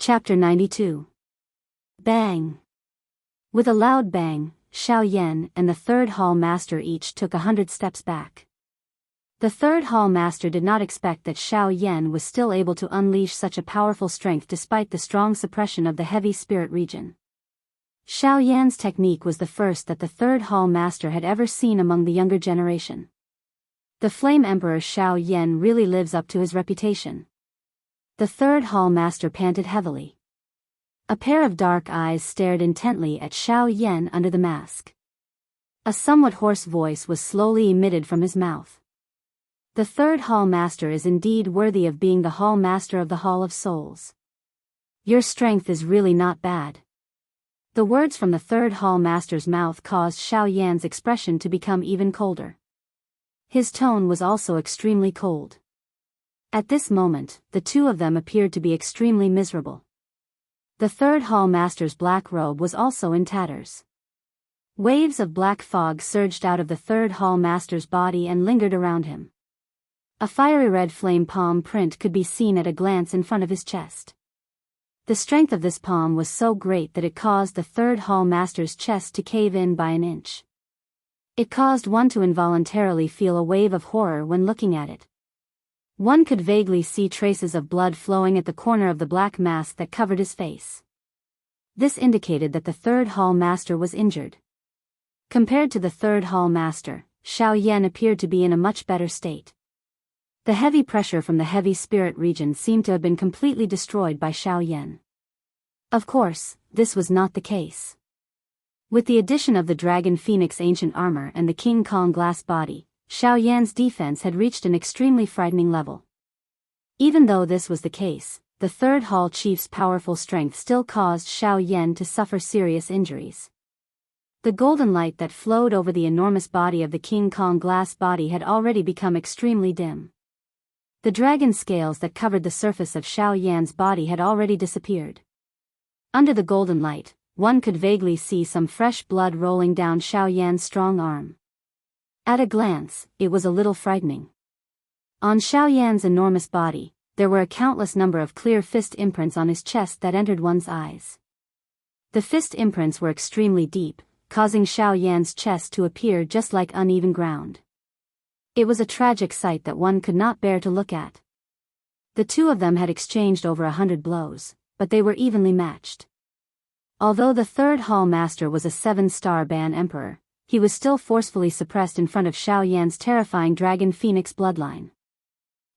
Chapter 92. Bang! With a loud bang, Xiao Yan and the third hall master each took 100 steps back. The third hall master did not expect that Xiao Yan was still able to unleash such a powerful strength despite the strong suppression of the heavy spirit region. Xiao Yan's technique was the first that the third hall master had ever seen among the younger generation. The Flame Emperor Xiao Yan really lives up to his reputation. The third hall master panted heavily. A pair of dark eyes stared intently at Xiao Yan under the mask. A somewhat hoarse voice was slowly emitted from his mouth. The third hall master is indeed worthy of being the hall master of the Hall of Souls. Your strength is really not bad. The words from the third hall master's mouth caused Xiao Yan's expression to become even colder. His tone was also extremely cold. At this moment, the two of them appeared to be extremely miserable. The third hall master's black robe was also in tatters. Waves of black fog surged out of the third hall master's body and lingered around him. A fiery red flame palm print could be seen at a glance in front of his chest. The strength of this palm was so great that it caused the third hall master's chest to cave in by an inch. It caused one to involuntarily feel a wave of horror when looking at it. One could vaguely see traces of blood flowing at the corner of the black mask that covered his face. This indicated that the third hall master was injured. Compared to the third hall master, Xiao Yan appeared to be in a much better state. The heavy pressure from the heavy spirit region seemed to have been completely destroyed by Xiao Yan. Of course, this was not the case. With the addition of the Dragon Phoenix ancient armor and the King Kong glass body, Xiao Yan's defense had reached an extremely frightening level. Even though this was the case, the third hall chief's powerful strength still caused Xiao Yan to suffer serious injuries. The golden light that flowed over the enormous body of the King Kong glass body had already become extremely dim. The dragon scales that covered the surface of Xiao Yan's body had already disappeared. Under the golden light, one could vaguely see some fresh blood rolling down Xiao Yan's strong arm. At a glance, it was a little frightening. On Xiao Yan's enormous body, there were a countless number of clear fist imprints on his chest that entered one's eyes. The fist imprints were extremely deep, causing Xiao Yan's chest to appear just like uneven ground. It was a tragic sight that one could not bear to look at. The two of them had exchanged over 100 blows, but they were evenly matched. Although the third hall master was a 7-star ban emperor, he was still forcefully suppressed in front of Xiao Yan's terrifying Dragon Phoenix bloodline.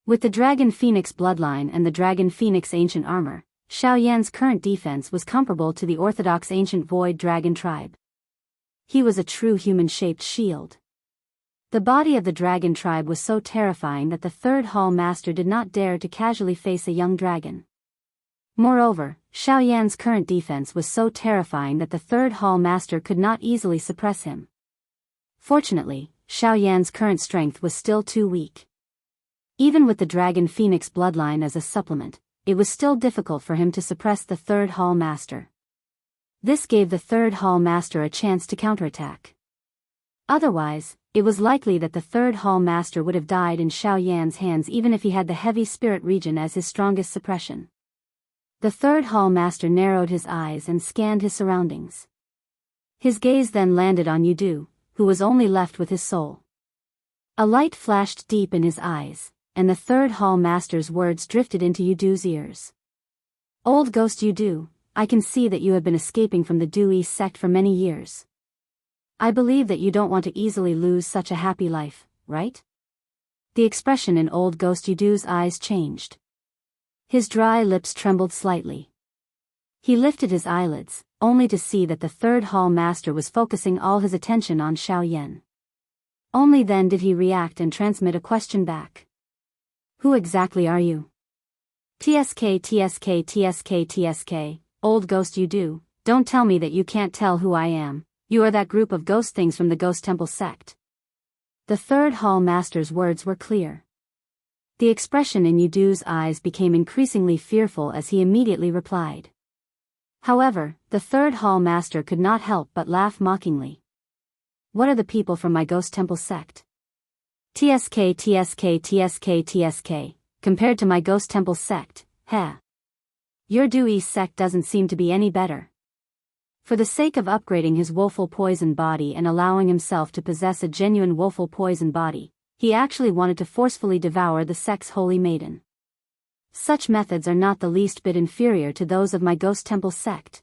With the Dragon Phoenix bloodline and the Dragon Phoenix ancient armor, Xiao Yan's current defense was comparable to the orthodox ancient Void Dragon tribe. He was a true human-shaped shield. The body of the dragon tribe was so terrifying that the third hall master did not dare to casually face a young dragon. Moreover, Xiao Yan's current defense was so terrifying that the third hall master could not easily suppress him. Fortunately, Xiao Yan's current strength was still too weak. Even with the Dragon Phoenix bloodline as a supplement, it was still difficult for him to suppress the third hall master. This gave the third hall master a chance to counterattack. Otherwise, it was likely that the third hall master would have died in Xiao Yan's hands even if he had the heavy spirit region as his strongest suppression. The third hall master narrowed his eyes and scanned his surroundings. His gaze then landed on Yudu, who was only left with his soul. A light flashed deep in his eyes, and the third hall master's words drifted into Yudu's ears. Old ghost Yudu, I can see that you have been escaping from the Daoist sect for many years. I believe that you don't want to easily lose such a happy life, right? The expression in old ghost Yudu's eyes changed. His dry lips trembled slightly. He lifted his eyelids, only to see that the third hall master was focusing all his attention on Xiao Yan. Only then did he react and transmit a question back. Who exactly are you? TSK, old ghost Yudu, don't tell me that you can't tell who I am. You are that group of ghost things from the Ghost Temple sect. The third hall master's words were clear. The expression in Yudu's eyes became increasingly fearful as he immediately replied. However, the third hall master could not help but laugh mockingly. What are the people from my Ghost Temple sect? TSK, compared to my Ghost Temple sect, heh. Your Daoist sect doesn't seem to be any better. For the sake of upgrading his woeful poison body and allowing himself to possess a genuine woeful poison body, he actually wanted to forcefully devour the sect's holy maiden. Such methods are not the least bit inferior to those of my Ghost Temple sect.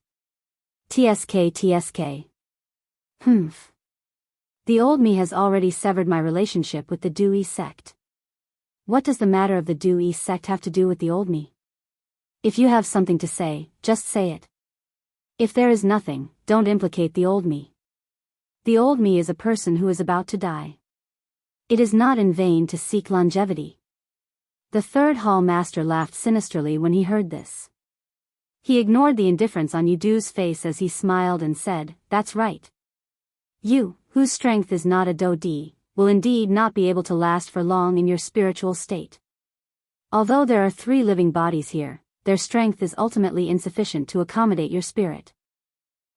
TSK. Humph. The old me has already severed my relationship with the Daoist sect. What does the matter of the Daoist sect have to do with the old me? If you have something to say, just say it. If there is nothing, don't implicate the old me. The old me is a person who is about to die. It is not in vain to seek longevity. The third hall master laughed sinisterly when he heard this. He ignored the indifference on Yudu's face as he smiled and said, "That's right. You, whose strength is not a Dodi, will indeed not be able to last for long in your spiritual state. Although there are 3 living bodies here, their strength is ultimately insufficient to accommodate your spirit."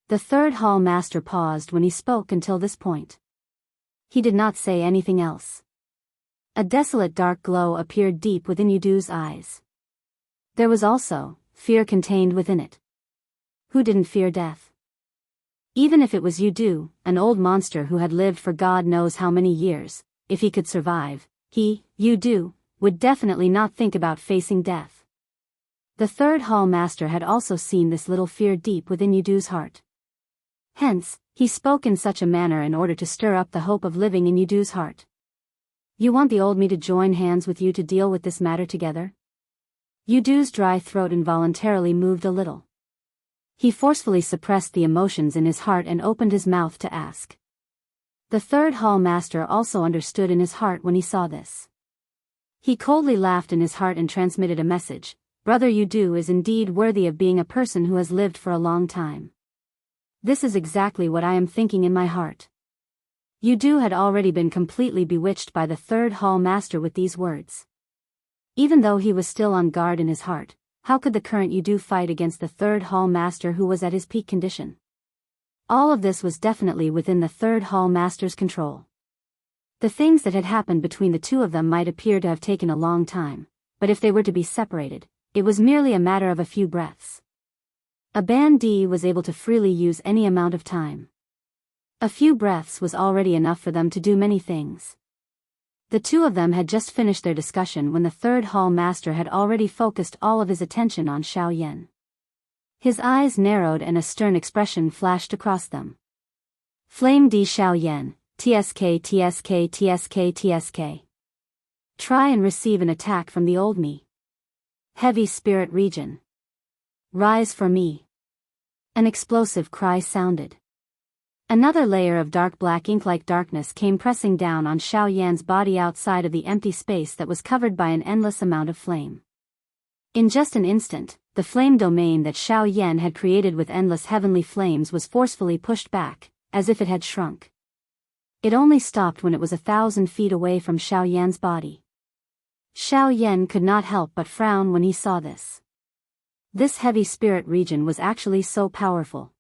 The third hall master paused when he spoke until this point. He did not say anything else. A desolate dark glow appeared deep within Yudu's eyes. There was also fear contained within it. Who didn't fear death? Even if it was Yudu, an old monster who had lived for God knows how many years, if he could survive, Yudu, would definitely not think about facing death. The third hall master had also seen this little fear deep within Yudu's heart. Hence, he spoke in such a manner in order to stir up the hope of living in Yudu's heart. You want the old me to join hands with you to deal with this matter together? Yudu's dry throat involuntarily moved a little. He forcefully suppressed the emotions in his heart and opened his mouth to ask. The third hall master also understood in his heart when he saw this. He coldly laughed in his heart and transmitted a message. Brother Yudu is indeed worthy of being a person who has lived for a long time. This is exactly what I am thinking in my heart. Yudu had already been completely bewitched by the third hall master with these words. Even though he was still on guard in his heart, how could the current Yudu fight against the third hall master who was at his peak condition? All of this was definitely within the third hall master's control. The things that had happened between the two of them might appear to have taken a long time, but if they were to be separated, it was merely a matter of a few breaths. A bandit was able to freely use any amount of time. A few breaths was already enough for them to do many things. The two of them had just finished their discussion when the third hall master had already focused all of his attention on Xiaoyan. His eyes narrowed and a stern expression flashed across them. Flame D Xiaoyan, TSK. Try and receive an attack from the old me. Heavy spirit region. Rise for me. An explosive cry sounded. Another layer of dark black ink-like darkness came pressing down on Xiaoyan's body outside of the empty space that was covered by an endless amount of flame. In just an instant, the flame domain that Xiaoyan had created with endless heavenly flames was forcefully pushed back, as if it had shrunk. It only stopped when it was 1,000 feet away from Xiaoyan's body. Xiaoyan could not help but frown when he saw this. This heavy spirit region was actually so powerful.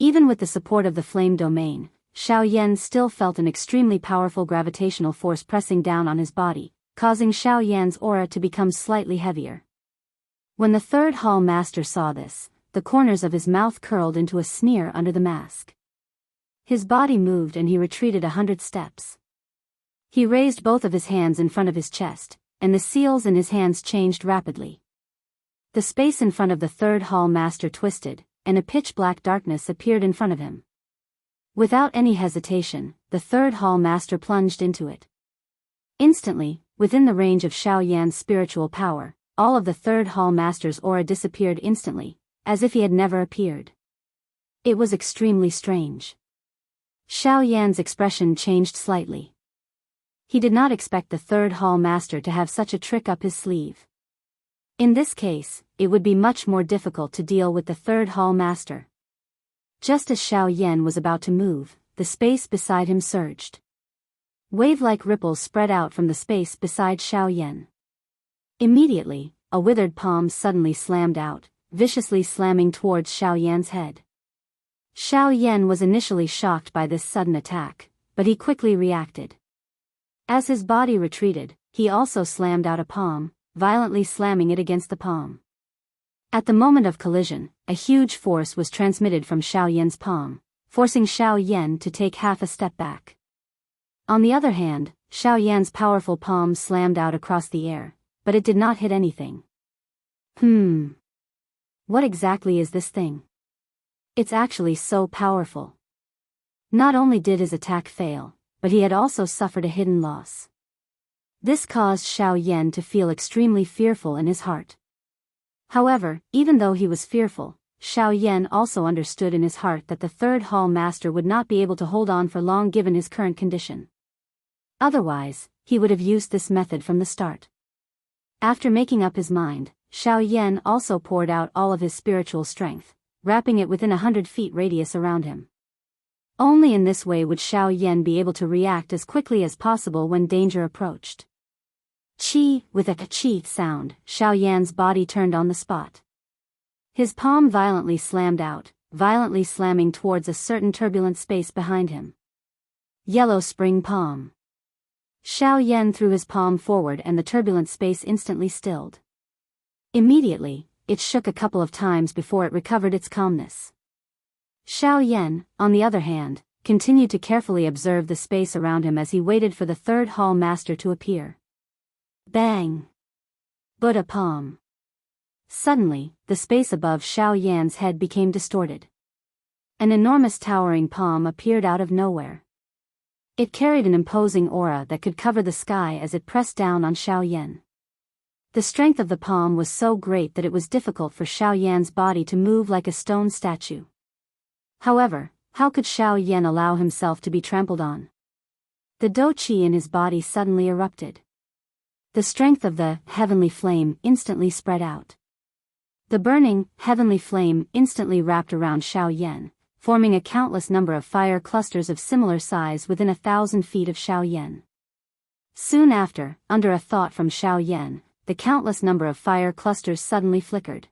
Even with the support of the flame domain, Xiaoyan still felt an extremely powerful gravitational force pressing down on his body, causing Xiaoyan's aura to become slightly heavier. When the third hall master saw this, the corners of his mouth curled into a sneer under the mask. His body moved and he retreated 100 steps. He raised both of his hands in front of his chest, and the seals in his hands changed rapidly. The space in front of the third hall master twisted, and a pitch-black darkness appeared in front of him. Without any hesitation, the third hall master plunged into it. Instantly, within the range of Xiaoyan's spiritual power, all of the third hall master's aura disappeared instantly, as if he had never appeared. It was extremely strange. Xiaoyan's expression changed slightly. He did not expect the third hall master to have such a trick up his sleeve. In this case, it would be much more difficult to deal with the third hall master. Just as Xiaoyan was about to move, the space beside him surged. Wave-like ripples spread out from the space beside Xiaoyan. Immediately, a withered palm suddenly slammed out, viciously slamming towards Xiaoyan's head. Xiaoyan was initially shocked by this sudden attack, but he quickly reacted. As his body retreated, he also slammed out a palm, violently slamming it against the palm. At the moment of collision, a huge force was transmitted from Xiao Yan's palm, forcing Xiao Yan to take half a step back. On the other hand, Xiao Yan's powerful palm slammed out across the air, but it did not hit anything. What exactly is this thing? It's actually so powerful. Not only did his attack fail, but he had also suffered a hidden loss. This caused Xiao Yan to feel extremely fearful in his heart. However, even though he was fearful, Xiao Yan also understood in his heart that the third hall master would not be able to hold on for long given his current condition. Otherwise, he would have used this method from the start. After making up his mind, Xiao Yan also poured out all of his spiritual strength, wrapping it within 100 feet radius around him. Only in this way would Xiao Yan be able to react as quickly as possible when danger approached. Chi, with a chi sound, Xiao Yan's body turned on the spot. His palm violently slammed out, violently slamming towards a certain turbulent space behind him. Yellow spring palm. Xiao Yan threw his palm forward and the turbulent space instantly stilled. Immediately, it shook a couple of times before it recovered its calmness. Xiao Yan, on the other hand, continued to carefully observe the space around him as he waited for the third hall master to appear. Bang! Buddha palm. Suddenly, the space above Xiao Yan's head became distorted. An enormous towering palm appeared out of nowhere. It carried an imposing aura that could cover the sky as it pressed down on Xiao Yan. The strength of the palm was so great that it was difficult for Xiao Yan's body to move like a stone statue. However, how could Xiao Yan allow himself to be trampled on? The Do Qi in his body suddenly erupted. The strength of the heavenly flame instantly spread out. The burning, heavenly flame instantly wrapped around Xiao Yan, forming a countless number of fire clusters of similar size within 1,000 feet of Xiao Yan. Soon after, under a thought from Xiao Yan, the countless number of fire clusters suddenly flickered.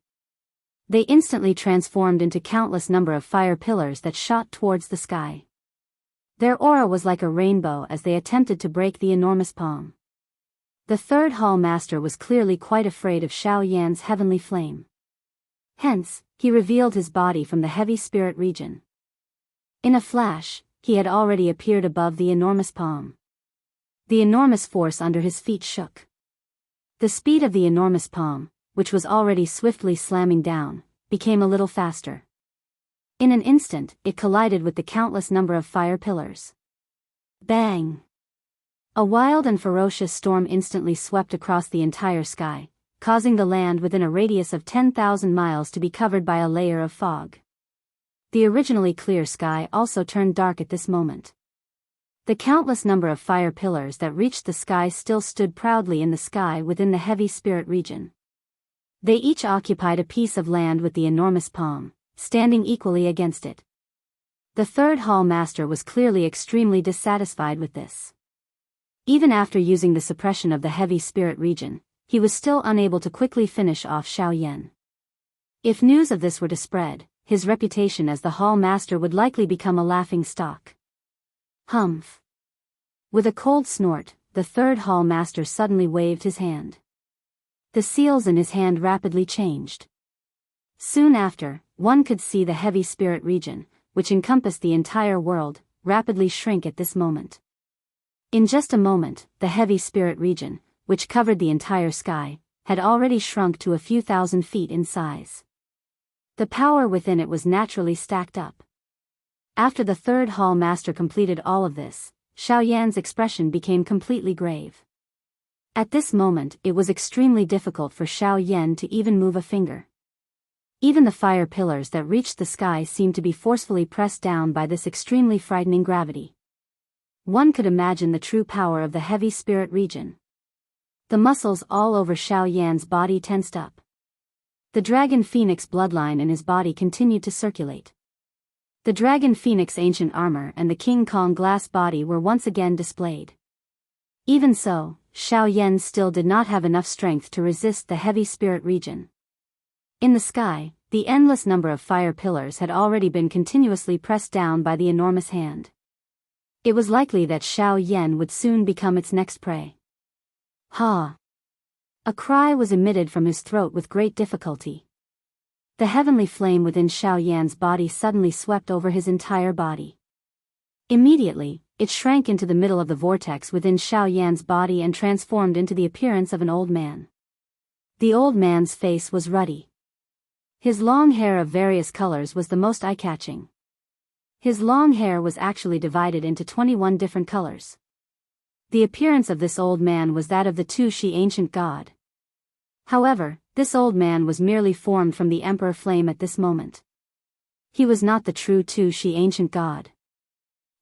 They instantly transformed into countless number of fire pillars that shot towards the sky. Their aura was like a rainbow as they attempted to break the enormous palm. The third hall master was clearly quite afraid of Xiao Yan's heavenly flame. Hence, he revealed his body from the heavy spirit region. In a flash, he had already appeared above the enormous palm. The enormous force under his feet shook. The speed of the enormous palm, which was already swiftly slamming down, became a little faster. In an instant, it collided with the countless number of fire pillars. Bang! A wild and ferocious storm instantly swept across the entire sky, causing the land within a radius of 10,000 miles to be covered by a layer of fog. The originally clear sky also turned dark at this moment. The countless number of fire pillars that reached the sky still stood proudly in the sky within the heavy spirit region. They each occupied a piece of land with the enormous palm, standing equally against it. The third hall master was clearly extremely dissatisfied with this. Even after using the suppression of the heavy spirit region, he was still unable to quickly finish off Xiao Yan. If news of this were to spread, his reputation as the hall master would likely become a laughing stock. Humph! With a cold snort, the third hall master suddenly waved his hand. The seals in his hand rapidly changed. Soon after, one could see the heavy spirit region, which encompassed the entire world, rapidly shrink at this moment. In just a moment, the heavy spirit region, which covered the entire sky, had already shrunk to a few thousand feet in size. The power within it was naturally stacked up. After the third hall master completed all of this, Xiao Yan's expression became completely grave. At this moment it was extremely difficult for Xiao Yan to even move a finger. Even the fire pillars that reached the sky seemed to be forcefully pressed down by this extremely frightening gravity. One could imagine the true power of the heavy spirit region. The muscles all over Xiao Yan's body tensed up. The dragon phoenix bloodline in his body continued to circulate. The dragon phoenix ancient armor and the King Kong glass body were once again displayed. Even so, Xiao Yan still did not have enough strength to resist the heavy spirit region. In the sky, the endless number of fire pillars had already been continuously pressed down by the enormous hand. It was likely that Xiao Yan would soon become its next prey. Ha! A cry was emitted from his throat with great difficulty. The heavenly flame within Xiao Yan's body suddenly swept over his entire body. Immediately, it shrank into the middle of the vortex within Xiao Yan's body and transformed into the appearance of an old man. The old man's face was ruddy. His long hair of various colors was the most eye-catching. His long hair was actually divided into 21 different colors. The appearance of this old man was that of the Wuxia ancient god. However, this old man was merely formed from the emperor flame at this moment. He was not the true Wuxia ancient god.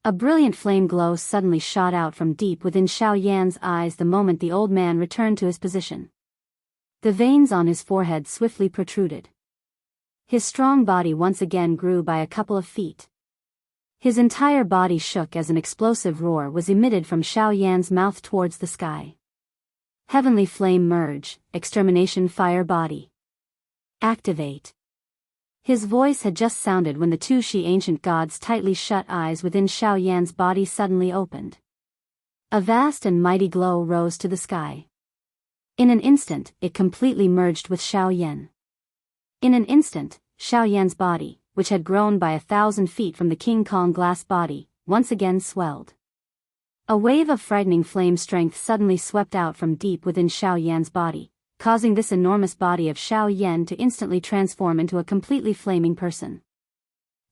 A brilliant flame glow suddenly shot out from deep within Xiao Yan's eyes the moment the old man returned to his position. The veins on his forehead swiftly protruded. His strong body once again grew by a couple of feet. His entire body shook as an explosive roar was emitted from Xiao Yan's mouth towards the sky. Heavenly flame merge, extermination fire body. Activate. His voice had just sounded when the Wuxia ancient god's tightly shut eyes within Xiao Yan's body suddenly opened. A vast and mighty glow rose to the sky. In an instant, it completely merged with Xiao Yan. In an instant, Xiao Yan's body, which had grown by 1,000 feet from the King Kong glass body, once again swelled. A wave of frightening flame strength suddenly swept out from deep within Xiao Yan's body, causing this enormous body of Xiao Yan to instantly transform into a completely flaming person.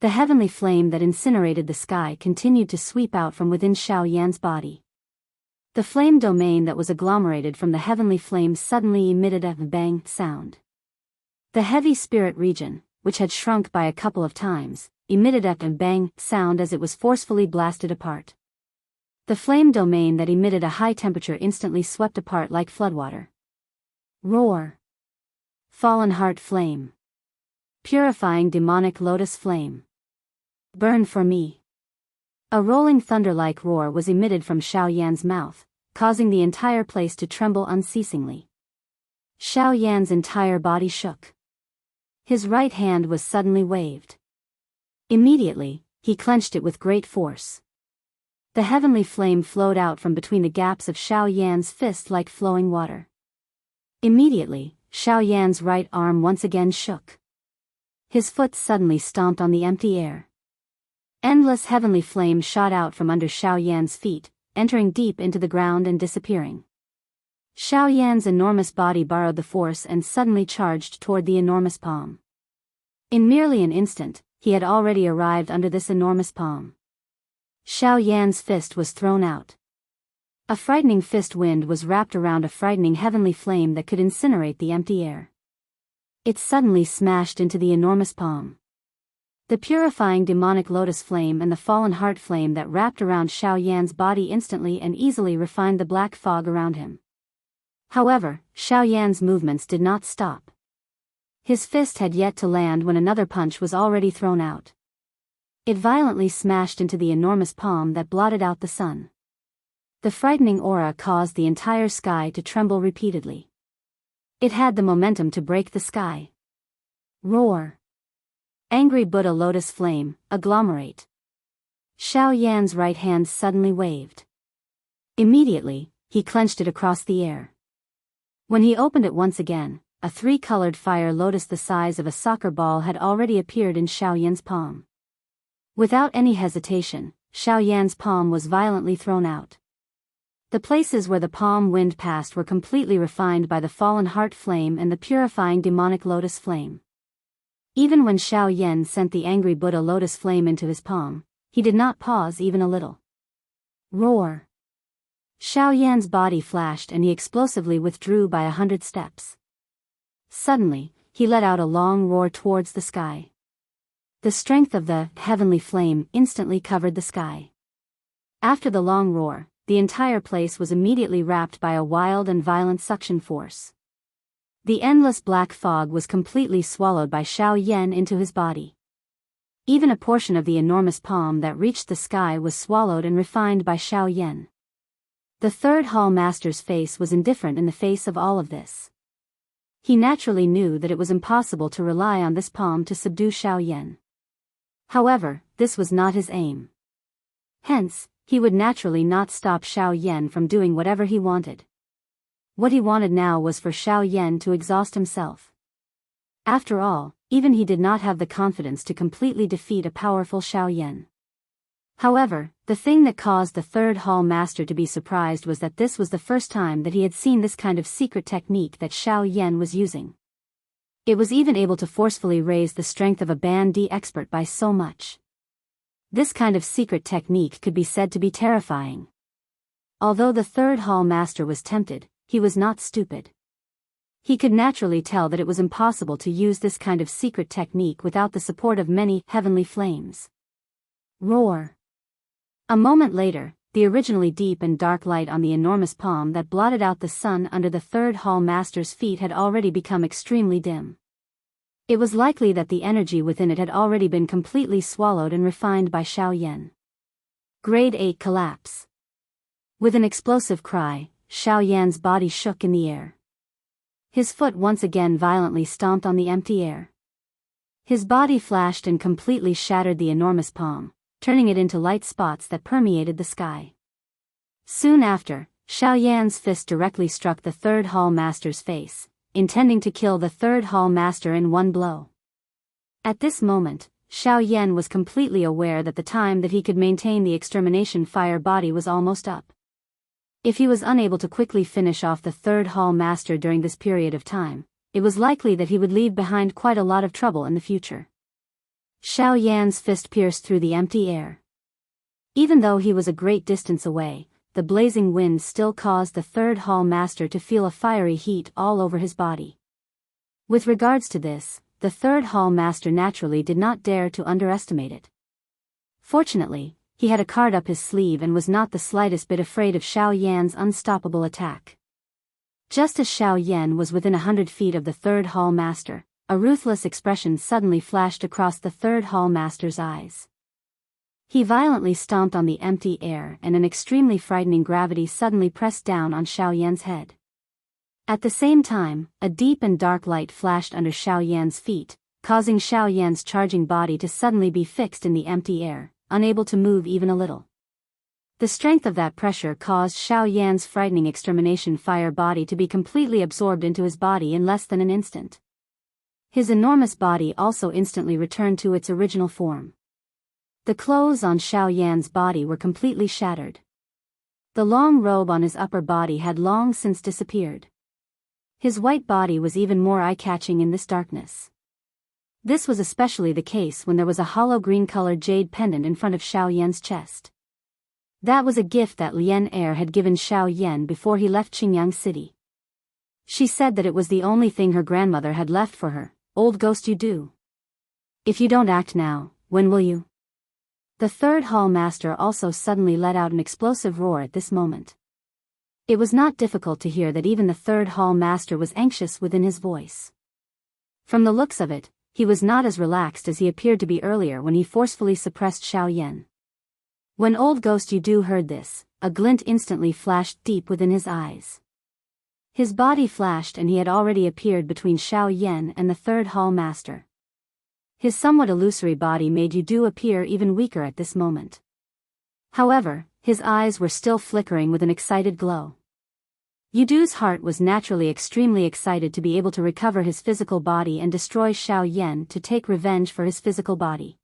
The heavenly flame that incinerated the sky continued to sweep out from within Xiao Yan's body. The flame domain that was agglomerated from the heavenly flame suddenly emitted a bang sound. The heavy spirit region, which had shrunk by a couple of times, emitted a bang sound as it was forcefully blasted apart. The flame domain that emitted a high temperature instantly swept apart like floodwater. Roar. Fallen heart flame. Purifying demonic lotus flame. Burn for me. A rolling thunder-like roar was emitted from Xiao Yan's mouth, causing the entire place to tremble unceasingly. Xiao Yan's entire body shook. His right hand was suddenly waved. Immediately, he clenched it with great force. The heavenly flame flowed out from between the gaps of Xiao Yan's fist like flowing water. Immediately, Xiao Yan's right arm once again shook. His foot suddenly stomped on the empty air. Endless heavenly flame shot out from under Xiao Yan's feet, entering deep into the ground and disappearing. Xiao Yan's enormous body borrowed the force and suddenly charged toward the enormous palm. In merely an instant, he had already arrived under this enormous palm. Xiao Yan's fist was thrown out. A frightening fist wind was wrapped around a frightening heavenly flame that could incinerate the empty air. It suddenly smashed into the enormous palm. The purifying demonic lotus flame and the fallen heart flame that wrapped around Xiao Yan's body instantly and easily refined the black fog around him. However, Xiao Yan's movements did not stop. His fist had yet to land when another punch was already thrown out. It violently smashed into the enormous palm that blotted out the sun. The frightening aura caused the entire sky to tremble repeatedly. It had the momentum to break the sky. Roar. Angry Buddha lotus flame, agglomerate. Xiao Yan's right hand suddenly waved. Immediately, he clenched it across the air. When he opened it once again, a three-colored fire lotus the size of a soccer ball had already appeared in Xiao Yan's palm. Without any hesitation, Xiao Yan's palm was violently thrown out. The places where the palm wind passed were completely refined by the fallen heart flame and the purifying demonic lotus flame. Even when Xiao Yan sent the angry Buddha lotus flame into his palm, he did not pause even a little. Roar. Xiao Yan's body flashed and he explosively withdrew by 100 steps. Suddenly, he let out a long roar towards the sky. The strength of the heavenly flame instantly covered the sky. After the long roar, the entire place was immediately wrapped by a wild and violent suction force. The endless black fog was completely swallowed by Xiao Yan into his body. Even a portion of the enormous palm that reached the sky was swallowed and refined by Xiao Yan. The third hall master's face was indifferent in the face of all of this. He naturally knew that it was impossible to rely on this palm to subdue Xiao Yan. However, this was not his aim. Hence, he would naturally not stop Xiao Yan from doing whatever he wanted. What he wanted now was for Xiao Yan to exhaust himself. After all, even he did not have the confidence to completely defeat a powerful Xiaoyan. However, the thing that caused the third hall master to be surprised was that this was the first time that he had seen this kind of secret technique that Xiaoyan was using. It was even able to forcefully raise the strength of a Band D expert by so much. This kind of secret technique could be said to be terrifying. Although the third hall master was tempted, he was not stupid. He could naturally tell that it was impossible to use this kind of secret technique without the support of many heavenly flames. Roar! A moment later, the originally deep and dark light on the enormous palm that blotted out the sun under the third hall master's feet had already become extremely dim. It was likely that the energy within it had already been completely swallowed and refined by Xiaoyan. Grade 8 collapse. With an explosive cry, Xiaoyan's body shook in the air. His foot once again violently stomped on the empty air. His body flashed and completely shattered the enormous palm, turning it into light spots that permeated the sky. Soon after, Xiaoyan's fist directly struck the third hall master's face, intending to kill the third hall master in one blow. At this moment, Xiaoyan was completely aware that the time that he could maintain the extermination fire body was almost up. If he was unable to quickly finish off the third hall master during this period of time, it was likely that he would leave behind quite a lot of trouble in the future. Xiaoyan's fist pierced through the empty air. Even though he was a great distance away, the blazing wind still caused the third hall master to feel a fiery heat all over his body. With regards to this, the third hall master naturally did not dare to underestimate it. Fortunately, he had a card up his sleeve and was not the slightest bit afraid of Xiaoyan's unstoppable attack. Just as Xiaoyan was within 100 feet of the third hall master, a ruthless expression suddenly flashed across the third hall master's eyes. He violently stomped on the empty air and an extremely frightening gravity suddenly pressed down on Xiaoyan's head. At the same time, a deep and dark light flashed under Xiaoyan's feet, causing Xiaoyan's charging body to suddenly be fixed in the empty air, unable to move even a little. The strength of that pressure caused Xiaoyan's frightening extermination fire body to be completely absorbed into his body in less than an instant. His enormous body also instantly returned to its original form. The clothes on Xiaoyan's body were completely shattered. The long robe on his upper body had long since disappeared. His white body was even more eye-catching in this darkness. This was especially the case when there was a hollow green-colored jade pendant in front of Xiaoyan's chest. That was a gift that Lian Er had given Xiaoyan before he left Qingyang City. She said that it was the only thing her grandmother had left for her. Old ghost, you do. If you don't act now, when will you? The third hall master also suddenly let out an explosive roar at this moment. It was not difficult to hear that even the third hall master was anxious within his voice. From the looks of it, he was not as relaxed as he appeared to be earlier when he forcefully suppressed Xiaoyan. When old ghost Yudu heard this, a glint instantly flashed deep within his eyes. His body flashed and he had already appeared between Xiaoyan and the third hall master. His somewhat illusory body made Yudu appear even weaker at this moment. However, his eyes were still flickering with an excited glow. Yudu's heart was naturally extremely excited to be able to recover his physical body and destroy Xiaoyan to take revenge for his physical body.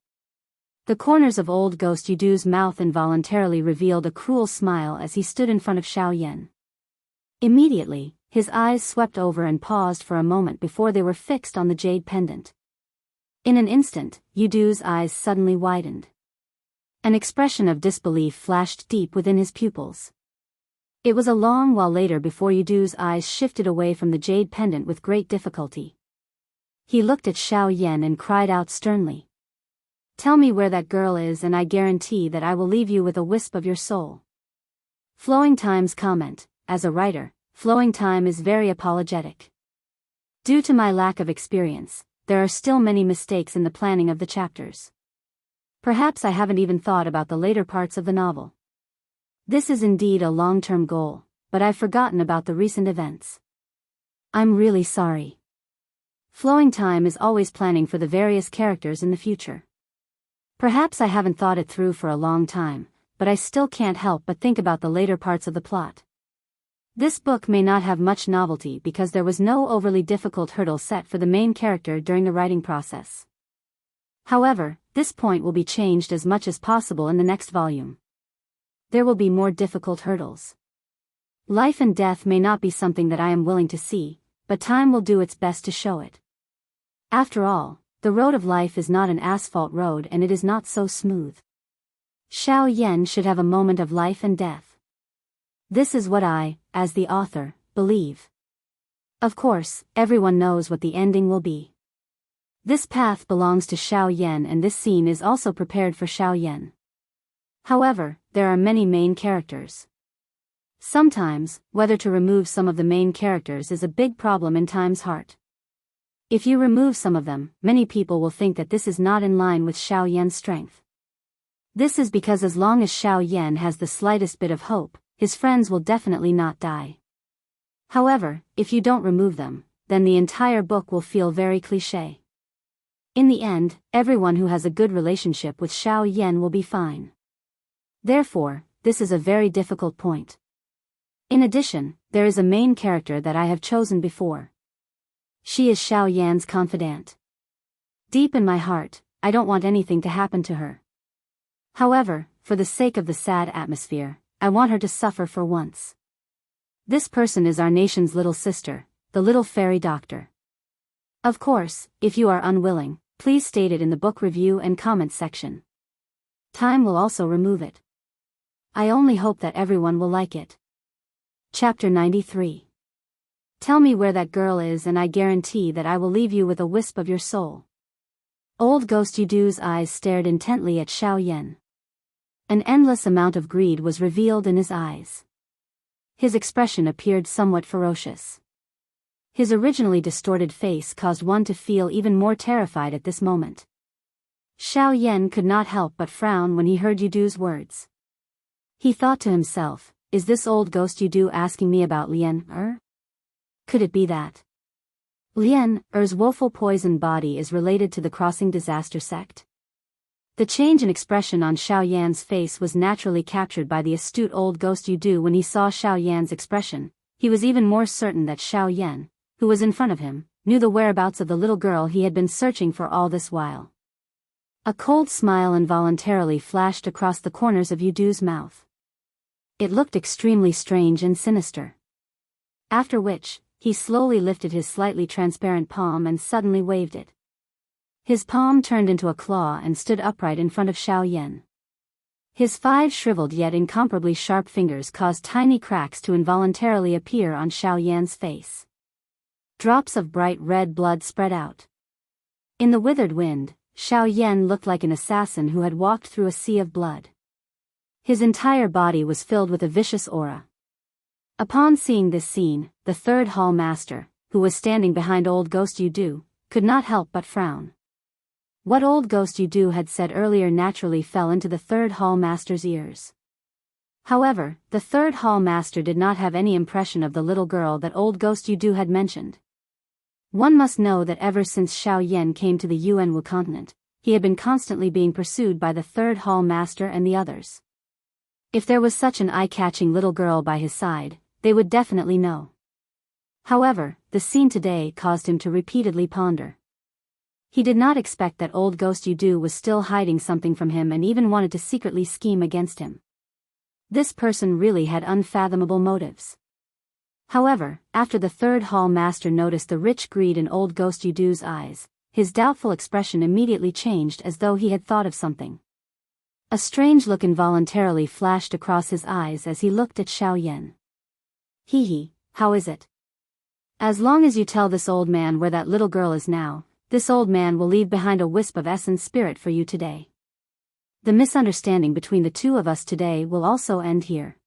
The corners of old ghost Yudu's mouth involuntarily revealed a cruel smile as he stood in front of Xiaoyan. Immediately, his eyes swept over and paused for a moment before they were fixed on the jade pendant. In an instant, Yudu's eyes suddenly widened. An expression of disbelief flashed deep within his pupils. It was a long while later before Yudu's eyes shifted away from the jade pendant with great difficulty. He looked at Xiaoyan and cried out sternly. "Tell me where that girl is and I guarantee that I will leave you with a wisp of your soul." Flowing Time's comment: as a writer, Flowing Time is very apologetic. Due to my lack of experience, there are still many mistakes in the planning of the chapters. Perhaps I haven't even thought about the later parts of the novel. This is indeed a long-term goal, but I've forgotten about the recent events. I'm really sorry. Flowing Time is always planning for the various characters in the future. Perhaps I haven't thought it through for a long time, but I still can't help but think about the later parts of the plot. This book may not have much novelty because there was no overly difficult hurdle set for the main character during the writing process. However, this point will be changed as much as possible in the next volume. There will be more difficult hurdles. Life and death may not be something that I am willing to see, but time will do its best to show it. After all, the road of life is not an asphalt road and it is not so smooth. Xiao Yan should have a moment of life and death. This is what I, as the author, believe. Of course, everyone knows what the ending will be. This path belongs to Xiao Yan and this scene is also prepared for Xiao Yan. However, there are many main characters. Sometimes, whether to remove some of the main characters is a big problem in Time's heart. If you remove some of them, many people will think that this is not in line with Xiao Yan's strength. This is because as long as Xiao Yan has the slightest bit of hope, his friends will definitely not die. However, if you don't remove them, then the entire book will feel very cliché. In the end, everyone who has a good relationship with Xiao Yan will be fine. Therefore, this is a very difficult point. In addition, there is a main character that I have chosen before. She is Xiao Yan's confidant. Deep in my heart, I don't want anything to happen to her. However, for the sake of the sad atmosphere, I want her to suffer for once. This person is our nation's little sister, the little fairy doctor. Of course, if you are unwilling, please state it in the book review and comment section. Time will also remove it. I only hope that everyone will like it. Chapter 93. Tell me where that girl is and I guarantee that I will leave you with a wisp of your soul. Old Ghost Yudu's eyes stared intently at Xiao Yan. An endless amount of greed was revealed in his eyes. His expression appeared somewhat ferocious. His originally distorted face caused one to feel even more terrified at this moment. Xiao Yan could not help but frown when he heard Yudu's words. He thought to himself, is this old Ghost Yudu asking me about Lian Er? Could it be that Lian Er's woeful poisoned body is related to the Crossing Disaster sect? The change in expression on Xiao Yan's face was naturally captured by the astute old Ghost Yudu. When he saw Xiao Yan's expression, he was even more certain that Xiao Yan, who was in front of him, knew the whereabouts of the little girl he had been searching for all this while. A cold smile involuntarily flashed across the corners of Yudu's mouth. It looked extremely strange and sinister. After which, he slowly lifted his slightly transparent palm and suddenly waved it. His palm turned into a claw and stood upright in front of Xiao Yan. His 5 shriveled yet incomparably sharp fingers caused tiny cracks to involuntarily appear on Xiao Yan's face. Drops of bright red blood spread out. In the withered wind, Xiao Yan looked like an assassin who had walked through a sea of blood. His entire body was filled with a vicious aura. Upon seeing this scene, the third hall master, who was standing behind old Ghost Yudu, could not help but frown. What old Ghost Yudu had said earlier naturally fell into the third hall master's ears. However, the third hall master did not have any impression of the little girl that old Ghost Yudu had mentioned. One must know that ever since Xiao Yan came to the Yuanwu continent, he had been constantly being pursued by the third hall master and the others. If there was such an eye-catching little girl by his side, they would definitely know. However, the scene today caused him to repeatedly ponder. He did not expect that old Ghost Yudu was still hiding something from him and even wanted to secretly scheme against him. This person really had unfathomable motives. However, after the third hall master noticed the rich greed in old Ghost Yudu's eyes, his doubtful expression immediately changed as though he had thought of something. A strange look involuntarily flashed across his eyes as he looked at Xiao Yan. Hee, how is it? As long as you tell this old man where that little girl is now, this old man will leave behind a wisp of essence spirit for you today. The misunderstanding between the two of us today will also end here.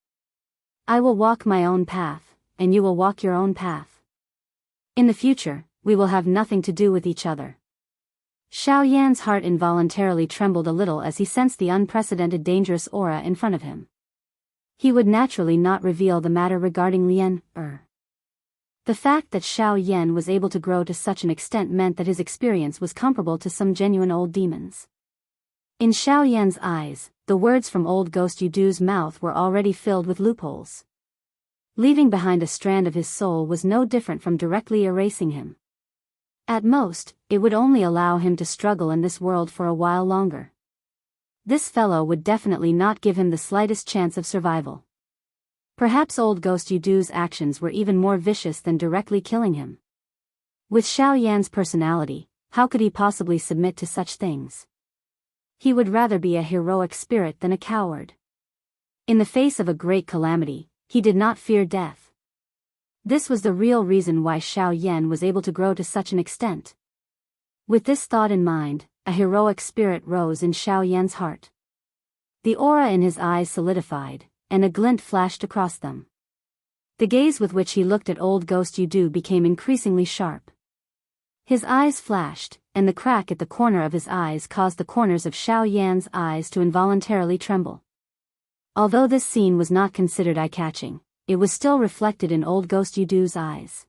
I will walk my own path, and you will walk your own path. In the future, we will have nothing to do with each other. Xiao Yan's heart involuntarily trembled a little as he sensed the unprecedented dangerous aura in front of him. He would naturally not reveal the matter regarding Lian Er. The fact that Xiao Yan was able to grow to such an extent meant that his experience was comparable to some genuine old demons. In Xiao Yan's eyes, the words from old Ghost Yudu's mouth were already filled with loopholes. Leaving behind a strand of his soul was no different from directly erasing him. At most, it would only allow him to struggle in this world for a while longer. This fellow would definitely not give him the slightest chance of survival. Perhaps old Ghost Yudu's actions were even more vicious than directly killing him. With Xiao Yan's personality, how could he possibly submit to such things? He would rather be a heroic spirit than a coward. In the face of a great calamity, he did not fear death. This was the real reason why Xiao Yan was able to grow to such an extent. With this thought in mind, a heroic spirit rose in Xiao Yan's heart. The aura in his eyes solidified, and a glint flashed across them. The gaze with which he looked at old Ghost Yudu became increasingly sharp. His eyes flashed, and the crack at the corner of his eyes caused the corners of Xiao Yan's eyes to involuntarily tremble. Although this scene was not considered eye-catching, it was still reflected in old Ghost Yudu's eyes.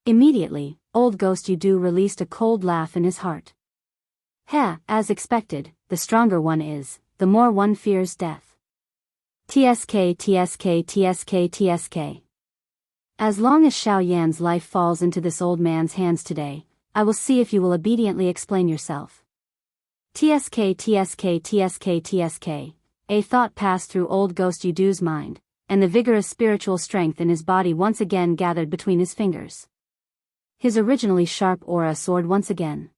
Immediately, old Ghost Yudu released a cold laugh in his heart. As expected, the stronger one is, the more one fears death. TSK TSK TSK TSK. As long as Xiao Yan's life falls into this old man's hands today, I will see if you will obediently explain yourself. TSK TSK TSK TSK. A thought passed through old Ghost Yudu's mind, and the vigorous spiritual strength in his body once again gathered between his fingers. His originally sharp aura soared once again.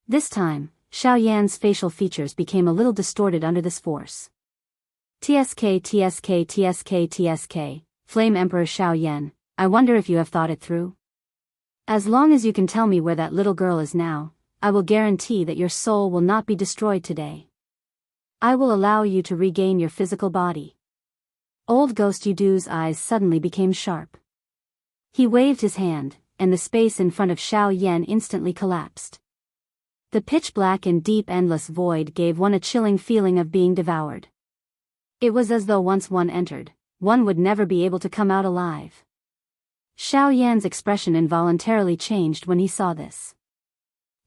This time, Xiao Yan's facial features became a little distorted under this force. TSK TSK TSK TSK, Flame Emperor Xiao Yan, I wonder if you have thought it through? As long as you can tell me where that little girl is now, I will guarantee that your soul will not be destroyed today. I will allow you to regain your physical body. Old Ghost Yudu's eyes suddenly became sharp. He waved his hand, and the space in front of Xiao Yan instantly collapsed. The pitch-black and deep endless void gave one a chilling feeling of being devoured. It was as though once one entered, one would never be able to come out alive. Xiao Yan's expression involuntarily changed when he saw this.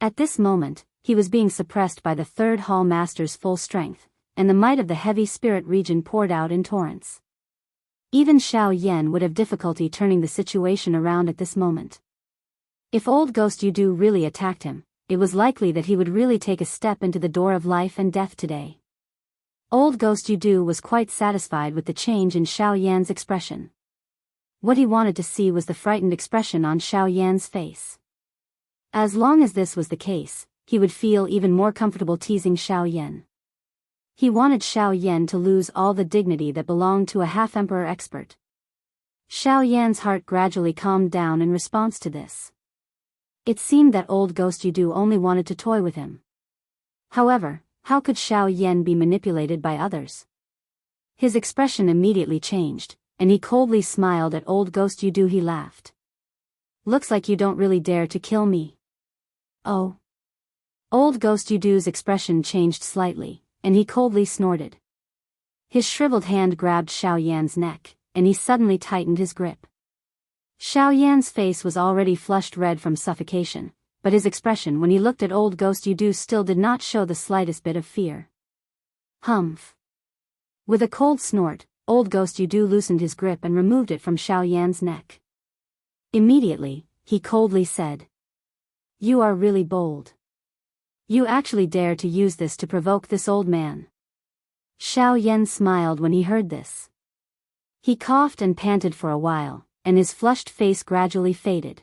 At this moment, he was being suppressed by the third hall master's full strength, and the might of the heavy spirit region poured out in torrents. Even Xiao Yan would have difficulty turning the situation around at this moment. If old Ghost Yudu really attacked him, it was likely that he would really take a step into the door of life and death today. Old Ghost Yudu was quite satisfied with the change in Xiao Yan's expression. What he wanted to see was the frightened expression on Xiao Yan's face. As long as this was the case, he would feel even more comfortable teasing Xiao Yan. He wanted Xiao Yan to lose all the dignity that belonged to a half-emperor expert. Xiao Yan's heart gradually calmed down in response to this. It seemed that old Ghost Yudu only wanted to toy with him. However, how could Xiao Yan be manipulated by others? His expression immediately changed, and he coldly smiled at old Ghost Yudu. He laughed. Looks like you don't really dare to kill me. Oh. Old Ghost Yudu's expression changed slightly, and he coldly snorted. His shriveled hand grabbed Xiao Yan's neck, and he suddenly tightened his grip. Xiao Yan's face was already flushed red from suffocation, but his expression when he looked at old Ghost Yudu still did not show the slightest bit of fear. Humph. With a cold snort, old Ghost Yudu loosened his grip and removed it from Xiao Yan's neck. Immediately, he coldly said, "You are really bold. You actually dare to use this to provoke this old man." Xiao Yan smiled when he heard this. He coughed and panted for a while, and his flushed face gradually faded.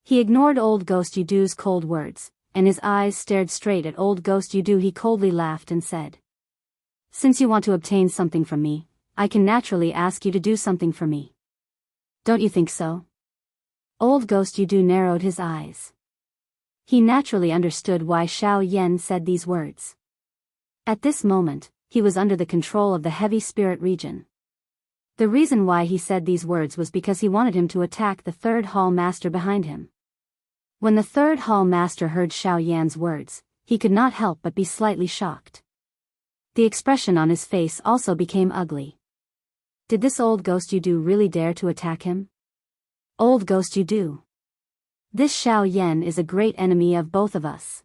He ignored old Ghost Yudu's cold words, and his eyes stared straight at old Ghost Yudu. He coldly laughed and said, "Since you want to obtain something from me, I can naturally ask you to do something for me. Don't you think so?" Old Ghost Yudu narrowed his eyes. He naturally understood why Xiao Yan said these words. At this moment, he was under the control of the heavy spirit region. The reason why he said these words was because he wanted him to attack the third hall master behind him. When the third hall master heard Xiao Yan's words, he could not help but be slightly shocked. The expression on his face also became ugly. Did this old Ghost Yudu really dare to attack him? Old Ghost Yudu. This Xiao Yan is a great enemy of both of us.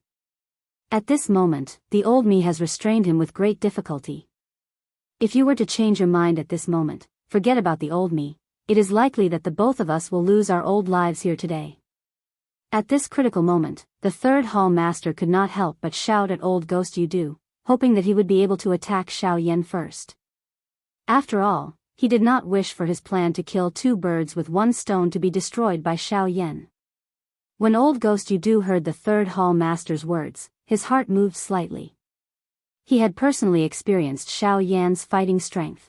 At this moment, the old me has restrained him with great difficulty. If you were to change your mind at this moment, forget about the old me. It is likely that the both of us will lose our old lives here today. At this critical moment, the third hall master could not help but shout at old ghost Yudu, hoping that he would be able to attack Xiao Yan first. After all, he did not wish for his plan to kill two birds with one stone to be destroyed by Xiao Yan. When old ghost Yudu heard the third hall master's words, his heart moved slightly. He had personally experienced Xiao Yan's fighting strength.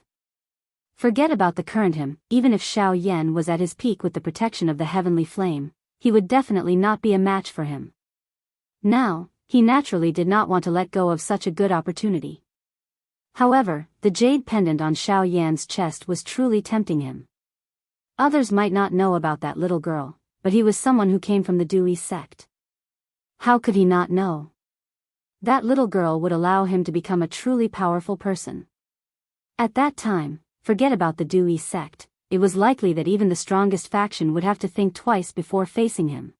Forget about the current him, even if Xiao Yan was at his peak with the protection of the heavenly flame, he would definitely not be a match for him. Now, he naturally did not want to let go of such a good opportunity. However, the jade pendant on Xiao Yan's chest was truly tempting him. Others might not know about that little girl, but he was someone who came from the Daoist sect. How could he not know? That little girl would allow him to become a truly powerful person. At that time, forget about the Daoist sect. It was likely that even the strongest faction would have to think twice before facing him.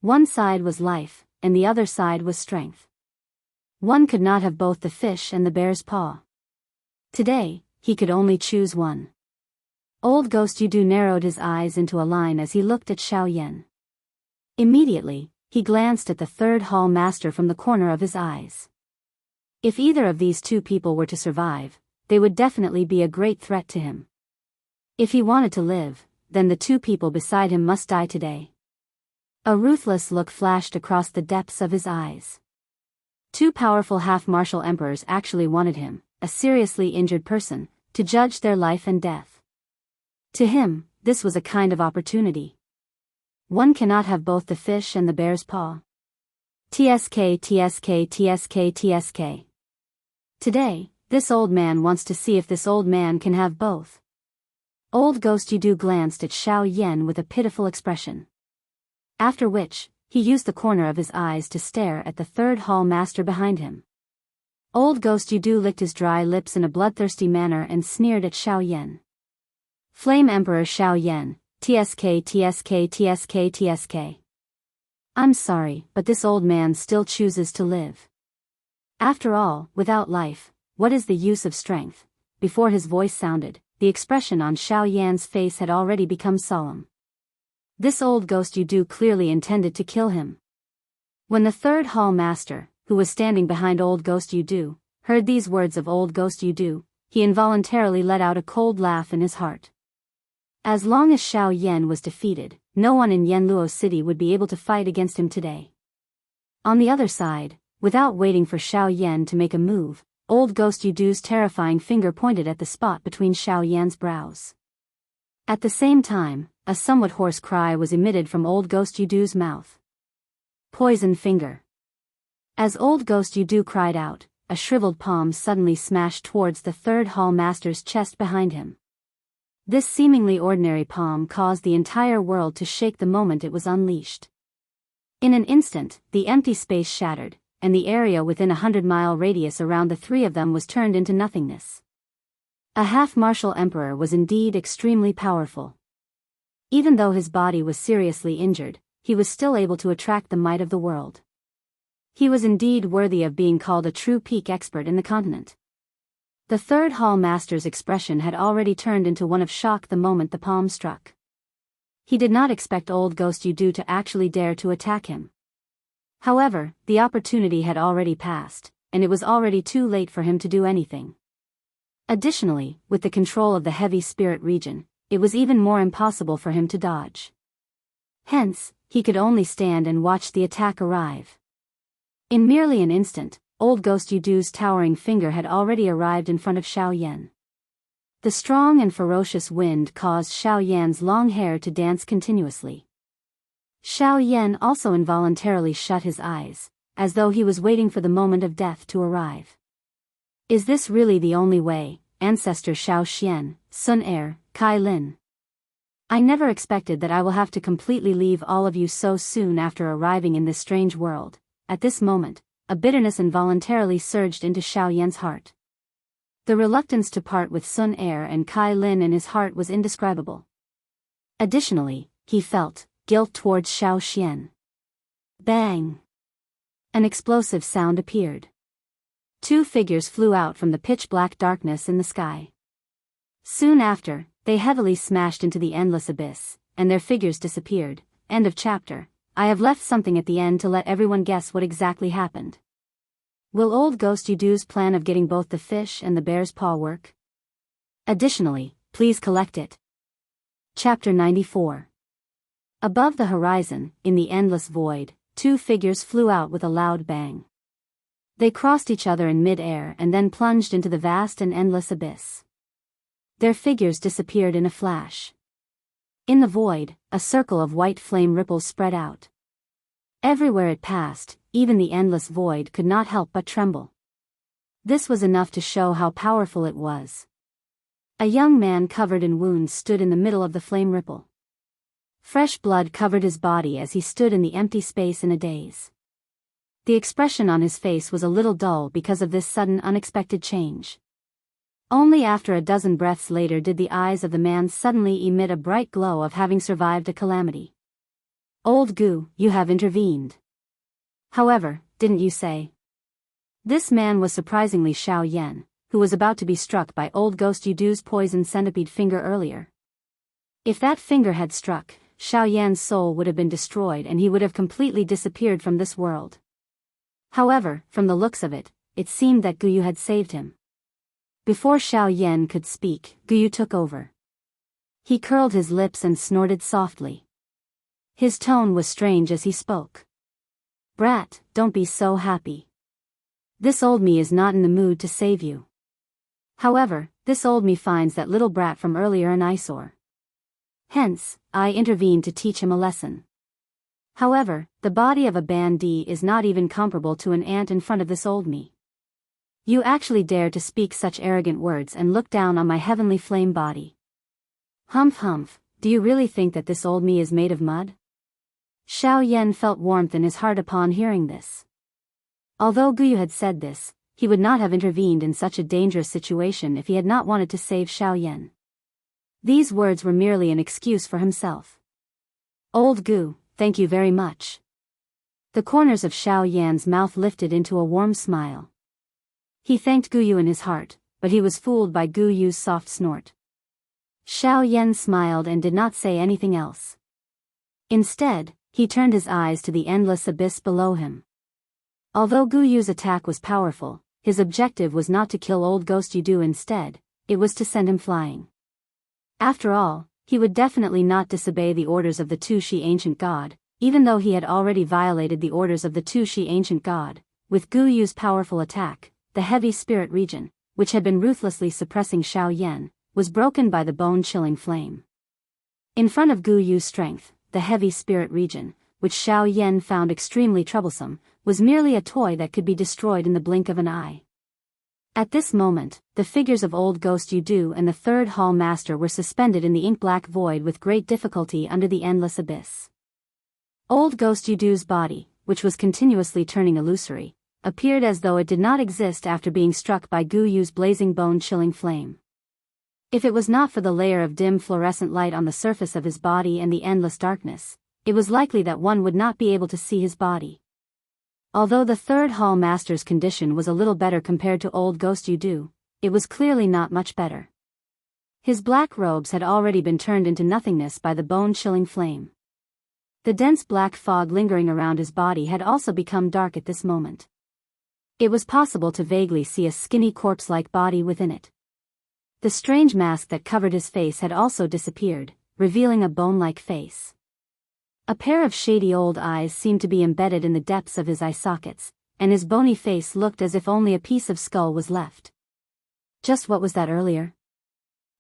One side was life, and the other side was strength. One could not have both the fish and the bear's paw. Today, he could only choose one. Old ghost Yudu narrowed his eyes into a line as he looked at Xiao Yan. Immediately, he glanced at the third hall master from the corner of his eyes. If either of these two people were to survive, they would definitely be a great threat to him. If he wanted to live, then the two people beside him must die today. A ruthless look flashed across the depths of his eyes. Two powerful half-martial emperors actually wanted him, a seriously injured person, to judge their life and death. To him, this was a kind of opportunity. One cannot have both the fish and the bear's paw. TSK TSK TSK TSK. Today, this old man wants to see if this old man can have both. Old ghost Yudu glanced at Xiao Yan with a pitiful expression. After which, he used the corner of his eyes to stare at the third hall master behind him. Old ghost Yudu licked his dry lips in a bloodthirsty manner and sneered at Xiao Yan. Flame Emperor Xiao Yan, TSK TSK TSK TSK. I'm sorry, but this old man still chooses to live. After all, without life, what is the use of strength? Before his voice sounded, the expression on Xiao Yan's face had already become solemn. This old ghost Yudu clearly intended to kill him. When the third hall master, who was standing behind old ghost Yudu, heard these words of old ghost Yudu, he involuntarily let out a cold laugh in his heart. As long as Xiao Yan was defeated, no one in Yanluo City would be able to fight against him today. On the other side, without waiting for Xiao Yan to make a move, old ghost Yudu's terrifying finger pointed at the spot between Xiao Yan's brows. At the same time, a somewhat hoarse cry was emitted from old ghost Yudu's mouth. Poison finger. As old ghost Yudu cried out, a shriveled palm suddenly smashed towards the third hall master's chest behind him. This seemingly ordinary palm caused the entire world to shake the moment it was unleashed. In an instant, the empty space shattered, and the area within a 100-mile radius around the three of them was turned into nothingness. A half-martial emperor was indeed extremely powerful. Even though his body was seriously injured, he was still able to attract the might of the world. He was indeed worthy of being called a true peak expert in the continent. The third hall master's expression had already turned into one of shock the moment the palm struck. He did not expect old ghost Yudu to actually dare to attack him. However, the opportunity had already passed, and it was already too late for him to do anything. Additionally, with the control of the heavy spirit region, it was even more impossible for him to dodge. Hence, he could only stand and watch the attack arrive. In merely an instant, old ghost Yudu's towering finger had already arrived in front of Xiao Yan. The strong and ferocious wind caused Xiao Yan's long hair to dance continuously. Xiao Yan also involuntarily shut his eyes, as though he was waiting for the moment of death to arrive. Is this really the only way, Ancestor Xiao Xian, Sun Heir, Kai Lin? I never expected that I will have to completely leave all of you so soon after arriving in this strange world. At this moment, a bitterness involuntarily surged into Xiao Yan's heart. The reluctance to part with Sun Heir and Kai Lin in his heart was indescribable. Additionally, he felt guilt towards Xiao Xian. Bang! An explosive sound appeared. Two figures flew out from the pitch-black darkness in the sky. Soon after, they heavily smashed into the endless abyss, and their figures disappeared. End of chapter. I have left something at the end to let everyone guess what exactly happened. Will old Ghost Yudu's plan of getting both the fish and the bear's paw work? Additionally, please collect it. Chapter 94. Above the horizon, in the endless void, two figures flew out with a loud bang. They crossed each other in mid-air and then plunged into the vast and endless abyss. Their figures disappeared in a flash. In the void, a circle of white flame ripples spread out. Everywhere it passed, even the endless void could not help but tremble. This was enough to show how powerful it was. A young man covered in wounds stood in the middle of the flame ripple. Fresh blood covered his body as he stood in the empty space in a daze. The expression on his face was a little dull because of this sudden unexpected change. Only after a dozen breaths later did the eyes of the man suddenly emit a bright glow of having survived a calamity. Old Gu, you have intervened. However, didn't you say? This man was surprisingly Xiao Yan, who was about to be struck by old Ghost Yudu's poison centipede finger earlier. If that finger had struck, Xiao Yan's soul would have been destroyed and he would have completely disappeared from this world. However, from the looks of it, it seemed that Guyu had saved him. Before Xiao Yan could speak, Guyu took over. He curled his lips and snorted softly. His tone was strange as he spoke. Brat, don't be so happy. This old me is not in the mood to save you. However, this old me finds that little brat from earlier an eyesore. Hence, I intervened to teach him a lesson. However, the body of a bandit is not even comparable to an ant in front of this old me. You actually dare to speak such arrogant words and look down on my heavenly flame body. Humph humph, do you really think that this old me is made of mud? Xiao Yan felt warmth in his heart upon hearing this. Although Guyu had said this, he would not have intervened in such a dangerous situation if he had not wanted to save Xiao Yan. These words were merely an excuse for himself. Old Gu, thank you very much. The corners of Xiao Yan's mouth lifted into a warm smile. He thanked Guyu in his heart, but he was fooled by Guyu's soft snort. Xiao Yan smiled and did not say anything else. Instead, he turned his eyes to the endless abyss below him. Although Guyu's attack was powerful, his objective was not to kill old Ghost Yudu instead, it was to send him flying. After all, he would definitely not disobey the orders of the Tushi ancient god, even though he had already violated the orders of the Tushi ancient god. With Guyu's powerful attack, the heavy spirit region, which had been ruthlessly suppressing Xiao Yan, was broken by the bone-chilling flame. In front of Guyu's strength, the heavy spirit region, which Xiao Yan found extremely troublesome, was merely a toy that could be destroyed in the blink of an eye. At this moment, the figures of old Ghost Yudu and the third hall master were suspended in the ink-black void with great difficulty under the endless abyss. Old Ghost Yudu's body, which was continuously turning illusory, appeared as though it did not exist after being struck by Guyu's blazing bone-chilling flame. If it was not for the layer of dim fluorescent light on the surface of his body and the endless darkness, it was likely that one would not be able to see his body. Although the third hall master's condition was a little better compared to old Ghost Yudu, it was clearly not much better. His black robes had already been turned into nothingness by the bone-chilling flame. The dense black fog lingering around his body had also become dark at this moment. It was possible to vaguely see a skinny corpse-like body within it. The strange mask that covered his face had also disappeared, revealing a bone-like face. A pair of shady old eyes seemed to be embedded in the depths of his eye sockets, and his bony face looked as if only a piece of skull was left. Just what was that earlier?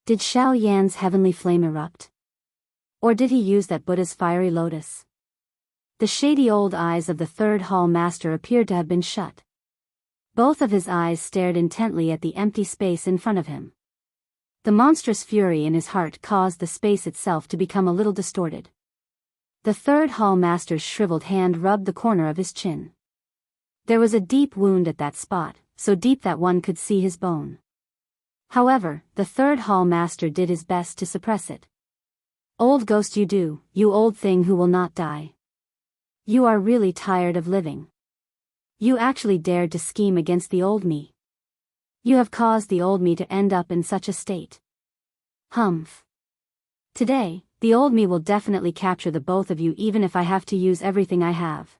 Did Xiao Yan's heavenly flame erupt? Or did he use that Buddha's fiery lotus? The shady old eyes of the third hall master appeared to have been shut. Both of his eyes stared intently at the empty space in front of him. The monstrous fury in his heart caused the space itself to become a little distorted. The third hall master's shriveled hand rubbed the corner of his chin. There was a deep wound at that spot, so deep that one could see his bone. However, the third hall master did his best to suppress it. Old Ghost Yudu, you old thing who will not die. You are really tired of living. You actually dared to scheme against the old me. You have caused the old me to end up in such a state. Humph. Today, the old me will definitely capture the both of you even if I have to use everything I have.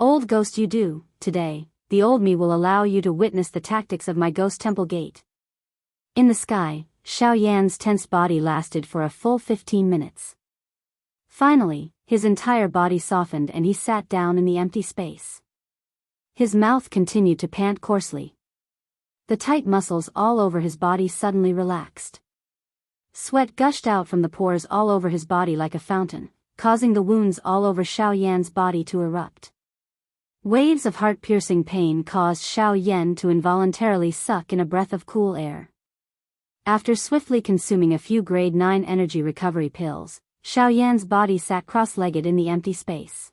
Old ghost you do, today, the old me will allow you to witness the tactics of my ghost temple gate. In the sky, Xiao Yan's tense body lasted for a full 15 minutes. Finally, his entire body softened and he sat down in the empty space. His mouth continued to pant coarsely. The tight muscles all over his body suddenly relaxed. Sweat gushed out from the pores all over his body like a fountain, causing the wounds all over Xiao Yan's body to erupt. Waves of heart-piercing pain caused Xiao Yan to involuntarily suck in a breath of cool air. After swiftly consuming a few grade 9 energy recovery pills, Xiao Yan's body sat cross-legged in the empty space.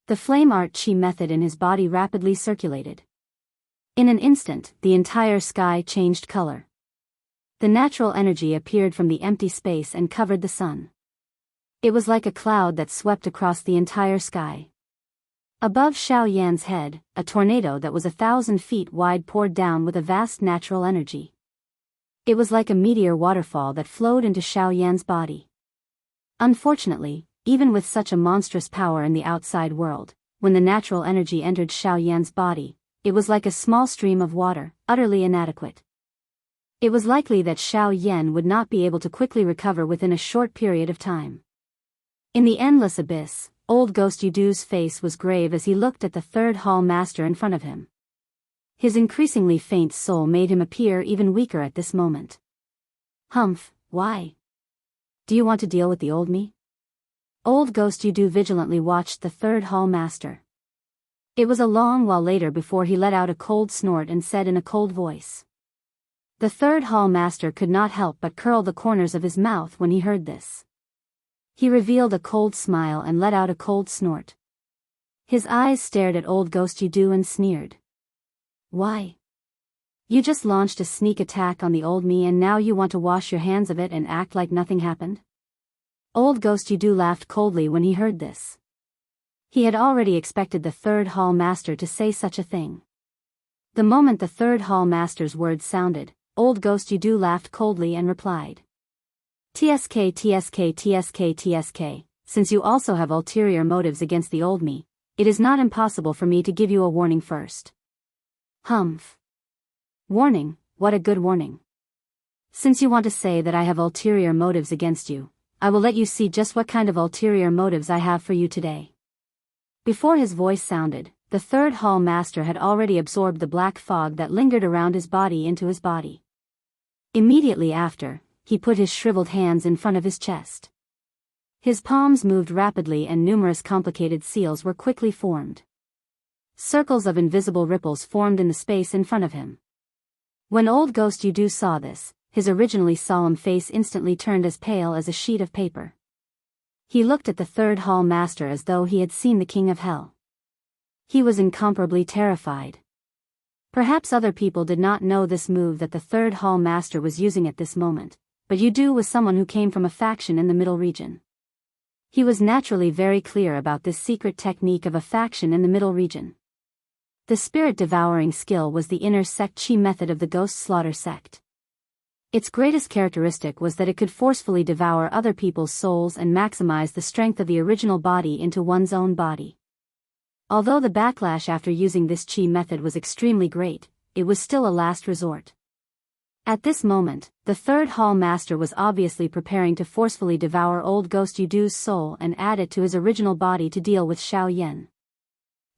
The flame art chi method in his body rapidly circulated. In an instant, the entire sky changed color. The natural energy appeared from the empty space and covered the sun. It was like a cloud that swept across the entire sky. Above Xiao Yan's head, a tornado that was 1,000 feet wide poured down with a vast natural energy. It was like a meteor waterfall that flowed into Xiao Yan's body. Unfortunately, even with such a monstrous power in the outside world, when the natural energy entered Xiao Yan's body, it was like a small stream of water, utterly inadequate. It was likely that Xiao Yan would not be able to quickly recover within a short period of time. In the endless abyss, old Ghost Yudu's face was grave as he looked at the third hall master in front of him. His increasingly faint soul made him appear even weaker at this moment. Humph, why? Do you want to deal with the old me? Old Ghost Yudu vigilantly watched the third hall master. It was a long while later before he let out a cold snort and said in a cold voice. The third hall master could not help but curl the corners of his mouth when he heard this. He revealed a cold smile and let out a cold snort. His eyes stared at old Ghost Yudu and sneered. Why? You just launched a sneak attack on the old me and now you want to wash your hands of it and act like nothing happened? Old Ghost Yudu laughed coldly when he heard this. He had already expected the third hall master to say such a thing. The moment the third hall master's words sounded, old Ghost Yudu laughed coldly and replied. TSK TSK TSK TSK, since you also have ulterior motives against the old me, it is not impossible for me to give you a warning first. Humph. Warning, what a good warning. Since you want to say that I have ulterior motives against you, I will let you see just what kind of ulterior motives I have for you today. Before his voice sounded, the third hall master had already absorbed the black fog that lingered around his body into his body. Immediately after, he put his shriveled hands in front of his chest. His palms moved rapidly and numerous complicated seals were quickly formed. Circles of invisible ripples formed in the space in front of him. When old Ghost Yudu saw this, his originally solemn face instantly turned as pale as a sheet of paper. He looked at the third hall master as though he had seen the king of hell. He was incomparably terrified. Perhaps other people did not know this move that the third hall master was using at this moment, but Yudu was someone who came from a faction in the middle region. He was naturally very clear about this secret technique of a faction in the middle region. The spirit-devouring skill was the inner sect chi method of the ghost slaughter sect. Its greatest characteristic was that it could forcefully devour other people's souls and maximize the strength of the original body into one's own body. Although the backlash after using this chi method was extremely great, it was still a last resort. At this moment, the third hall master was obviously preparing to forcefully devour old Ghost Yudu's soul and add it to his original body to deal with Xiao Yan.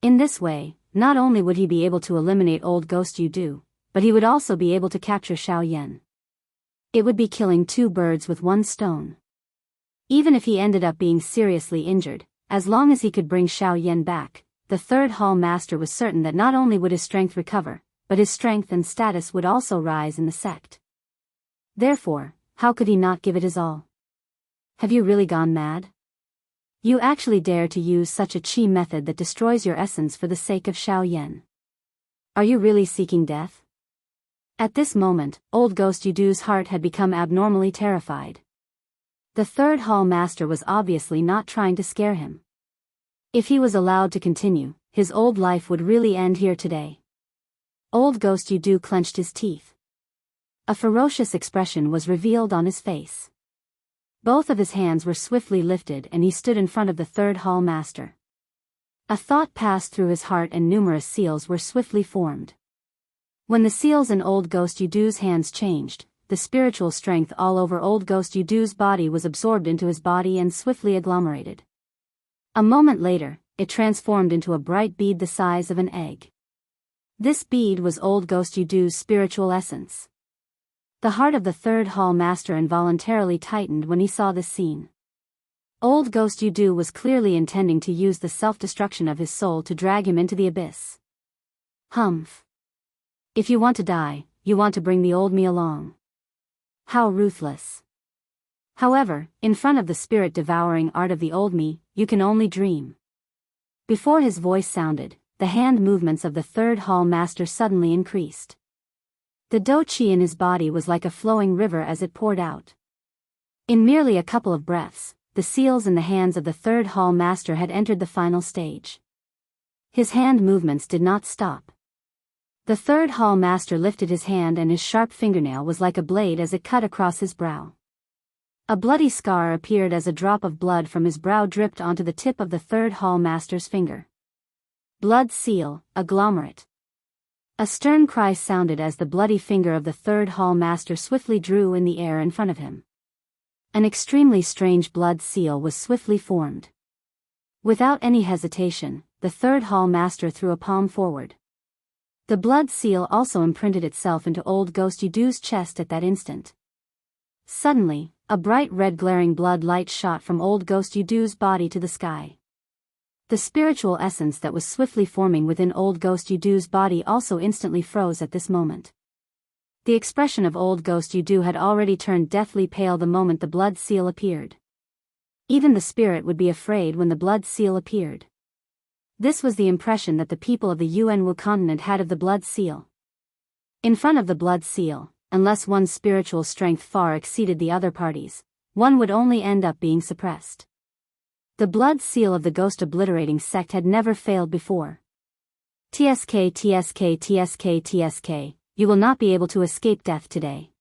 In this way, not only would he be able to eliminate old Ghost Yudu, but he would also be able to capture Xiao Yan. It would be killing two birds with one stone. Even if he ended up being seriously injured, as long as he could bring Xiao Yan back, the third hall master was certain that not only would his strength recover, but his strength and status would also rise in the sect. Therefore, how could he not give it his all? Have you really gone mad? You actually dare to use such a chi method that destroys your essence for the sake of Xiao Yan? Are you really seeking death? At this moment, old Ghost Yudu's heart had become abnormally terrified. The third hall master was obviously not trying to scare him. If he was allowed to continue, his old life would really end here today. Old Ghost Yudu clenched his teeth. A ferocious expression was revealed on his face. Both of his hands were swiftly lifted and he stood in front of the third hall master. A thought passed through his heart and numerous seals were swiftly formed. When the seals in Old Ghost Yudu's hands changed, the spiritual strength all over Old Ghost Yudu's body was absorbed into his body and swiftly agglomerated. A moment later, it transformed into a bright bead the size of an egg. This bead was Old Ghost Yudu's spiritual essence. The heart of the third hall master involuntarily tightened when he saw this scene. Old Ghost Yudu was clearly intending to use the self-destruction of his soul to drag him into the abyss. Humph. If you want to die, you want to bring the old me along. How ruthless. However, in front of the spirit-devouring art of the old me, you can only dream. Before his voice sounded, the hand movements of the third hall master suddenly increased. The do-chi in his body was like a flowing river as it poured out. In merely a couple of breaths, the seals in the hands of the third hall master had entered the final stage. His hand movements did not stop. The third hall master lifted his hand and his sharp fingernail was like a blade as it cut across his brow. A bloody scar appeared as a drop of blood from his brow dripped onto the tip of the third hall master's finger. Blood seal, agglomerate. A stern cry sounded as the bloody finger of the third hall master swiftly drew in the air in front of him. An extremely strange blood seal was swiftly formed. Without any hesitation, the third hall master threw a palm forward. The blood seal also imprinted itself into Old Ghost Yudu's chest at that instant. Suddenly, a bright red glaring blood light shot from Old Ghost Yudu's body to the sky. The spiritual essence that was swiftly forming within Old Ghost Yudu's body also instantly froze at this moment. The expression of Old Ghost Yudu had already turned deathly pale the moment the blood seal appeared. Even the spirit would be afraid when the blood seal appeared. This was the impression that the people of the Yuanwu continent had of the blood seal. In front of the blood seal, unless one's spiritual strength far exceeded the other parties, one would only end up being suppressed. The blood seal of the ghost obliterating sect had never failed before. TSK TSK TSK TSK, you will not be able to escape death today.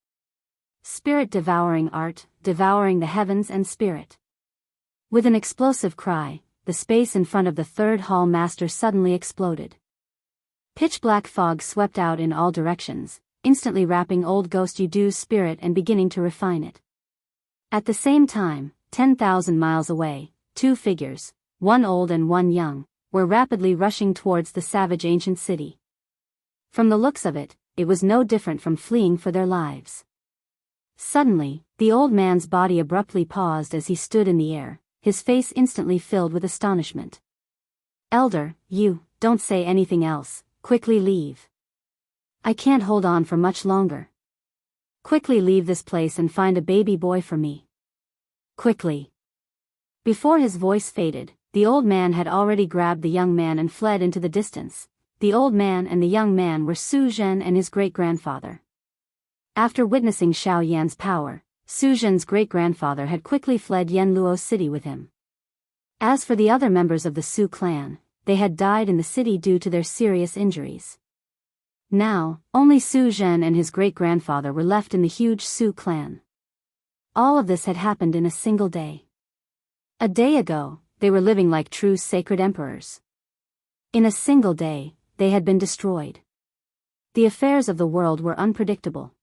Spirit devouring art, devouring the heavens and spirit. With an explosive cry, the space in front of the third hall master suddenly exploded. Pitch-black fog swept out in all directions, instantly wrapping Old Ghost Yudu's spirit and beginning to refine it. At the same time, 10,000 miles away, two figures, one old and one young, were rapidly rushing towards the savage ancient city. From the looks of it, it was no different from fleeing for their lives. Suddenly, the old man's body abruptly paused as he stood in the air, his face instantly filled with astonishment. Elder, you, don't say anything else, quickly leave. I can't hold on for much longer. Quickly leave this place and find a baby boy for me. Quickly. Before his voice faded, the old man had already grabbed the young man and fled into the distance. The old man and the young man were Su Zhen and his great-grandfather. After witnessing Xiao Yan's power, Su Zhen's great-grandfather had quickly fled Yanluo city with him. As for the other members of the Su clan, they had died in the city due to their serious injuries. Now, only Su Zhen and his great-grandfather were left in the huge Su clan. All of this had happened in a single day. A day ago, they were living like true sacred emperors. In a single day, they had been destroyed. The affairs of the world were unpredictable.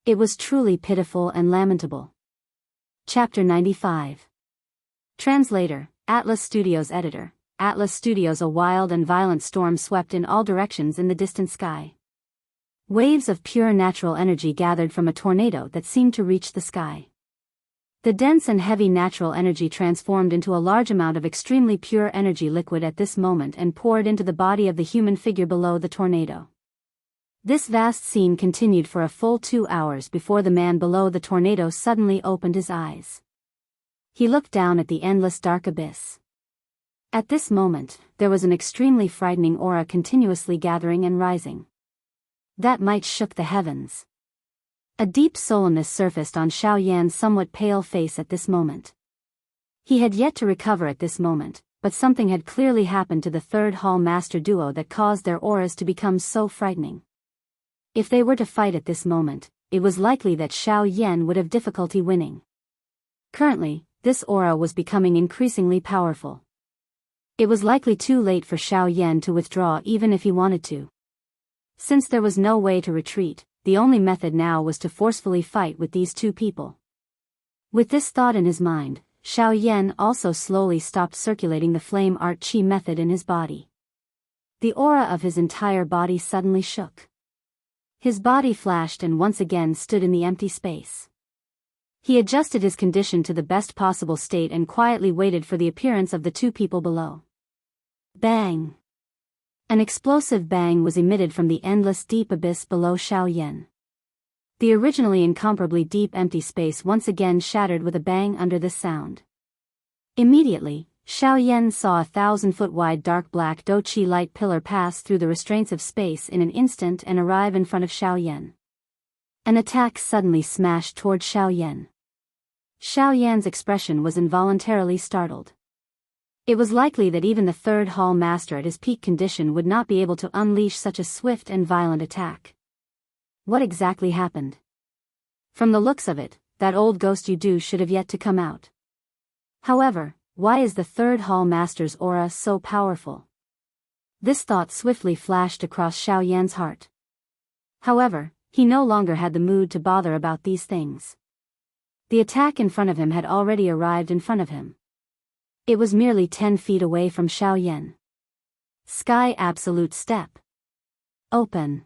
It was truly pitiful and lamentable. Chapter 95. Translator, Atlas Studios Editor. Atlas Studios. A wild and violent storm swept in all directions in the distant sky. Waves of pure natural energy gathered from a tornado that seemed to reach the sky. The dense and heavy natural energy transformed into a large amount of extremely pure energy liquid at this moment and poured into the body of the human figure below the tornado. This vast scene continued for a full 2 hours before the man below the tornado suddenly opened his eyes. He looked down at the endless dark abyss. At this moment, there was an extremely frightening aura continuously gathering and rising. That might shook the heavens. A deep sullenness surfaced on Xiao Yan's somewhat pale face at this moment. He had yet to recover at this moment, but something had clearly happened to the third hall master duo that caused their auras to become so frightening. If they were to fight at this moment, it was likely that Xiao Yan would have difficulty winning. Currently, this aura was becoming increasingly powerful. It was likely too late for Xiao Yan to withdraw even if he wanted to. Since there was no way to retreat, the only method now was to forcefully fight with these two people. With this thought in his mind, Xiao Yan also slowly stopped circulating the flame art chi method in his body. The aura of his entire body suddenly shook. His body flashed and once again stood in the empty space. He adjusted his condition to the best possible state and quietly waited for the appearance of the two people below. Bang! An explosive bang was emitted from the endless deep abyss below Xiao Yan. The originally incomparably deep empty space once again shattered with a bang under this sound. Immediately, Xiao Yan saw a 1,000-foot-wide dark black douqi light pillar pass through the restraints of space in an instant and arrive in front of Xiao Yan. An attack suddenly smashed toward Xiao Yan. Xiao Yan's expression was involuntarily startled. It was likely that even the third hall master at his peak condition would not be able to unleash such a swift and violent attack. What exactly happened? From the looks of it, that old ghost you do should have yet to come out. However, why is the third hall master's aura so powerful? This thought swiftly flashed across Xiao Yan's heart. However, he no longer had the mood to bother about these things. The attack in front of him had already arrived in front of him. It was merely 10 feet away from Xiao Yan. Sky absolute step. Open.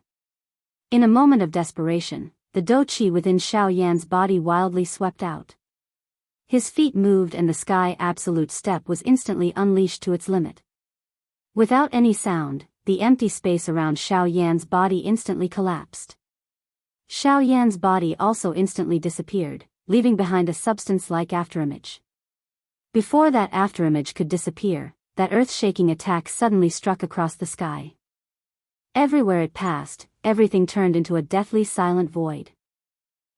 In a moment of desperation, the douqi within Xiao Yan's body wildly swept out. His feet moved and the sky absolute step was instantly unleashed to its limit. Without any sound, the empty space around Xiao Yan's body instantly collapsed. Xiao Yan's body also instantly disappeared, leaving behind a substance-like afterimage. Before that afterimage could disappear, that earth-shaking attack suddenly struck across the sky. Everywhere it passed, everything turned into a deathly silent void.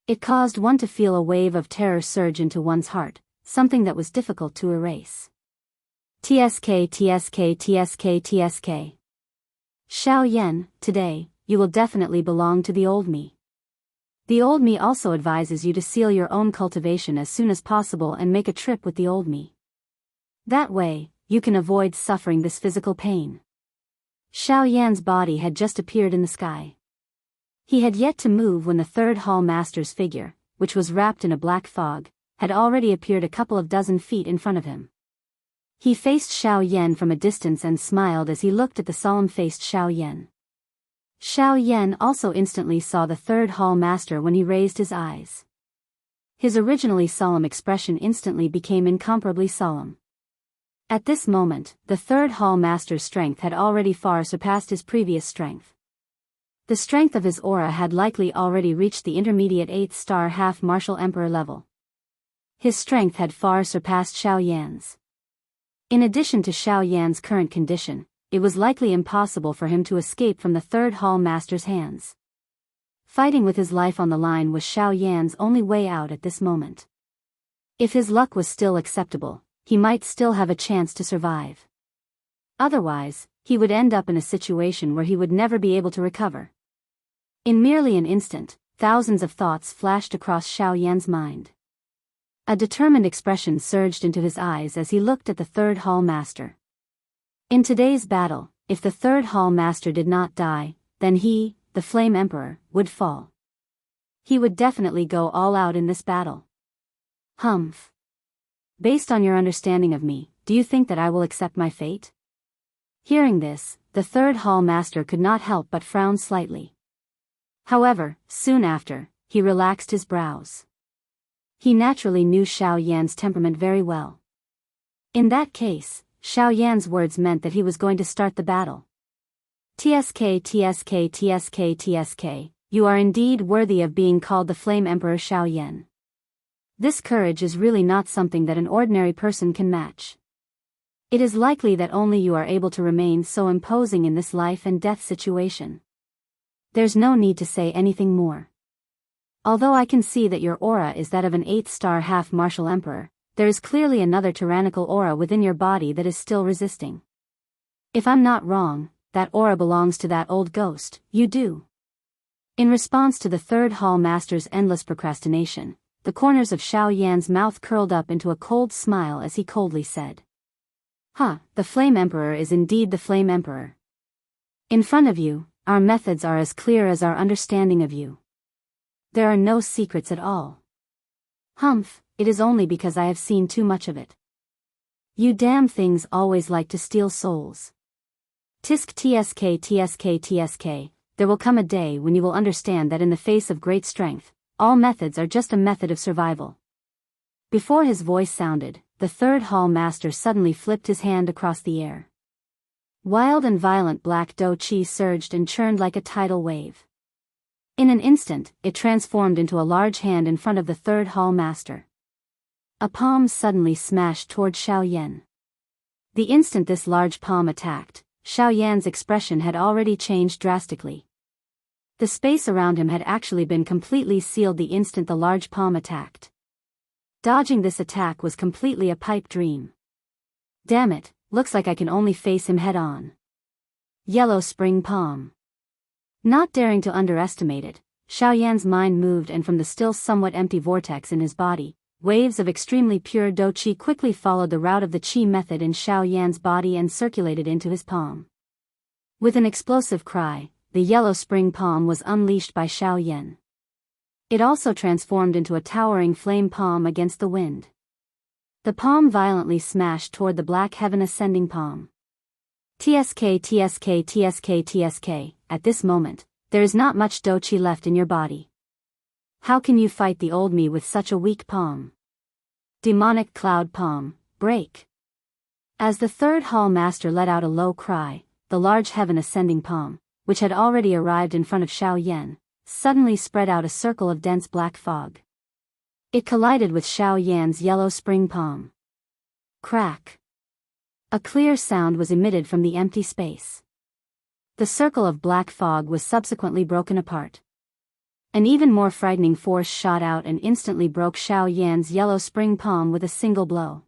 It caused one to feel a wave of terror surge into one's heart, something that was difficult to erase. TSK TSK TSK TSK. Xiao Yan, today, you will definitely belong to the old me. The old me also advises you to seal your own cultivation as soon as possible and make a trip with the old me. That way, you can avoid suffering this physical pain. Xiao Yan's body had just appeared in the sky. He had yet to move when the third hall master's figure, which was wrapped in a black fog, had already appeared a couple of dozen feet in front of him. He faced Xiao Yan from a distance and smiled as he looked at the solemn-faced Xiao Yan. Xiao Yan also instantly saw the third hall master when he raised his eyes. His originally solemn expression instantly became incomparably solemn. At this moment, the third hall master's strength had already far surpassed his previous strength. The strength of his aura had likely already reached the intermediate 8th star half martial emperor level. His strength had far surpassed Xiao Yan's. In addition to Xiao Yan's current condition, it was likely impossible for him to escape from the third hall master's hands. Fighting with his life on the line was Xiao Yan's only way out at this moment. If his luck was still acceptable, he might still have a chance to survive. Otherwise, he would end up in a situation where he would never be able to recover. In merely an instant, thousands of thoughts flashed across Xiao Yan's mind. A determined expression surged into his eyes as he looked at the third hall master. In today's battle, if the third hall master did not die, then he, the Flame Emperor, would fall. He would definitely go all out in this battle. Humph. Based on your understanding of me, do you think that I will accept my fate? Hearing this, the third hall master could not help but frown slightly. However, soon after, he relaxed his brows. He naturally knew Xiao Yan's temperament very well. In that case, Xiao Yan's words meant that he was going to start the battle. TSK TSK TSK TSK, you are indeed worthy of being called the Flame Emperor Xiao Yan. This courage is really not something that an ordinary person can match. It is likely that only you are able to remain so imposing in this life and death situation. There's no need to say anything more. Although I can see that your aura is that of an 8th star half martial emperor, there is clearly another tyrannical aura within your body that is still resisting. If I'm not wrong, that aura belongs to that old ghost, you do. In response to the third hall master's endless procrastination, the corners of Xiao Yan's mouth curled up into a cold smile as he coldly said, the Flame Emperor is indeed the Flame Emperor. In front of you, our methods are as clear as our understanding of you. There are no secrets at all. Humph, it is only because I have seen too much of it. You damn things always like to steal souls. Tisk tsk tsk tsk, there will come a day when you will understand that in the face of great strength, all methods are just a method of survival. Before his voice sounded, the third hall master suddenly flipped his hand across the air. Wild and violent black dough chi surged and churned like a tidal wave. In an instant, it transformed into a large hand in front of the third hall master. A palm suddenly smashed toward Xiao Yan. The instant this large palm attacked, Xiao Yan's expression had already changed drastically. The space around him had actually been completely sealed the instant the large palm attacked. Dodging this attack was completely a pipe dream. Damn it, looks like I can only face him head on. Yellow spring palm. Not daring to underestimate it, Xiao Yan's mind moved, and from the still somewhat empty vortex in his body, waves of extremely pure dou qi quickly followed the route of the qi method in Xiao Yan's body and circulated into his palm. With an explosive cry, the yellow spring palm was unleashed by Xiao Yan. It also transformed into a towering flame palm against the wind. The palm violently smashed toward the black heaven ascending palm. Tsk tsk tsk tsk, at this moment, there is not much dou qi left in your body. How can you fight the old me with such a weak palm? Demonic cloud palm, break. As the third hall master let out a low cry, the large heaven ascending palm, which had already arrived in front of Xiao Yan, suddenly spread out a circle of dense black fog. It collided with Xiao Yan's yellow spring palm. Crack. A clear sound was emitted from the empty space. The circle of black fog was subsequently broken apart. An even more frightening force shot out and instantly broke Xiao Yan's yellow spring palm with a single blow.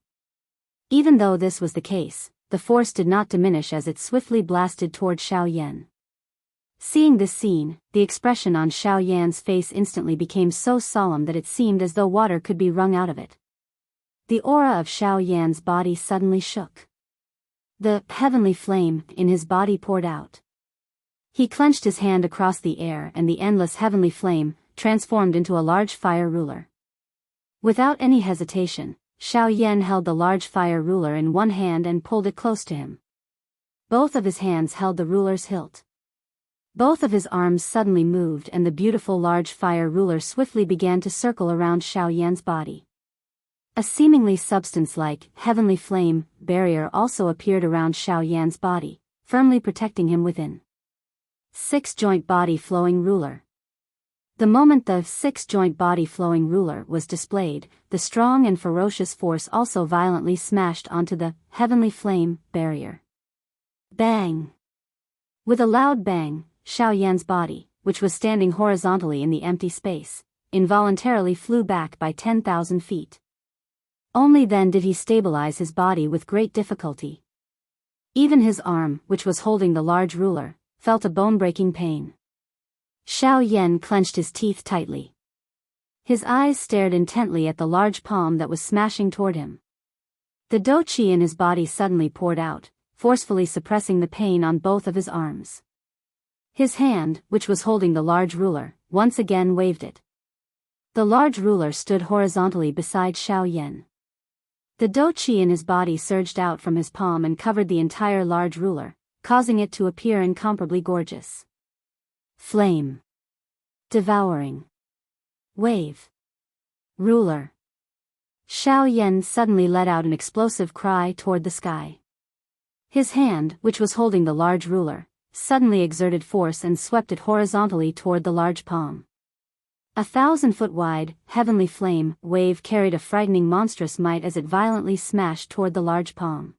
Even though this was the case, the force did not diminish as it swiftly blasted toward Xiao Yan. Seeing this scene, the expression on Xiao Yan's face instantly became so solemn that it seemed as though water could be wrung out of it. The aura of Xiao Yan's body suddenly shook. The heavenly flame in his body poured out. He clenched his hand across the air, and the endless heavenly flame transformed into a large fire ruler. Without any hesitation, Xiao Yan held the large fire ruler in one hand and pulled it close to him. Both of his hands held the ruler's hilt. Both of his arms suddenly moved, and the beautiful large fire ruler swiftly began to circle around Xiao Yan's body. A seemingly substance-like, heavenly flame barrier also appeared around Xiao Yan's body, firmly protecting him within. Six-joint body flowing ruler. The moment the six-joint body flowing ruler was displayed, the strong and ferocious force also violently smashed onto the heavenly flame barrier. Bang! With a loud bang, Xiao Yan's body, which was standing horizontally in the empty space, involuntarily flew back by 10,000 feet. Only then did he stabilize his body with great difficulty. Even his arm, which was holding the large ruler, felt a bone-breaking pain. Xiao Yan clenched his teeth tightly. His eyes stared intently at the large palm that was smashing toward him. The dou qi in his body suddenly poured out, forcefully suppressing the pain on both of his arms. His hand, which was holding the large ruler, once again waved it. The large ruler stood horizontally beside Xiao Yan. The dou qi in his body surged out from his palm and covered the entire large ruler, causing it to appear incomparably gorgeous. Flame. Devouring. Wave. Ruler. Xiao Yan suddenly let out an explosive cry toward the sky. His hand, which was holding the large ruler, suddenly exerted force and swept it horizontally toward the large palm. 1,000-foot wide, heavenly flame wave carried a frightening monstrous might as it violently smashed toward the large palm.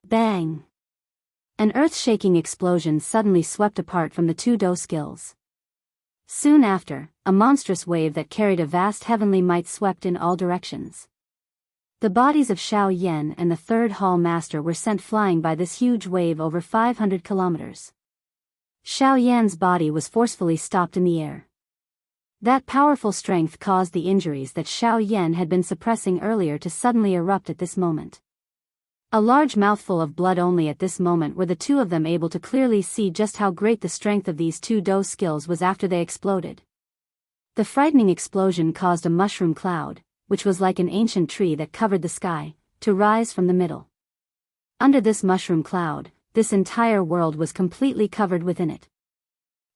Bang! An earth-shaking explosion suddenly swept apart from the two dou skills. Soon after, a monstrous wave that carried a vast heavenly might swept in all directions. The bodies of Xiao Yan and the third hall master were sent flying by this huge wave over 500 kilometers. Xiao Yan's body was forcefully stopped in the air. That powerful strength caused the injuries that Xiao Yan had been suppressing earlier to suddenly erupt at this moment. A large mouthful of blood. Only at this moment were the two of them able to clearly see just how great the strength of these two Dao skills was after they exploded. The frightening explosion caused a mushroom cloud, which was like an ancient tree that covered the sky, to rise from the middle. Under this mushroom cloud, this entire world was completely covered within it.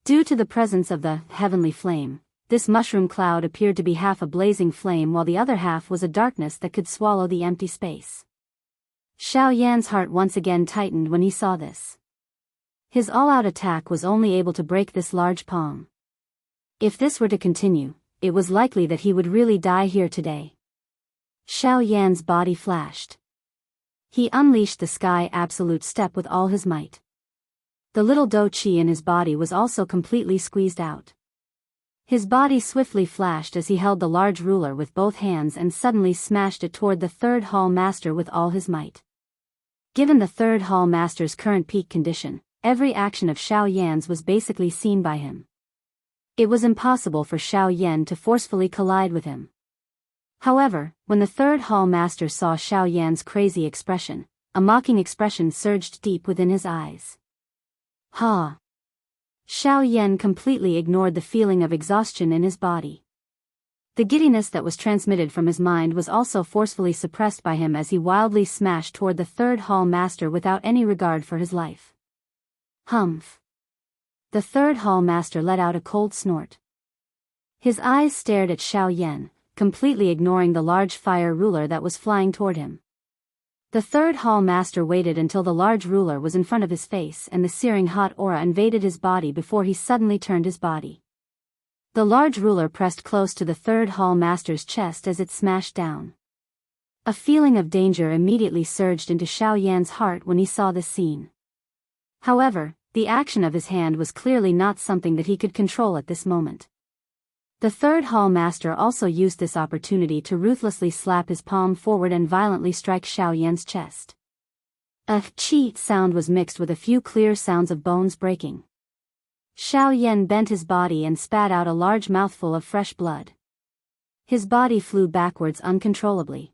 Due to the presence of the heavenly flame, this mushroom cloud appeared to be half a blazing flame while the other half was a darkness that could swallow the empty space. Xiao Yan's heart once again tightened when he saw this. His all-out attack was only able to break this large palm. If this were to continue, it was likely that he would really die here today. Xiao Yan's body flashed. He unleashed the sky absolute step with all his might. The little Dou Qi in his body was also completely squeezed out. His body swiftly flashed as he held the large ruler with both hands and suddenly smashed it toward the third hall master with all his might. Given the third hall master's current peak condition, every action of Xiao Yan's was basically seen by him. It was impossible for Xiao Yan to forcefully collide with him. However, when the third hall master saw Xiao Yan's crazy expression, a mocking expression surged deep within his eyes. Ha! Xiao Yan completely ignored the feeling of exhaustion in his body. The giddiness that was transmitted from his mind was also forcefully suppressed by him as he wildly smashed toward the third hall master without any regard for his life. Humph! The third hall master let out a cold snort. His eyes stared at Xiao Yan, completely ignoring the large fire ruler that was flying toward him. The third hall master waited until the large ruler was in front of his face and the searing hot aura invaded his body before he suddenly turned his body. The large ruler pressed close to the third hall master's chest as it smashed down. A feeling of danger immediately surged into Xiao Yan's heart when he saw this scene. However, the action of his hand was clearly not something that he could control at this moment. The third hall master also used this opportunity to ruthlessly slap his palm forward and violently strike Xiao Yan's chest. A "chi" sound was mixed with a few clear sounds of bones breaking. Xiao Yan bent his body and spat out a large mouthful of fresh blood. His body flew backwards uncontrollably.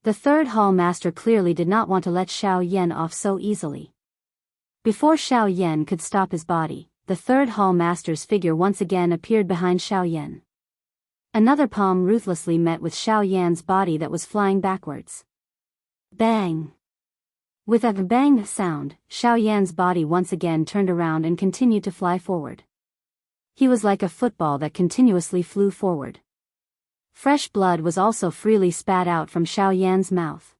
The third hall master clearly did not want to let Xiao Yan off so easily. Before Xiao Yan could stop his body, the third hall master's figure once again appeared behind Xiao Yan. Another palm ruthlessly met with Xiao Yan's body that was flying backwards. Bang! With a bang sound, Xiao Yan's body once again turned around and continued to fly forward. He was like a football that continuously flew forward. Fresh blood was also freely spat out from Xiao Yan's mouth.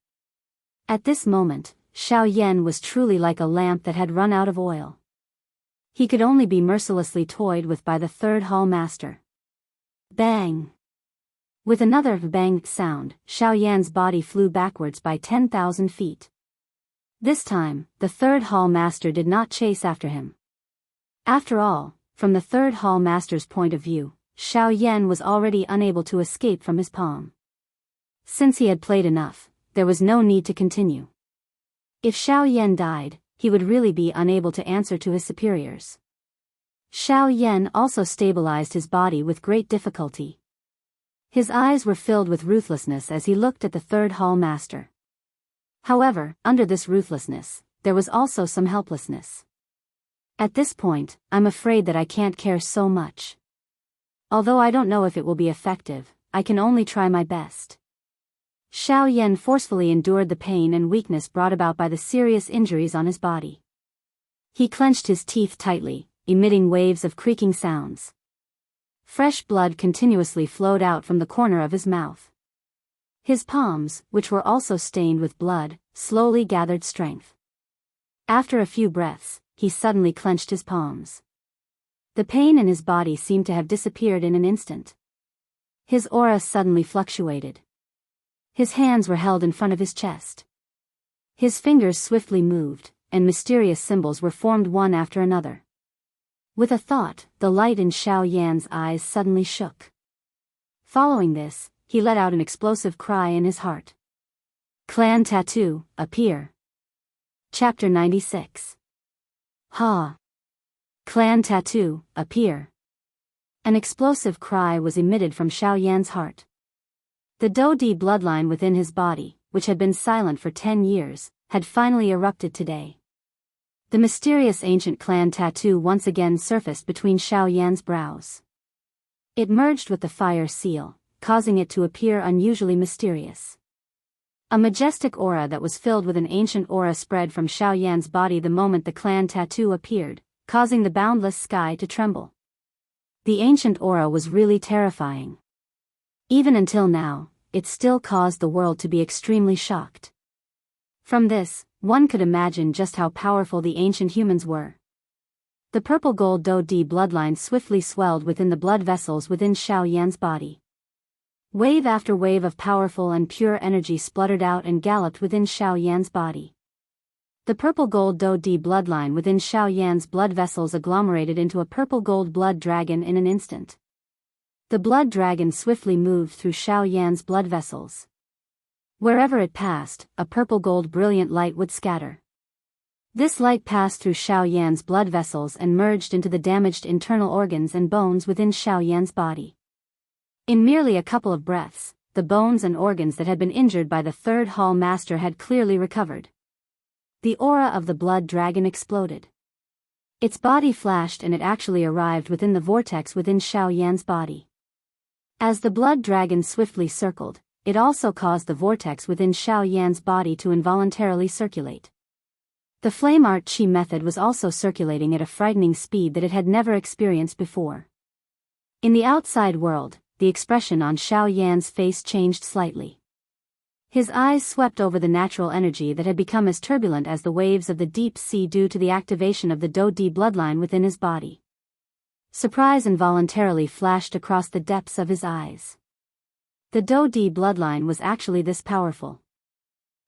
At this moment, Xiao Yan was truly like a lamp that had run out of oil. He could only be mercilessly toyed with by the third hall master. Bang! With another bang sound, Xiao Yan's body flew backwards by 10,000 feet. This time, the third hall master did not chase after him. After all, from the third hall master's point of view, Xiao Yan was already unable to escape from his palm. Since he had played enough, there was no need to continue. If Xiao Yan died, he would really be unable to answer to his superiors. Xiao Yan also stabilized his body with great difficulty. His eyes were filled with ruthlessness as he looked at the third hall master. However, under this ruthlessness, there was also some helplessness. At this point, I'm afraid that I can't care so much. Although I don't know if it will be effective, I can only try my best. Xiao Yan forcefully endured the pain and weakness brought about by the serious injuries on his body. He clenched his teeth tightly, emitting waves of creaking sounds. Fresh blood continuously flowed out from the corner of his mouth. His palms, which were also stained with blood, slowly gathered strength. After a few breaths, he suddenly clenched his palms. The pain in his body seemed to have disappeared in an instant. His aura suddenly fluctuated. His hands were held in front of his chest. His fingers swiftly moved, and mysterious symbols were formed one after another. With a thought, the light in Xiao Yan's eyes suddenly shook. Following this, he let out an explosive cry in his heart. Clan Tattoo, appear. Chapter 96. Ha! Clan tattoo, appear. An explosive cry was emitted from Xiao Yan's heart. The Daoist bloodline within his body, which had been silent for 10 years, had finally erupted today. The mysterious ancient clan tattoo once again surfaced between Xiao Yan's brows. It merged with the fire seal, causing it to appear unusually mysterious. A majestic aura that was filled with an ancient aura spread from Xiao Yan's body the moment the clan tattoo appeared, causing the boundless sky to tremble. The ancient aura was really terrifying. Even until now, it still caused the world to be extremely shocked. From this, one could imagine just how powerful the ancient humans were. The purple gold Daoist bloodline swiftly swelled within the blood vessels within Xiao Yan's body. Wave after wave of powerful and pure energy spluttered out and galloped within Xiao Yan's body. The purple gold Daoist bloodline within Xiao Yan's blood vessels agglomerated into a purple gold blood dragon in an instant. The blood dragon swiftly moved through Xiao Yan's blood vessels. Wherever it passed, a purple gold brilliant light would scatter. This light passed through Xiao Yan's blood vessels and merged into the damaged internal organs and bones within Xiao Yan's body. In merely a couple of breaths, the bones and organs that had been injured by the third hall master had clearly recovered. The aura of the blood dragon exploded. Its body flashed and it actually arrived within the vortex within Xiao Yan's body. As the blood dragon swiftly circled, it also caused the vortex within Xiao Yan's body to involuntarily circulate. The flame art chi method was also circulating at a frightening speed that it had never experienced before. In the outside world, the expression on Xiao Yan's face changed slightly. His eyes swept over the natural energy that had become as turbulent as the waves of the deep sea due to the activation of the Daoist bloodline within his body. Surprise involuntarily flashed across the depths of his eyes. The Daoist bloodline was actually this powerful.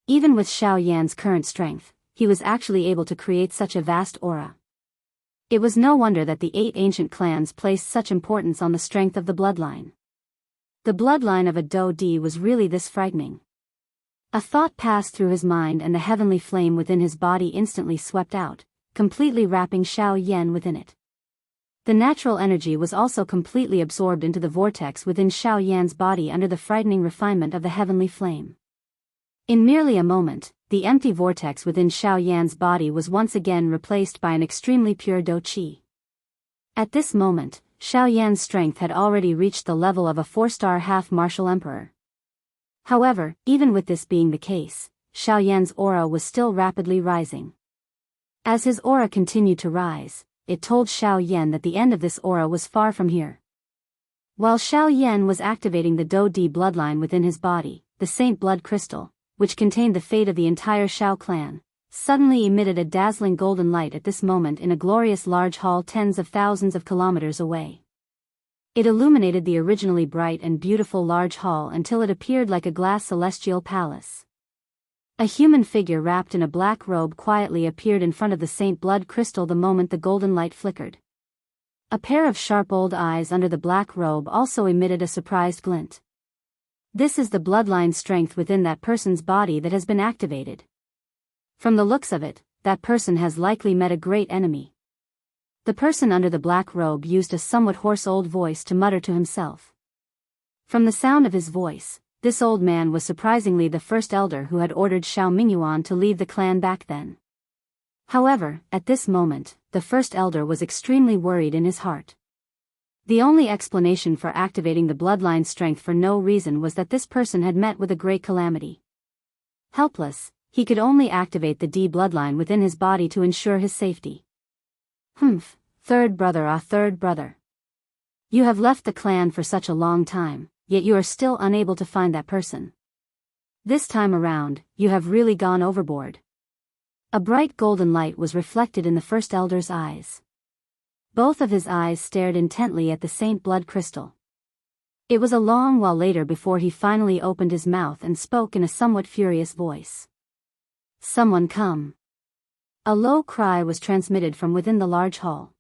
Even with Xiao Yan's current strength, he was actually able to create such a vast aura. It was no wonder that the 8 ancient clans placed such importance on the strength of the bloodline. The bloodline of a Daoist was really this frightening. A thought passed through his mind and the heavenly flame within his body instantly swept out, completely wrapping Xiao Yan within it. The natural energy was also completely absorbed into the vortex within Xiao Yan's body under the frightening refinement of the heavenly flame. In merely a moment, the empty vortex within Xiao Yan's body was once again replaced by an extremely pure Dao Qi. At this moment, Xiao Yan's strength had already reached the level of a 4-star half-martial emperor. However, even with this being the case, Xiao Yan's aura was still rapidly rising. As his aura continued to rise, it told Xiao Yan that the end of this aura was far from here. While Xiao Yan was activating the Daoist bloodline within his body, the Saint Blood Crystal, which contained the fate of the entire Xiao clan, suddenly emitted a dazzling golden light at this moment in a glorious large hall tens of thousands of kilometers away. It illuminated the originally bright and beautiful large hall until it appeared like a glass celestial palace. A human figure wrapped in a black robe quietly appeared in front of the Saint Blood Crystal the moment the golden light flickered. A pair of sharp old eyes under the black robe also emitted a surprised glint. This is the bloodline strength within that person's body that has been activated. From the looks of it, that person has likely met a great enemy. The person under the black robe used a somewhat hoarse old voice to mutter to himself. From the sound of his voice, this old man was surprisingly the first elder who had ordered Xiao Mingyuan to leave the clan back then. However, at this moment, the first elder was extremely worried in his heart. The only explanation for activating the bloodline strength for no reason was that this person had met with a great calamity. Helpless, he could only activate the D bloodline within his body to ensure his safety. Third brother, third brother. You have left the clan for such a long time, yet you are still unable to find that person. This time around, you have really gone overboard. A bright golden light was reflected in the first elder's eyes. Both of his eyes stared intently at the Saint Blood Crystal. It was a long while later before he finally opened his mouth and spoke in a somewhat furious voice. Someone come. A low cry was transmitted from within the large hall.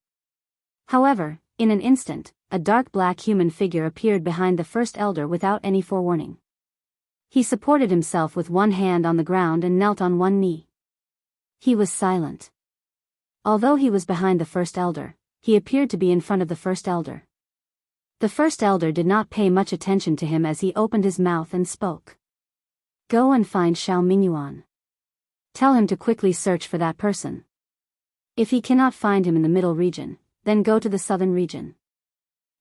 However, in an instant, a dark black human figure appeared behind the first elder without any forewarning. He supported himself with one hand on the ground and knelt on one knee. He was silent. Although he was behind the first elder, he appeared to be in front of the first elder. The first elder did not pay much attention to him as he opened his mouth and spoke. Go and find Xiao Mingyuan. Tell him to quickly search for that person. If he cannot find him in the middle region, then go to the southern region.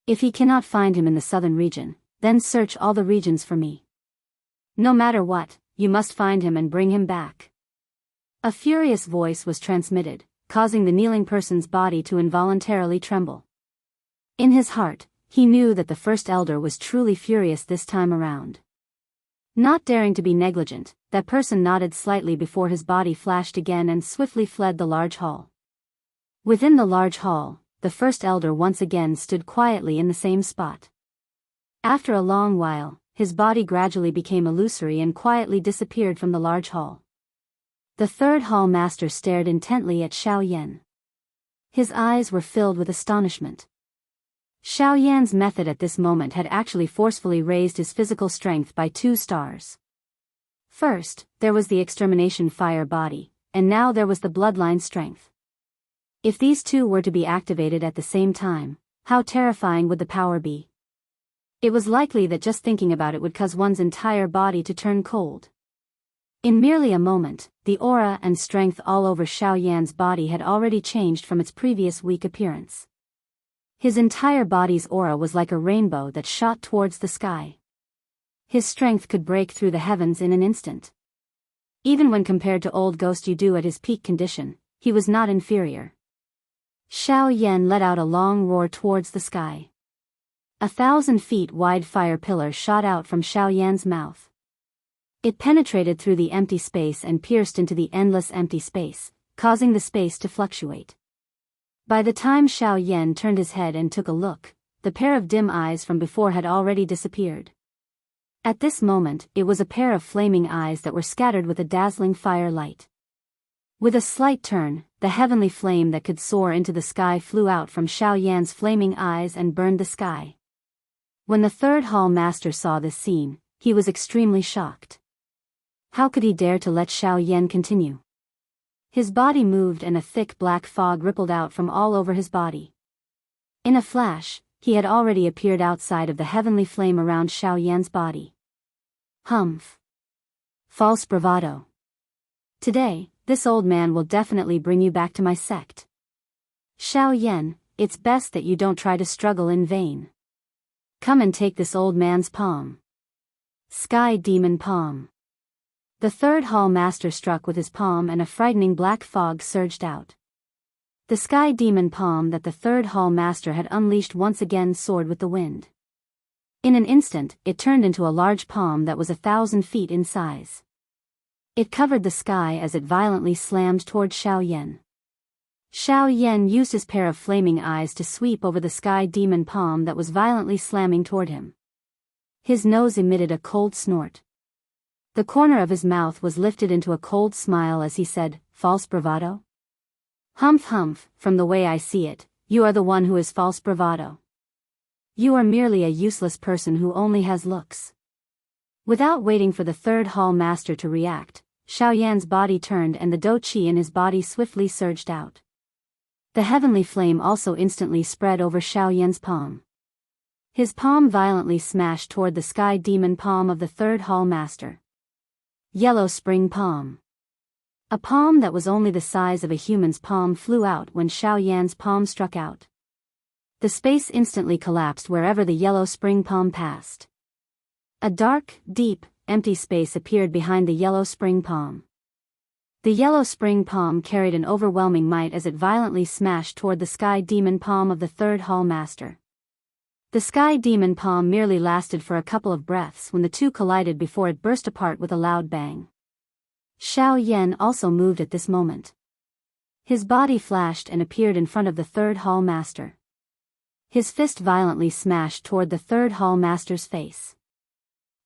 If he cannot find him in the southern region, then search all the regions for me. No matter what, you must find him and bring him back. A furious voice was transmitted, causing the kneeling person's body to involuntarily tremble. In his heart, he knew that the first elder was truly furious this time around. Not daring to be negligent, that person nodded slightly before his body flashed again and swiftly fled the large hall. Within the large hall, the first elder once again stood quietly in the same spot. After a long while, his body gradually became illusory and quietly disappeared from the large hall. The third hall master stared intently at Xiao Yan. His eyes were filled with astonishment. Xiao Yan's method at this moment had actually forcefully raised his physical strength by 2 stars. First, there was the extermination fire body, and now there was the bloodline strength. If these two were to be activated at the same time, how terrifying would the power be? It was likely that just thinking about it would cause one's entire body to turn cold. In merely a moment, the aura and strength all over Xiao Yan's body had already changed from its previous weak appearance. His entire body's aura was like a rainbow that shot towards the sky. His strength could break through the heavens in an instant. Even when compared to old Ghost Yudu at his peak condition, he was not inferior. Xiao Yan let out a long roar towards the sky. 1,000 feet wide fire pillar shot out from Xiao Yan's mouth. It penetrated through the empty space and pierced into the endless empty space, causing the space to fluctuate. By the time Xiao Yan turned his head and took a look, the pair of dim eyes from before had already disappeared. At this moment, it was a pair of flaming eyes that were scattered with a dazzling fire light. With a slight turn, the heavenly flame that could soar into the sky flew out from Xiao Yan's flaming eyes and burned the sky. When the third hall master saw this scene, he was extremely shocked. How could he dare to let Xiao Yan continue? His body moved and a thick black fog rippled out from all over his body. In a flash, he had already appeared outside of the heavenly flame around Xiao Yan's body. Humph. False bravado. Today, this old man will definitely bring you back to my sect. Xiao Yan, it's best that you don't try to struggle in vain. Come and take this old man's palm. Sky Demon Palm. The third hall master struck with his palm and a frightening black fog surged out. The Sky Demon Palm that the third hall master had unleashed once again soared with the wind. In an instant, it turned into a large palm that was 1,000 feet in size. It covered the sky as it violently slammed toward Xiao Yan. Xiao Yan used his pair of flaming eyes to sweep over the Sky Demon Palm that was violently slamming toward him. His nose emitted a cold snort. The corner of his mouth was lifted into a cold smile as he said, "False bravado?" "Humph humph, from the way I see it, you are the one who is false bravado. You are merely a useless person who only has looks." Without waiting for the third hall master to react, Xiao Yan's body turned and the Do Qi in his body swiftly surged out. The heavenly flame also instantly spread over Xiao Yan's palm. His palm violently smashed toward the Sky Demon Palm of the third hall master. Yellow Spring Palm. A palm that was only the size of a human's palm flew out when Xiao Yan's palm struck out. The space instantly collapsed wherever the yellow spring palm passed. A dark, deep, empty space appeared behind the yellow spring palm. The yellow spring palm carried an overwhelming might as it violently smashed toward the Sky Demon Palm of the third hall master. The Sky Demon Palm merely lasted for a couple of breaths when the two collided before it burst apart with a loud bang. Xiao Yan also moved at this moment. His body flashed and appeared in front of the third hall master. His fist violently smashed toward the third hall master's face.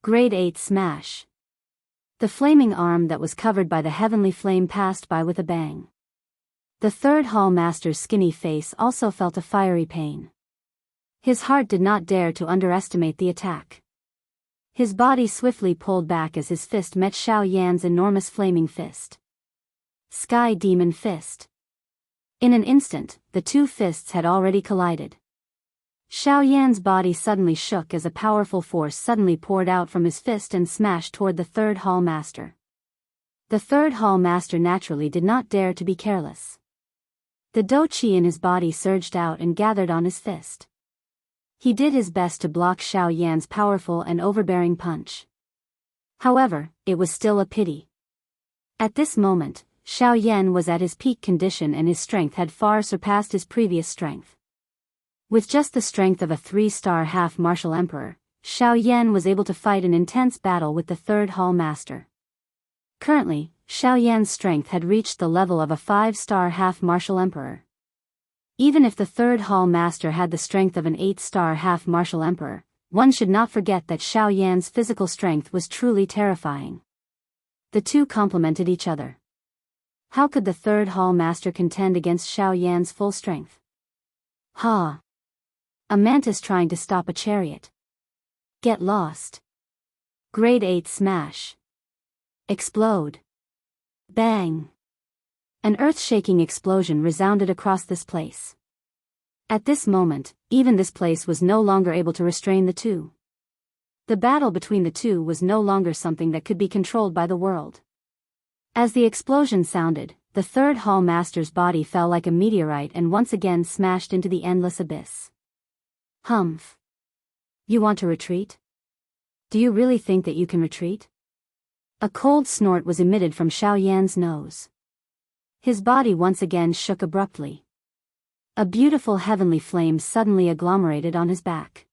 Grade 8 smash. The flaming arm that was covered by the heavenly flame passed by with a bang. The third hall master's skinny face also felt a fiery pain. His heart did not dare to underestimate the attack. His body swiftly pulled back as his fist met Xiao Yan's enormous flaming fist. Sky Demon Fist. In an instant, the two fists had already collided. Xiao Yan's body suddenly shook as a powerful force suddenly poured out from his fist and smashed toward the third hall master. The third hall master naturally did not dare to be careless. The dou qi in his body surged out and gathered on his fist. He did his best to block Xiao Yan's powerful and overbearing punch. However, it was still a pity. At this moment, Xiao Yan was at his peak condition and his strength had far surpassed his previous strength. With just the strength of a 3-star half-martial emperor, Xiao Yan was able to fight an intense battle with the third hall master. Currently, Xiao Yan's strength had reached the level of a 5-star half-martial emperor. Even if the third hall master had the strength of an 8-star half-martial emperor, one should not forget that Xiao Yan's physical strength was truly terrifying. The two complemented each other. How could the third hall master contend against Xiao Yan's full strength? Ha! A mantis trying to stop a chariot. Get lost. Grade 8 smash. Explode. Bang. An earth-shaking explosion resounded across this place. At this moment, even this place was no longer able to restrain the two. The battle between the two was no longer something that could be controlled by the world. As the explosion sounded, the third hall master's body fell like a meteorite and once again smashed into the endless abyss. Humph. You want to retreat? Do you really think that you can retreat? A cold snort was emitted from Xiao Yan's nose. His body once again shook abruptly. A beautiful heavenly flame suddenly agglomerated on his back.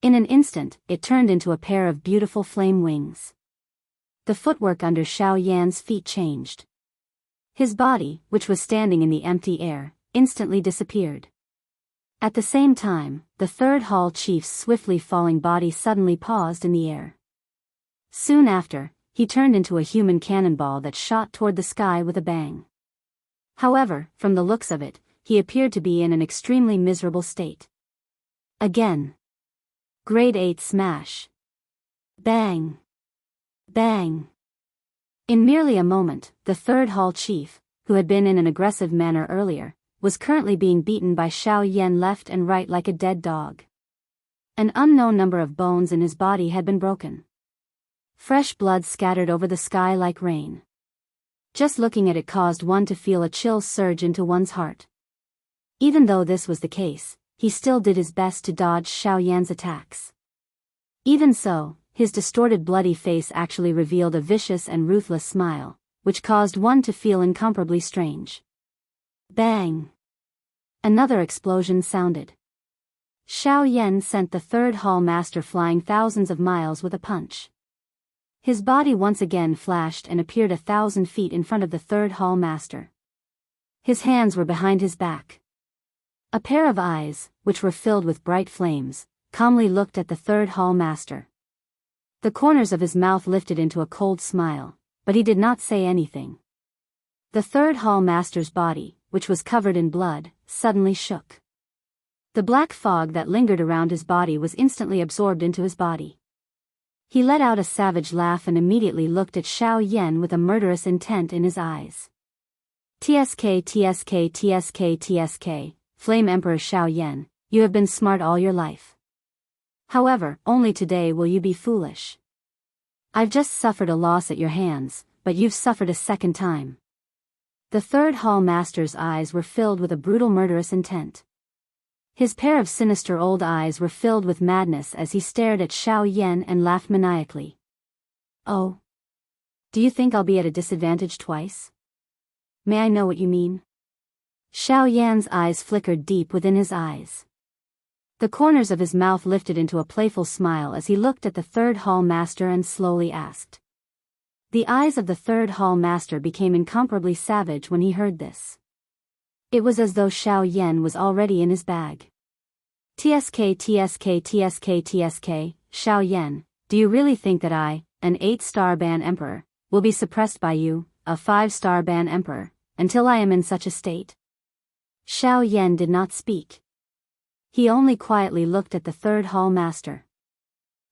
In an instant, it turned into a pair of beautiful flame wings. The footwork under Xiao Yan's feet changed. His body, which was standing in the empty air, instantly disappeared. At the same time, the third hall chief's swiftly falling body suddenly paused in the air. Soon after, he turned into a human cannonball that shot toward the sky with a bang. However, from the looks of it, he appeared to be in an extremely miserable state. Again. Grade 8 smash. Bang. Bang. In merely a moment, the third hall chief, who had been in an aggressive manner earlier, was currently being beaten by Xiao Yan left and right like a dead dog. An unknown number of bones in his body had been broken. Fresh blood scattered over the sky like rain. Just looking at it caused one to feel a chill surge into one's heart. Even though this was the case, he still did his best to dodge Xiao Yan's attacks. Even so, his distorted bloody face actually revealed a vicious and ruthless smile, which caused one to feel incomparably strange. Bang! Another explosion sounded. Xiao Yan sent the third hall master flying thousands of miles with a punch. His body once again flashed and appeared 1,000 feet in front of the third hall master. His hands were behind his back. A pair of eyes, which were filled with bright flames, calmly looked at the third hall master. The corners of his mouth lifted into a cold smile, but he did not say anything. The third hall master's body, which was covered in blood, suddenly shook. The black fog that lingered around his body was instantly absorbed into his body. He let out a savage laugh and immediately looked at Xiao Yan with a murderous intent in his eyes. TSK TSK TSK TSK, Flame Emperor Xiao Yan, you have been smart all your life. However, only today will you be foolish. I've just suffered a loss at your hands, but you've suffered a second time. The third hall master's eyes were filled with a brutal murderous intent. His pair of sinister old eyes were filled with madness as he stared at Xiao Yan and laughed maniacally. Oh. Do you think I'll be at a disadvantage twice? May I know what you mean? Xiao Yan's eyes flickered deep within his eyes. The corners of his mouth lifted into a playful smile as he looked at the third hall master and slowly asked. The eyes of the third hall master became incomparably savage when he heard this. It was as though Xiao Yan was already in his bag. TSK TSK TSK TSK, Xiao Yan, do you really think that I, an 8-star ban emperor, will be suppressed by you, a 5-star ban emperor, until I am in such a state? Xiao Yan did not speak. He only quietly looked at the third hall master.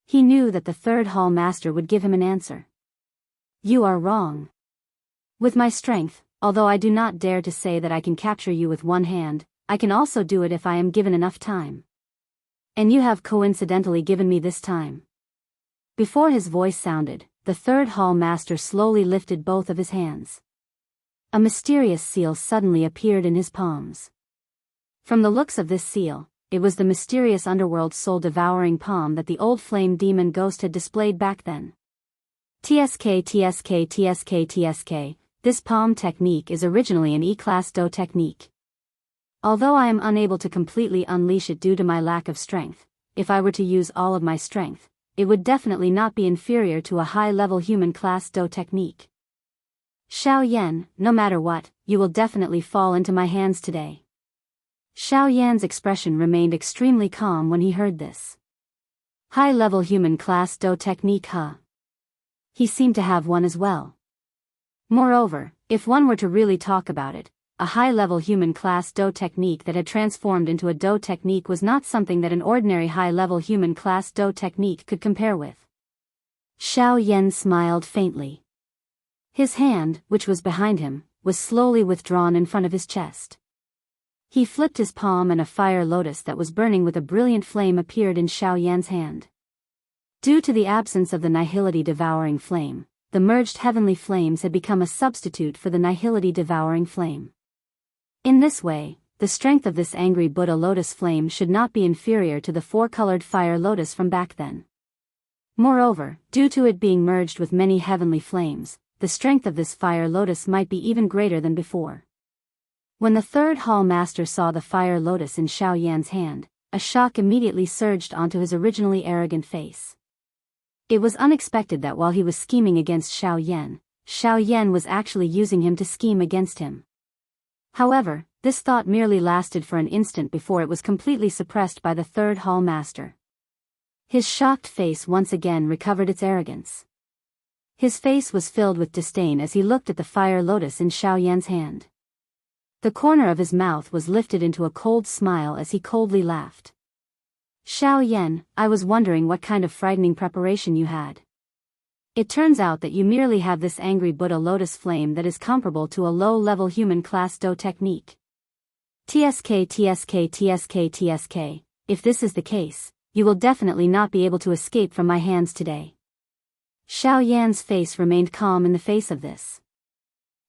He knew that the third hall master would give him an answer. You are wrong. With my strength, although I do not dare to say that I can capture you with one hand, I can also do it if I am given enough time. And you have coincidentally given me this time." Before his voice sounded, the third hall master slowly lifted both of his hands. A mysterious seal suddenly appeared in his palms. From the looks of this seal, it was the mysterious underworld soul-devouring palm that the old flame demon ghost had displayed back then. TSK. This palm technique is originally an E-class Do technique. Although I am unable to completely unleash it due to my lack of strength, if I were to use all of my strength, it would definitely not be inferior to a high-level human class Do technique. Xiao Yan, no matter what, you will definitely fall into my hands today. Xiao Yan's expression remained extremely calm when he heard this. High-level human class Do technique, huh? He seemed to have one as well. Moreover, if one were to really talk about it, a high-level human class Do technique that had transformed into a Do technique was not something that an ordinary high-level human class Do technique could compare with. Xiao Yan smiled faintly. His hand, which was behind him, was slowly withdrawn in front of his chest. He flipped his palm and a fire lotus that was burning with a brilliant flame appeared in Xiao Yan's hand. Due to the absence of the nihility-devouring flame, the merged heavenly flames had become a substitute for the nihility-devouring flame. In this way, the strength of this angry Buddha lotus flame should not be inferior to the four-colored fire lotus from back then. Moreover, due to it being merged with many heavenly flames, the strength of this fire lotus might be even greater than before. When the third hall master saw the fire lotus in Xiao Yan's hand, a shock immediately surged onto his originally arrogant face. It was unexpected that while he was scheming against Xiao Yan was actually using him to scheme against him. However, this thought merely lasted for an instant before it was completely suppressed by the third hall master. His shocked face once again recovered its arrogance. His face was filled with disdain as he looked at the fire lotus in Xiao Yan's hand. The corner of his mouth was lifted into a cold smile as he coldly laughed. "Xiao Yan, I was wondering what kind of frightening preparation you had. It turns out that you merely have this angry Buddha lotus flame that is comparable to a low-level human class Do technique. TSK. If this is the case, you will definitely not be able to escape from my hands today." Xiao Yan's face remained calm in the face of this.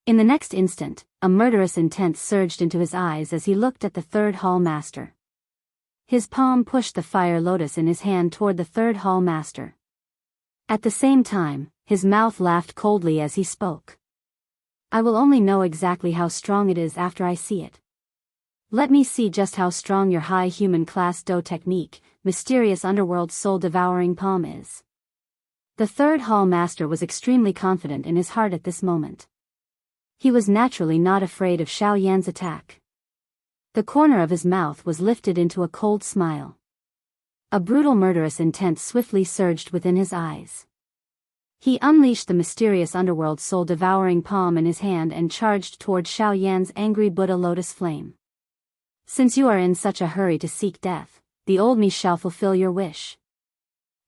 In the next instant, a murderous intent surged into his eyes as he looked at the third hall master. His palm pushed the fire lotus in his hand toward the third hall master. At the same time, his mouth laughed coldly as he spoke. "I will only know exactly how strong it is after I see it. Let me see just how strong your high human class Do technique, mysterious underworld soul-devouring palm is." The third hall master was extremely confident in his heart at this moment. He was naturally not afraid of Xiao Yan's attack. The corner of his mouth was lifted into a cold smile. A brutal murderous intent swiftly surged within his eyes. He unleashed the mysterious underworld soul-devouring palm in his hand and charged toward Xiao Yan's angry Buddha lotus flame. "Since you are in such a hurry to seek death, the old me shall fulfill your wish."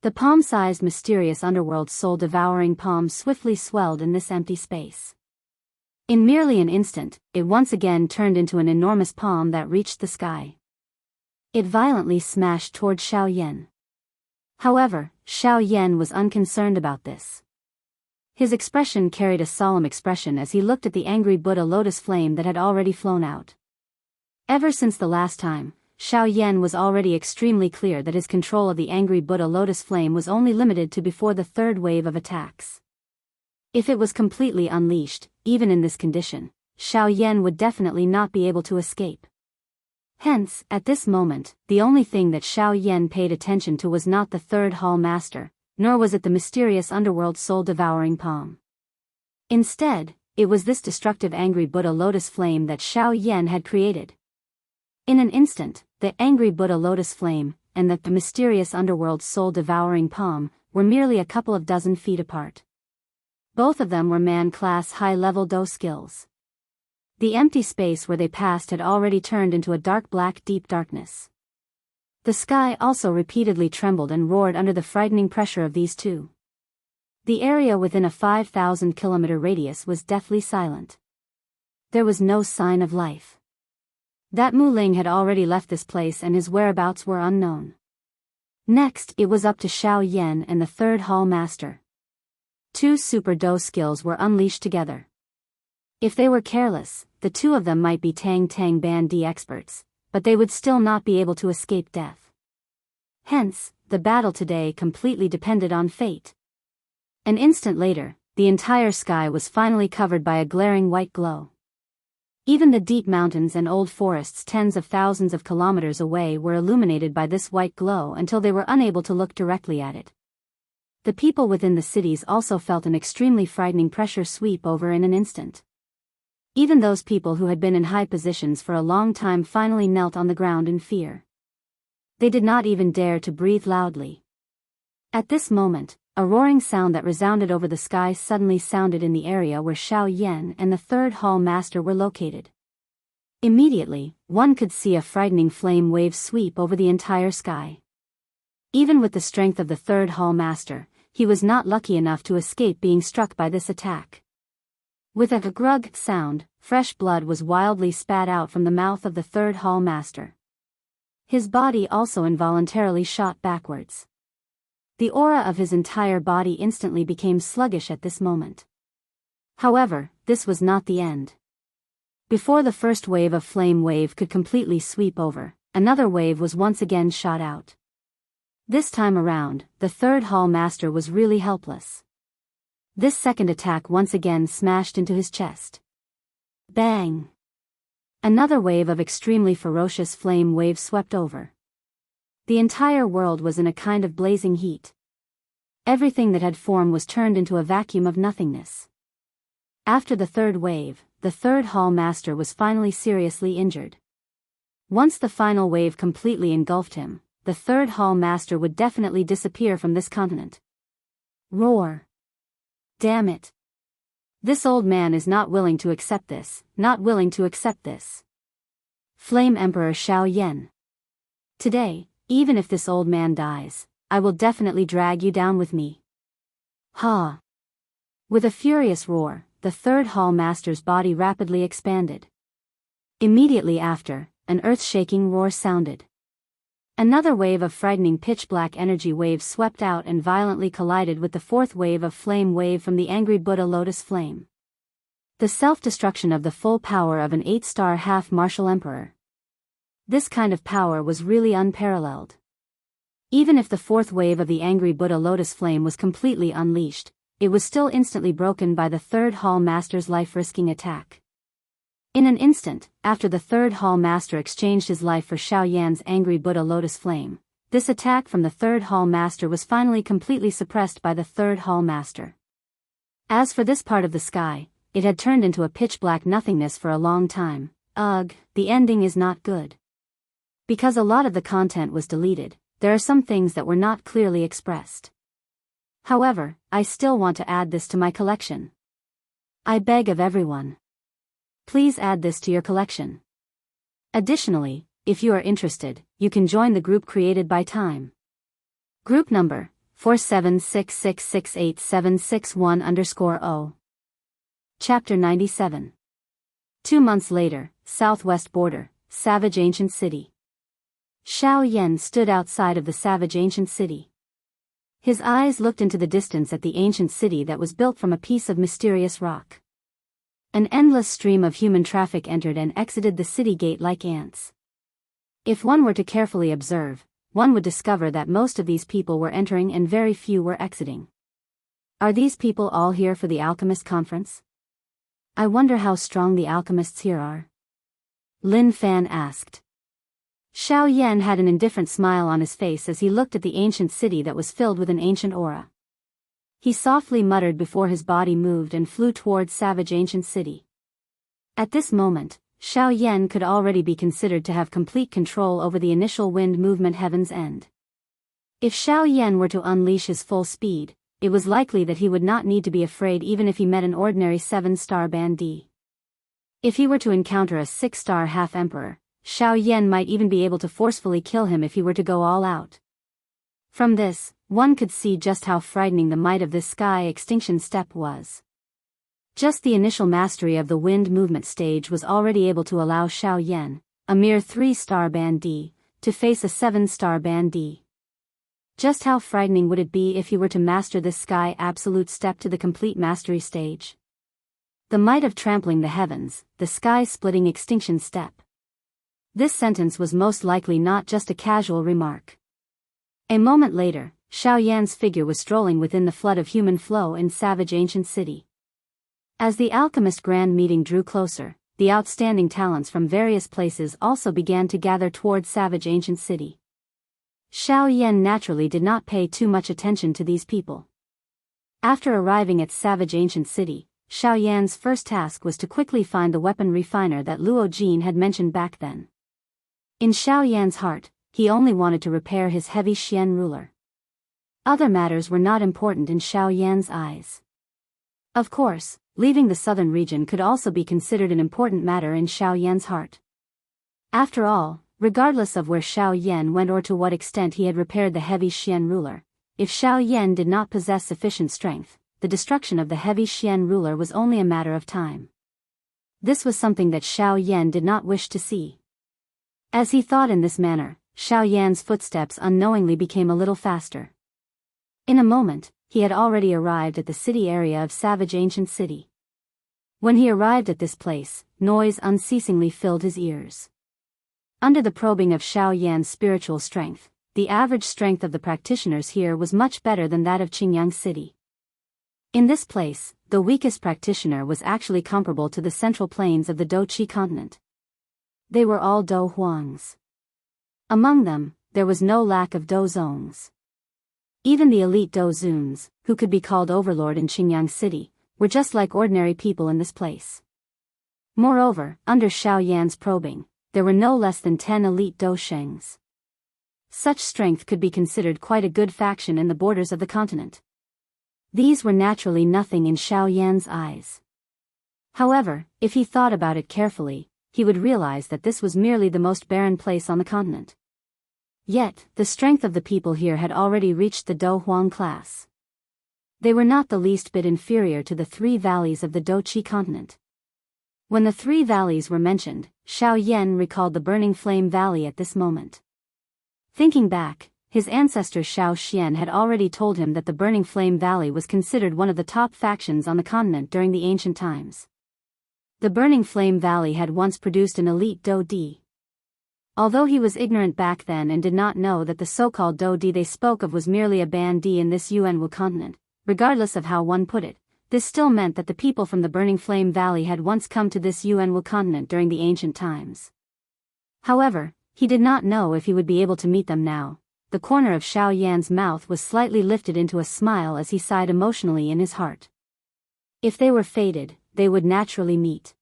The palm-sized mysterious underworld soul-devouring palm swiftly swelled in this empty space. In merely an instant, it once again turned into an enormous palm that reached the sky. It violently smashed toward Xiao Yan. However, Xiao Yan was unconcerned about this. His expression carried a solemn expression as he looked at the angry Buddha lotus flame that had already flown out. Ever since the last time, Xiao Yan was already extremely clear that his control of the angry Buddha lotus flame was only limited to before the third wave of attacks. If it was completely unleashed, even in this condition, Xiao Yan would definitely not be able to escape. Hence, at this moment, the only thing that Xiao Yan paid attention to was not the third hall master, nor was it the mysterious underworld soul-devouring palm. Instead, it was this destructive angry Buddha lotus flame that Xiao Yan had created. In an instant, the angry Buddha lotus flame, and the mysterious underworld soul-devouring palm, were merely a couple of dozen feet apart. Both of them were man-class high-level Do skills. The empty space where they passed had already turned into a dark black deep darkness. The sky also repeatedly trembled and roared under the frightening pressure of these two. The area within a 5,000-kilometer radius was deathly silent. There was no sign of life. That Mu Ling had already left this place and his whereabouts were unknown. Next, it was up to Xiao Yan and the third hall master. Two super Do skills were unleashed together. If they were careless, the two of them might be Tang Tang Ban D experts, but they would still not be able to escape death. Hence, the battle today completely depended on fate. An instant later, the entire sky was finally covered by a glaring white glow. Even the deep mountains and old forests tens of thousands of kilometers away were illuminated by this white glow until they were unable to look directly at it. The people within the cities also felt an extremely frightening pressure sweep over in an instant. Even those people who had been in high positions for a long time finally knelt on the ground in fear. They did not even dare to breathe loudly. At this moment, a roaring sound that resounded over the sky suddenly sounded in the area where Xiao Yan and the third hall master were located. Immediately, one could see a frightening flame wave sweep over the entire sky. Even with the strength of the third hall master, he was not lucky enough to escape being struck by this attack. With a grug sound, fresh blood was wildly spat out from the mouth of the third hall master. His body also involuntarily shot backwards. The aura of his entire body instantly became sluggish at this moment. However, this was not the end. Before the first wave of flame wave could completely sweep over, another wave was once again shot out. This time around, the third hall master was really helpless. This second attack once again smashed into his chest. Bang! Another wave of extremely ferocious flame wave swept over. The entire world was in a kind of blazing heat. Everything that had form was turned into a vacuum of nothingness. After the third wave, the third hall master was finally seriously injured. Once the final wave completely engulfed him, the third hall master would definitely disappear from this continent. Roar! Damn it! This old man is not willing to accept this, not willing to accept this. Flame Emperor Xiao Yan. Today, even if this old man dies, I will definitely drag you down with me. Ha! With a furious roar, the third hall master's body rapidly expanded. Immediately after, an earth-shaking roar sounded. Another wave of frightening pitch-black energy waves swept out and violently collided with the fourth wave of flame wave from the angry Buddha lotus flame. The self-destruction of the full power of an 8-star half-martial emperor. This kind of power was really unparalleled. Even if the fourth wave of the angry Buddha lotus flame was completely unleashed, it was still instantly broken by the third hall master's life-risking attack. In an instant, after the third hall master exchanged his life for Xiao Yan's angry Buddha lotus flame, this attack from the third hall master was finally completely suppressed by the third hall master. As for this part of the sky, it had turned into a pitch-black nothingness for a long time. Ugh, the ending is not good. Because a lot of the content was deleted, there are some things that were not clearly expressed. However, I still want to add this to my collection. I beg of everyone. Please add this to your collection. Additionally, if you are interested, you can join the group created by Time. Group number 4766687661_0. Chapter 97. 2 months later, southwest border, Savage Ancient City. Xiao Yan stood outside of the savage ancient city. His eyes looked into the distance at the ancient city that was built from a piece of mysterious rock. An endless stream of human traffic entered and exited the city gate like ants. If one were to carefully observe, one would discover that most of these people were entering and very few were exiting. Are these people all here for the alchemist conference? I wonder how strong the alchemists here are. Lin Fan asked. Xiao Yan had an indifferent smile on his face as he looked at the ancient city that was filled with an ancient aura. He softly muttered before his body moved and flew towards Savage Ancient City. At this moment, Xiao Yan could already be considered to have complete control over the initial wind movement Heaven's End. If Xiao Yan were to unleash his full speed, it was likely that he would not need to be afraid even if he met an ordinary 7-star bandit. If he were to encounter a 6-star half-emperor, Xiao Yan might even be able to forcefully kill him if he were to go all out. From this, one could see just how frightening the might of this sky extinction step was. Just the initial mastery of the wind movement stage was already able to allow Xiao Yan, a mere 3-star bandit, to face a 7-star bandit. Just how frightening would it be if he were to master this sky absolute step to the complete mastery stage? The might of trampling the heavens, the sky-splitting extinction step. This sentence was most likely not just a casual remark. A moment later, Xiao Yan's figure was strolling within the flood of human flow in savage ancient city. As the alchemist grand meeting drew closer, the outstanding talents from various places also began to gather toward savage ancient city. Xiao Yan naturally did not pay too much attention to these people. After arriving at savage ancient city, Xiao Yan's first task was to quickly find the weapon refiner that Luo Jin had mentioned back then. In Xiao Yan's heart, he only wanted to repair his heavy Xian ruler. Other matters were not important in Xiao Yan's eyes. Of course, leaving the southern region could also be considered an important matter in Xiao Yan's heart. After all, regardless of where Xiao Yan went or to what extent he had repaired the heavy Xian ruler, if Xiao Yan did not possess sufficient strength, the destruction of the heavy Xian ruler was only a matter of time. This was something that Xiao Yan did not wish to see. As he thought in this manner, Xiao Yan's footsteps unknowingly became a little faster. In a moment, he had already arrived at the city area of savage ancient city. When he arrived at this place, noise unceasingly filled his ears. Under the probing of Xiao Yan's spiritual strength, the average strength of the practitioners here was much better than that of Qingyang City. In this place, the weakest practitioner was actually comparable to the central plains of the Douqi continent. They were all Do Huangs. Among them, there was no lack of Do Zongs. Even the elite Do Zuns, who could be called overlord in Qingyang City, were just like ordinary people in this place. Moreover, under Xiao Yan's probing, there were no less than 10 elite Do Shengs. Such strength could be considered quite a good faction in the borders of the continent. These were naturally nothing in Xiao Yan's eyes. However, if he thought about it carefully, he would realize that this was merely the most barren place on the continent. Yet, the strength of the people here had already reached the Do Huang class. They were not the least bit inferior to the 3 valleys of the Douqi continent. When the 3 valleys were mentioned, Xiao Yan recalled the Burning Flame Valley at this moment. Thinking back, his ancestor Xiao Xian had already told him that the Burning Flame Valley was considered one of the top factions on the continent during the ancient times. The Burning Flame Valley had once produced an elite Do Di. Although he was ignorant back then and did not know that the so-called Do Di they spoke of was merely a bandit in this Yuanwu continent, regardless of how one put it, this still meant that the people from the Burning Flame Valley had once come to this Yuanwu continent during the ancient times. However, he did not know if he would be able to meet them now. The corner of Xiao Yan's mouth was slightly lifted into a smile as he sighed emotionally in his heart. If they were fated, they would naturally meet.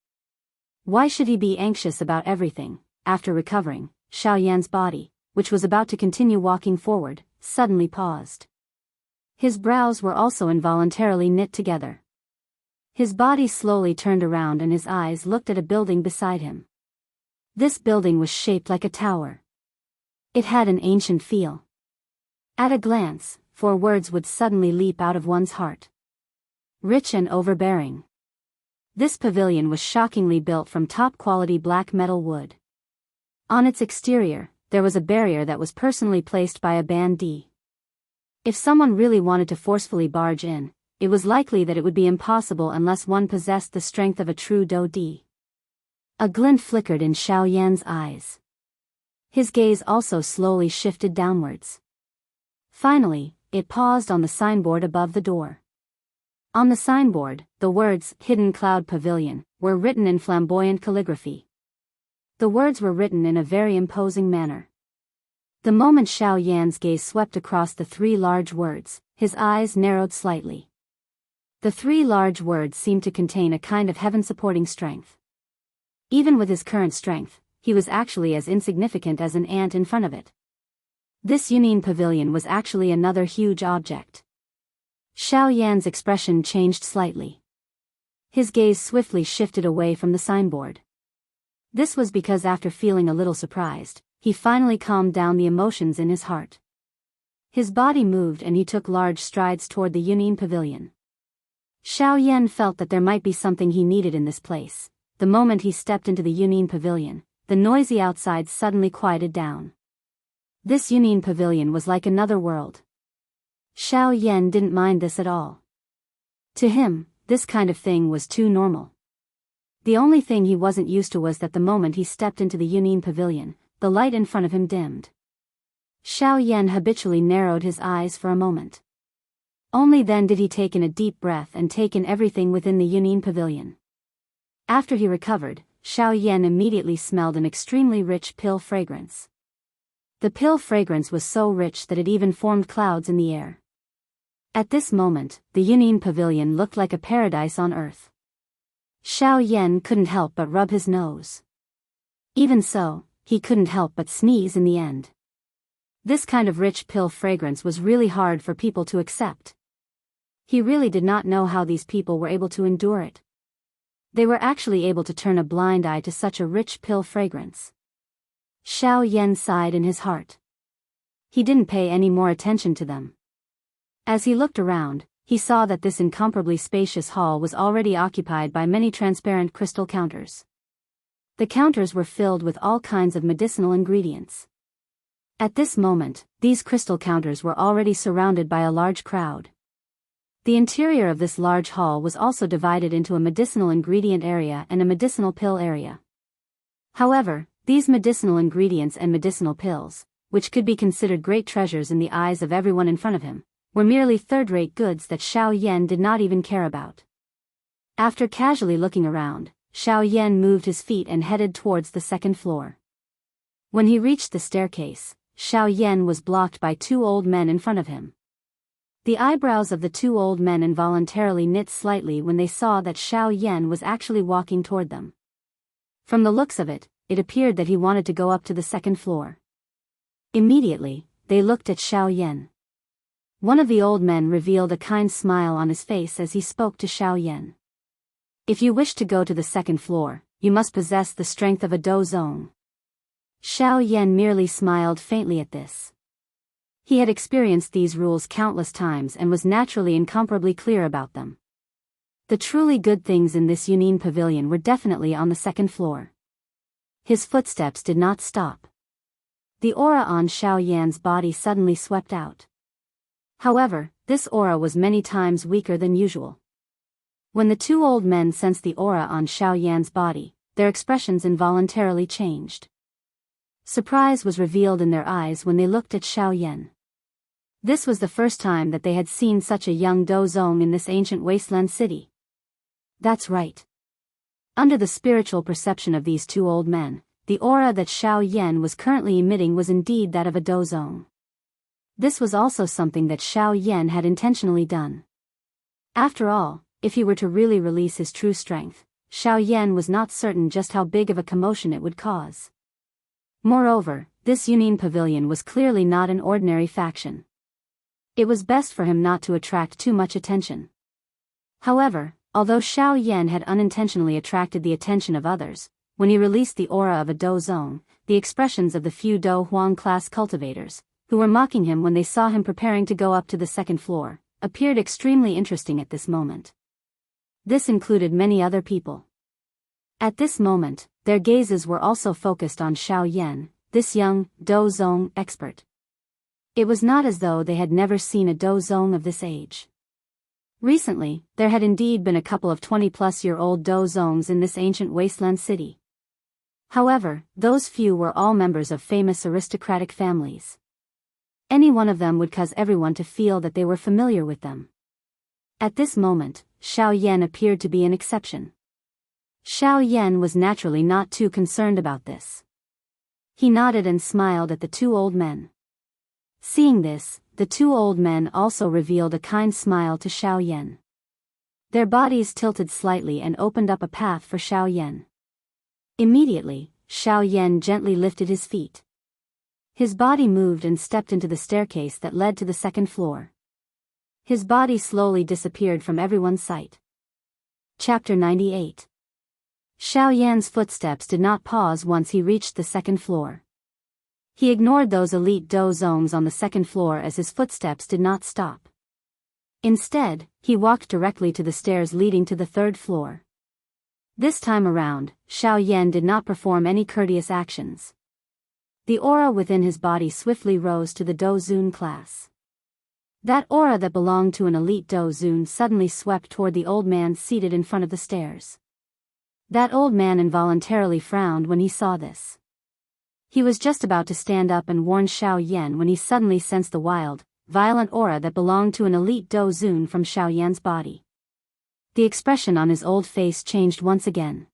Why should he be anxious about everything? After recovering, Xiao Yan's body, which was about to continue walking forward, suddenly paused. His brows were also involuntarily knit together. His body slowly turned around and his eyes looked at a building beside him. This building was shaped like a tower. It had an ancient feel. At a glance, 4 words would suddenly leap out of one's heart. Rich and overbearing. This pavilion was shockingly built from top-quality black metal wood. On its exterior, there was a barrier that was personally placed by a bandit. If someone really wanted to forcefully barge in, it was likely that it would be impossible unless one possessed the strength of a true Do Di. A glint flickered in Xiao Yan's eyes. His gaze also slowly shifted downwards. Finally, it paused on the signboard above the door. On the signboard, the words, Hidden Cloud Pavilion, were written in flamboyant calligraphy. The words were written in a very imposing manner. The moment Xiao Yan's gaze swept across the 3 large words, his eyes narrowed slightly. The 3 large words seemed to contain a kind of heaven-supporting strength. Even with his current strength, he was actually as insignificant as an ant in front of it. This Yunin pavilion was actually another huge object. Xiao Yan's expression changed slightly. His gaze swiftly shifted away from the signboard. This was because after feeling a little surprised, he finally calmed down the emotions in his heart. His body moved and he took large strides toward the Yunin pavilion. Xiao Yan felt that there might be something he needed in this place. The moment he stepped into the Yunin Pavilion, the noisy outside suddenly quieted down. This Yunin Pavilion was like another world. Xiao Yan didn't mind this at all. To him, this kind of thing was too normal. The only thing he wasn't used to was that the moment he stepped into the Yunin Pavilion, the light in front of him dimmed. Xiao Yan habitually narrowed his eyes for a moment. Only then did he take in a deep breath and take in everything within the Yunin Pavilion. After he recovered, Xiao Yan immediately smelled an extremely rich pill fragrance. The pill fragrance was so rich that it even formed clouds in the air. At this moment, the Yunin Pavilion looked like a paradise on earth. Xiao Yan couldn't help but rub his nose. Even so, he couldn't help but sneeze in the end. This kind of rich pill fragrance was really hard for people to accept. He really did not know how these people were able to endure it. They were actually able to turn a blind eye to such a rich pill fragrance. Xiao Yan sighed in his heart. He didn't pay any more attention to them. As he looked around, he saw that this incomparably spacious hall was already occupied by many transparent crystal counters. The counters were filled with all kinds of medicinal ingredients. At this moment, these crystal counters were already surrounded by a large crowd. The interior of this large hall was also divided into a medicinal ingredient area and a medicinal pill area. However, these medicinal ingredients and medicinal pills, which could be considered great treasures in the eyes of everyone in front of him, were merely third-rate goods that Xiao Yan did not even care about. After casually looking around, Xiao Yan moved his feet and headed towards the second floor. When he reached the staircase, Xiao Yan was blocked by two old men in front of him. The eyebrows of the two old men involuntarily knit slightly when they saw that Xiao Yan was actually walking toward them. From the looks of it, it appeared that he wanted to go up to the second floor. Immediately, they looked at Xiao Yan. One of the old men revealed a kind smile on his face as he spoke to Xiao Yan. If you wish to go to the second floor, you must possess the strength of a Daoist. Xiao Yan merely smiled faintly at this. He had experienced these rules countless times and was naturally incomparably clear about them. The truly good things in this Yunin Pavilion were definitely on the second floor. His footsteps did not stop. The aura on Xiao Yan's body suddenly swept out. However, this aura was many times weaker than usual. When the two old men sensed the aura on Xiao Yan's body, their expressions involuntarily changed. Surprise was revealed in their eyes when they looked at Xiao Yan. This was the first time that they had seen such a young Daoist in this ancient wasteland city. That's right. Under the spiritual perception of these two old men, the aura that Xiao Yan was currently emitting was indeed that of a Daoist. This was also something that Xiao Yan had intentionally done. After all, if he were to really release his true strength, Xiao Yan was not certain just how big of a commotion it would cause. Moreover, this Yunin Pavilion was clearly not an ordinary faction. It was best for him not to attract too much attention. However, although Xiao Yan had unintentionally attracted the attention of others, when he released the aura of a Daoist, the expressions of the few Do Huang class cultivators, who were mocking him when they saw him preparing to go up to the second floor, appeared extremely interesting at this moment. This included many other people. At this moment, their gazes were also focused on Xiao Yan, this young Daoist expert. It was not as though they had never seen a Daoist of this age. Recently, there had indeed been a couple of 20-plus-year-old Daoists in this ancient wasteland city. However, those few were all members of famous aristocratic families. Any one of them would cause everyone to feel that they were familiar with them. At this moment, Xiao Yan appeared to be an exception. Xiao Yan was naturally not too concerned about this. He nodded and smiled at the two old men. Seeing this, the two old men also revealed a kind smile to Xiao Yan. Their bodies tilted slightly and opened up a path for Xiao Yan. Immediately, Xiao Yan gently lifted his feet. His body moved and stepped into the staircase that led to the second floor. His body slowly disappeared from everyone's sight. Chapter 98. Xiao Yan's footsteps did not pause once he reached the second floor. He ignored those elite Daoists on the second floor as his footsteps did not stop. Instead, he walked directly to the stairs leading to the third floor. This time around, Xiao Yan did not perform any courteous actions. The aura within his body swiftly rose to the Dozun class. That aura that belonged to an elite Dozun suddenly swept toward the old man seated in front of the stairs. That old man involuntarily frowned when he saw this. He was just about to stand up and warn Xiao Yan when he suddenly sensed the wild, violent aura that belonged to an elite Dozun from Xiao Yan's body. The expression on his old face changed once again.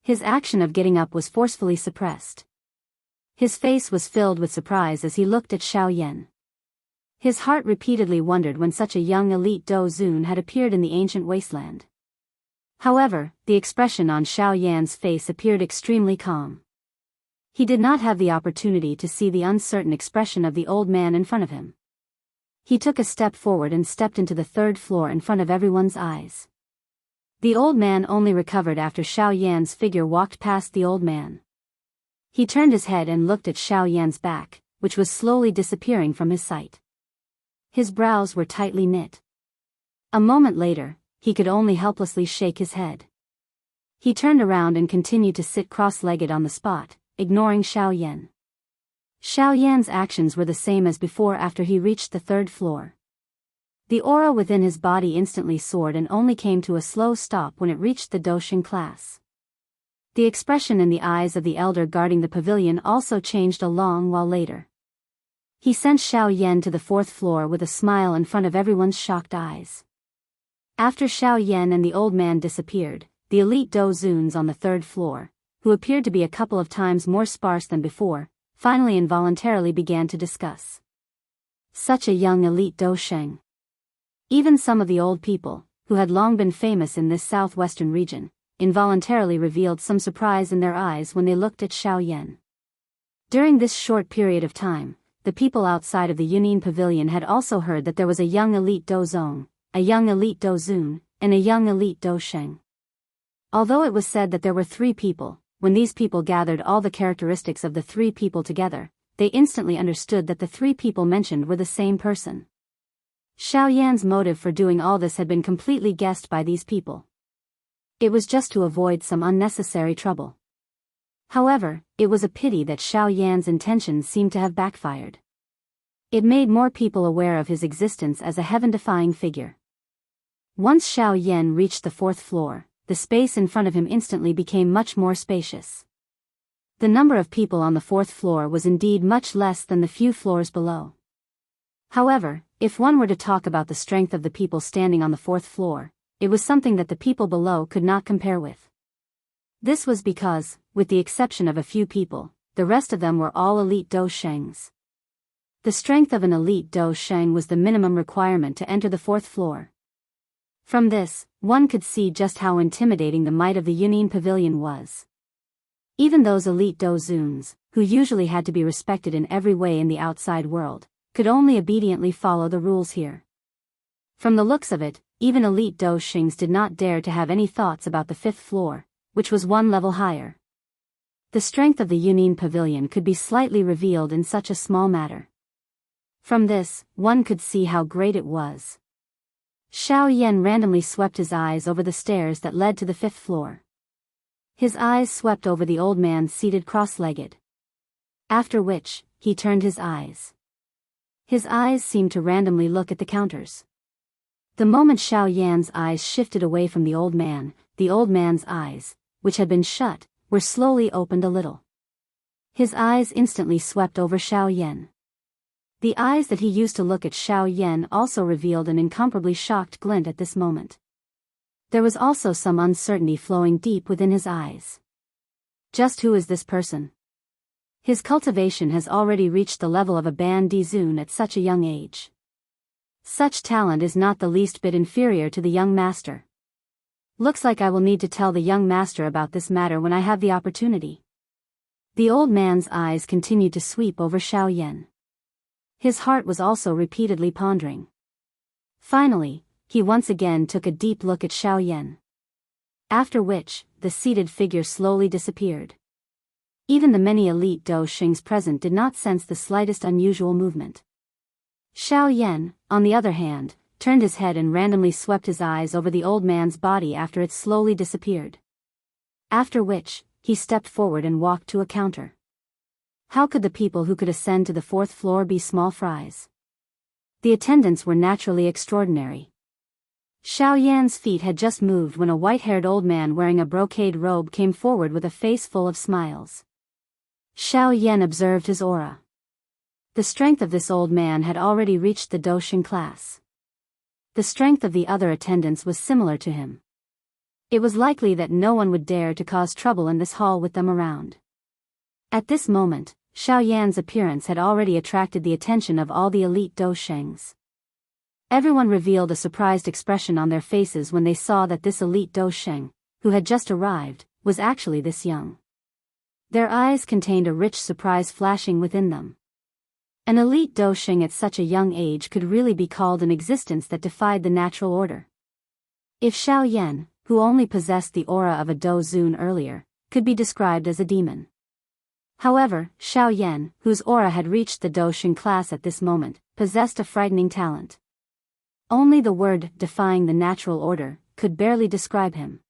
His action of getting up was forcefully suppressed. His face was filled with surprise as he looked at Xiao Yan. His heart repeatedly wondered when such a young elite Dozun had appeared in the ancient wasteland. However, the expression on Xiao Yan's face appeared extremely calm. He did not have the opportunity to see the uncertain expression of the old man in front of him. He took a step forward and stepped into the third floor in front of everyone's eyes. The old man only recovered after Xiao Yan's figure walked past the old man. He turned his head and looked at Xiao Yan's back, which was slowly disappearing from his sight. His brows were tightly knit. A moment later, he could only helplessly shake his head. He turned around and continued to sit cross-legged on the spot, ignoring Xiao Yan. Xiao Yan's actions were the same as before after he reached the third floor. The aura within his body instantly soared and only came to a slow stop when it reached the Dosheng class. The expression in the eyes of the elder guarding the pavilion also changed a long while later. He sent Xiao Yan to the fourth floor with a smile in front of everyone's shocked eyes. After Xiao Yan and the old man disappeared, the elite Dozuns on the third floor, who appeared to be a couple of times more sparse than before, finally involuntarily began to discuss. Such a young elite Dosheng. Even some of the old people, who had long been famous in this southwestern region, involuntarily revealed some surprise in their eyes when they looked at Xiao Yan. During this short period of time, the people outside of the Yunin Pavilion had also heard that there was a young elite Dozong, a young elite Dozun, and a young elite Dosheng. Although it was said that there were 3 people, when these people gathered all the characteristics of the 3 people together, they instantly understood that the 3 people mentioned were the same person. Xiao Yan's motive for doing all this had been completely guessed by these people. It was just to avoid some unnecessary trouble. However, it was a pity that Xiao Yan's intentions seemed to have backfired. It made more people aware of his existence as a heaven-defying figure. Once Xiao Yan reached the fourth floor, the space in front of him instantly became much more spacious. The number of people on the fourth floor was indeed much less than the few floors below. However, if one were to talk about the strength of the people standing on the fourth floor, it was something that the people below could not compare with. This was because, with the exception of a few people, the rest of them were all elite Doshengs. The strength of an elite Dosheng was the minimum requirement to enter the fourth floor. From this, one could see just how intimidating the might of the Yunin Pavilion was. Even those elite Dozuns, who usually had to be respected in every way in the outside world, could only obediently follow the rules here. From the looks of it, even elite Doshengs did not dare to have any thoughts about the fifth floor, which was 1 level higher. The strength of the Yunin Pavilion could be slightly revealed in such a small matter. From this, one could see how great it was. Xiao Yan randomly swept his eyes over the stairs that led to the fifth floor. His eyes swept over the old man seated cross-legged. After which, he turned his eyes. His eyes seemed to randomly look at the counters. The moment Xiao Yan's eyes shifted away from the old man's eyes, which had been shut, were slowly opened a little. His eyes instantly swept over Xiao Yan. The eyes that he used to look at Xiao Yan also revealed an incomparably shocked glint at this moment. There was also some uncertainty flowing deep within his eyes. Just who is this person? His cultivation has already reached the level of a Ban Dizun at such a young age. Such talent is not the least bit inferior to the young master. Looks like I will need to tell the young master about this matter when I have the opportunity. The old man's eyes continued to sweep over Xiao Yan. His heart was also repeatedly pondering. Finally, he once again took a deep look at Xiao Yan. After which, the seated figure slowly disappeared. Even the many elite Doshengs present did not sense the slightest unusual movement. Xiao Yan, on the other hand, turned his head and randomly swept his eyes over the old man's body after it slowly disappeared. After which, he stepped forward and walked to a counter. How could the people who could ascend to the 4th floor be small fries? The attendants were naturally extraordinary. Xiao Yan's feet had just moved when a white-haired old man wearing a brocade robe came forward with a face full of smiles. Xiao Yan observed his aura. The strength of this old man had already reached the Daoist class. The strength of the other attendants was similar to him. It was likely that no one would dare to cause trouble in this hall with them around. At this moment, Xiao Yan's appearance had already attracted the attention of all the elite Daoishengs. Everyone revealed a surprised expression on their faces when they saw that this elite Daoisheng, who had just arrived, was actually this young. Their eyes contained a rich surprise flashing within them. An elite Daoisheng at such a young age could really be called an existence that defied the natural order. If Xiao Yan, who only possessed the aura of a Daozun earlier, could be described as a demon. However, Xiao Yan, whose aura had reached the Daoist class at this moment, possessed a frightening talent. Only the word, defying the natural order, could barely describe him.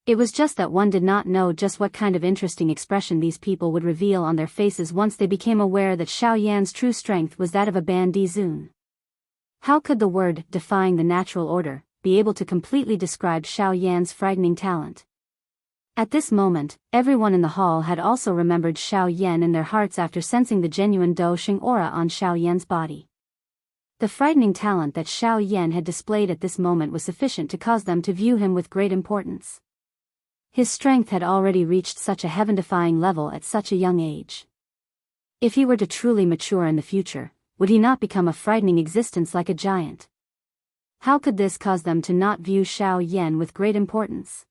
It was just that one did not know just what kind of interesting expression these people would reveal on their faces once they became aware that Xiao Yan's true strength was that of a Bandizun. How could the word, defying the natural order, be able to completely describe Xiao Yan's frightening talent? At this moment, everyone in the hall had also remembered Xiao Yan in their hearts after sensing the genuine Daoisheng aura on Xiao Yan's body. The frightening talent that Xiao Yan had displayed at this moment was sufficient to cause them to view him with great importance. His strength had already reached such a heaven-defying level at such a young age. If he were to truly mature in the future, would he not become a frightening existence like a giant? How could this cause them to not view Xiao Yan with great importance?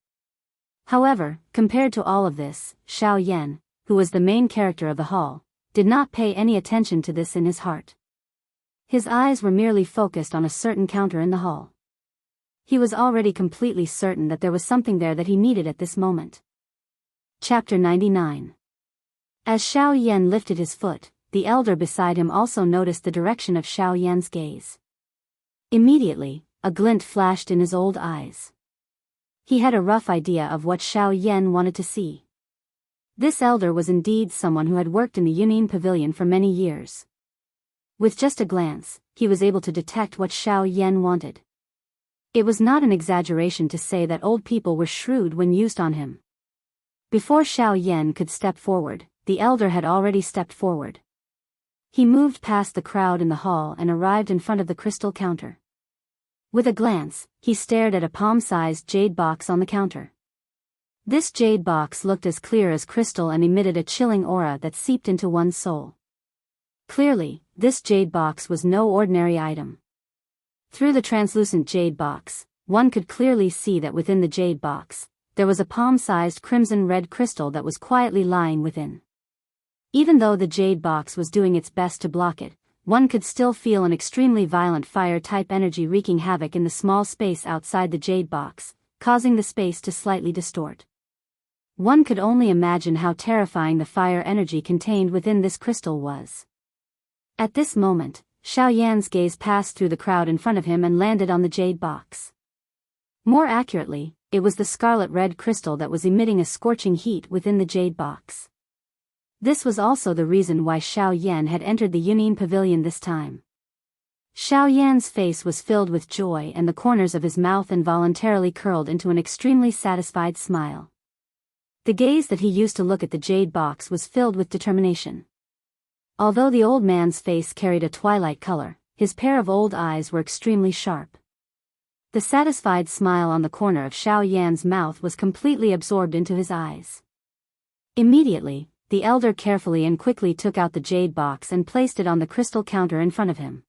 However, compared to all of this, Xiao Yan, who was the main character of the hall, did not pay any attention to this in his heart. His eyes were merely focused on a certain counter in the hall. He was already completely certain that there was something there that he needed at this moment. Chapter 99. As Xiao Yan lifted his foot, the elder beside him also noticed the direction of Xiao Yan's gaze. Immediately, a glint flashed in his old eyes. He had a rough idea of what Xiao Yan wanted to see. This elder was indeed someone who had worked in the Yunin Pavilion for many years. With just a glance, he was able to detect what Xiao Yan wanted. It was not an exaggeration to say that old people were shrewd when used on him. Before Xiao Yan could step forward, the elder had already stepped forward. He moved past the crowd in the hall and arrived in front of the crystal counter. With a glance, he stared at a palm-sized jade box on the counter. This jade box looked as clear as crystal and emitted a chilling aura that seeped into one's soul. Clearly, this jade box was no ordinary item. Through the translucent jade box, one could clearly see that within the jade box, there was a palm-sized crimson-red crystal that was quietly lying within. Even though the jade box was doing its best to block it, one could still feel an extremely violent fire-type energy wreaking havoc in the small space outside the jade box, causing the space to slightly distort. One could only imagine how terrifying the fire energy contained within this crystal was. At this moment, Xiao Yan's gaze passed through the crowd in front of him and landed on the jade box. More accurately, it was the scarlet-red crystal that was emitting a scorching heat within the jade box. This was also the reason why Xiao Yan had entered the Yunin Pavilion this time. Xiao Yan's face was filled with joy and the corners of his mouth involuntarily curled into an extremely satisfied smile. The gaze that he used to look at the jade box was filled with determination. Although the old man's face carried a twilight color, his pair of old eyes were extremely sharp. The satisfied smile on the corner of Xiao Yan's mouth was completely absorbed into his eyes. Immediately, the elder carefully and quickly took out the jade box and placed it on the crystal counter in front of him.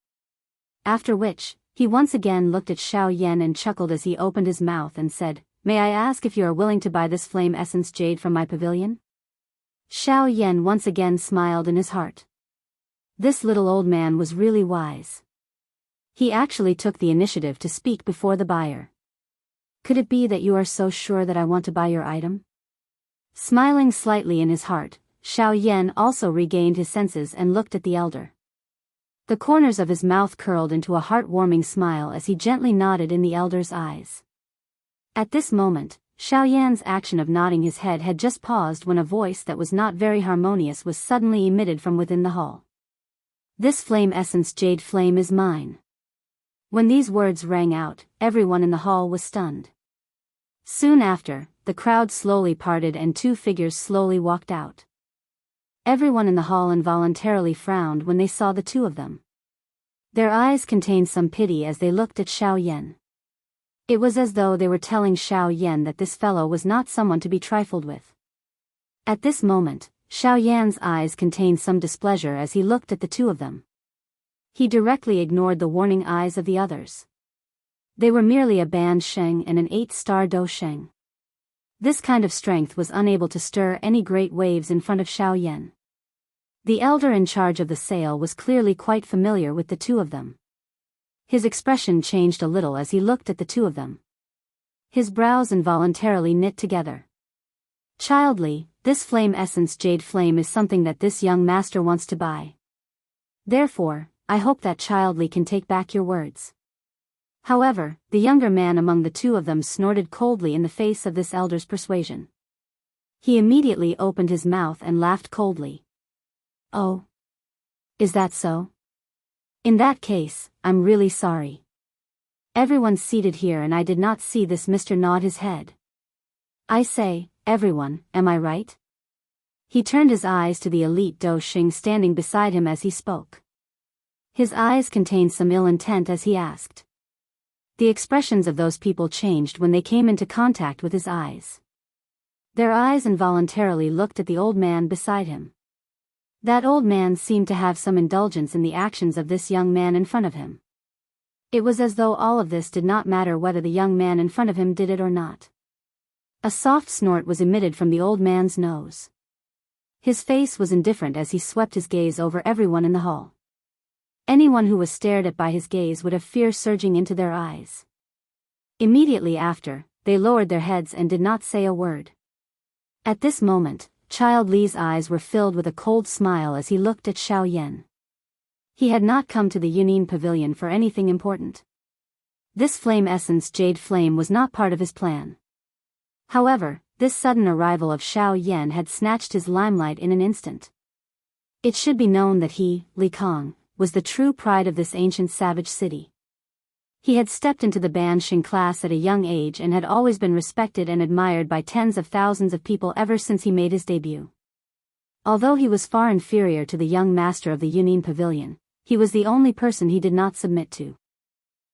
After which, he once again looked at Xiao Yan and chuckled as he opened his mouth and said, "May I ask if you are willing to buy this flame essence jade from my pavilion?" Xiao Yan once again smiled in his heart. This little old man was really wise. He actually took the initiative to speak before the buyer. "Could it be that you are so sure that I want to buy your item?" Smiling slightly in his heart, Xiao Yan also regained his senses and looked at the elder. The corners of his mouth curled into a heartwarming smile as he gently nodded in the elder's eyes. At this moment, Xiaoyan's action of nodding his head had just paused when a voice that was not very harmonious was suddenly emitted from within the hall. "This flame essence jade flame is mine." When these words rang out, everyone in the hall was stunned. Soon after, the crowd slowly parted and two figures slowly walked out. Everyone in the hall involuntarily frowned when they saw the two of them. Their eyes contained some pity as they looked at Xiaoyan. It was as though they were telling Xiaoyan that this fellow was not someone to be trifled with. At this moment, Xiaoyan's eyes contained some displeasure as he looked at the two of them. He directly ignored the warning eyes of the others. They were merely a band sheng and an 8-star do sheng. This kind of strength was unable to stir any great waves in front of Xiaoyan. The elder in charge of the sale was clearly quite familiar with the two of them. His expression changed a little as he looked at the two of them. His brows involuntarily knit together. "Childly, this flame essence jade flame is something that this young master wants to buy. Therefore, I hope that Childly can take back your words." However, the younger man among the two of them snorted coldly in the face of this elder's persuasion. He immediately opened his mouth and laughed coldly. "Oh. Is that so? In that case, I'm really sorry. Everyone's seated here and I did not see this." Mr. nod his head. "I say, everyone, am I right?" He turned his eyes to the elite Do Xing standing beside him as he spoke. His eyes contained some ill intent as he asked. The expressions of those people changed when they came into contact with his eyes. Their eyes involuntarily looked at the old man beside him. That old man seemed to have some indulgence in the actions of this young man in front of him. It was as though all of this did not matter whether the young man in front of him did it or not. A soft snort was emitted from the old man's nose. His face was indifferent as he swept his gaze over everyone in the hall. Anyone who was stared at by his gaze would have fear surging into their eyes. Immediately after, they lowered their heads and did not say a word. At this moment, Child Li's eyes were filled with a cold smile as he looked at Xiaoyan. He had not come to the Yunin Pavilion for anything important. This flame essence jade flame was not part of his plan. However, this sudden arrival of Xiaoyan had snatched his limelight in an instant. It should be known that he, Li Kong, was the true pride of this ancient savage city. He had stepped into the Bansheng class at a young age and had always been respected and admired by tens of thousands of people ever since he made his debut. Although he was far inferior to the young master of the Yunin Pavilion, he was the only person he did not submit to.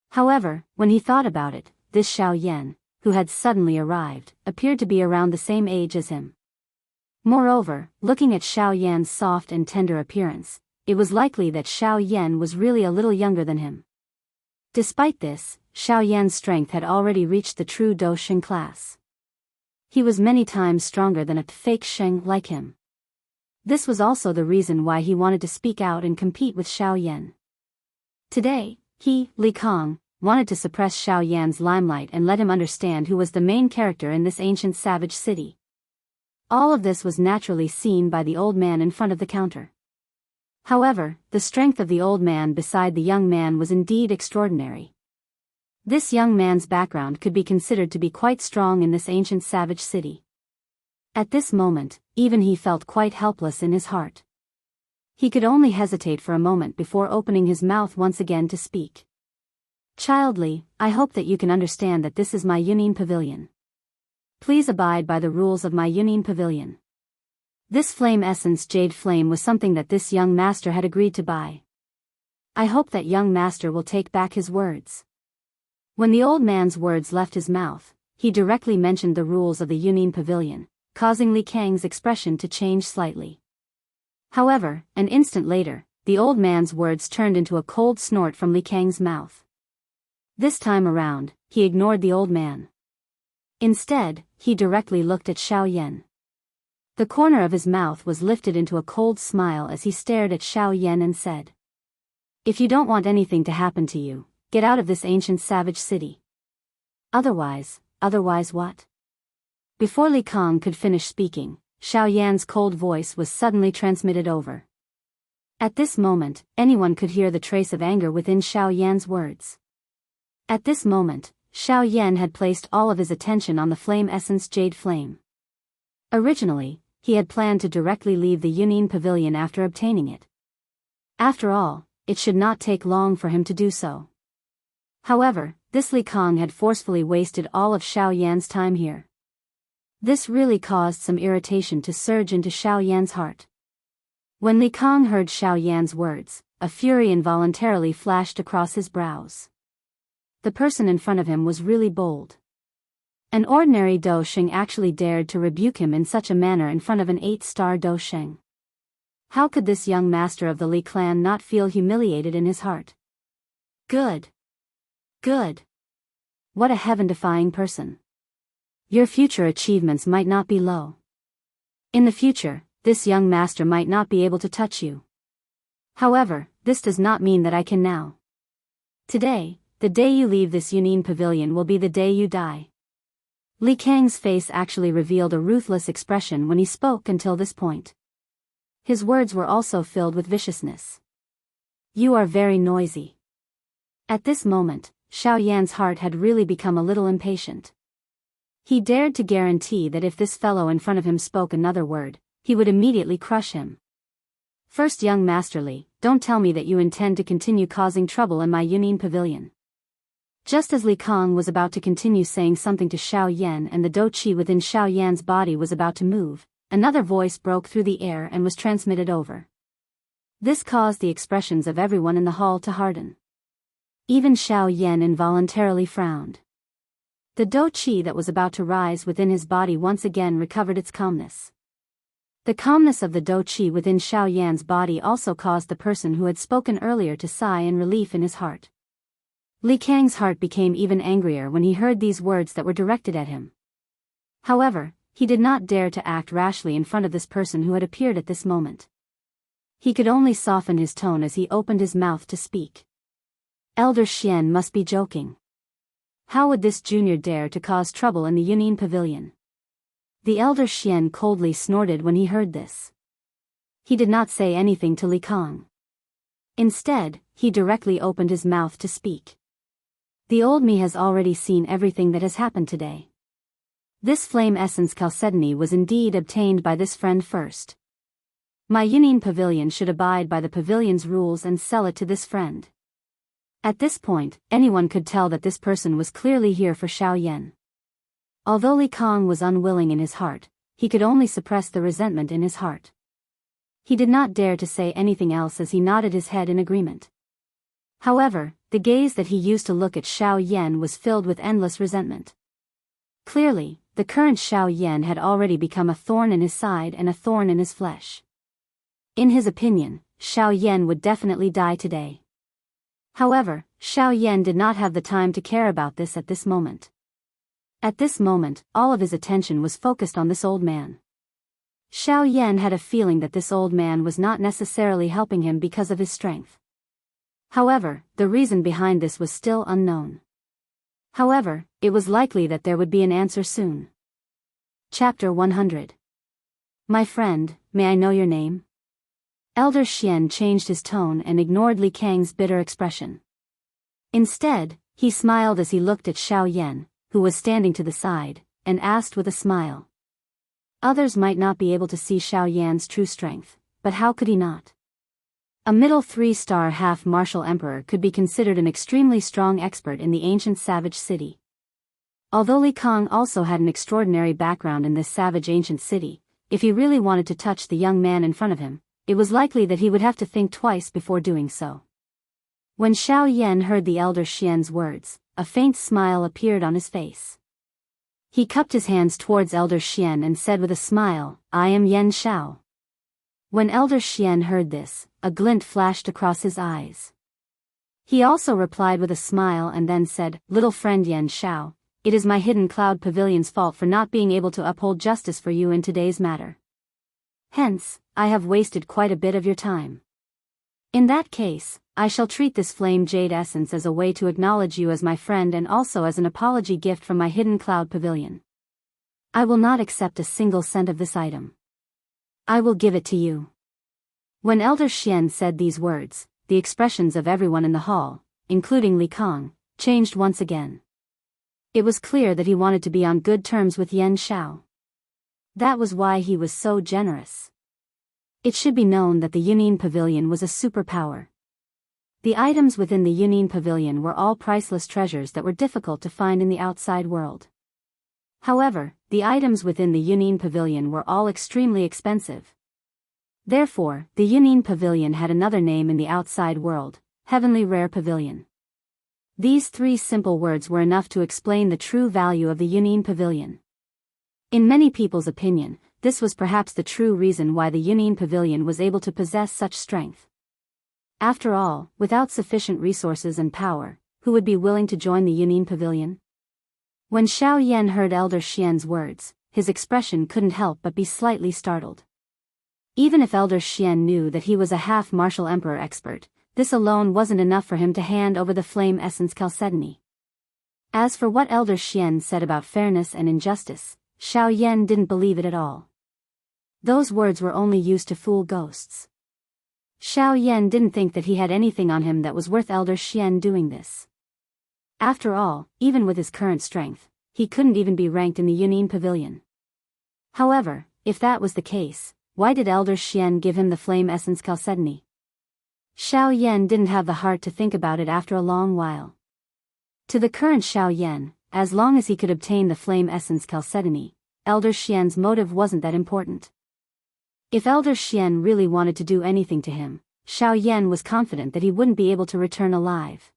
However, when he thought about it, this Xiaoyan, who had suddenly arrived, appeared to be around the same age as him. Moreover, looking at Xiaoyan's soft and tender appearance, it was likely that Xiaoyan was really a little younger than him. Despite this, Xiaoyan's strength had already reached the true Do Sheng class. He was many times stronger than a fake Sheng like him. This was also the reason why he wanted to speak out and compete with Xiaoyan. Today, he, Li Kong, wanted to suppress Xiaoyan's limelight and let him understand who was the main character in this ancient savage city. All of this was naturally seen by the old man in front of the counter. However, the strength of the old man beside the young man was indeed extraordinary. This young man's background could be considered to be quite strong in this ancient savage city. At this moment, even he felt quite helpless in his heart. He could only hesitate for a moment before opening his mouth once again to speak. "Childly, I hope that you can understand that this is my Yunin Pavilion. Please abide by the rules of my Yunin Pavilion. This flame essence jade flame was something that this young master had agreed to buy. I hope that young master will take back his words." When the old man's words left his mouth, he directly mentioned the rules of the Yunin Pavilion, causing Li Kang's expression to change slightly. However, an instant later, the old man's words turned into a cold snort from Li Kang's mouth. This time around, he ignored the old man. Instead, he directly looked at Xiaoyan. The corner of his mouth was lifted into a cold smile as he stared at Xiaoyan and said, "If you don't want anything to happen to you, get out of this ancient savage city. Otherwise what?" Before Li Kong could finish speaking, Xiaoyan's cold voice was suddenly transmitted over. At this moment, anyone could hear the trace of anger within Xiao Yan's words. At this moment, Xiao Yan had placed all of his attention on the flame essence Jade Flame. Originally, he had planned to directly leave the Yunin Pavilion after obtaining it. After all, it should not take long for him to do so. However, this Li Kong had forcefully wasted all of Xiao Yan's time here. This really caused some irritation to surge into Xiao Yan's heart. When Li Kong heard Xiao Yan's words, a fury involuntarily flashed across his brows. The person in front of him was really bold. An ordinary Do Sheng actually dared to rebuke him in such a manner in front of an 8-star Do Sheng. How could this young master of the Li clan not feel humiliated in his heart? Good. Good. What a heaven-defying person. Your future achievements might not be low. In the future, this young master might not be able to touch you. However, this does not mean that I can now. Today, the day you leave this Yunin Pavilion will be the day you die. Li Kang's face actually revealed a ruthless expression when he spoke until this point. His words were also filled with viciousness. You are very noisy. At this moment, Xiao Yan's heart had really become a little impatient. He dared to guarantee that if this fellow in front of him spoke another word, he would immediately crush him. First, young Master Li, don't tell me that you intend to continue causing trouble in my Yunin Pavilion. Just as Li Kong was about to continue saying something to Xiao Yan and the Do Qi within Xiao Yan's body was about to move, another voice broke through the air and was transmitted over. This caused the expressions of everyone in the hall to harden. Even Xiao Yan involuntarily frowned. The Do Qi that was about to rise within his body once again recovered its calmness. The calmness of the Do Qi within Xiao Yan's body also caused the person who had spoken earlier to sigh in relief in his heart. Li Kang's heart became even angrier when he heard these words that were directed at him. However, he did not dare to act rashly in front of this person who had appeared at this moment. He could only soften his tone as he opened his mouth to speak. Elder Xian must be joking. How would this junior dare to cause trouble in the Yunin Pavilion? The elder Xian coldly snorted when he heard this. He did not say anything to Li Kong. Instead, he directly opened his mouth to speak. The old me has already seen everything that has happened today. This flame essence chalcedony was indeed obtained by this friend first. My Yunin Pavilion should abide by the pavilion's rules and sell it to this friend. At this point, anyone could tell that this person was clearly here for Xiao Yan. Although Li Kong was unwilling in his heart, he could only suppress the resentment in his heart. He did not dare to say anything else as he nodded his head in agreement. However, the gaze that he used to look at Xiao Yan was filled with endless resentment. Clearly, the current Xiao Yan had already become a thorn in his side and a thorn in his flesh. In his opinion, Xiao Yan would definitely die today. However, Xiao Yan did not have the time to care about this at this moment. At this moment, all of his attention was focused on this old man. Xiao Yan had a feeling that this old man was not necessarily helping him because of his strength. However, the reason behind this was still unknown. However, it was likely that there would be an answer soon. Chapter 100. My friend, may I know your name? Elder Xian changed his tone and ignored Li Kang's bitter expression. Instead, he smiled as he looked at Xiao Yan, who was standing to the side, and asked with a smile. Others might not be able to see Xiao Yan's true strength, but how could he not? A middle 3-star half-martial emperor could be considered an extremely strong expert in the ancient savage city. Although Li Kong also had an extraordinary background in this savage ancient city, if he really wanted to touch the young man in front of him, it was likely that he would have to think twice before doing so. When Xiao Yan heard the elder Xian's words, a faint smile appeared on his face. He cupped his hands towards Elder Xian and said with a smile, I am Yan Xiao. When Elder Xian heard this, a glint flashed across his eyes. He also replied with a smile and then said, Little friend Yan Xiao, it is my Hidden Cloud Pavilion's fault for not being able to uphold justice for you in today's matter. Hence, I have wasted quite a bit of your time. In that case, I shall treat this flame jade essence as a way to acknowledge you as my friend and also as an apology gift from my Hidden Cloud Pavilion. I will not accept a single cent of this item. I will give it to you. When Elder Xian said these words, the expressions of everyone in the hall, including Li Kong, changed once again. It was clear that he wanted to be on good terms with Yan Xiao. That was why he was so generous. It should be known that the Yunin Pavilion was a superpower. The items within the Yunin Pavilion were all priceless treasures that were difficult to find in the outside world. However, the items within the Yunin Pavilion were all extremely expensive. Therefore, the Yunin Pavilion had another name in the outside world, Heavenly Rare Pavilion. These three simple words were enough to explain the true value of the Yunin Pavilion. In many people's opinion, this was perhaps the true reason why the Yunin Pavilion was able to possess such strength. After all, without sufficient resources and power, who would be willing to join the Yunin Pavilion? When Xiao Yan heard Elder Xian's words, his expression couldn't help but be slightly startled. Even if Elder Xian knew that he was a half-martial emperor expert, this alone wasn't enough for him to hand over the flame essence chalcedony. As for what Elder Xian said about fairness and injustice, Xiao Yan didn't believe it at all. Those words were only used to fool ghosts. Xiao Yan didn't think that he had anything on him that was worth Elder Xian doing this. After all, even with his current strength, he couldn't even be ranked in the Yunin Pavilion. However, if that was the case, why did Elder Xian give him the flame essence chalcedony? Xiao Yan didn't have the heart to think about it after a long while. To the current Xiao Yan, as long as he could obtain the flame essence chalcedony, Elder Xian's motive wasn't that important. If Elder Xian really wanted to do anything to him, Xiao Yan was confident that he wouldn't be able to return alive.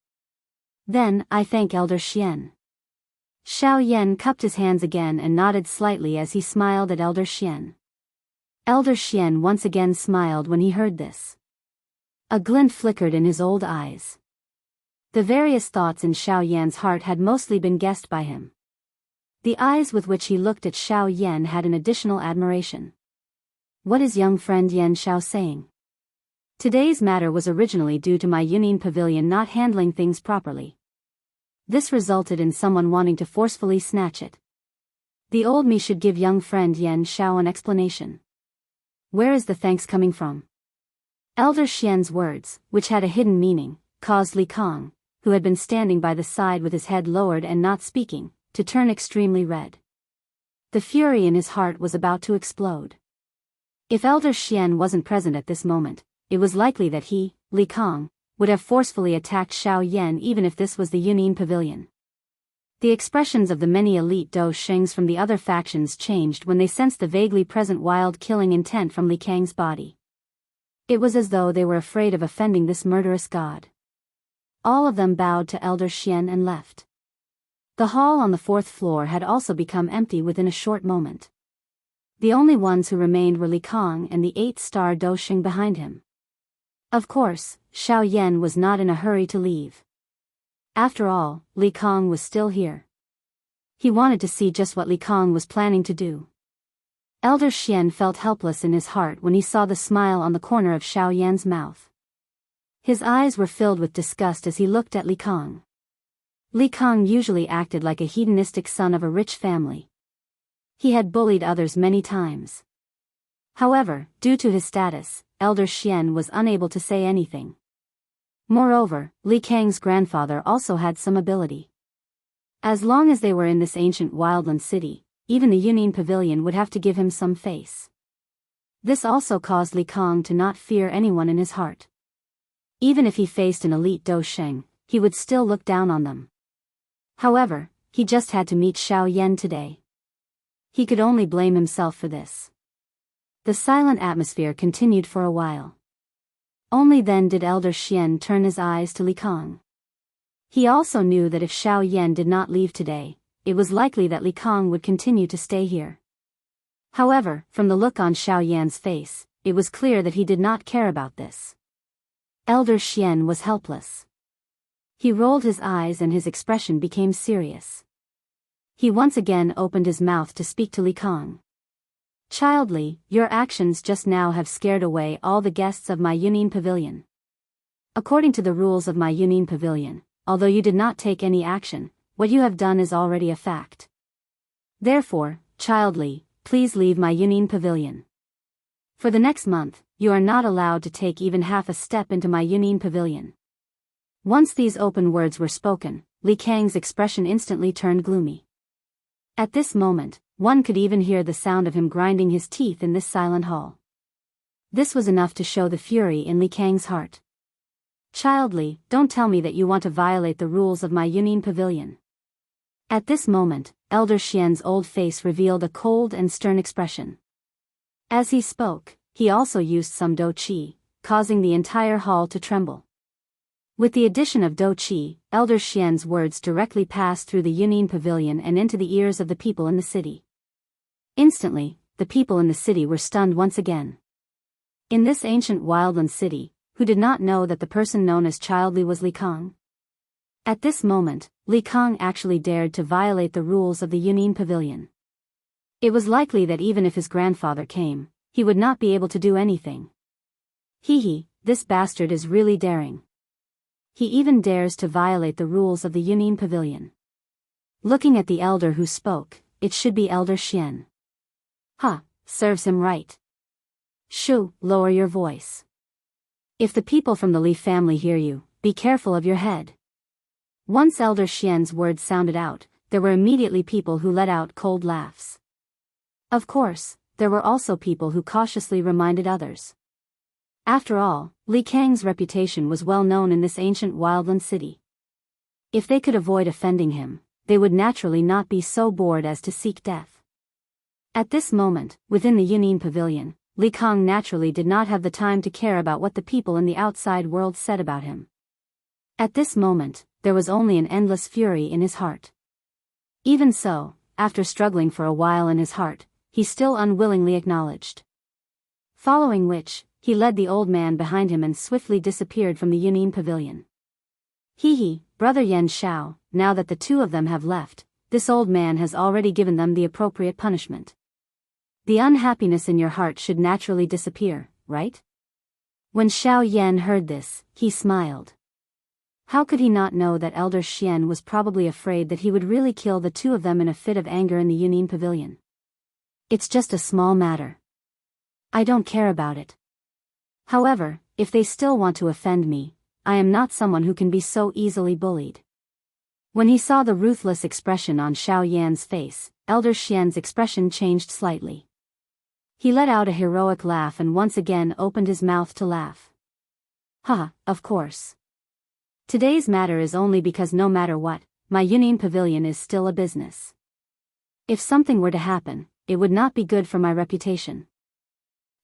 Then, I thank Elder Xian. Xiao Yan cupped his hands again and nodded slightly as he smiled at Elder Xian. Elder Xian once again smiled when he heard this. A glint flickered in his old eyes. The various thoughts in Xiao Yan's heart had mostly been guessed by him. The eyes with which he looked at Xiao Yan had an additional admiration. What is young friend Yan Xiao saying? Today's matter was originally due to my Yunin Pavilion not handling things properly. This resulted in someone wanting to forcefully snatch it. The old me should give young friend Yan Xiao an explanation. Where is the thanks coming from? Elder Xian's words, which had a hidden meaning, caused Li Kong, who had been standing by the side with his head lowered and not speaking, to turn extremely red. The fury in his heart was about to explode. If Elder Xian wasn't present at this moment, it was likely that he, Li Kong, would have forcefully attacked Xiao Yan even if this was the Yunin Pavilion. The expressions of the many elite Daoist from the other factions changed when they sensed the vaguely present wild killing intent from Li Kang's body. It was as though they were afraid of offending this murderous god. All of them bowed to Elder Xian and left. The hall on the 4th floor had also become empty within a short moment. The only ones who remained were Li Kong and the 8-star Daoist behind him. Of course, Xiao Yan was not in a hurry to leave. After all, Li Kong was still here. He wanted to see just what Li Kong was planning to do. Elder Xian felt helpless in his heart when he saw the smile on the corner of Xiao Yan's mouth. His eyes were filled with disgust as he looked at Li Kong. Li Kong usually acted like a hedonistic son of a rich family. He had bullied others many times. However, due to his status, Elder Xian was unable to say anything. Moreover, Li Kang's grandfather also had some ability. As long as they were in this ancient wildland city, even the Yunin Pavilion would have to give him some face. This also caused Li Kong to not fear anyone in his heart. Even if he faced an elite Daoist, he would still look down on them. However, he just had to meet Xiao Yan today. He could only blame himself for this. The silent atmosphere continued for a while. Only then did Elder Xian turn his eyes to Li Kong. He also knew that if Xiao Yan did not leave today, it was likely that Li Kong would continue to stay here. However, from the look on Xiao Yan's face, it was clear that he did not care about this. Elder Xian was helpless. He rolled his eyes and his expression became serious. He once again opened his mouth to speak to Li Kong. Childly, your actions just now have scared away all the guests of my Yunin Pavilion. According to the rules of my Yunin Pavilion, although you did not take any action, what you have done is already a fact. Therefore, childly, please leave my Yunin Pavilion. For the next month, you are not allowed to take even half a step into my Yunin pavilion." Once these open words were spoken, Li Kang's expression instantly turned gloomy. At this moment, one could even hear the sound of him grinding his teeth in this silent hall. This was enough to show the fury in Li Kang's heart. "Child Li, don't tell me that you want to violate the rules of my Yunin pavilion." At this moment, Elder Xian's old face revealed a cold and stern expression. As he spoke, he also used some dou qi, causing the entire hall to tremble. With the addition of dou qi, Elder Xian's words directly passed through the Yunin pavilion and into the ears of the people in the city. Instantly, the people in the city were stunned once again. In this ancient wildland city, who did not know that the person known as Child Li was Li Kang? At this moment, Li Kang actually dared to violate the rules of the Yunin pavilion. It was likely that even if his grandfather came, he would not be able to do anything. This bastard is really daring. He even dares to violate the rules of the Yunin pavilion. Looking at the elder who spoke, it should be Elder Xian. Serves him right. Shoo, lower your voice. If the people from the Li family hear you, be careful of your head. Once Elder Xian's words sounded out, there were immediately people who let out cold laughs. Of course, there were also people who cautiously reminded others. After all, Li Kang's reputation was well known in this ancient wildland city. If they could avoid offending him, they would naturally not be so bored as to seek death. At this moment, within the Yunin pavilion, Li Kang naturally did not have the time to care about what the people in the outside world said about him. At this moment, there was only an endless fury in his heart. Even so, after struggling for a while in his heart, he still unwillingly acknowledged. Following which, he led the old man behind him and swiftly disappeared from the Yunin pavilion. Brother Yan Shao, now that the two of them have left, this old man has already given them the appropriate punishment. The unhappiness in your heart should naturally disappear, right? When Xiao Yan heard this, he smiled. How could he not know that Elder Xian was probably afraid that he would really kill the two of them in a fit of anger in the Yunin pavilion? It's just a small matter. I don't care about it. However, if they still want to offend me, I am not someone who can be so easily bullied. When he saw the ruthless expression on Xiao Yan's face, Elder Xian's expression changed slightly. He let out a heroic laugh and once again opened his mouth to laugh. Of course. Today's matter is only because no matter what, my Yunin pavilion is still a business. If something were to happen, it would not be good for my reputation.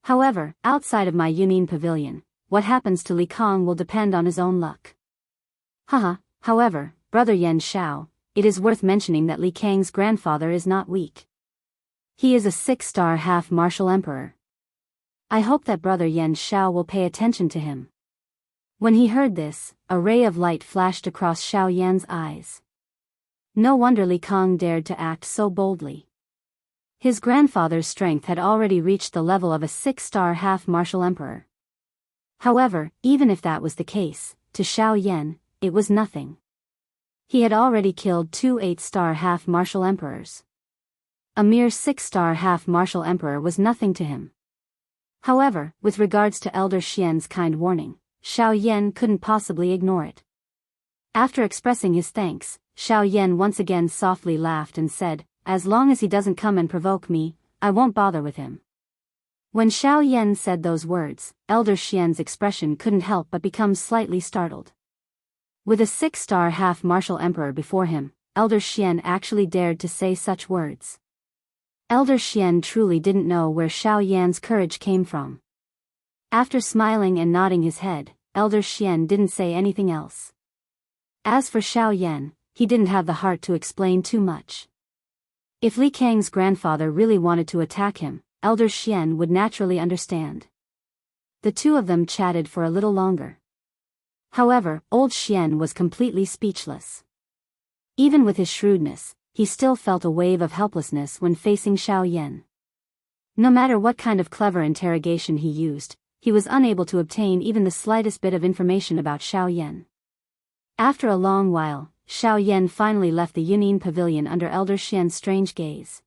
However, outside of my Yunin pavilion, what happens to Li Kang will depend on his own luck. However, Brother Yan Shao, it is worth mentioning that Li Kang's grandfather is not weak. He is a 6-star half-martial emperor. I hope that Brother Yan Shao will pay attention to him. When he heard this, a ray of light flashed across Xiao Yan's eyes. No wonder Li Kang dared to act so boldly. His grandfather's strength had already reached the level of a 6-star half-martial emperor. However, even if that was the case, to Xiao Yan, it was nothing. He had already killed 2 8-star half-martial emperors. A mere 6-star half-martial emperor was nothing to him. However, with regards to Elder Xian's kind warning, Xiao Yan couldn't possibly ignore it. After expressing his thanks, Xiao Yan once again softly laughed and said, "As long as he doesn't come and provoke me, I won't bother with him." When Xiao Yan said those words, Elder Xian's expression couldn't help but become slightly startled. With a 6-star half-martial emperor before him, Elder Xian actually dared to say such words. Elder Xian truly didn't know where Xiao Yan's courage came from. After smiling and nodding his head, Elder Xian didn't say anything else. As for Xiao Yan, he didn't have the heart to explain too much. If Li Kang's grandfather really wanted to attack him, Elder Xian would naturally understand. The two of them chatted for a little longer. However, old Xian was completely speechless. Even with his shrewdness, he still felt a wave of helplessness when facing Xiao Yan. No matter what kind of clever interrogation he used, he was unable to obtain even the slightest bit of information about Xiao Yan. After a long while, Xiao Yan finally left the Yunin pavilion under Elder Xian's strange gaze.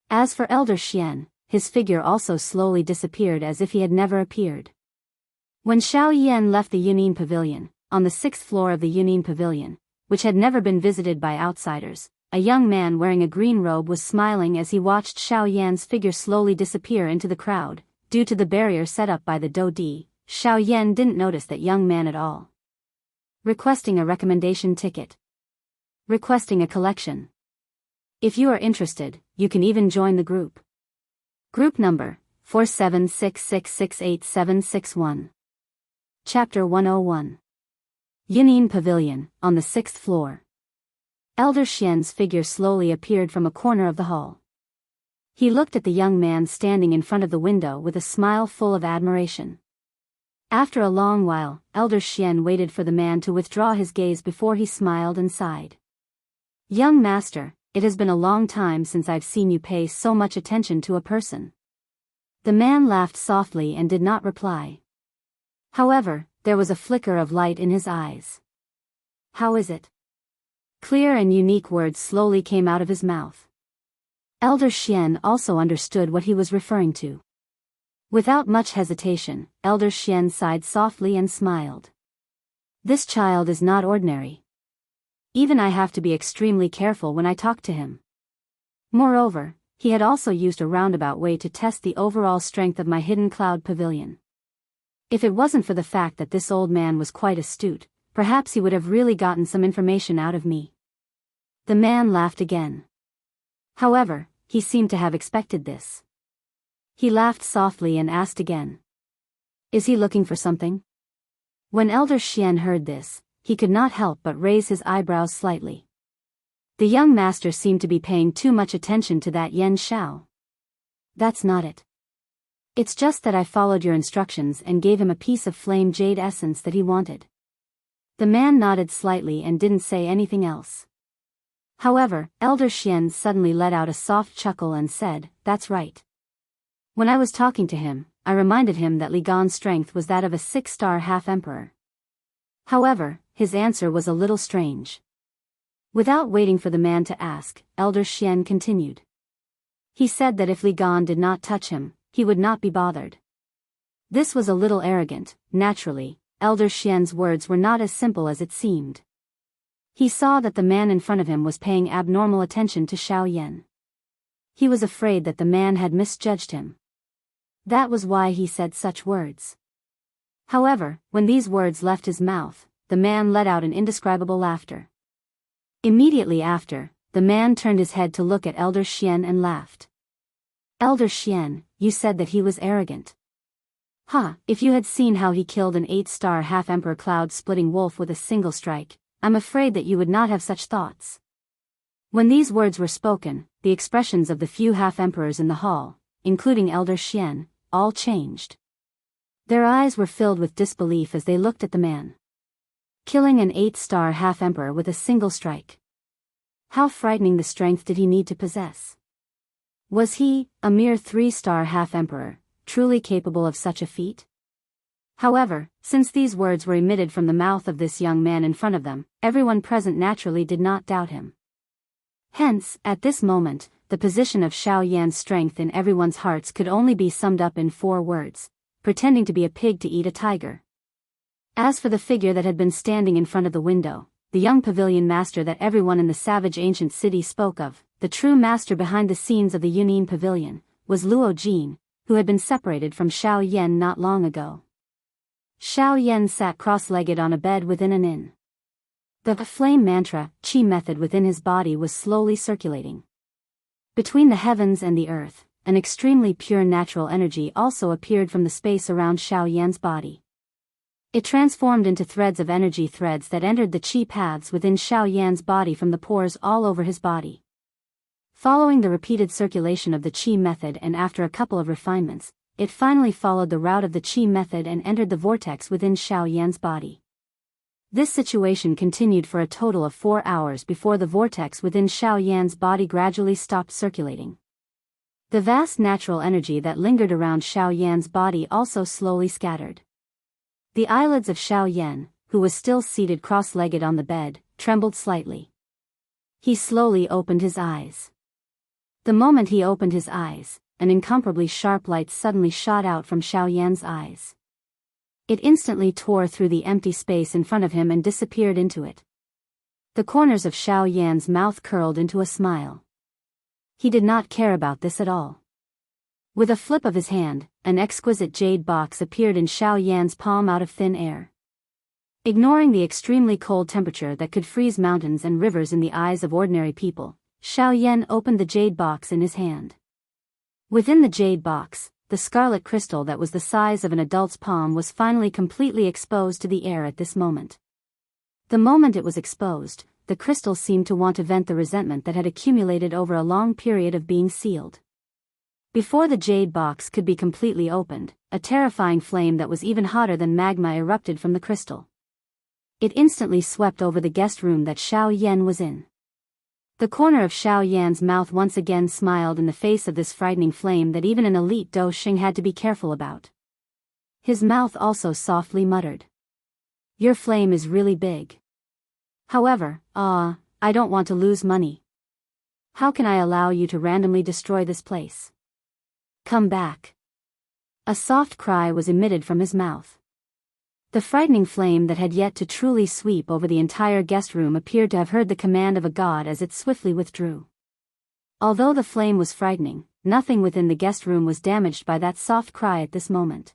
As for Elder Xian, his figure also slowly disappeared as if he had never appeared. When Xiao Yan left the Yunin Pavilion, on the 6th floor of the Yunin Pavilion, which had never been visited by outsiders, a young man wearing a green robe was smiling as he watched Xiao Yan's figure slowly disappear into the crowd. Due to the barrier set up by the Dodi, Xiao Yan didn't notice that young man at all. Requesting a recommendation ticket. Requesting a collection. If you are interested, you can even join the group. Group number 4766686761. Chapter 101. Yunin Pavilion, on the 6th floor. Elder Xian's figure slowly appeared from a corner of the hall. He looked at the young man standing in front of the window with a smile full of admiration. After a long while, Elder Xian waited for the man to withdraw his gaze before he smiled and sighed. Young master, it has been a long time since I've seen you pay so much attention to a person. The man laughed softly and did not reply. However, there was a flicker of light in his eyes. How is it? Clear and unique words slowly came out of his mouth. Elder Xian also understood what he was referring to. Without much hesitation, Elder Xian sighed softly and smiled. This child is not ordinary. Even I have to be extremely careful when I talk to him. Moreover, he had also used a roundabout way to test the overall strength of my hidden cloud pavilion. If it wasn't for the fact that this old man was quite astute, perhaps he would have really gotten some information out of me. The man laughed again. However, he seemed to have expected this. He laughed softly and asked again. Is he looking for something? When Elder Xian heard this, he could not help but raise his eyebrows slightly. The young master seemed to be paying too much attention to that Yen Xiao. That's not it. It's just that I followed your instructions and gave him a piece of flame jade essence that he wanted. The man nodded slightly and didn't say anything else. However, Elder Xian suddenly let out a soft chuckle and said, that's right. When I was talking to him, I reminded him that Li Gan's strength was that of a 6-star half-emperor. However, his answer was a little strange. Without waiting for the man to ask, Elder Xian continued. He said that if Li Gan did not touch him, he would not be bothered. This was a little arrogant. Naturally, Elder Xian's words were not as simple as it seemed. He saw that the man in front of him was paying abnormal attention to Xiao Yan. He was afraid that the man had misjudged him. That was why he said such words. However, when these words left his mouth, the man let out an indescribable laughter. Immediately after, the man turned his head to look at Elder Xian and laughed. Elder Xian, you said that he was arrogant. If you had seen how he killed an 8-star half-emperor cloud-splitting wolf with a single strike, I'm afraid that you would not have such thoughts. When these words were spoken, the expressions of the few half-emperors in the hall, including Elder Xian, all changed. Their eyes were filled with disbelief as they looked at the man. Killing an 8-star half-emperor with a single strike. How frightening the strength did he need to possess? Was he, a mere 3-star half-emperor, truly capable of such a feat? However, since these words were emitted from the mouth of this young man in front of them, everyone present naturally did not doubt him. Hence, at this moment, the position of Xiao Yan's strength in everyone's hearts could only be summed up in 4 words: pretending to be a pig to eat a tiger. As for the figure that had been standing in front of the window, the young pavilion master that everyone in the savage ancient city spoke of, the true master behind the scenes of the Yunin Pavilion, was Luo Jin, who had been separated from Xiao Yan not long ago. Xiao Yan sat cross-legged on a bed within an inn. The flame mantra, Qi method within his body was slowly circulating. Between the heavens and the earth, an extremely pure natural energy also appeared from the space around Xiao Yan's body. It transformed into threads of energy, threads that entered the Qi paths within Xiao Yan's body from the pores all over his body. Following the repeated circulation of the Qi method and after a couple of refinements, it finally followed the route of the Qi method and entered the vortex within Xiao Yan's body. This situation continued for a total of 4 hours before the vortex within Xiao Yan's body gradually stopped circulating. The vast natural energy that lingered around Xiao Yan's body also slowly scattered. The eyelids of Xiao Yan, who was still seated cross-legged on the bed, trembled slightly. He slowly opened his eyes. The moment he opened his eyes, an incomparably sharp light suddenly shot out from Xiao Yan's eyes. It instantly tore through the empty space in front of him and disappeared into it. The corners of Xiao Yan's mouth curled into a smile. He did not care about this at all. With a flip of his hand, an exquisite jade box appeared in Xiao Yan's palm out of thin air. Ignoring the extremely cold temperature that could freeze mountains and rivers in the eyes of ordinary people, Xiao Yan opened the jade box in his hand. Within the jade box, the scarlet crystal that was the size of an adult's palm was finally completely exposed to the air at this moment. The moment it was exposed, the crystal seemed to want to vent the resentment that had accumulated over a long period of being sealed. Before the jade box could be completely opened, a terrifying flame that was even hotter than magma erupted from the crystal. It instantly swept over the guest room that Xiao Yan was in. The corner of Xiao Yan's mouth once again smiled in the face of this frightening flame that even an elite Daoist had to be careful about. His mouth also softly muttered, "Your flame is really big. However, I don't want to lose money. How can I allow you to randomly destroy this place? Come back." A soft cry was emitted from his mouth. The frightening flame that had yet to truly sweep over the entire guest room appeared to have heard the command of a god as it swiftly withdrew. Although the flame was frightening, nothing within the guest room was damaged by that soft cry at this moment.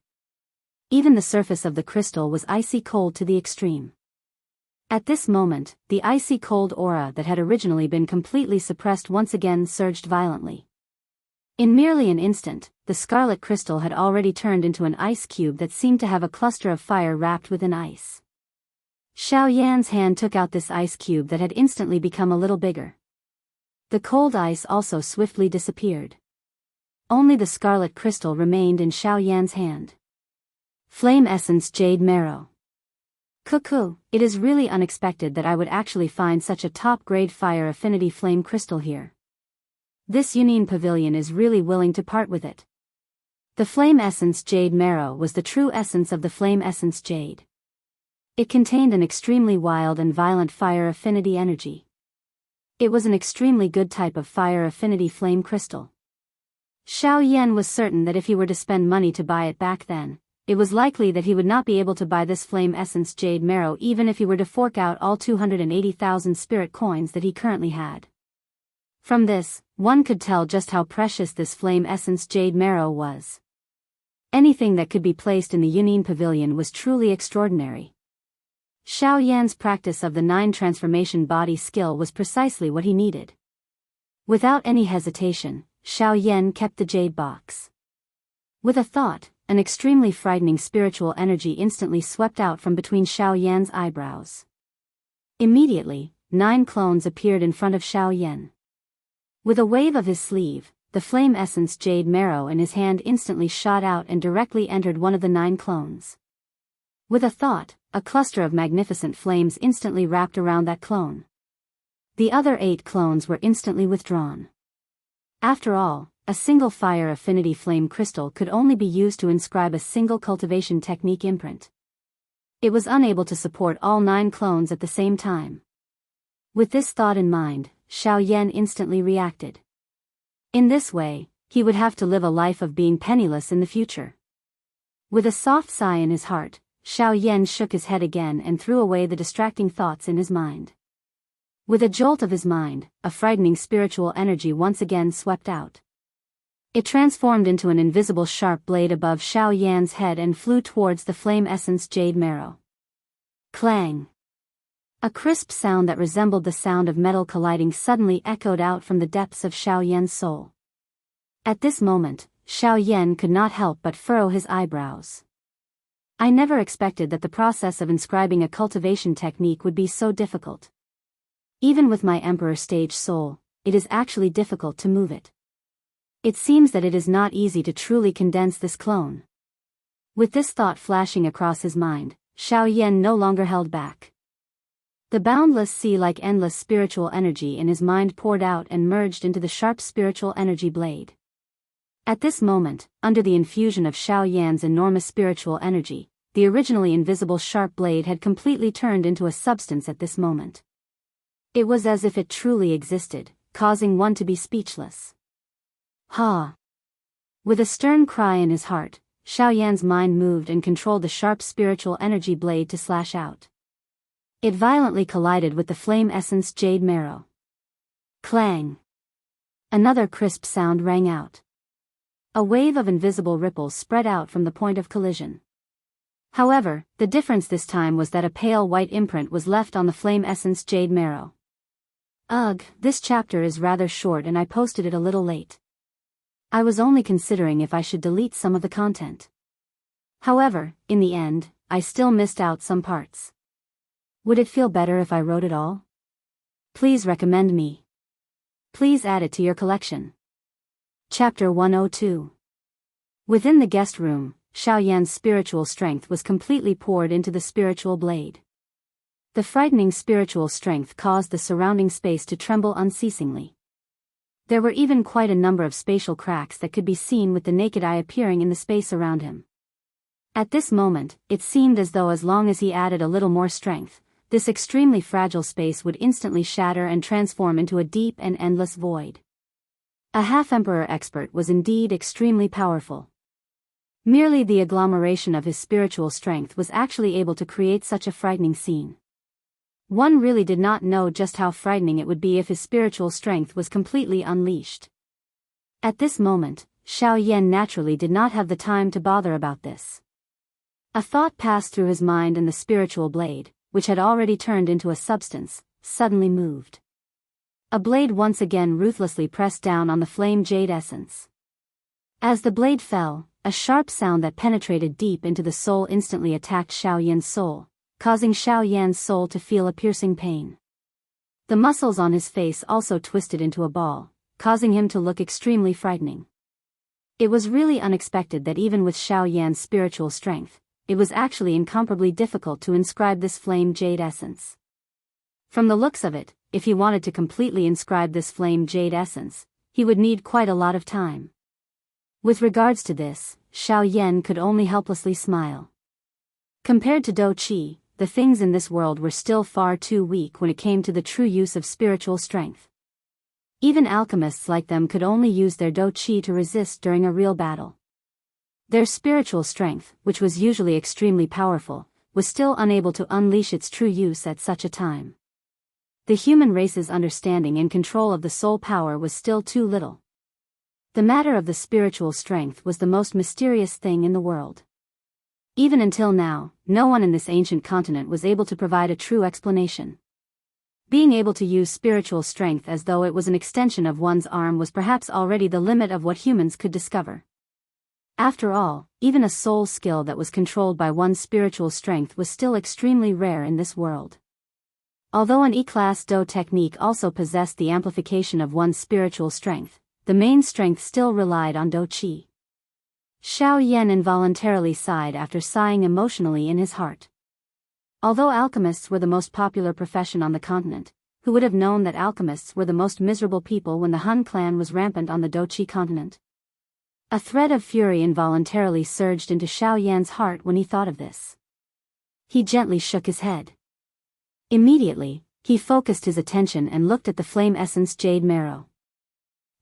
Even the surface of the crystal was icy cold to the extreme. At this moment, the icy cold aura that had originally been completely suppressed once again surged violently. In merely an instant, the scarlet crystal had already turned into an ice cube that seemed to have a cluster of fire wrapped within ice. Xiao Yan's hand took out this ice cube that had instantly become a little bigger. The cold ice also swiftly disappeared. Only the scarlet crystal remained in Xiao Yan's hand. Flame Essence Jade Marrow. Cuckoo, it is really unexpected that I would actually find such a top-grade fire affinity flame crystal here. This Union Pavilion is really willing to part with it. The Flame Essence Jade Marrow was the true essence of the Flame Essence Jade. It contained an extremely wild and violent fire affinity energy. It was an extremely good type of fire affinity flame crystal. Xiao Yan was certain that if he were to spend money to buy it back then, it was likely that he would not be able to buy this Flame Essence Jade Marrow even if he were to fork out all 280,000 spirit coins that he currently had. From this, one could tell just how precious this Flame Essence Jade Marrow was. Anything that could be placed in the Union Pavilion was truly extraordinary. Xiao Yan's practice of the 9 transformation body skill was precisely what he needed. Without any hesitation, Xiao Yan kept the jade box. With a thought, an extremely frightening spiritual energy instantly swept out from between Xiao Yan's eyebrows. Immediately, 9 clones appeared in front of Xiao Yan. With a wave of his sleeve, the Flame Essence Jade Marrow in his hand instantly shot out and directly entered one of the 9 clones. With a thought, a cluster of magnificent flames instantly wrapped around that clone. The other 8 clones were instantly withdrawn. After all, a single fire affinity flame crystal could only be used to inscribe a single cultivation technique imprint. It was unable to support all 9 clones at the same time. With this thought in mind, Xiao Yan instantly reacted. In this way, he would have to live a life of being penniless in the future. With a soft sigh in his heart, Xiao Yan shook his head again and threw away the distracting thoughts in his mind. With a jolt of his mind, a frightening spiritual energy once again swept out. It transformed into an invisible sharp blade above Xiao Yan's head and flew towards the Flame Essence Jade Marrow. Clang! A crisp sound that resembled the sound of metal colliding suddenly echoed out from the depths of Xiao Yan's soul. At this moment, Xiao Yan could not help but furrow his eyebrows. I never expected that the process of inscribing a cultivation technique would be so difficult. Even with my Emperor stage soul, it is actually difficult to move it. It seems that it is not easy to truly condense this clone. With this thought flashing across his mind, Xiao Yan no longer held back. The boundless sea-like endless spiritual energy in his mind poured out and merged into the sharp spiritual energy blade. At this moment, under the infusion of Xiao Yan's enormous spiritual energy, the originally invisible sharp blade had completely turned into a substance at this moment. It was as if it truly existed, causing one to be speechless. Ha! With a stern cry in his heart, Xiaoyan's mind moved and controlled the sharp spiritual energy blade to slash out. It violently collided with the flame essence jade marrow. Clang! Another crisp sound rang out. A wave of invisible ripples spread out from the point of collision. However, the difference this time was that a pale white imprint was left on the flame essence jade marrow. Ugh, this chapter is rather short and I posted it a little late. I was only considering if I should delete some of the content. However, in the end, I still missed out some parts. Would it feel better if I wrote it all? Please recommend me. Please add it to your collection. Chapter 102. Within the guest room, Xiaoyan's spiritual strength was completely poured into the spiritual blade. The frightening spiritual strength caused the surrounding space to tremble unceasingly. There were even quite a number of spatial cracks that could be seen with the naked eye appearing in the space around him. At this moment, it seemed as though as long as he added a little more strength, this extremely fragile space would instantly shatter and transform into a deep and endless void. A half-emperor expert was indeed extremely powerful. Merely the agglomeration of his spiritual strength was actually able to create such a frightening scene. One really did not know just how frightening it would be if his spiritual strength was completely unleashed. At this moment, Xiaoyan naturally did not have the time to bother about this. A thought passed through his mind and the spiritual blade, which had already turned into a substance, suddenly moved. A blade once again ruthlessly pressed down on the flame jade essence. As the blade fell, a sharp sound that penetrated deep into the soul instantly attacked Xiaoyan's soul, causing Xiaoyan's soul to feel a piercing pain. The muscles on his face also twisted into a ball, causing him to look extremely frightening. It was really unexpected that even with Xiaoyan's spiritual strength, it was actually incomparably difficult to inscribe this flame jade essence. From the looks of it, if he wanted to completely inscribe this flame jade essence, he would need quite a lot of time. With regards to this, Xiaoyan could only helplessly smile. Compared to Dou Qi, the things in this world were still far too weak when it came to the true use of spiritual strength. Even alchemists like them could only use their Dou Qi to resist during a real battle. Their spiritual strength, which was usually extremely powerful, was still unable to unleash its true use at such a time. The human race's understanding and control of the soul power was still too little. The matter of the spiritual strength was the most mysterious thing in the world. Even until now, no one in this ancient continent was able to provide a true explanation. Being able to use spiritual strength as though it was an extension of one's arm was perhaps already the limit of what humans could discover. After all, even a soul skill that was controlled by one's spiritual strength was still extremely rare in this world. Although an E-class Dou technique also possessed the amplification of one's spiritual strength, the main strength still relied on Dou Qi. Xiaoyan involuntarily sighed after sighing emotionally in his heart. Although alchemists were the most popular profession on the continent, who would have known that alchemists were the most miserable people when the Han clan was rampant on the Dou Qi continent? A thread of fury involuntarily surged into Xiaoyan's heart when he thought of this. He gently shook his head. Immediately, he focused his attention and looked at the flame essence jade marrow.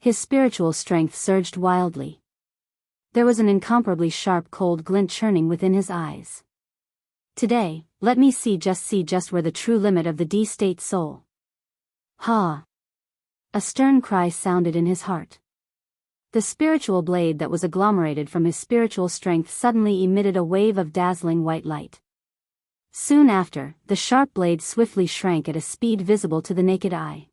His spiritual strength surged wildly. There was an incomparably sharp cold glint churning within his eyes. Today, let me see just where the true limit of the D-state soul. Ha! A stern cry sounded in his heart. The spiritual blade that was agglomerated from his spiritual strength suddenly emitted a wave of dazzling white light. Soon after, the sharp blade swiftly shrank at a speed visible to the naked eye.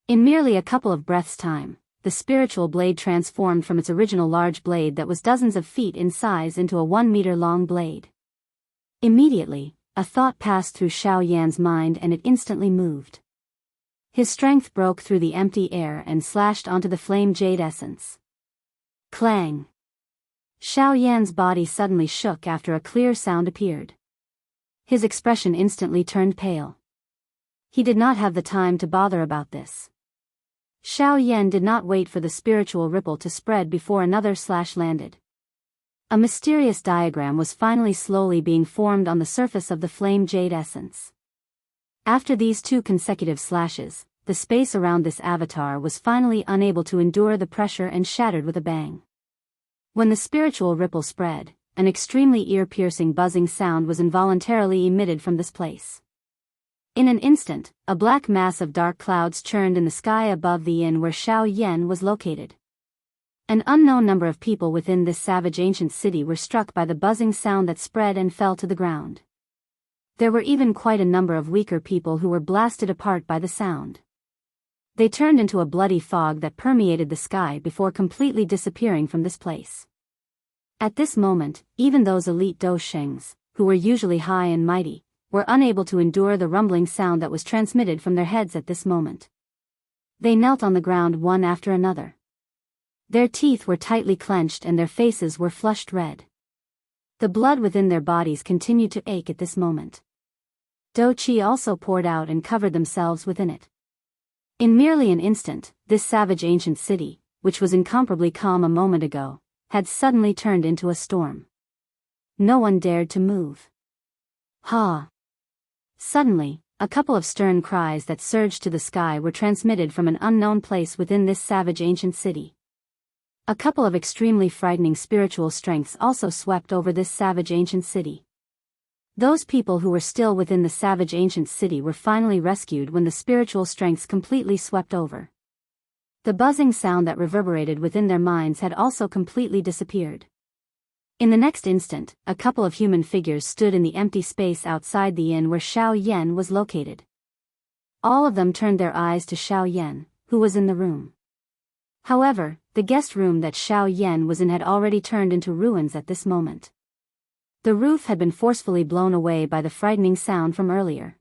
In merely a couple of breaths' time, the spiritual blade transformed from its original large blade that was dozens of feet in size into a 1-meter-long blade. Immediately, a thought passed through Xiaoyan's mind and it instantly moved. His strength broke through the empty air and slashed onto the flame jade essence. Clang! Xiaoyan's body suddenly shook after a clear sound appeared. His expression instantly turned pale. He did not have the time to bother about this. Xiaoyan did not wait for the spiritual ripple to spread before another slash landed. A mysterious diagram was finally slowly being formed on the surface of the flame jade essence. After these 2 consecutive slashes, the space around this avatar was finally unable to endure the pressure and shattered with a bang. When the spiritual ripple spread, an extremely ear-piercing buzzing sound was involuntarily emitted from this place. In an instant, a black mass of dark clouds churned in the sky above the inn where Xiao Yan was located. An unknown number of people within this savage ancient city were struck by the buzzing sound that spread and fell to the ground. There were even quite a number of weaker people who were blasted apart by the sound. They turned into a bloody fog that permeated the sky before completely disappearing from this place. At this moment, even those elite Daoists, who were usually high and mighty, were unable to endure the rumbling sound that was transmitted from their heads at this moment. They knelt on the ground one after another. Their teeth were tightly clenched and their faces were flushed red. The blood within their bodies continued to ache at this moment. Qi also poured out and covered themselves within it. In merely an instant, this savage ancient city, which was incomparably calm a moment ago, had suddenly turned into a storm. No one dared to move. Ha! Suddenly, a couple of stern cries that surged to the sky were transmitted from an unknown place within this savage ancient city. A couple of extremely frightening spiritual strengths also swept over this savage ancient city. Those people who were still within the savage ancient city were finally rescued when the spiritual strengths completely swept over. The buzzing sound that reverberated within their minds had also completely disappeared. In the next instant, a couple of human figures stood in the empty space outside the inn where Xiao Yan was located. All of them turned their eyes to Xiao Yan, who was in the room. However, the guest room that Xiao Yan was in had already turned into ruins at this moment. The roof had been forcefully blown away by the frightening sound from earlier.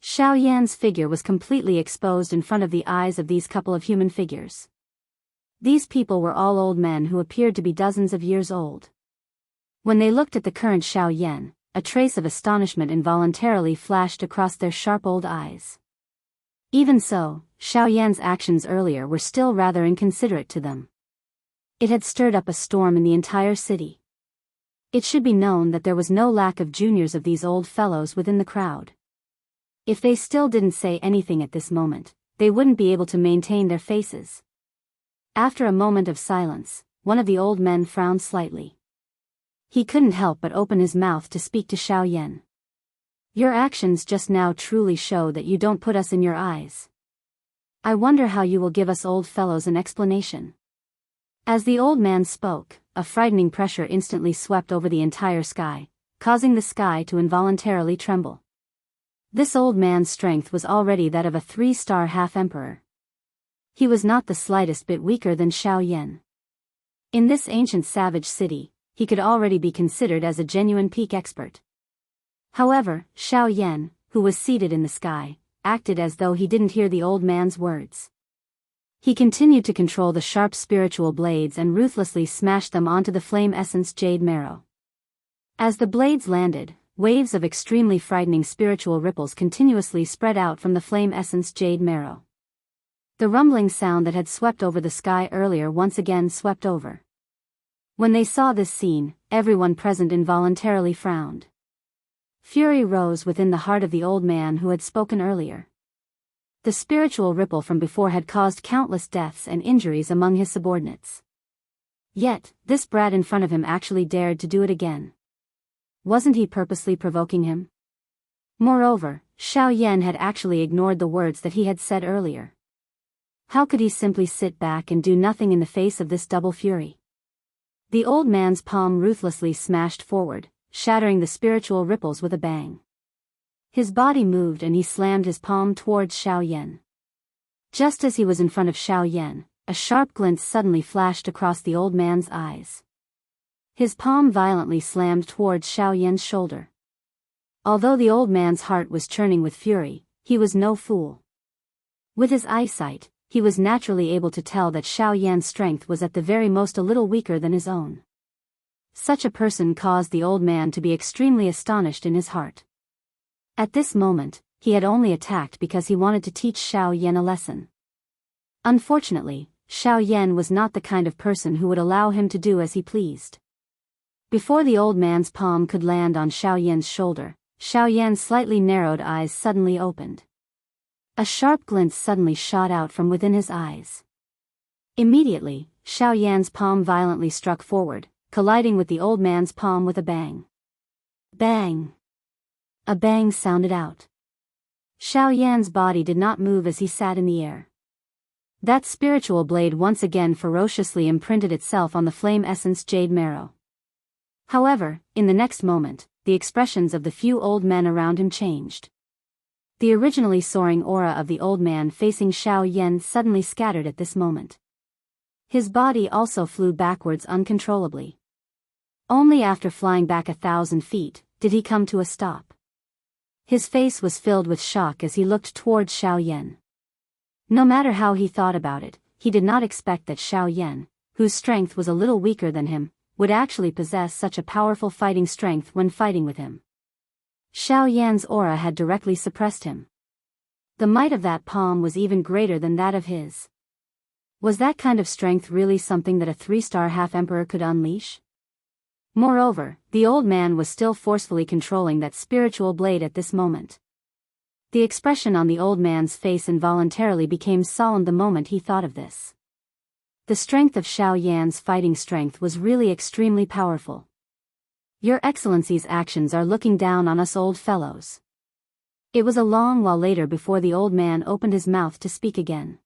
Xiao Yan's figure was completely exposed in front of the eyes of these couple of human figures. These people were all old men who appeared to be dozens of years old. When they looked at the current Xiao Yan, a trace of astonishment involuntarily flashed across their sharp old eyes. Even so, Xiao Yan's actions earlier were still rather inconsiderate to them. It had stirred up a storm in the entire city. It should be known that there was no lack of juniors of these old fellows within the crowd. If they still didn't say anything at this moment, they wouldn't be able to maintain their faces. After a moment of silence, one of the old men frowned slightly. He couldn't help but open his mouth to speak to Xiao Yan. Your actions just now truly show that you don't put us in your eyes. I wonder how you will give us old fellows an explanation. As the old man spoke, a frightening pressure instantly swept over the entire sky, causing the sky to involuntarily tremble. This old man's strength was already that of a 3-star half-emperor. He was not the slightest bit weaker than Xiao Yan. In this ancient savage city, he could already be considered as a genuine peak expert. However, Xiao Yan, who was seated in the sky, acted as though he didn't hear the old man's words. He continued to control the sharp spiritual blades and ruthlessly smashed them onto the flame essence jade marrow. As the blades landed, waves of extremely frightening spiritual ripples continuously spread out from the flame essence jade marrow. The rumbling sound that had swept over the sky earlier once again swept over. When they saw this scene, everyone present involuntarily frowned. Fury rose within the heart of the old man who had spoken earlier. The spiritual ripple from before had caused countless deaths and injuries among his subordinates. Yet, this brat in front of him actually dared to do it again. Wasn't he purposely provoking him? Moreover, Xiao Yan had actually ignored the words that he had said earlier. How could he simply sit back and do nothing in the face of this double fury? The old man's palm ruthlessly smashed forward, shattering the spiritual ripples with a bang. His body moved and he slammed his palm towards Xiao Yan. Just as he was in front of Xiao Yan, a sharp glint suddenly flashed across the old man's eyes. His palm violently slammed towards Xiao Yan's shoulder. Although the old man's heart was churning with fury, he was no fool. With his eyesight, he was naturally able to tell that Xiao Yan's strength was at the very most a little weaker than his own. Such a person caused the old man to be extremely astonished in his heart. At this moment, he had only attacked because he wanted to teach Xiao Yan a lesson. Unfortunately, Xiao Yan was not the kind of person who would allow him to do as he pleased. Before the old man's palm could land on Xiao Yan's shoulder, Xiao Yan's slightly narrowed eyes suddenly opened. A sharp glint suddenly shot out from within his eyes. Immediately, Xiao Yan's palm violently struck forward, colliding with the old man's palm with a bang. Bang! A bang sounded out. Xiao Yan's body did not move as he sat in the air. That spiritual blade once again ferociously imprinted itself on the flame essence jade marrow. However, in the next moment, the expressions of the few old men around him changed. The originally soaring aura of the old man facing Xiao Yan suddenly scattered at this moment. His body also flew backwards uncontrollably. Only after flying back 1,000 feet, did he come to a stop. His face was filled with shock as he looked towards Xiao Yan. No matter how he thought about it, he did not expect that Xiao Yan, whose strength was a little weaker than him, would actually possess such a powerful fighting strength when fighting with him. Xiao Yan's aura had directly suppressed him. The might of that palm was even greater than that of his. Was that kind of strength really something that a 3-star half-emperor could unleash? Moreover, the old man was still forcefully controlling that spiritual blade at this moment. The expression on the old man's face involuntarily became solemn the moment he thought of this. The strength of Xiao Yan's fighting strength was really extremely powerful. Your Excellency's actions are looking down on us old fellows. It was a long while later before the old man opened his mouth to speak again.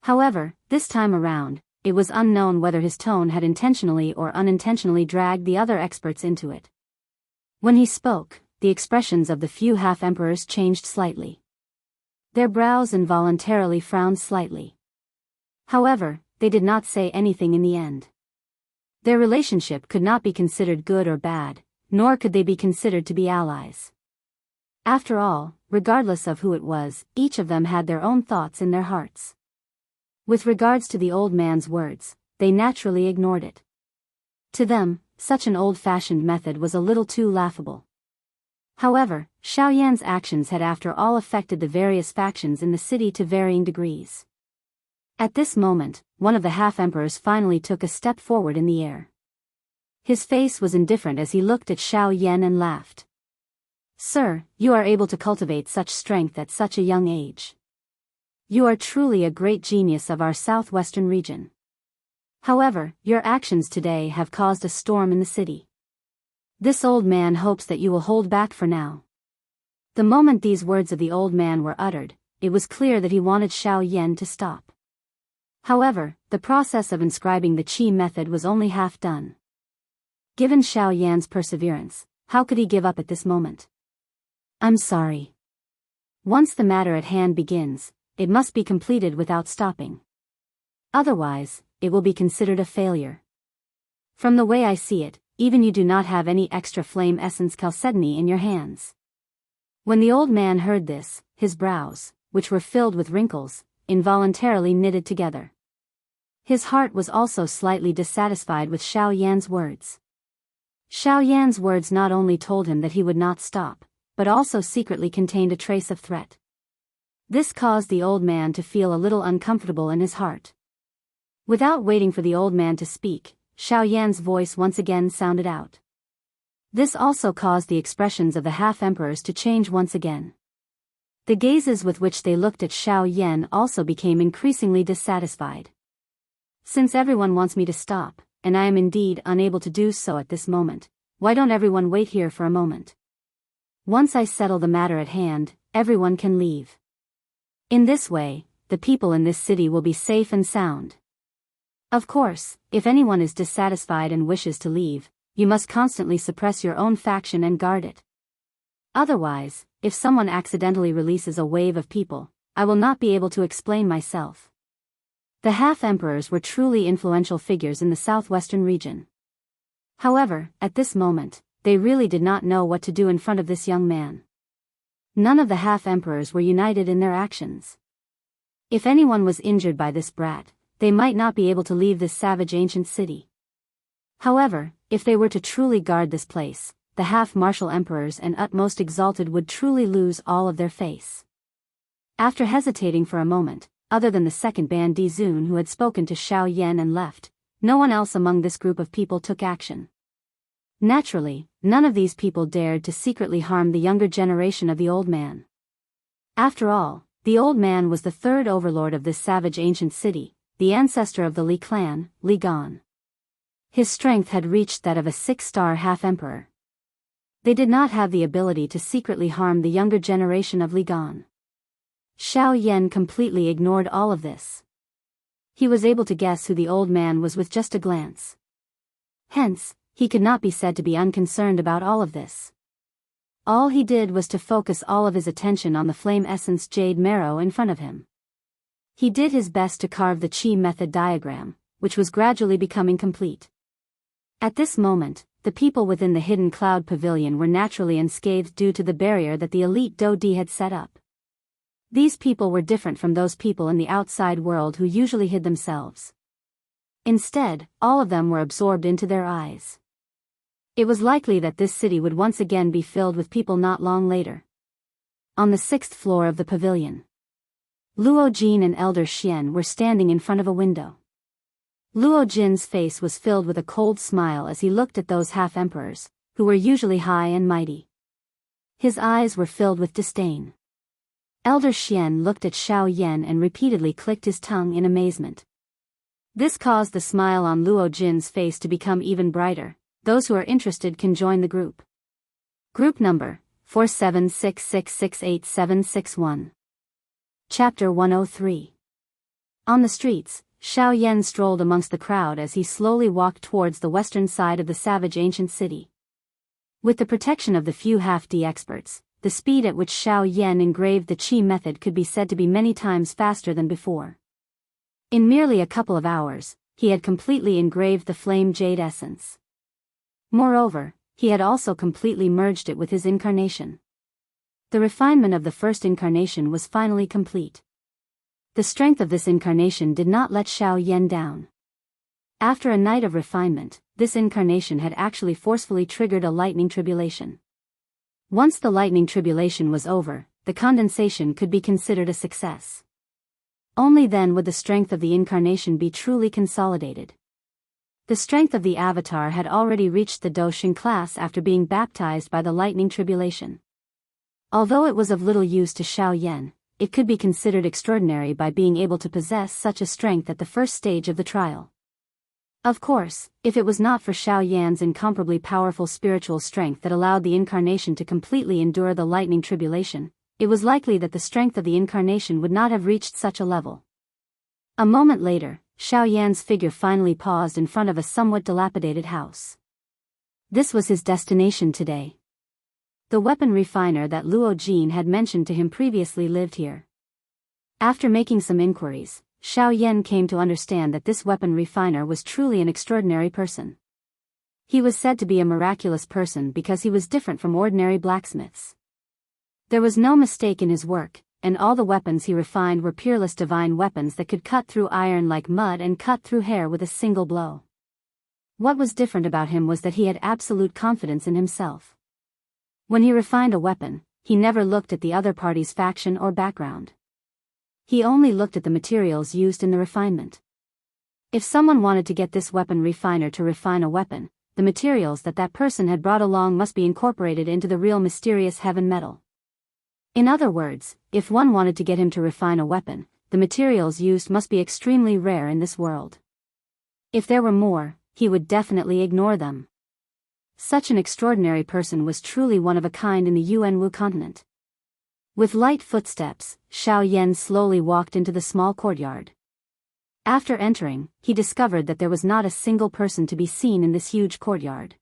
However, this time around, it was unknown whether his tone had intentionally or unintentionally dragged the other experts into it. When he spoke, the expressions of the few half-emperors changed slightly. Their brows involuntarily frowned slightly. However, they did not say anything in the end. Their relationship could not be considered good or bad, nor could they be considered to be allies. After all, regardless of who it was, each of them had their own thoughts in their hearts. With regards to the old man's words, they naturally ignored it. To them, such an old-fashioned method was a little too laughable. However, Xiao Yan's actions had after all affected the various factions in the city to varying degrees. At this moment, one of the half-emperors finally took a step forward in the air. His face was indifferent as he looked at Xiao Yan and laughed. "Sir, you are able to cultivate such strength at such a young age. You are truly a great genius of our southwestern region. However, your actions today have caused a storm in the city. This old man hopes that you will hold back for now." The moment these words of the old man were uttered, it was clear that he wanted Xiao Yan to stop. However, the process of inscribing the qi method was only half done. Given Xiao Yan's perseverance, how could he give up at this moment? "I'm sorry. Once the matter at hand begins, it must be completed without stopping. Otherwise, it will be considered a failure. From the way I see it, even you do not have any extra flame essence chalcedony in your hands." When the old man heard this, his brows, which were filled with wrinkles, involuntarily knitted together. His heart was also slightly dissatisfied with Xiao Yan's words. Xiao Yan's words not only told him that he would not stop, but also secretly contained a trace of threat. This caused the old man to feel a little uncomfortable in his heart. Without waiting for the old man to speak, Xiao Yan's voice once again sounded out. This also caused the expressions of the half-emperors to change once again. The gazes with which they looked at Xiao Yan also became increasingly dissatisfied. "Since everyone wants me to stop, and I am indeed unable to do so at this moment, why don't everyone wait here for a moment? Once I settle the matter at hand, everyone can leave. In this way, the people in this city will be safe and sound. Of course, if anyone is dissatisfied and wishes to leave, you must constantly suppress your own faction and guard it. Otherwise, if someone accidentally releases a wave of people, I will not be able to explain myself." The half-emperors were truly influential figures in the southwestern region. However, at this moment, they really did not know what to do in front of this young man. None of the half-emperors were united in their actions. If anyone was injured by this brat, they might not be able to leave this savage ancient city. However, if they were to truly guard this place, the half-martial emperors and utmost exalted would truly lose all of their face. After hesitating for a moment, other than the second Bandi Zun who had spoken to Xiao Yan and left, no one else among this group of people took action. Naturally, none of these people dared to secretly harm the younger generation of the old man. After all, the old man was the third overlord of this savage ancient city, the ancestor of the Li clan, Li Gan. His strength had reached that of a 6-star half-emperor. They did not have the ability to secretly harm the younger generation of Li Gan. Xiao Yan completely ignored all of this. He was able to guess who the old man was with just a glance. Hence, he could not be said to be unconcerned about all of this. All he did was to focus all of his attention on the flame essence jade marrow in front of him. He did his best to carve the Qi method diagram, which was gradually becoming complete. At this moment, the people within the hidden cloud pavilion were naturally unscathed due to the barrier that the elite Do Di had set up. These people were different from those people in the outside world who usually hid themselves. Instead, all of them were absorbed into their eyes. It was likely that this city would once again be filled with people not long later. On the 6th floor of the pavilion, Luo Jin and Elder Xian were standing in front of a window. Luo Jin's face was filled with a cold smile as he looked at those half-emperors, who were usually high and mighty. His eyes were filled with disdain. Elder Xian looked at Xiao Yan and repeatedly clicked his tongue in amazement. This caused the smile on Luo Jin's face to become even brighter. Those who are interested can join the group. Group number 4766686761. Chapter 103. On the streets, Xiao Yan strolled amongst the crowd as he slowly walked towards the western side of the savage ancient city. With the protection of the few half-D experts, the speed at which Xiao Yan engraved the Qi method could be said to be many times faster than before. In merely a couple of hours, he had completely engraved the flame jade essence. Moreover, he had also completely merged it with his incarnation. The refinement of the first incarnation was finally complete. The strength of this incarnation did not let Xiao Yan down. After a night of refinement, this incarnation had actually forcefully triggered a lightning tribulation. Once the lightning tribulation was over, the condensation could be considered a success. Only then would the strength of the incarnation be truly consolidated. The strength of the avatar had already reached the Daoist class after being baptized by the lightning tribulation. Although it was of little use to Xiao Yan, it could be considered extraordinary by being able to possess such a strength at the first stage of the trial. Of course, if it was not for Xiao Yan's incomparably powerful spiritual strength that allowed the incarnation to completely endure the lightning tribulation, it was likely that the strength of the incarnation would not have reached such a level. A moment later, Xiao Yan's figure finally paused in front of a somewhat dilapidated house. This was his destination today. The weapon refiner that Luo Jin had mentioned to him previously lived here. After making some inquiries, Xiao Yan came to understand that this weapon refiner was truly an extraordinary person. He was said to be a miraculous person because he was different from ordinary blacksmiths. There was no mistake in his work, and all the weapons he refined were peerless divine weapons that could cut through iron like mud and cut through hair with a single blow. What was different about him was that he had absolute confidence in himself. When he refined a weapon, he never looked at the other party's faction or background. He only looked at the materials used in the refinement. If someone wanted to get this weapon refiner to refine a weapon, the materials that person had brought along must be incorporated into the real mysterious heaven metal. In other words, if one wanted to get him to refine a weapon, the materials used must be extremely rare in this world. If there were more, he would definitely ignore them. Such an extraordinary person was truly one of a kind in the Yuanwu continent. With light footsteps, Xiao Yan slowly walked into the small courtyard. After entering, he discovered that there was not a single person to be seen in this huge courtyard.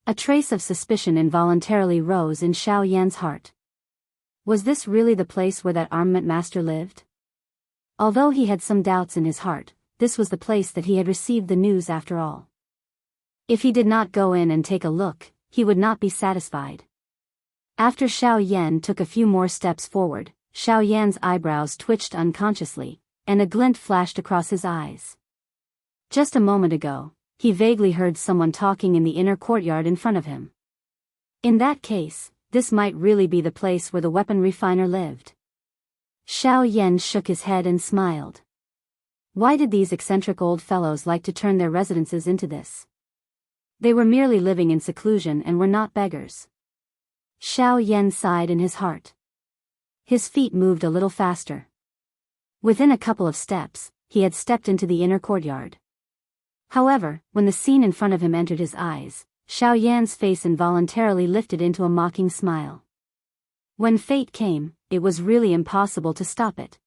A trace of suspicion involuntarily rose in Xiao Yan's heart. Was this really the place where that armament master lived? Although he had some doubts in his heart, this was the place that he had received the news after all. If he did not go in and take a look, he would not be satisfied. After Xiao Yan took a few more steps forward, Xiao Yan's eyebrows twitched unconsciously, and a glint flashed across his eyes. Just a moment ago, he vaguely heard someone talking in the inner courtyard in front of him. In that case, this might really be the place where the weapon refiner lived. Xiao Yan shook his head and smiled. Why did these eccentric old fellows like to turn their residences into this? They were merely living in seclusion and were not beggars. Xiao Yan sighed in his heart. His feet moved a little faster. Within a couple of steps, he had stepped into the inner courtyard. However, when the scene in front of him entered his eyes, Xiao Yan's face involuntarily lifted into a mocking smile. When fate came, it was really impossible to stop it.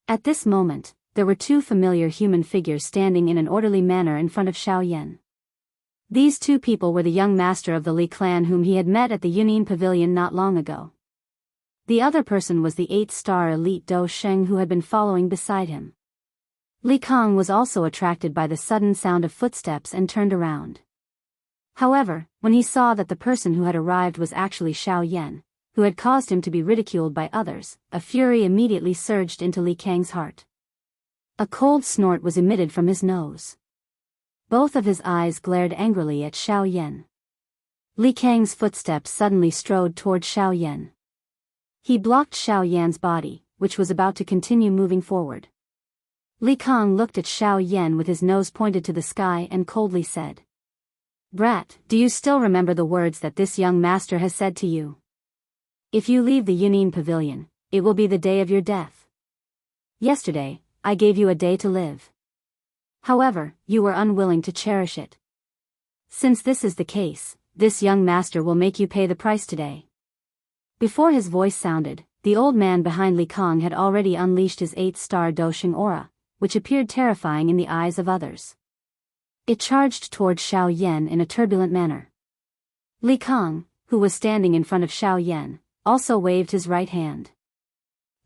At this moment, there were two familiar human figures standing in an orderly manner in front of Xiao Yan. These two people were the young master of the Li clan whom he had met at the Yunnan Pavilion not long ago. The other person was the 8-star elite Dou Sheng who had been following beside him. Li Kong was also attracted by the sudden sound of footsteps and turned around. However, when he saw that the person who had arrived was actually Xiao Yan, who had caused him to be ridiculed by others, a fury immediately surged into Li Kang's heart. A cold snort was emitted from his nose. Both of his eyes glared angrily at Xiao Yan. Li Kang's footsteps suddenly strode toward Xiao Yan. He blocked Xiao Yan's body, which was about to continue moving forward. Li Kang looked at Xiao Yan with his nose pointed to the sky and coldly said, "Brat, do you still remember the words that this young master has said to you? If you leave the Yunnan Pavilion, it will be the day of your death. Yesterday, I gave you a day to live. However, you were unwilling to cherish it. Since this is the case, this young master will make you pay the price today." Before his voice sounded, the old man behind Li Kang had already unleashed his 8-star Dousheng aura, which appeared terrifying in the eyes of others. It charged toward Xiao Yan in a turbulent manner. Li Kang, who was standing in front of Xiao Yan, also waved his right hand.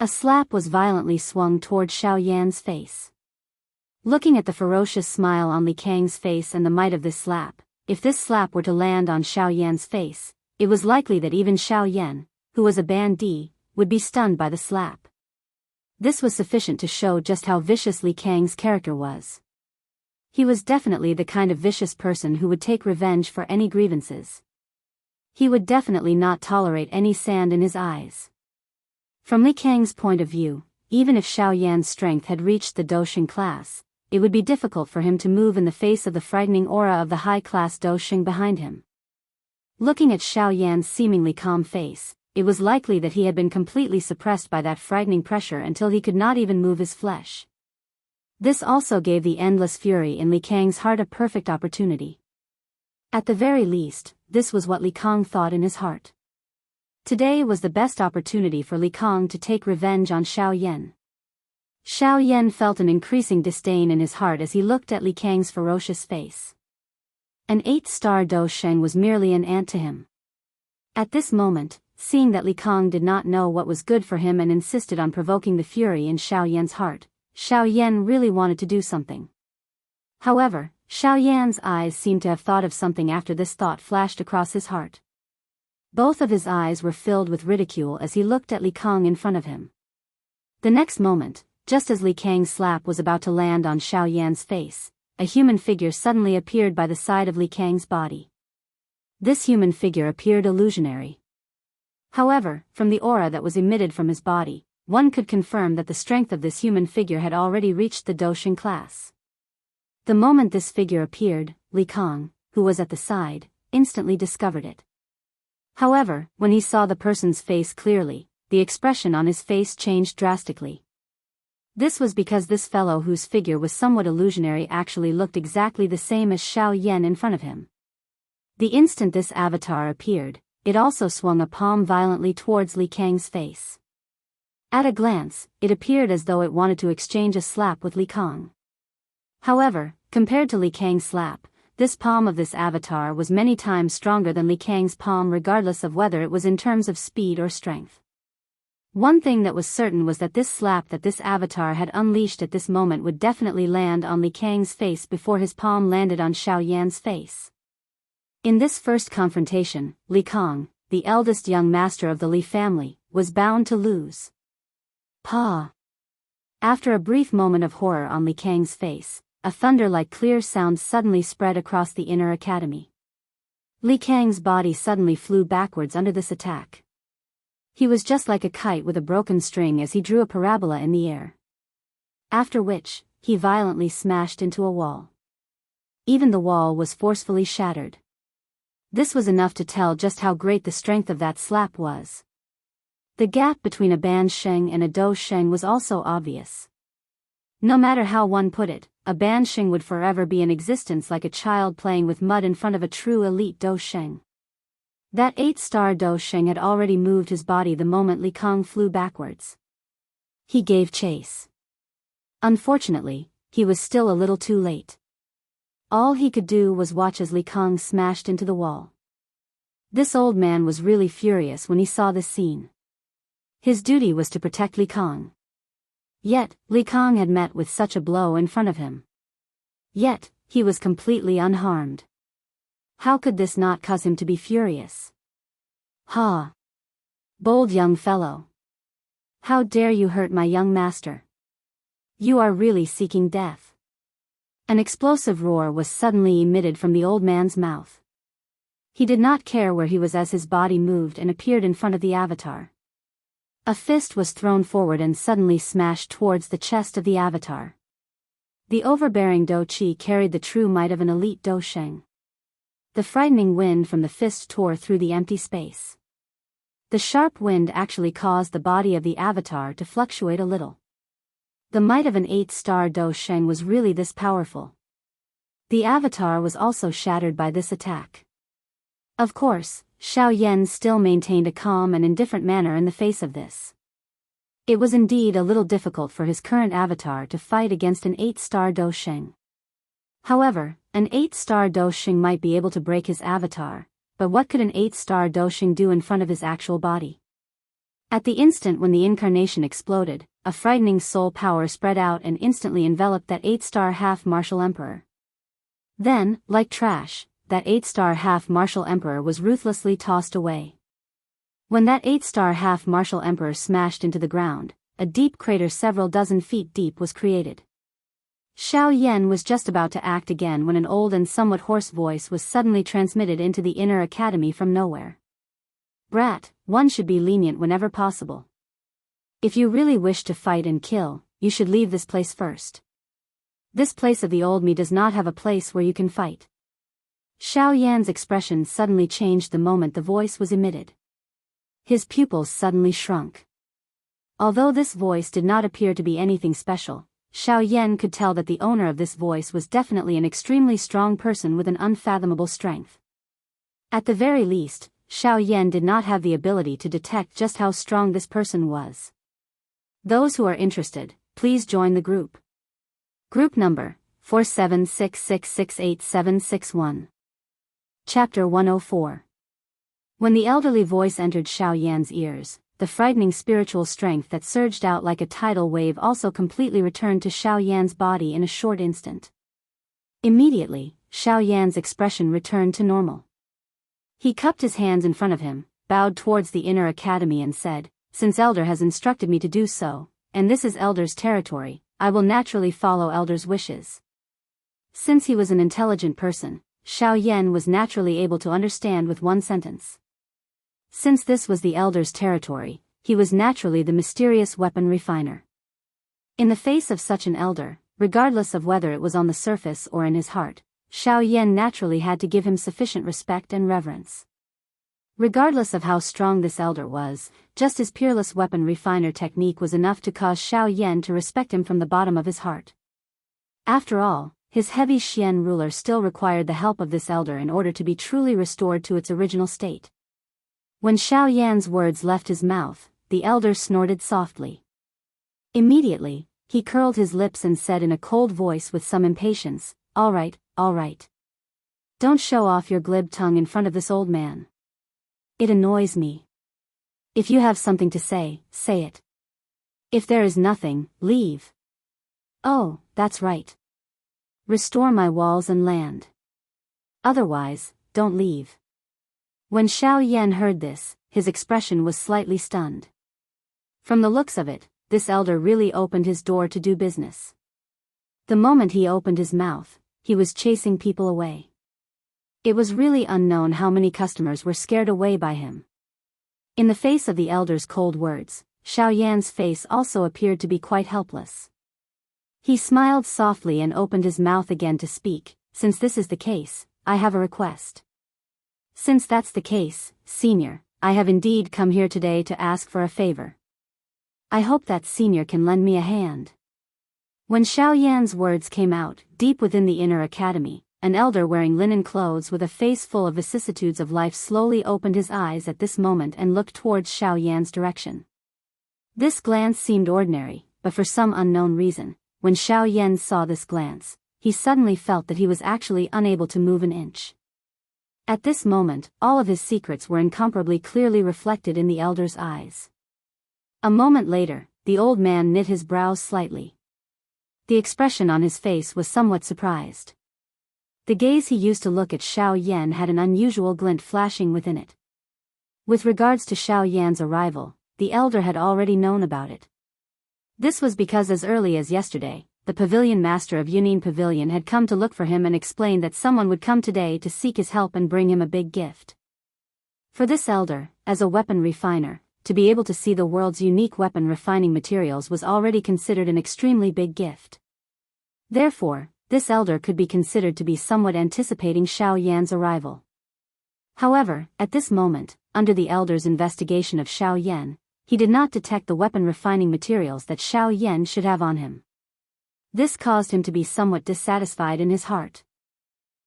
A slap was violently swung toward Xiao Yan's face. Looking at the ferocious smile on Li Kang's face and the might of this slap, if this slap were to land on Xiao Yan's face, it was likely that even Xiao Yan, who was a bandit, would be stunned by the slap. This was sufficient to show just how vicious Li Kang's character was. He was definitely the kind of vicious person who would take revenge for any grievances. He would definitely not tolerate any sand in his eyes. From Li Kang's point of view, even if Xiao Yan's strength had reached the Dousheng class, it would be difficult for him to move in the face of the frightening aura of the high-class Dousheng behind him. Looking at Xiao Yan's seemingly calm face, it was likely that he had been completely suppressed by that frightening pressure until he could not even move his flesh. This also gave the endless fury in Li Kang's heart a perfect opportunity. At the very least, this was what Li Kang thought in his heart. Today was the best opportunity for Li Kang to take revenge on Xiao Yan. Xiao Yan felt an increasing disdain in his heart as he looked at Li Kang's ferocious face. An 8-star Dousheng was merely an ant to him. At this moment, seeing that Li Kang did not know what was good for him and insisted on provoking the fury in Xiao Yan's heart, Xiao Yan really wanted to do something. However, Xiao Yan's eyes seemed to have thought of something after this thought flashed across his heart. Both of his eyes were filled with ridicule as he looked at Li Kang in front of him. The next moment, just as Li Kang's slap was about to land on Xiao Yan's face, a human figure suddenly appeared by the side of Li Kang's body. This human figure appeared illusionary. However, from the aura that was emitted from his body, one could confirm that the strength of this human figure had already reached the Dousheng class. The moment this figure appeared, Li Kang, who was at the side, instantly discovered it. However, when he saw the person's face clearly, the expression on his face changed drastically. This was because this fellow whose figure was somewhat illusionary actually looked exactly the same as Xiao Yan in front of him. The instant this avatar appeared, it also swung a palm violently towards Li Kang's face. At a glance, it appeared as though it wanted to exchange a slap with Li Kang. However, compared to Li Kang's slap, this palm of this avatar was many times stronger than Li Kang's palm regardless of whether it was in terms of speed or strength. One thing that was certain was that this slap that this avatar had unleashed at this moment would definitely land on Li Kang's face before his palm landed on Xiao Yan's face. In this first confrontation, Li Kang, the eldest young master of the Li family, was bound to lose. Pa! After a brief moment of horror on Li Kang's face, a thunder-like clear sound suddenly spread across the inner academy. Li Kang's body suddenly flew backwards under this attack. He was just like a kite with a broken string as he drew a parabola in the air. After which, he violently smashed into a wall. Even the wall was forcefully shattered. This was enough to tell just how great the strength of that slap was. The gap between a Ban Sheng and a Dou Sheng was also obvious. No matter how one put it, a Bansheng would forever be in existence like a child playing with mud in front of a true elite Daoist. That 8-star Daoist had already moved his body the moment Li Kang flew backwards. He gave chase. Unfortunately, he was still a little too late. All he could do was watch as Li Kang smashed into the wall. This old man was really furious when he saw this scene. His duty was to protect Li Kang. Yet, Li Kang had met with such a blow in front of him. Yet, he was completely unharmed. How could this not cause him to be furious? Ha! Bold young fellow! How dare you hurt my young master? You are really seeking death. An explosive roar was suddenly emitted from the old man's mouth. He did not care where he was as his body moved and appeared in front of the avatar. A fist was thrown forward and suddenly smashed towards the chest of the avatar. The overbearing Do Qi carried the true might of an elite Daoist. The frightening wind from the fist tore through the empty space. The sharp wind actually caused the body of the avatar to fluctuate a little. The might of an 8-star Daoist was really this powerful. The avatar was also shattered by this attack. Of course, Xiao Yan still maintained a calm and indifferent manner in the face of this. It was indeed a little difficult for his current avatar to fight against an 8-star Daoist. However, an 8-star Daoist might be able to break his avatar, but what could an 8-star Daoist do in front of his actual body? At the instant when the incarnation exploded, a frightening soul power spread out and instantly enveloped that 8-star half-martial emperor. Then, like trash, that 8-star half-martial emperor was ruthlessly tossed away. When that 8-star half-martial emperor smashed into the ground, a deep crater several dozen feet deep was created. Xiao Yan was just about to act again when an old and somewhat hoarse voice was suddenly transmitted into the inner academy from nowhere. Brat, one should be lenient whenever possible. If you really wish to fight and kill, you should leave this place first. This place of the old me does not have a place where you can fight. Xiao Yan's expression suddenly changed the moment the voice was emitted. His pupils suddenly shrunk. Although this voice did not appear to be anything special, Xiao Yan could tell that the owner of this voice was definitely an extremely strong person with an unfathomable strength. At the very least, Xiao Yan did not have the ability to detect just how strong this person was. Those who are interested, please join the group. Group number 4766686761. Chapter 104. When the elderly voice entered Xiao Yan's ears, the frightening spiritual strength that surged out like a tidal wave also completely returned to Xiao Yan's body in a short instant. Immediately, Xiao Yan's expression returned to normal. He cupped his hands in front of him, bowed towards the inner academy and said, "Since Elder has instructed me to do so, and this is Elder's territory, I will naturally follow Elder's wishes." Since he was an intelligent person, Xiao Yan was naturally able to understand with one sentence. Since this was the Elder's territory, he was naturally the mysterious weapon refiner. In the face of such an elder, regardless of whether it was on the surface or in his heart, Xiao Yan naturally had to give him sufficient respect and reverence. Regardless of how strong this elder was, just his peerless weapon refiner technique was enough to cause Xiao Yan to respect him from the bottom of his heart. After all, his heavy Xian ruler still required the help of this elder in order to be truly restored to its original state. When Xiao Yan's words left his mouth, the elder snorted softly. Immediately, he curled his lips and said in a cold voice with some impatience, all right. Don't show off your glib tongue in front of this old man. It annoys me. If you have something to say, say it. If there is nothing, leave. Oh, that's right. Restore my walls and land. Otherwise, don't leave." When Xiao Yan heard this, his expression was slightly stunned. From the looks of it, this elder really opened his door to do business. The moment he opened his mouth, he was chasing people away. It was really unknown how many customers were scared away by him. In the face of the elder's cold words, Xiao Yan's face also appeared to be quite helpless. He smiled softly and opened his mouth again to speak. "Since this is the case, I have a request." "Since that's the case, Senior, I have indeed come here today to ask for a favor. I hope that Senior can lend me a hand." When Xiaoyan's words came out, deep within the inner academy, an elder wearing linen clothes with a face full of vicissitudes of life slowly opened his eyes at this moment and looked towards Xiaoyan's direction. This glance seemed ordinary, but for some unknown reason, when Xiaoyan saw this glance, he suddenly felt that he was actually unable to move an inch. At this moment, all of his secrets were incomparably clearly reflected in the elder's eyes. A moment later, the old man knit his brows slightly. The expression on his face was somewhat surprised. The gaze he used to look at Xiaoyan had an unusual glint flashing within it. With regards to Xiaoyan's arrival, the elder had already known about it. This was because as early as yesterday, the pavilion master of Yunin Pavilion had come to look for him and explained that someone would come today to seek his help and bring him a big gift. For this elder, as a weapon refiner, to be able to see the world's unique weapon refining materials was already considered an extremely big gift. Therefore, this elder could be considered to be somewhat anticipating Xiaoyan's arrival. However, at this moment, under the elder's investigation of Xiaoyan, he did not detect the weapon refining materials that Xiaoyan should have on him. This caused him to be somewhat dissatisfied in his heart.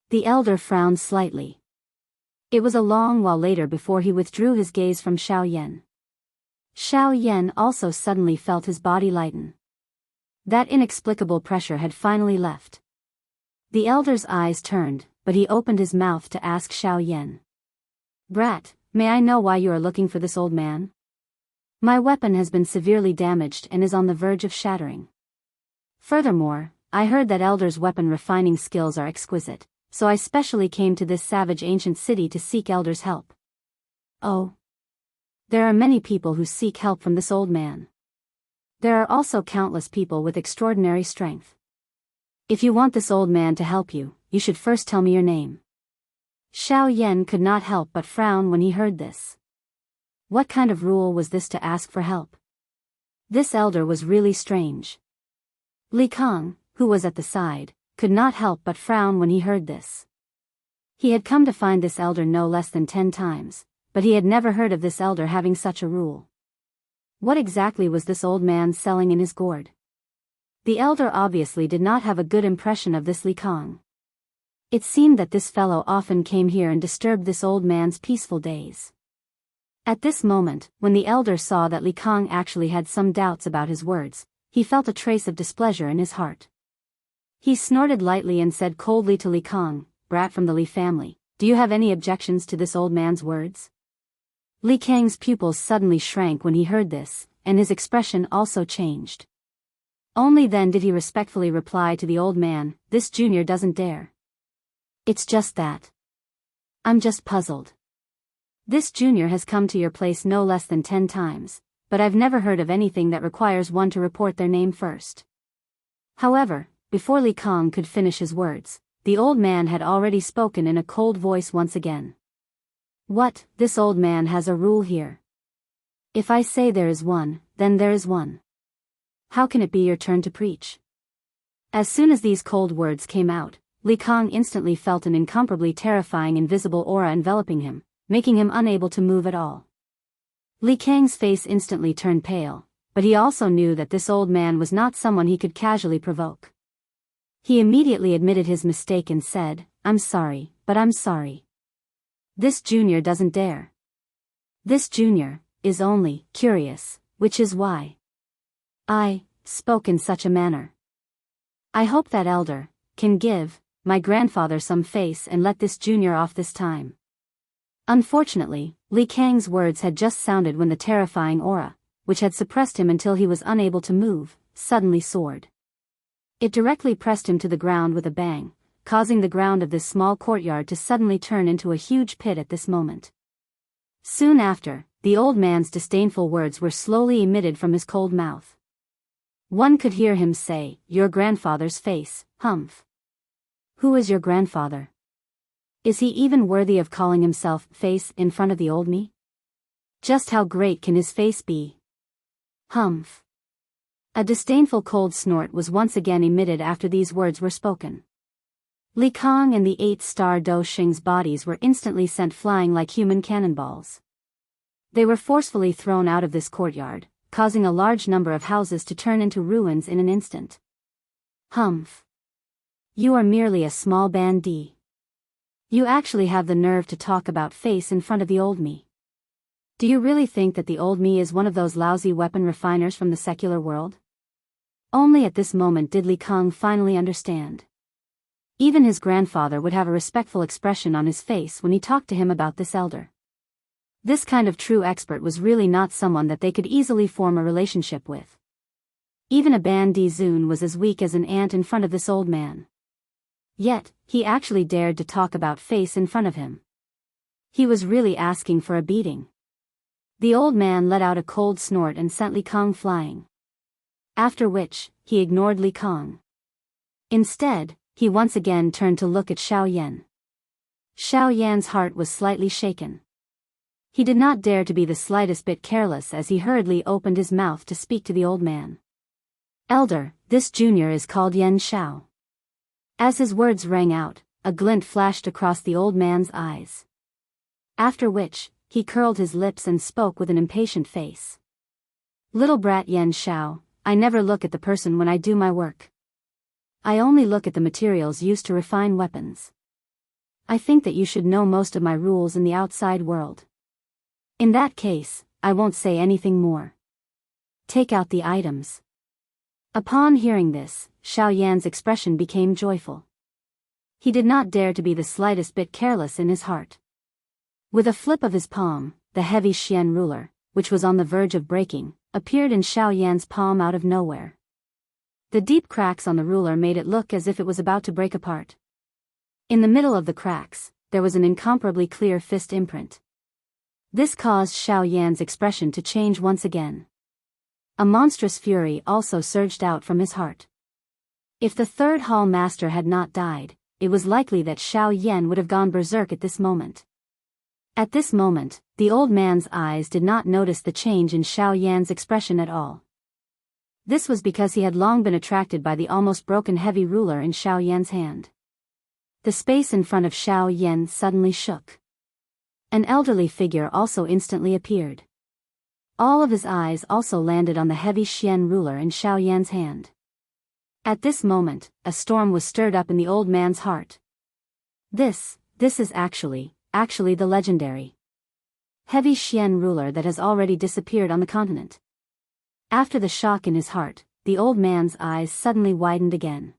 The elder frowned slightly. It was a long while later before he withdrew his gaze from Xiaoyan. Xiaoyan also suddenly felt his body lighten. That inexplicable pressure had finally left. The elder's eyes turned, but he opened his mouth to ask Xiaoyan. "Brat, may I know why you are looking for this old man? My weapon has been severely damaged and is on the verge of shattering. Furthermore, I heard that elder's weapon refining skills are exquisite, so I specially came to this savage ancient city to seek elder's help." "Oh. There are many people who seek help from this old man. There are also countless people with extraordinary strength. If you want this old man to help you, you should first tell me your name." Xiaoyan could not help but frown when he heard this. What kind of rule was this to ask for help? This elder was really strange. Li Kang, who was at the side, could not help but frown when he heard this. He had come to find this elder no less than 10 times, but he had never heard of this elder having such a rule. What exactly was this old man selling in his gourd? The elder obviously did not have a good impression of this Li Kang. It seemed that this fellow often came here and disturbed this old man's peaceful days. At this moment, when the elder saw that Li Kang actually had some doubts about his words, he felt a trace of displeasure in his heart. He snorted lightly and said coldly to Li Kang, "Brat from the Li family, do you have any objections to this old man's words?" Li Kang's pupils suddenly shrank when he heard this, and his expression also changed. Only then did he respectfully reply to the old man, "This junior doesn't dare. It's just that. I'm just puzzled. This junior has come to your place no less than 10 times, but I've never heard of anything that requires one to report their name first." However, before Li Kang could finish his words, the old man had already spoken in a cold voice once again. "What, this old man has a rule here. If I say there is one, then there is one. How can it be your turn to preach?" As soon as these cold words came out, Li Kang instantly felt an incomparably terrifying invisible aura enveloping him, making him unable to move at all. Li Kang's face instantly turned pale, but he also knew that this old man was not someone he could casually provoke. He immediately admitted his mistake and said, "I'm sorry, but I'm sorry. This junior doesn't dare. This junior is only curious, which is why I spoke in such a manner. I hope that elder can give my grandfather some face and let this junior off this time." Unfortunately, Li Kang's words had just sounded when the terrifying aura, which had suppressed him until he was unable to move, suddenly soared. It directly pressed him to the ground with a bang, causing the ground of this small courtyard to suddenly turn into a huge pit at this moment. Soon after, the old man's disdainful words were slowly emitted from his cold mouth. One could hear him say, "Your grandfather's face, humph. Who is your grandfather? Is he even worthy of calling himself face in front of the old me? Just how great can his face be? Humph." A disdainful cold snort was once again emitted after these words were spoken. Li Kang and the 8-star Do Xing's bodies were instantly sent flying like human cannonballs. They were forcefully thrown out of this courtyard, causing a large number of houses to turn into ruins in an instant. Humph. You are merely a small bandit. You actually have the nerve to talk about face in front of the old me. Do you really think that the old me is one of those lousy weapon refiners from the secular world? Only at this moment did Li Kang finally understand. Even his grandfather would have a respectful expression on his face when he talked to him about this elder. This kind of true expert was really not someone that they could easily form a relationship with. Even a bandit Zun was as weak as an ant in front of this old man. Yet, he actually dared to talk about face in front of him. He was really asking for a beating. The old man let out a cold snort and sent Li Kang flying. After which, he ignored Li Kang. Instead, he once again turned to look at Xiao Yan's heart was slightly shaken. He did not dare to be the slightest bit careless as he hurriedly opened his mouth to speak to the old man. Elder, this junior is called Yan Xiao. As his words rang out, a glint flashed across the old man's eyes. After which, he curled his lips and spoke with an impatient face. Little brat Yan Xiao, I never look at the person when I do my work. I only look at the materials used to refine weapons. I think that you should know most of my rules in the outside world. In that case, I won't say anything more. Take out the items. Upon hearing this, Xiao Yan's expression became joyful. He did not dare to be the slightest bit careless in his heart. With a flip of his palm, the heavy Xian ruler, which was on the verge of breaking, appeared in Xiao Yan's palm out of nowhere. The deep cracks on the ruler made it look as if it was about to break apart. In the middle of the cracks, there was an incomparably clear fist imprint. This caused Xiao Yan's expression to change once again. A monstrous fury also surged out from his heart. If the third hall master had not died, it was likely that Xiao Yan would have gone berserk at this moment. At this moment, the old man's eyes did not notice the change in Xiao Yan's expression at all. This was because he had long been attracted by the almost broken heavy ruler in Xiao Yan's hand. The space in front of Xiao Yan suddenly shook. An elderly figure also instantly appeared. All of his eyes also landed on the heavy Xian ruler in Xiao Yan's hand. At this moment, a storm was stirred up in the old man's heart. This is actually the legendary heavy Xian ruler that has already disappeared on the continent. After the shock in his heart, the old man's eyes suddenly widened again.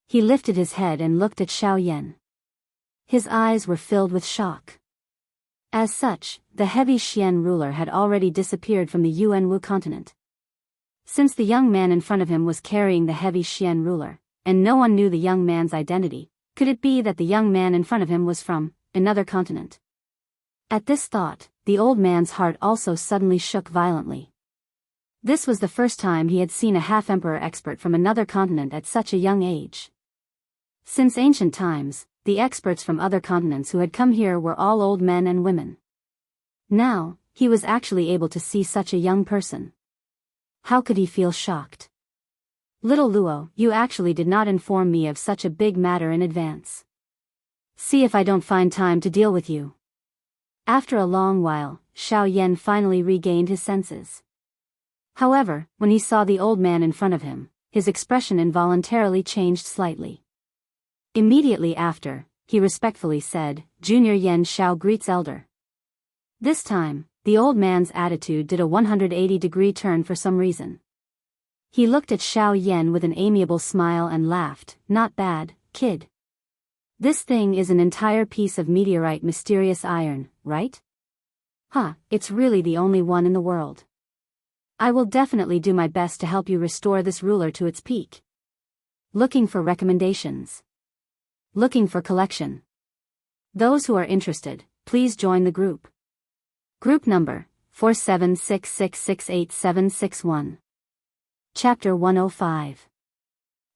He lifted his head and looked at Xiao Yan. His eyes were filled with shock. As such, the heavy Xian ruler had already disappeared from the Yuanwu continent. Since the young man in front of him was carrying the heavy Xian ruler, and no one knew the young man's identity, could it be that the young man in front of him was from another continent? At this thought, the old man's heart also suddenly shook violently. This was the first time he had seen a half-emperor expert from another continent at such a young age. Since ancient times, the experts from other continents who had come here were all old men and women. Now, he was actually able to see such a young person. How could he feel shocked? Little Luo, you actually did not inform me of such a big matter in advance. See if I don't find time to deal with you. After a long while, Xiao Yan finally regained his senses. However, when he saw the old man in front of him, his expression involuntarily changed slightly. Immediately after, he respectfully said, Junior Yan Xiao greets elder. This time, the old man's attitude did a 180-degree turn for some reason. He looked at Xiao Yan with an amiable smile and laughed, not bad, kid. This thing is an entire piece of meteorite mysterious iron, right? It's really the only one in the world. I will definitely do my best to help you restore this ruler to its peak. Looking for recommendations. Looking for collection. Those who are interested, please join the group. Group number, 4766686761. Chapter 105.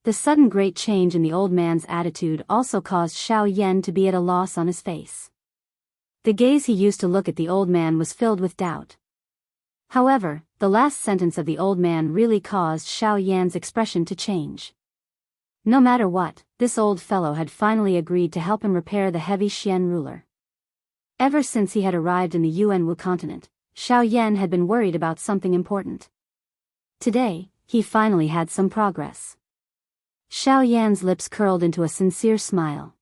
The sudden great change in the old man's attitude also caused Xiao Yan to be at a loss on his face. The gaze he used to look at the old man was filled with doubt. However, the last sentence of the old man really caused Xiao Yan's expression to change. No matter what, this old fellow had finally agreed to help him repair the heavy Xian ruler. Ever since he had arrived in the Yuanwu continent, Xiao Yan had been worried about something important. Today, he finally had some progress. Xiao Yan's lips curled into a sincere smile.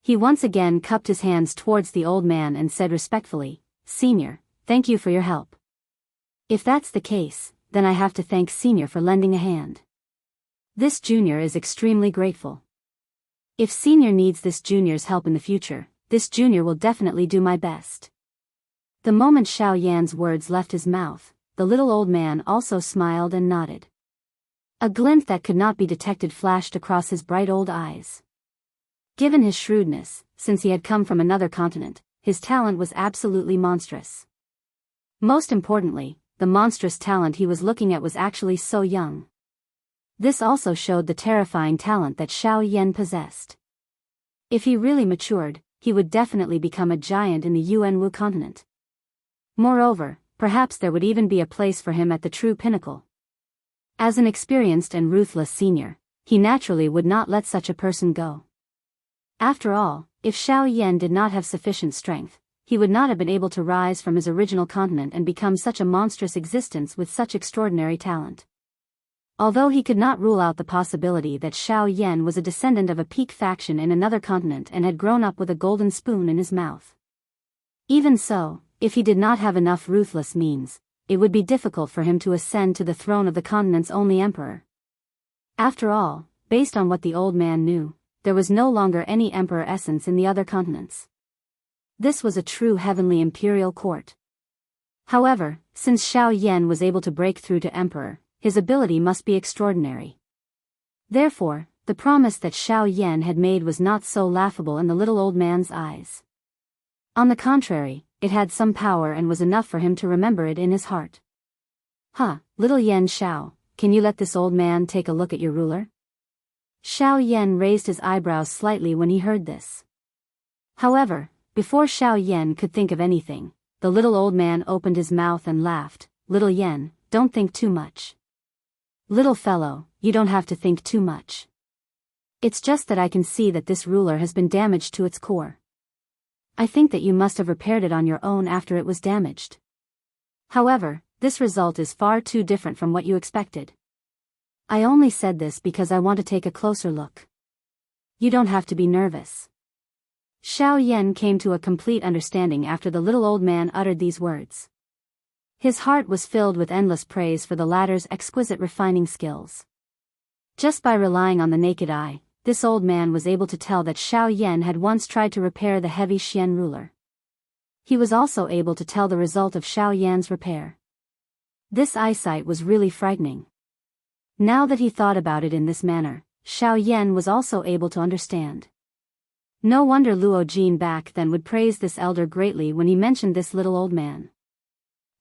He once again cupped his hands towards the old man and said respectfully, "Senior, thank you for your help. If that's the case, then I have to thank Senior for lending a hand. This junior is extremely grateful. If Senior needs this junior's help in the future, this junior will definitely do my best." The moment Xiao Yan's words left his mouth, the little old man also smiled and nodded. A glint that could not be detected flashed across his bright old eyes. Given his shrewdness, since he had come from another continent, his talent was absolutely monstrous. Most importantly, the monstrous talent he was looking at was actually so young. This also showed the terrifying talent that Xiao Yan possessed. If he really matured, he would definitely become a giant in the Yuanwu continent. Moreover, perhaps there would even be a place for him at the true pinnacle. As an experienced and ruthless senior, he naturally would not let such a person go. After all, if Xiao Yan did not have sufficient strength, he would not have been able to rise from his original continent and become such a monstrous existence with such extraordinary talent. Although he could not rule out the possibility that Xiao Yan was a descendant of a peak faction in another continent and had grown up with a golden spoon in his mouth. Even so, if he did not have enough ruthless means, it would be difficult for him to ascend to the throne of the continent's only emperor. After all, based on what the old man knew, there was no longer any emperor essence in the other continents. This was a true heavenly imperial court. However, since Xiao Yan was able to break through to emperor, his ability must be extraordinary. Therefore, the promise that Xiao Yan had made was not so laughable in the little old man's eyes. On the contrary, it had some power and was enough for him to remember it in his heart. Little Yan Xiao, can you let this old man take a look at your ruler?" Xiao Yan raised his eyebrows slightly when he heard this. However, before Xiao Yan could think of anything, the little old man opened his mouth and laughed. "Little Yan, don't think too much. Little fellow, you don't have to think too much. It's just that I can see that this ruler has been damaged to its core. I think that you must have repaired it on your own after it was damaged. However, this result is far too different from what you expected. I only said this because I want to take a closer look. You don't have to be nervous." Xiao Yan came to a complete understanding after the little old man uttered these words. His heart was filled with endless praise for the latter's exquisite refining skills. Just by relying on the naked eye, this old man was able to tell that Xiao Yan had once tried to repair the heavy Xian ruler. He was also able to tell the result of Xiao Yan's repair. This eyesight was really frightening. Now that he thought about it in this manner, Xiao Yan was also able to understand. No wonder Luo Jin back then would praise this elder greatly when he mentioned this little old man.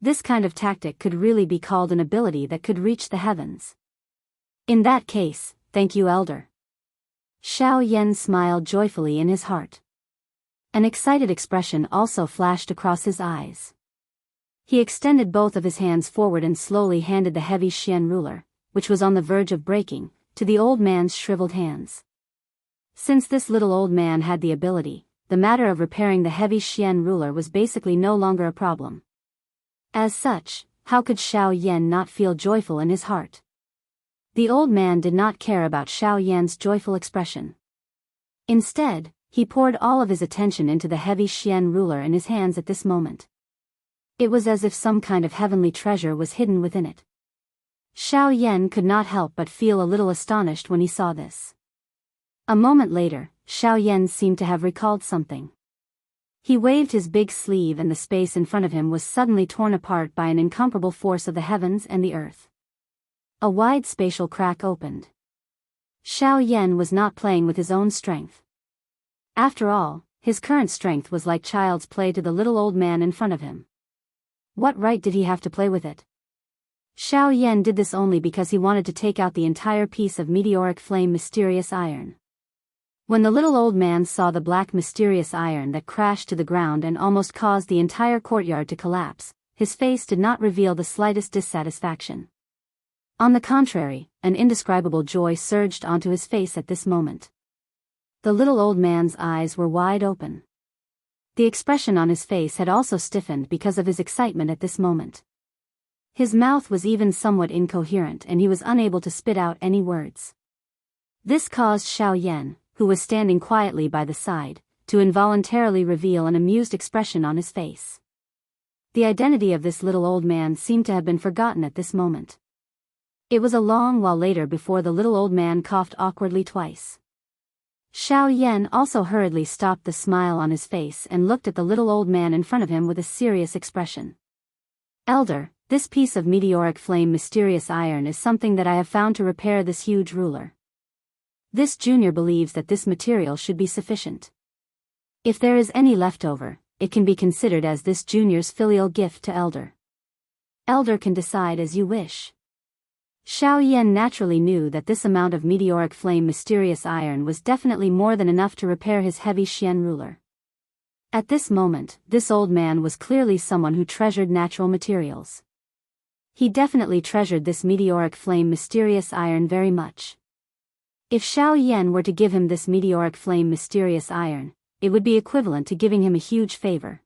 This kind of tactic could really be called an ability that could reach the heavens. In that case, thank you, elder. Xiao Yan smiled joyfully in his heart. An excited expression also flashed across his eyes. He extended both of his hands forward and slowly handed the heavy Xian ruler, which was on the verge of breaking, to the old man's shriveled hands. Since this little old man had the ability, the matter of repairing the heavy Xian ruler was basically no longer a problem. As such, how could Xiao Yan not feel joyful in his heart? The old man did not care about Xiao Yan's joyful expression. Instead, he poured all of his attention into the heavy Xian ruler in his hands at this moment. It was as if some kind of heavenly treasure was hidden within it. Xiao Yan could not help but feel a little astonished when he saw this. A moment later, Xiao Yan seemed to have recalled something. He waved his big sleeve and the space in front of him was suddenly torn apart by an incomparable force of the heavens and the earth. A wide spatial crack opened. Xiao Yan was not playing with his own strength. After all, his current strength was like child's play to the little old man in front of him. What right did he have to play with it? Xiao Yan did this only because he wanted to take out the entire piece of meteoric flame mysterious iron. When the little old man saw the black mysterious iron that crashed to the ground and almost caused the entire courtyard to collapse, his face did not reveal the slightest dissatisfaction. On the contrary, an indescribable joy surged onto his face at this moment. The little old man's eyes were wide open. The expression on his face had also stiffened because of his excitement at this moment. His mouth was even somewhat incoherent and he was unable to spit out any words. This caused Xiao Yan, who was standing quietly by the side, to involuntarily reveal an amused expression on his face. The identity of this little old man seemed to have been forgotten at this moment. It was a long while later before the little old man coughed awkwardly twice. Xiao Yan also hurriedly stopped the smile on his face and looked at the little old man in front of him with a serious expression. Elder, this piece of meteoric flame mysterious iron is something that I have found to repair this huge ruler. This junior believes that this material should be sufficient. If there is any left over, it can be considered as this junior's filial gift to Elder. Elder can decide as you wish. Xiao Yan naturally knew that this amount of meteoric flame mysterious iron was definitely more than enough to repair his heavy Xian ruler. At this moment, this old man was clearly someone who treasured natural materials. He definitely treasured this meteoric flame mysterious iron very much. If Xiao Yan were to give him this meteoric flame mysterious iron, it would be equivalent to giving him a huge favor.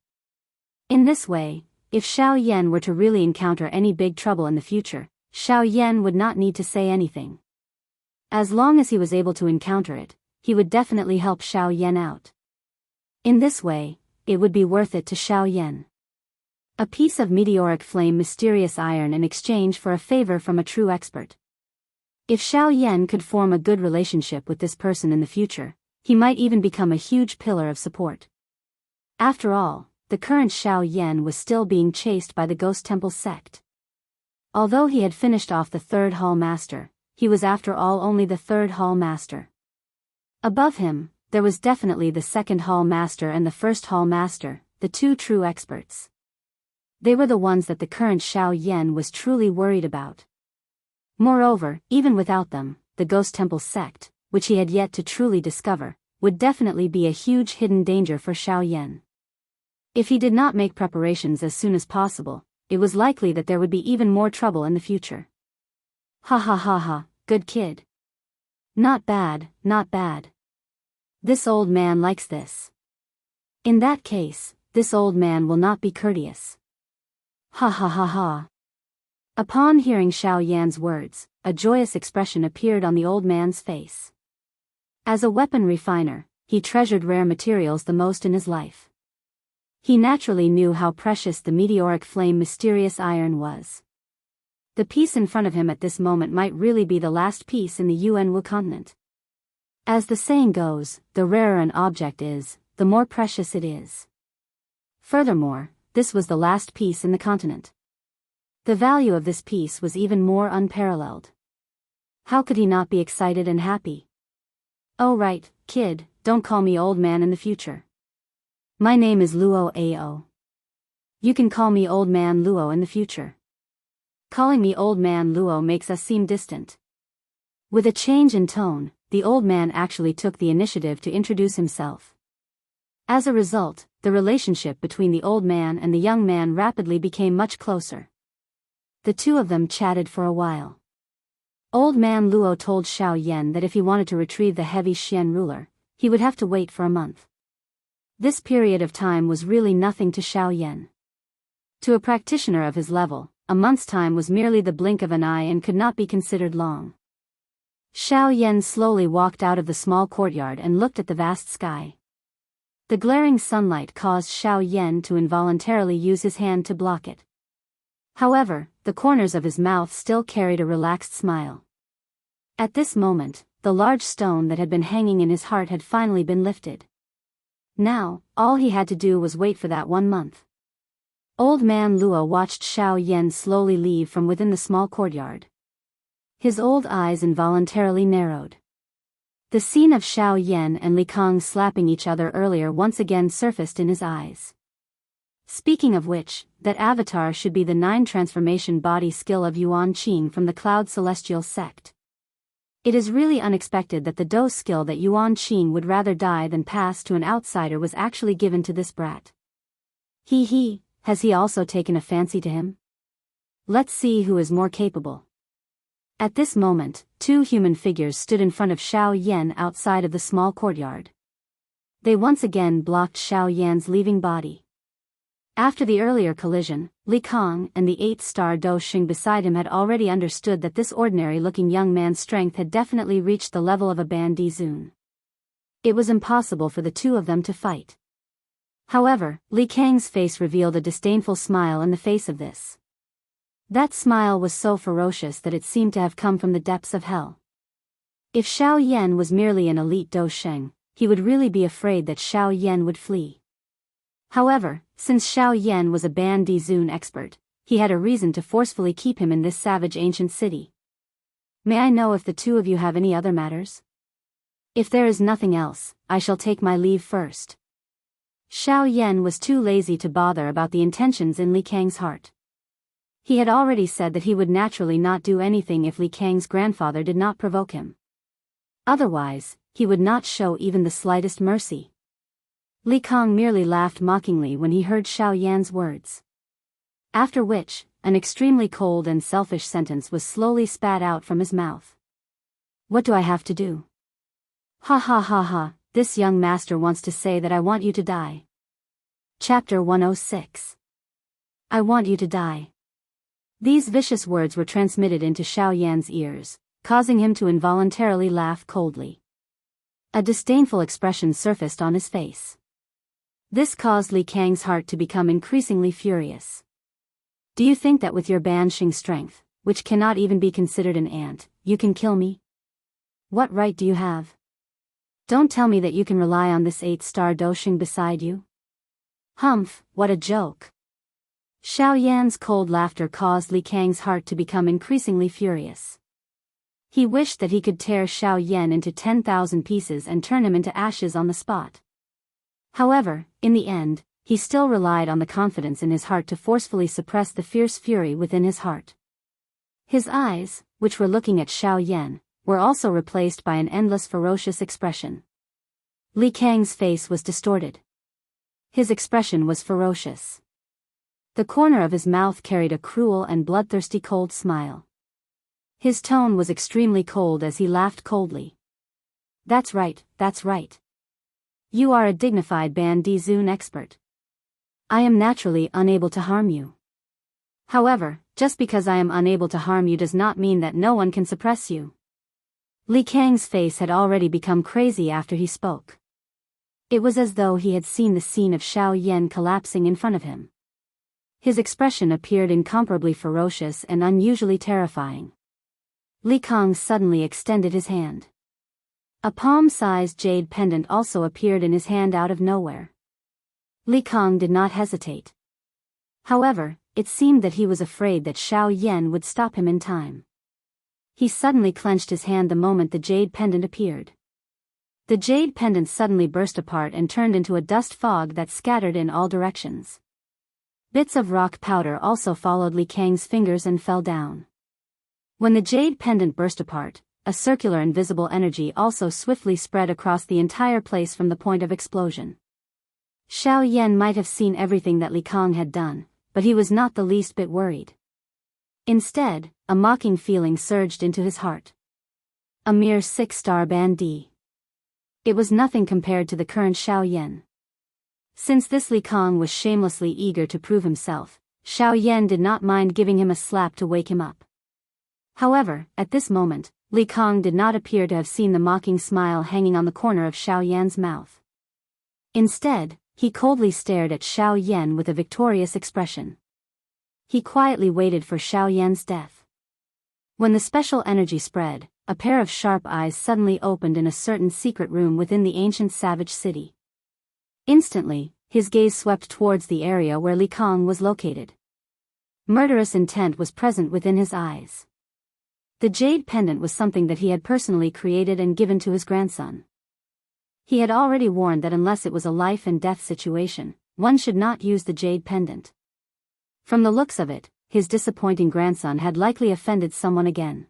In this way, if Xiao Yan were to really encounter any big trouble in the future, Xiao Yan would not need to say anything. As long as he was able to encounter it, he would definitely help Xiao Yan out. In this way, it would be worth it to Xiao Yan. A piece of meteoric flame mysterious iron in exchange for a favor from a true expert. If Xiao Yan could form a good relationship with this person in the future, he might even become a huge pillar of support. After all, the current Xiao Yan was still being chased by the Ghost Temple sect. Although he had finished off the third hall master, he was after all only the third hall master. Above him, there was definitely the second hall master and the first hall master, the two true experts. They were the ones that the current Xiao Yan was truly worried about. Moreover, even without them, the Ghost Temple sect, which he had yet to truly discover, would definitely be a huge hidden danger for Xiao Yan. If he did not make preparations as soon as possible, it was likely that there would be even more trouble in the future. Ha ha ha ha, good kid. Not bad, not bad. This old man likes this. In that case, this old man will not be courteous. Ha ha ha ha. Upon hearing Xiao Yan's words, a joyous expression appeared on the old man's face. As a weapon refiner, he treasured rare materials the most in his life. He naturally knew how precious the meteoric flame mysterious iron was. The piece in front of him at this moment might really be the last piece in the Yuanwu continent. As the saying goes, the rarer an object is, the more precious it is. Furthermore, this was the last piece in the continent. The value of this piece was even more unparalleled. How could he not be excited and happy? Oh right, kid, don't call me old man in the future. My name is Luo Ao. You can call me Old Man Luo in the future. Calling me Old Man Luo makes us seem distant. With a change in tone, the old man actually took the initiative to introduce himself. As a result, the relationship between the old man and the young man rapidly became much closer. The two of them chatted for a while. Old Man Luo told Xiao Yan that if he wanted to retrieve the heavy Xian ruler, he would have to wait for a month. This period of time was really nothing to Xiao Yan. To a practitioner of his level, a month's time was merely the blink of an eye and could not be considered long. Xiao Yan slowly walked out of the small courtyard and looked at the vast sky. The glaring sunlight caused Xiao Yan to involuntarily use his hand to block it. However, the corners of his mouth still carried a relaxed smile. At this moment, the large stone that had been hanging in his heart had finally been lifted. Now, all he had to do was wait for that 1 month. Old Man Luo watched Xiao Yan slowly leave from within the small courtyard. His old eyes involuntarily narrowed. The scene of Xiao Yan and Li Kang slapping each other earlier once again surfaced in his eyes. Speaking of which, that avatar should be the 9 transformation body skill of Yuan Qing from the Cloud Celestial sect. It is really unexpected that the Dou skill that Yuan Qing would rather die than pass to an outsider was actually given to this brat. Has he also taken a fancy to him? Let's see who is more capable. At this moment, 2 human figures stood in front of Xiao Yan outside of the small courtyard. They once again blocked Xiao Yan's leaving body. After the earlier collision, Li Kang and the 8-star Do Xing beside him had already understood that this ordinary-looking young man's strength had definitely reached the level of a Ban Di Zun. It was impossible for the two of them to fight. However, Li Kang's face revealed a disdainful smile in the face of this. That smile was so ferocious that it seemed to have come from the depths of hell. If Xiao Yan was merely an elite Do Sheng, he would really be afraid that Xiao Yan would flee. However, since Xiao Yan was a Ban Di Zun expert, he had a reason to forcefully keep him in this savage ancient city. May I know if the two of you have any other matters? If there is nothing else, I shall take my leave first. Xiao Yan was too lazy to bother about the intentions in Li Kang's heart. He had already said that he would naturally not do anything if Li Kang's grandfather did not provoke him. Otherwise, he would not show even the slightest mercy. Li Kang merely laughed mockingly when he heard Xiao Yan's words. After which, an extremely cold and selfish sentence was slowly spat out from his mouth. What do I have to do? Ha ha ha ha, this young master wants to say that I want you to die. Chapter 106. I want you to die. These vicious words were transmitted into Xiao Yan's ears, causing him to involuntarily laugh coldly. A disdainful expression surfaced on his face. This caused Li Kang's heart to become increasingly furious. Do you think that with your Banshing strength, which cannot even be considered an ant, you can kill me? What right do you have? Don't tell me that you can rely on this 8-star Doshing beside you. Humph, what a joke. Xiao Yan's cold laughter caused Li Kang's heart to become increasingly furious. He wished that he could tear Xiao Yan into 10,000 pieces and turn him into ashes on the spot. However, in the end, he still relied on the confidence in his heart to forcefully suppress the fierce fury within his heart. His eyes, which were looking at Xiao Yan, were also replaced by an endless ferocious expression. Li Kang's face was distorted. His expression was ferocious. The corner of his mouth carried a cruel and bloodthirsty cold smile. His tone was extremely cold as he laughed coldly. That's right, that's right. You are a dignified Ban Di Zun expert. I am naturally unable to harm you. However, just because I am unable to harm you does not mean that no one can suppress you. Li Kang's face had already become crazy after he spoke. It was as though he had seen the scene of Xiao Yan collapsing in front of him. His expression appeared incomparably ferocious and unusually terrifying. Li Kang suddenly extended his hand. A palm-sized jade pendant also appeared in his hand out of nowhere. Li Kang did not hesitate. However, it seemed that he was afraid that Xiao Yan would stop him in time. He suddenly clenched his hand the moment the jade pendant appeared. The jade pendant suddenly burst apart and turned into a dust fog that scattered in all directions. Bits of rock powder also followed Li Kang's fingers and fell down. When the jade pendant burst apart, a circular invisible energy also swiftly spread across the entire place from the point of explosion. Xiao Yan might have seen everything that Li Kang had done, but he was not the least bit worried. Instead, a mocking feeling surged into his heart. A mere 6-star Ban Di. It was nothing compared to the current Xiao Yan. Since this Li Kang was shamelessly eager to prove himself, Xiao Yan did not mind giving him a slap to wake him up. However, at this moment, Li Kang did not appear to have seen the mocking smile hanging on the corner of Xiao Yan's mouth. Instead, he coldly stared at Xiao Yan with a victorious expression. He quietly waited for Xiao Yan's death. When the special energy spread, a pair of sharp eyes suddenly opened in a certain secret room within the ancient savage city. Instantly, his gaze swept towards the area where Li Kang was located. Murderous intent was present within his eyes. The jade pendant was something that he had personally created and given to his grandson. He had already warned that unless it was a life and death situation, one should not use the jade pendant. From the looks of it, his disappointing grandson had likely offended someone again.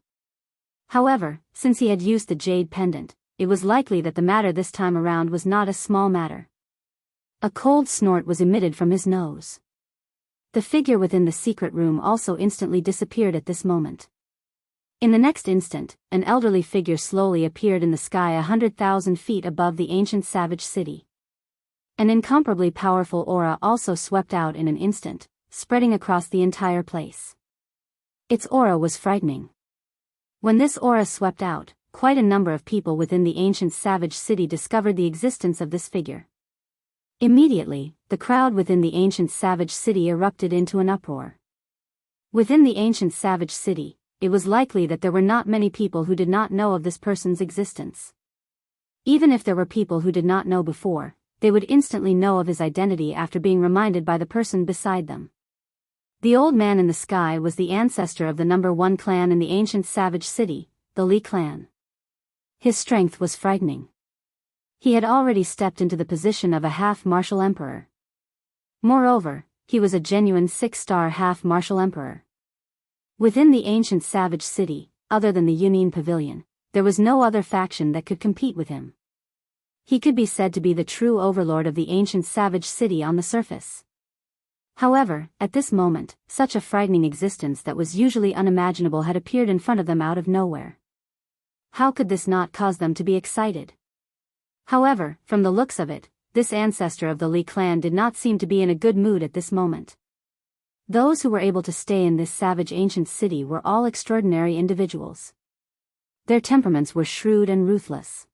However, since he had used the jade pendant, it was likely that the matter this time around was not a small matter. A cold snort was emitted from his nose. The figure within the secret room also instantly disappeared at this moment. In the next instant, an elderly figure slowly appeared in the sky 100,000 feet above the ancient savage city. An incomparably powerful aura also swept out in an instant, spreading across the entire place. Its aura was frightening. When this aura swept out, quite a number of people within the ancient savage city discovered the existence of this figure. Immediately, the crowd within the ancient savage city erupted into an uproar. Within the ancient savage city, it was likely that there were not many people who did not know of this person's existence. Even if there were people who did not know before, they would instantly know of his identity after being reminded by the person beside them. The old man in the sky was the ancestor of the #1 clan in the ancient savage city, the Li clan. His strength was frightening. He had already stepped into the position of a half-martial emperor. Moreover, he was a genuine 6-star half-martial emperor. Within the ancient savage city, other than the Union Pavilion, there was no other faction that could compete with him. He could be said to be the true overlord of the ancient savage city on the surface. However, at this moment, such a frightening existence that was usually unimaginable had appeared in front of them out of nowhere. How could this not cause them to be excited? However, from the looks of it, this ancestor of the Li clan did not seem to be in a good mood at this moment. Those who were able to stay in this savage ancient city were all extraordinary individuals. Their temperaments were shrewd and ruthless.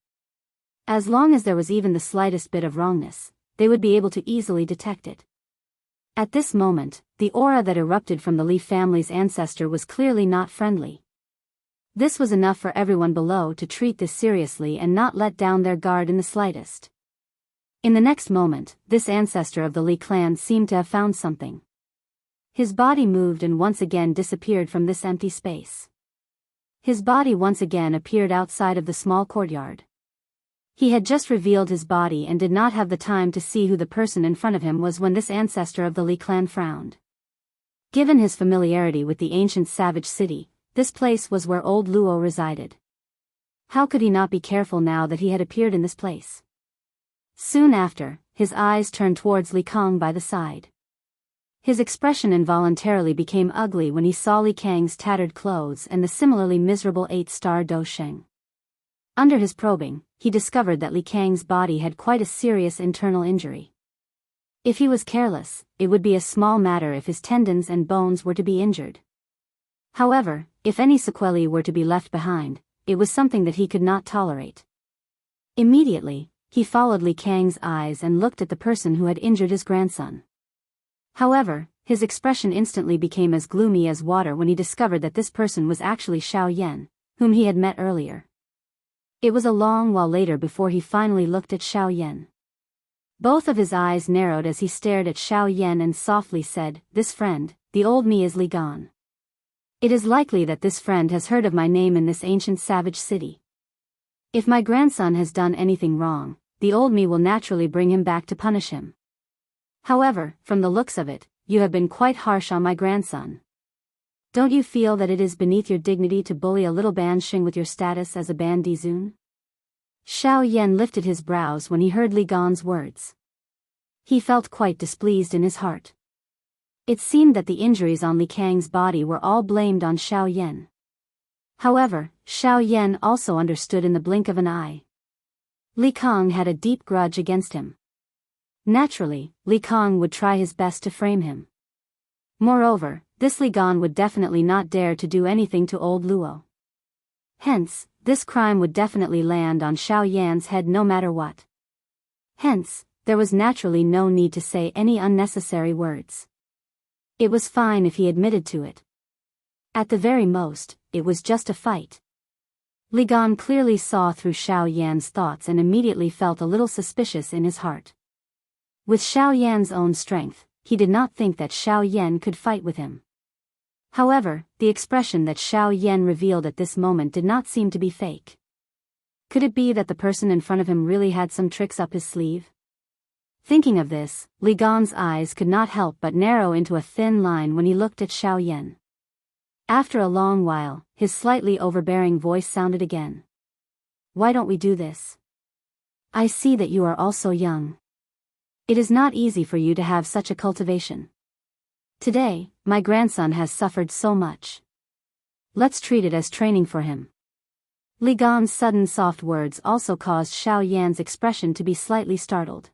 As long as there was even the slightest bit of wrongness, they would be able to easily detect it. At this moment, the aura that erupted from the Li family's ancestor was clearly not friendly. This was enough for everyone below to treat this seriously and not let down their guard in the slightest. In the next moment, this ancestor of the Li clan seemed to have found something. His body moved and once again disappeared from this empty space. His body once again appeared outside of the small courtyard. He had just revealed his body and did not have the time to see who the person in front of him was when this ancestor of the Li clan frowned. Given his familiarity with the ancient savage city, this place was where old Luo resided. How could he not be careful now that he had appeared in this place? Soon after, his eyes turned towards Li Kang by the side. His expression involuntarily became ugly when he saw Li Kang's tattered clothes and the similarly miserable 8-star Do Sheng. Under his probing, he discovered that Li Kang's body had quite a serious internal injury. If he was careless, it would be a small matter if his tendons and bones were to be injured. However, if any sequelae were to be left behind, it was something that he could not tolerate. Immediately, he followed Li Kang's eyes and looked at the person who had injured his grandson. However, his expression instantly became as gloomy as water when he discovered that this person was actually Xiao Yan, whom he had met earlier. It was a long while later before he finally looked at Xiao Yan. Both of his eyes narrowed as he stared at Xiao Yan and softly said, "This friend, the old me, is Li Gan. It is likely that this friend has heard of my name in this ancient savage city. If my grandson has done anything wrong, the old me will naturally bring him back to punish him. However, from the looks of it, you have been quite harsh on my grandson. Don't you feel that it is beneath your dignity to bully a little bansheng with your status as a bandizun?" Xiao Yan lifted his brows when he heard Li Gan's words. He felt quite displeased in his heart. It seemed that the injuries on Li Kang's body were all blamed on Xiao Yan. However, Xiao Yan also understood in the blink of an eye. Li Kang had a deep grudge against him. Naturally, Li Kang would try his best to frame him. Moreover, this Li Gan would definitely not dare to do anything to old Luo. Hence, this crime would definitely land on Xiao Yan's head no matter what. Hence, there was naturally no need to say any unnecessary words. It was fine if he admitted to it. At the very most, it was just a fight. Li Gan clearly saw through Xiao Yan's thoughts and immediately felt a little suspicious in his heart. With Xiao Yan's own strength, he did not think that Xiao Yan could fight with him. However, the expression that Xiao Yan revealed at this moment did not seem to be fake. Could it be that the person in front of him really had some tricks up his sleeve? Thinking of this, Li Gan's eyes could not help but narrow into a thin line when he looked at Xiao Yan. After a long while, his slightly overbearing voice sounded again. "Why don't we do this? I see that you are also young. It is not easy for you to have such a cultivation. Today, my grandson has suffered so much. Let's treat it as training for him." Li Gan's sudden soft words also caused Xiao Yan's expression to be slightly startled.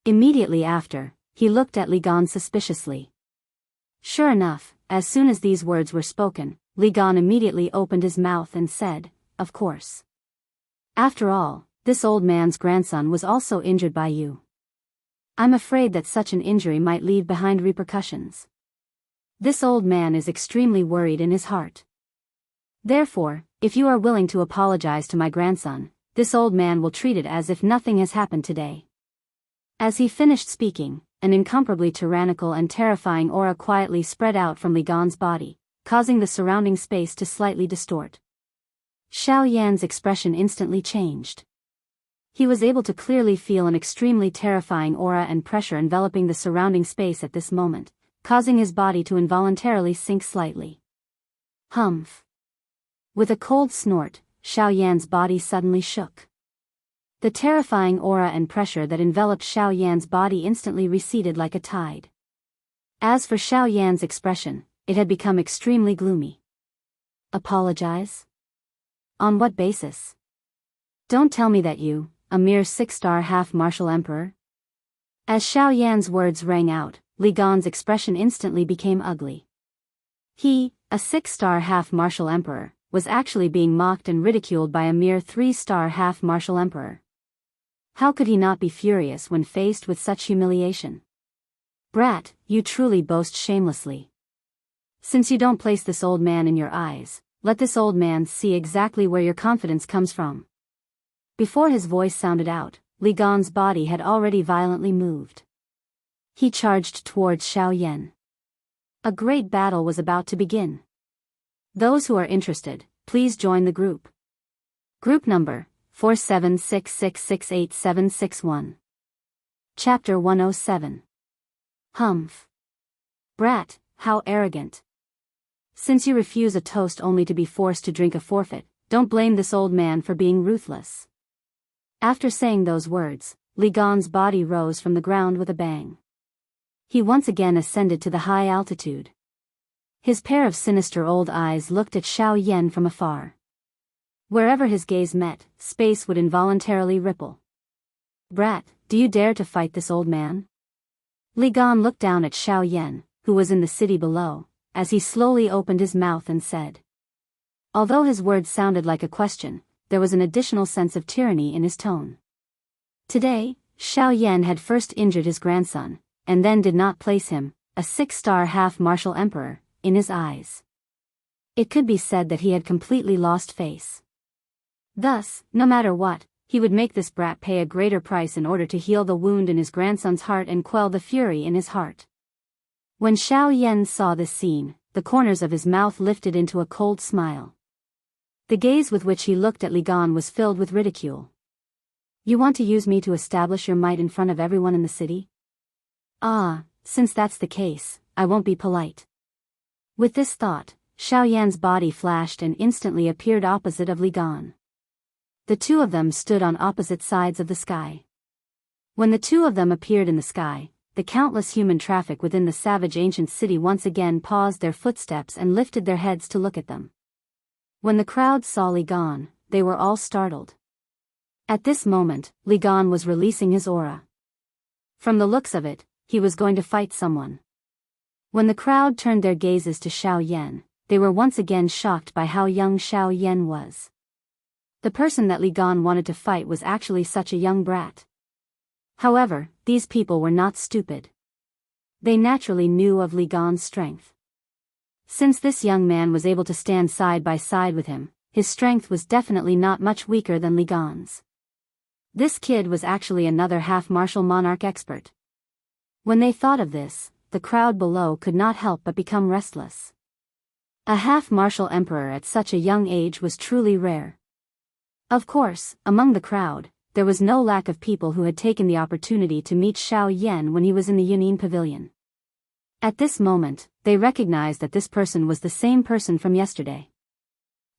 Immediately after, he looked at Li Gan suspiciously. Sure enough, as soon as these words were spoken, Li Gan immediately opened his mouth and said, "Of course. After all, this old man's grandson was also injured by you. I'm afraid that such an injury might leave behind repercussions. This old man is extremely worried in his heart. Therefore, if you are willing to apologize to my grandson, this old man will treat it as if nothing has happened today." As he finished speaking, an incomparably tyrannical and terrifying aura quietly spread out from Li Gan's body, causing the surrounding space to slightly distort. Xiao Yan's expression instantly changed. He was able to clearly feel an extremely terrifying aura and pressure enveloping the surrounding space at this moment, causing his body to involuntarily sink slightly. Humph! With a cold snort, Xiao Yan's body suddenly shook. The terrifying aura and pressure that enveloped Xiao Yan's body instantly receded like a tide. As for Xiao Yan's expression, it had become extremely gloomy. Apologize? On what basis? Don't tell me that you, a mere 6-star half-martial emperor? As Xiao Yan's words rang out, Li Gan's expression instantly became ugly. He, a 6-star half-martial emperor, was actually being mocked and ridiculed by a mere 3-star half-martial emperor. How could he not be furious when faced with such humiliation? Brat, you truly boast shamelessly. Since you don't place this old man in your eyes, let this old man see exactly where your confidence comes from. Before his voice sounded out, Li Gan's body had already violently moved. He charged towards Xiao Yan. A great battle was about to begin. Those who are interested, please join the group. Group number 4766686761. Chapter 107. Humph. Brat, how arrogant. Since you refuse a toast only to be forced to drink a forfeit, don't blame this old man for being ruthless. After saying those words, Li Gan's body rose from the ground with a bang. He once again ascended to the high altitude. His pair of sinister old eyes looked at Xiao Yan from afar. Wherever his gaze met, space would involuntarily ripple. Brat, do you dare to fight this old man? Li Gan looked down at Xiao Yan, who was in the city below, as he slowly opened his mouth and said. Although his words sounded like a question, there was an additional sense of tyranny in his tone. Today, Xiao Yan had first injured his grandson, and then did not place him, a 6-star half-martial emperor, in his eyes. It could be said that he had completely lost face. Thus, no matter what, he would make this brat pay a greater price in order to heal the wound in his grandson's heart and quell the fury in his heart. When Xiao Yan saw this scene, the corners of his mouth lifted into a cold smile. The gaze with which he looked at Li Gan was filled with ridicule. You want to use me to establish your might in front of everyone in the city? Ah, since that's the case, I won't be polite. With this thought, Xiao Yan's body flashed and instantly appeared opposite of Li Gan. The two of them stood on opposite sides of the sky. When the two of them appeared in the sky, the countless human traffic within the savage ancient city once again paused their footsteps and lifted their heads to look at them. When the crowd saw Li Gan, they were all startled. At this moment, Li Gan was releasing his aura. From the looks of it, he was going to fight someone. When the crowd turned their gazes to Xiao Yan, they were once again shocked by how young Xiao Yan was. The person that Li Gan wanted to fight was actually such a young brat. However, these people were not stupid. They naturally knew of Li Gan's strength. Since this young man was able to stand side by side with him, his strength was definitely not much weaker than Li Gan's. This kid was actually another half-martial monarch expert. When they thought of this, the crowd below could not help but become restless. A half-martial emperor at such a young age was truly rare. Of course, among the crowd, there was no lack of people who had taken the opportunity to meet Xiao Yan when he was in the Yunin Pavilion. At this moment, they recognized that this person was the same person from yesterday.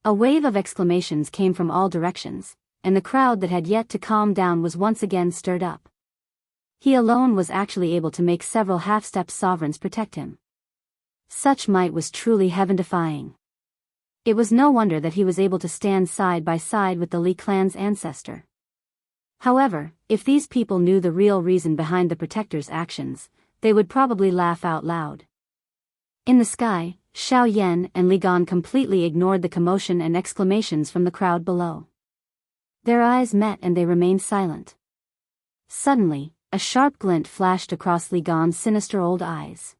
A wave of exclamations came from all directions, and the crowd that had yet to calm down was once again stirred up. He alone was actually able to make several half-step sovereigns protect him. Such might was truly heaven-defying. It was no wonder that he was able to stand side by side with the Li clan's ancestor. However, if these people knew the real reason behind the protector's actions, they would probably laugh out loud. In the sky, Xiao Yan and Li Gan completely ignored the commotion and exclamations from the crowd below. Their eyes met and they remained silent. Suddenly, a sharp glint flashed across Li Gan's sinister old eyes.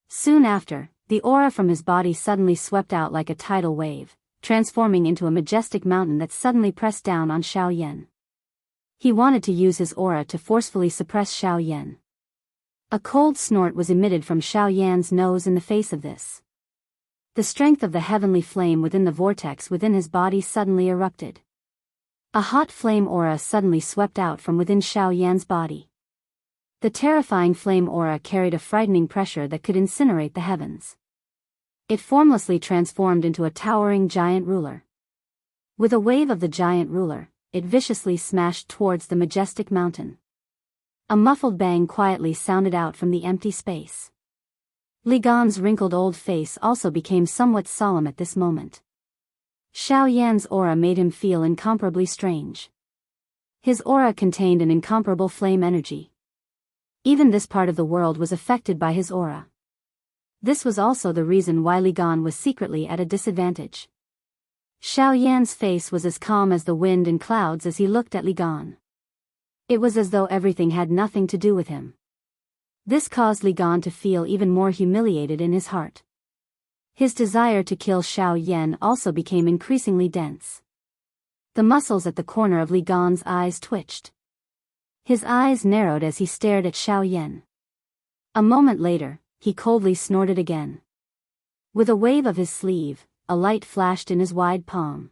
Soon after, the aura from his body suddenly swept out like a tidal wave, transforming into a majestic mountain that suddenly pressed down on Xiao Yan. He wanted to use his aura to forcefully suppress Xiao Yan. A cold snort was emitted from Xiao Yan's nose in the face of this. The strength of the heavenly flame within the vortex within his body suddenly erupted. A hot flame aura suddenly swept out from within Xiao Yan's body. The terrifying flame aura carried a frightening pressure that could incinerate the heavens. It formlessly transformed into a towering giant ruler. With a wave of the giant ruler, it viciously smashed towards the majestic mountain. A muffled bang quietly sounded out from the empty space. Li Gan's wrinkled old face also became somewhat solemn at this moment. Xiao Yan's aura made him feel incomparably strange. His aura contained an incomparable flame energy. Even this part of the world was affected by his aura. This was also the reason why Li Gan was secretly at a disadvantage. Xiao Yan's face was as calm as the wind and clouds as he looked at Li Gan. It was as though everything had nothing to do with him. This caused Li Gan to feel even more humiliated in his heart. His desire to kill Xiao Yan also became increasingly dense. The muscles at the corner of Li Gan's eyes twitched. His eyes narrowed as he stared at Xiao Yan. A moment later, he coldly snorted again. With a wave of his sleeve, a light flashed in his wide palm.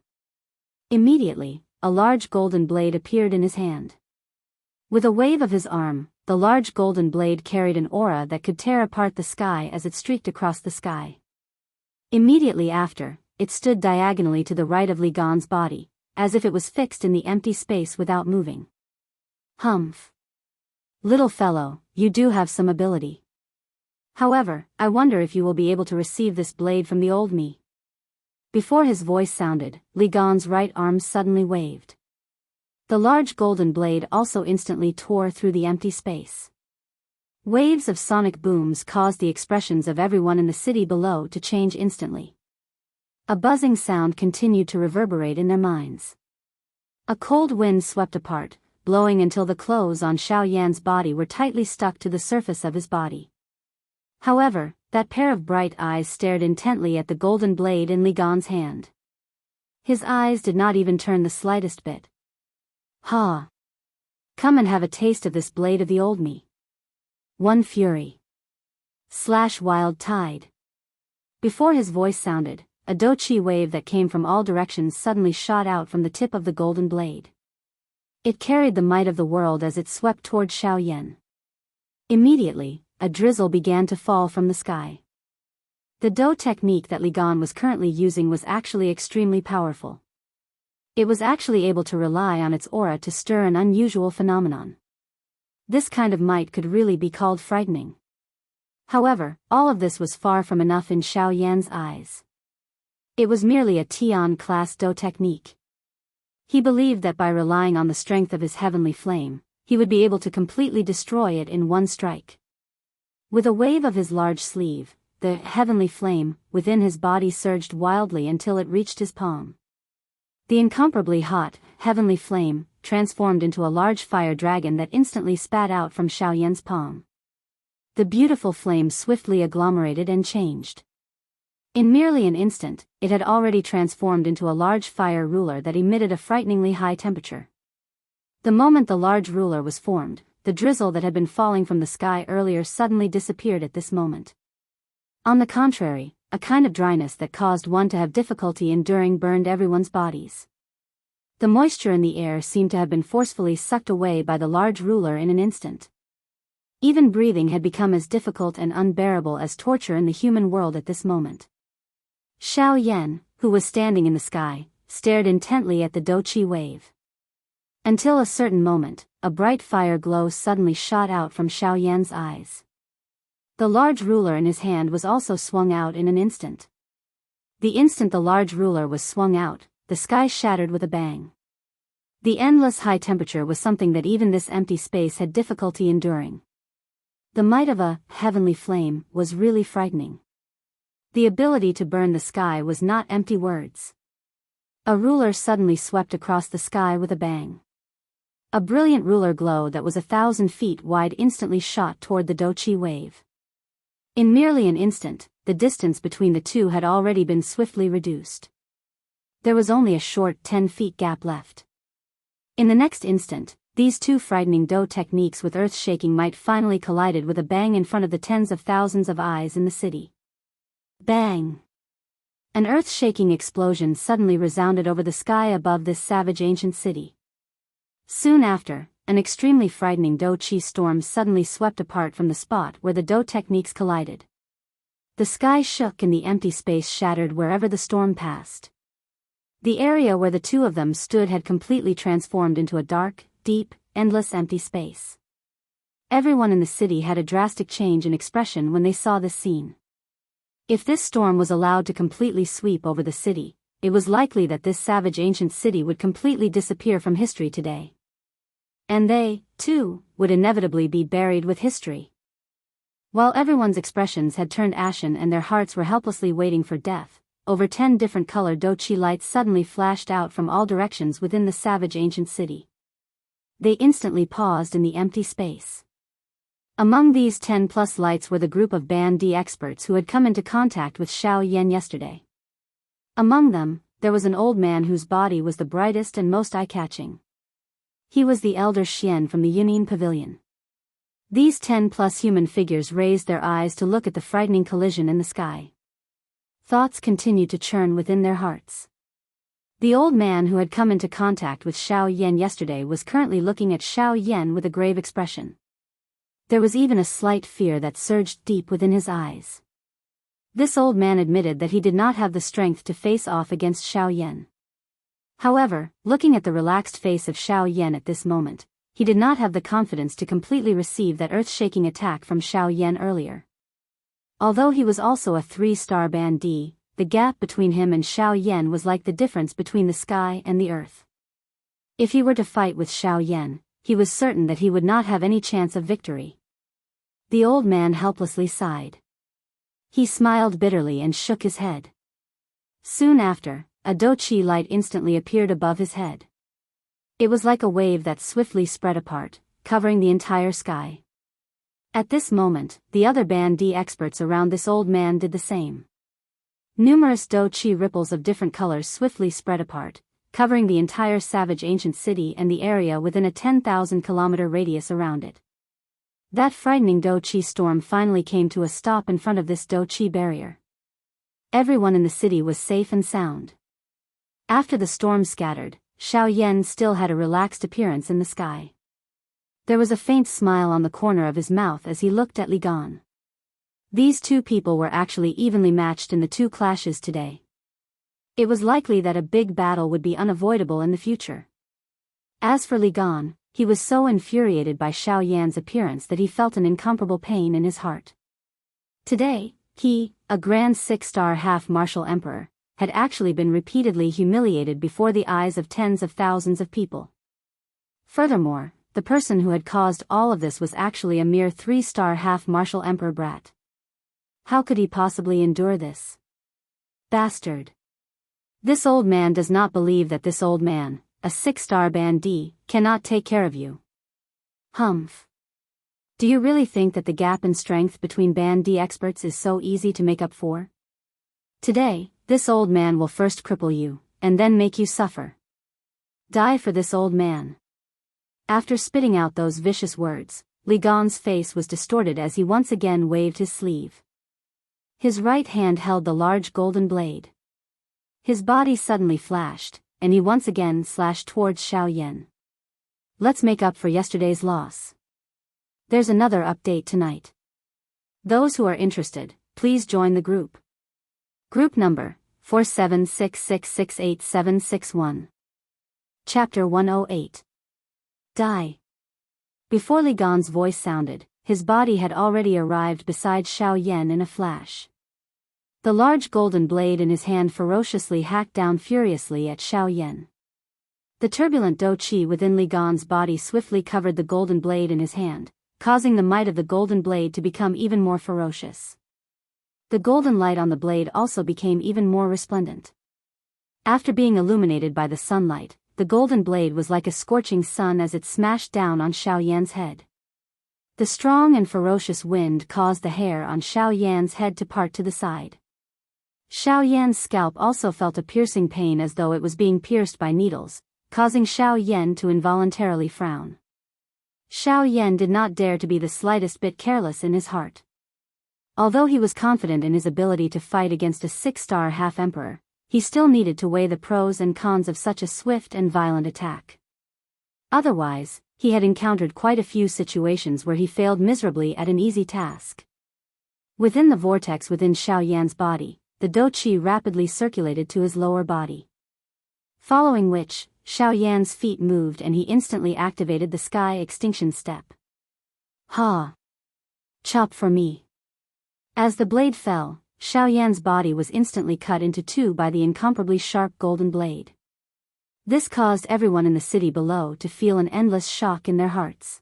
Immediately, a large golden blade appeared in his hand. With a wave of his arm, the large golden blade carried an aura that could tear apart the sky as it streaked across the sky. Immediately after, it stood diagonally to the right of Li Gan's body, as if it was fixed in the empty space without moving. Humph. Little fellow, you do have some ability. However, I wonder if you will be able to receive this blade from the old me. Before his voice sounded, Li Gan's right arm suddenly waved. The large golden blade also instantly tore through the empty space. Waves of sonic booms caused the expressions of everyone in the city below to change instantly. A buzzing sound continued to reverberate in their minds. A cold wind swept apart, blowing until the clothes on Xiao Yan's body were tightly stuck to the surface of his body. However, that pair of bright eyes stared intently at the golden blade in Li Gan's hand. His eyes did not even turn the slightest bit. Ha! Come and have a taste of this blade of the old me. One fury. / wild tide. Before his voice sounded, a doqi wave that came from all directions suddenly shot out from the tip of the golden blade. It carried the might of the world as it swept toward Xiao Yan. Immediately, a drizzle began to fall from the sky. The Do technique that Li Gan was currently using was actually extremely powerful. It was actually able to rely on its aura to stir an unusual phenomenon. This kind of might could really be called frightening. However, all of this was far from enough in Xiao Yan's eyes. It was merely a Tian-class Do technique. He believed that by relying on the strength of his heavenly flame, he would be able to completely destroy it in one strike. With a wave of his large sleeve, the heavenly flame within his body surged wildly until it reached his palm. The incomparably hot, heavenly flame transformed into a large fire dragon that instantly spat out from Xiao Yan's palm. The beautiful flame swiftly agglomerated and changed. In merely an instant, it had already transformed into a large fire ruler that emitted a frighteningly high temperature. The moment the large ruler was formed, the drizzle that had been falling from the sky earlier suddenly disappeared at this moment. On the contrary, a kind of dryness that caused one to have difficulty enduring burned everyone's bodies. The moisture in the air seemed to have been forcefully sucked away by the large ruler in an instant. Even breathing had become as difficult and unbearable as torture in the human world at this moment. Xiao Yan, who was standing in the sky, stared intently at the doqi wave. Until a certain moment, a bright fire glow suddenly shot out from Xiao Yan's eyes. The large ruler in his hand was also swung out in an instant. The instant the large ruler was swung out, the sky shattered with a bang. The endless high temperature was something that even this empty space had difficulty enduring. The might of a heavenly flame was really frightening. The ability to burn the sky was not empty words. A ruler suddenly swept across the sky with a bang. A brilliant ruler glow that was 1,000 feet wide instantly shot toward the Doqi wave. In merely an instant, the distance between the two had already been swiftly reduced. There was only a short 10 feet gap left. In the next instant, these two frightening Do techniques with earth-shaking might finally collided with a bang in front of the tens of thousands of eyes in the city. Bang! An earth-shaking explosion suddenly resounded over the sky above this savage ancient city. Soon after, an extremely frightening Do-Chi storm suddenly swept apart from the spot where the Do techniques collided. The sky shook and the empty space shattered wherever the storm passed. The area where the two of them stood had completely transformed into a dark, deep, endless empty space. Everyone in the city had a drastic change in expression when they saw this scene. If this storm was allowed to completely sweep over the city, it was likely that this savage ancient city would completely disappear from history today. And they, too, would inevitably be buried with history. While everyone's expressions had turned ashen and their hearts were helplessly waiting for death, over 10 different colored Do-Chi lights suddenly flashed out from all directions within the savage ancient city. They instantly paused in the empty space. Among these 10+ lights were the group of Band D experts who had come into contact with Xiao Yan yesterday. Among them, there was an old man whose body was the brightest and most eye-catching. He was the elder Xian from the Yunin Pavilion. These 10+ human figures raised their eyes to look at the frightening collision in the sky. Thoughts continued to churn within their hearts. The old man who had come into contact with Xiao Yan yesterday was currently looking at Xiao Yan with a grave expression. There was even a slight fear that surged deep within his eyes. This old man admitted that he did not have the strength to face off against Xiao Yan. However, looking at the relaxed face of Xiao Yan at this moment, he did not have the confidence to completely receive that earth-shaking attack from Xiao Yan earlier. Although he was also a 3-star Band D, the gap between him and Xiao Yan was like the difference between the sky and the earth. If he were to fight with Xiao Yan, he was certain that he would not have any chance of victory. The old man helplessly sighed. He smiled bitterly and shook his head. Soon after, a Do-Chi light instantly appeared above his head. It was like a wave that swiftly spread apart, covering the entire sky. At this moment, the other Band D experts around this old man did the same. Numerous Do-Chi ripples of different colors swiftly spread apart, covering the entire savage ancient city and the area within a 10,000-kilometer radius around it. That frightening Do-Chi storm finally came to a stop in front of this Do-Chi barrier. Everyone in the city was safe and sound. After the storm scattered, Xiao Yan still had a relaxed appearance in the sky. There was a faint smile on the corner of his mouth as he looked at Li Gan. These two people were actually evenly matched in the two clashes today. It was likely that a big battle would be unavoidable in the future. As for Li Gan, he was so infuriated by Xiao Yan's appearance that he felt an incomparable pain in his heart. Today, he, a grand 6-star half-martial emperor, had actually been repeatedly humiliated before the eyes of tens of thousands of people. Furthermore, the person who had caused all of this was actually a mere 3-star half-martial emperor brat. How could he possibly endure this? Bastard. This old man does not believe that this old man, a 6-star Band D, cannot take care of you. Humph. Do you really think that the gap in strength between Band D experts is so easy to make up for? Today, this old man will first cripple you, and then make you suffer. Die for this old man. After spitting out those vicious words, Li Gan's face was distorted as he once again waved his sleeve. His right hand held the large golden blade. His body suddenly flashed, and he once again slashed towards Xiao Yan. Let's make up for yesterday's loss. There's another update tonight. Those who are interested, please join the group. Group number, 4766686761. Chapter 108. Die. Before Li Gan's voice sounded, his body had already arrived beside Xiao Yan in a flash. The large golden blade in his hand ferociously hacked down furiously at Xiao Yan. The turbulent dou qi within Li Gan's body swiftly covered the golden blade in his hand, causing the might of the golden blade to become even more ferocious. The golden light on the blade also became even more resplendent. After being illuminated by the sunlight, the golden blade was like a scorching sun as it smashed down on Xiao Yan's head. The strong and ferocious wind caused the hair on Xiao Yan's head to part to the side. Xiao Yan's scalp also felt a piercing pain as though it was being pierced by needles, causing Xiao Yan to involuntarily frown. Xiao Yan did not dare to be the slightest bit careless in his heart. Although he was confident in his ability to fight against a 6-star half-emperor, he still needed to weigh the pros and cons of such a swift and violent attack. Otherwise, he had encountered quite a few situations where he failed miserably at an easy task. Within the vortex within Xiao Yan's body, the dou qi rapidly circulated to his lower body. Following which, Xiao Yan's feet moved and he instantly activated the sky extinction step. Ha! Chop for me. As the blade fell, Xiao Yan's body was instantly cut into two by the incomparably sharp golden blade. This caused everyone in the city below to feel an endless shock in their hearts.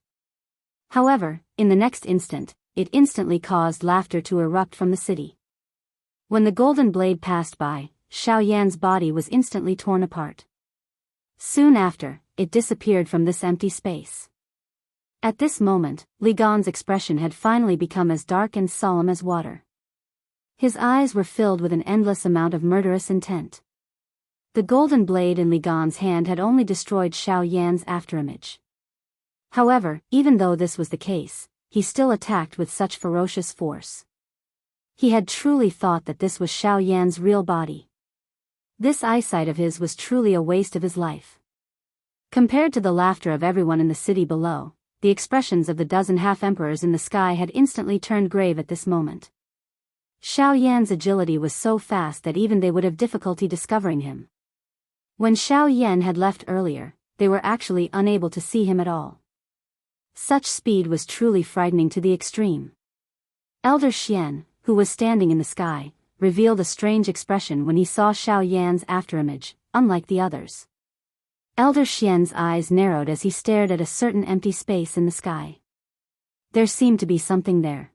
However, in the next instant, it instantly caused laughter to erupt from the city. When the golden blade passed by, Xiao Yan's body was instantly torn apart. Soon after, it disappeared from this empty space. At this moment, Li Gan's expression had finally become as dark and solemn as water. His eyes were filled with an endless amount of murderous intent. The golden blade in Li Gan's hand had only destroyed Xiao Yan's afterimage. However, even though this was the case, he still attacked with such ferocious force. He had truly thought that this was Xiao Yan's real body. This eyesight of his was truly a waste of his life. Compared to the laughter of everyone in the city below, the expressions of the dozen half-emperors in the sky had instantly turned grave at this moment. Xiao Yan's agility was so fast that even they would have difficulty discovering him. When Xiao Yan had left earlier, they were actually unable to see him at all. Such speed was truly frightening to the extreme. Elder Xian, who was standing in the sky, revealed a strange expression when he saw Xiao Yan's afterimage, unlike the others. Elder Xian's eyes narrowed as he stared at a certain empty space in the sky. There seemed to be something there.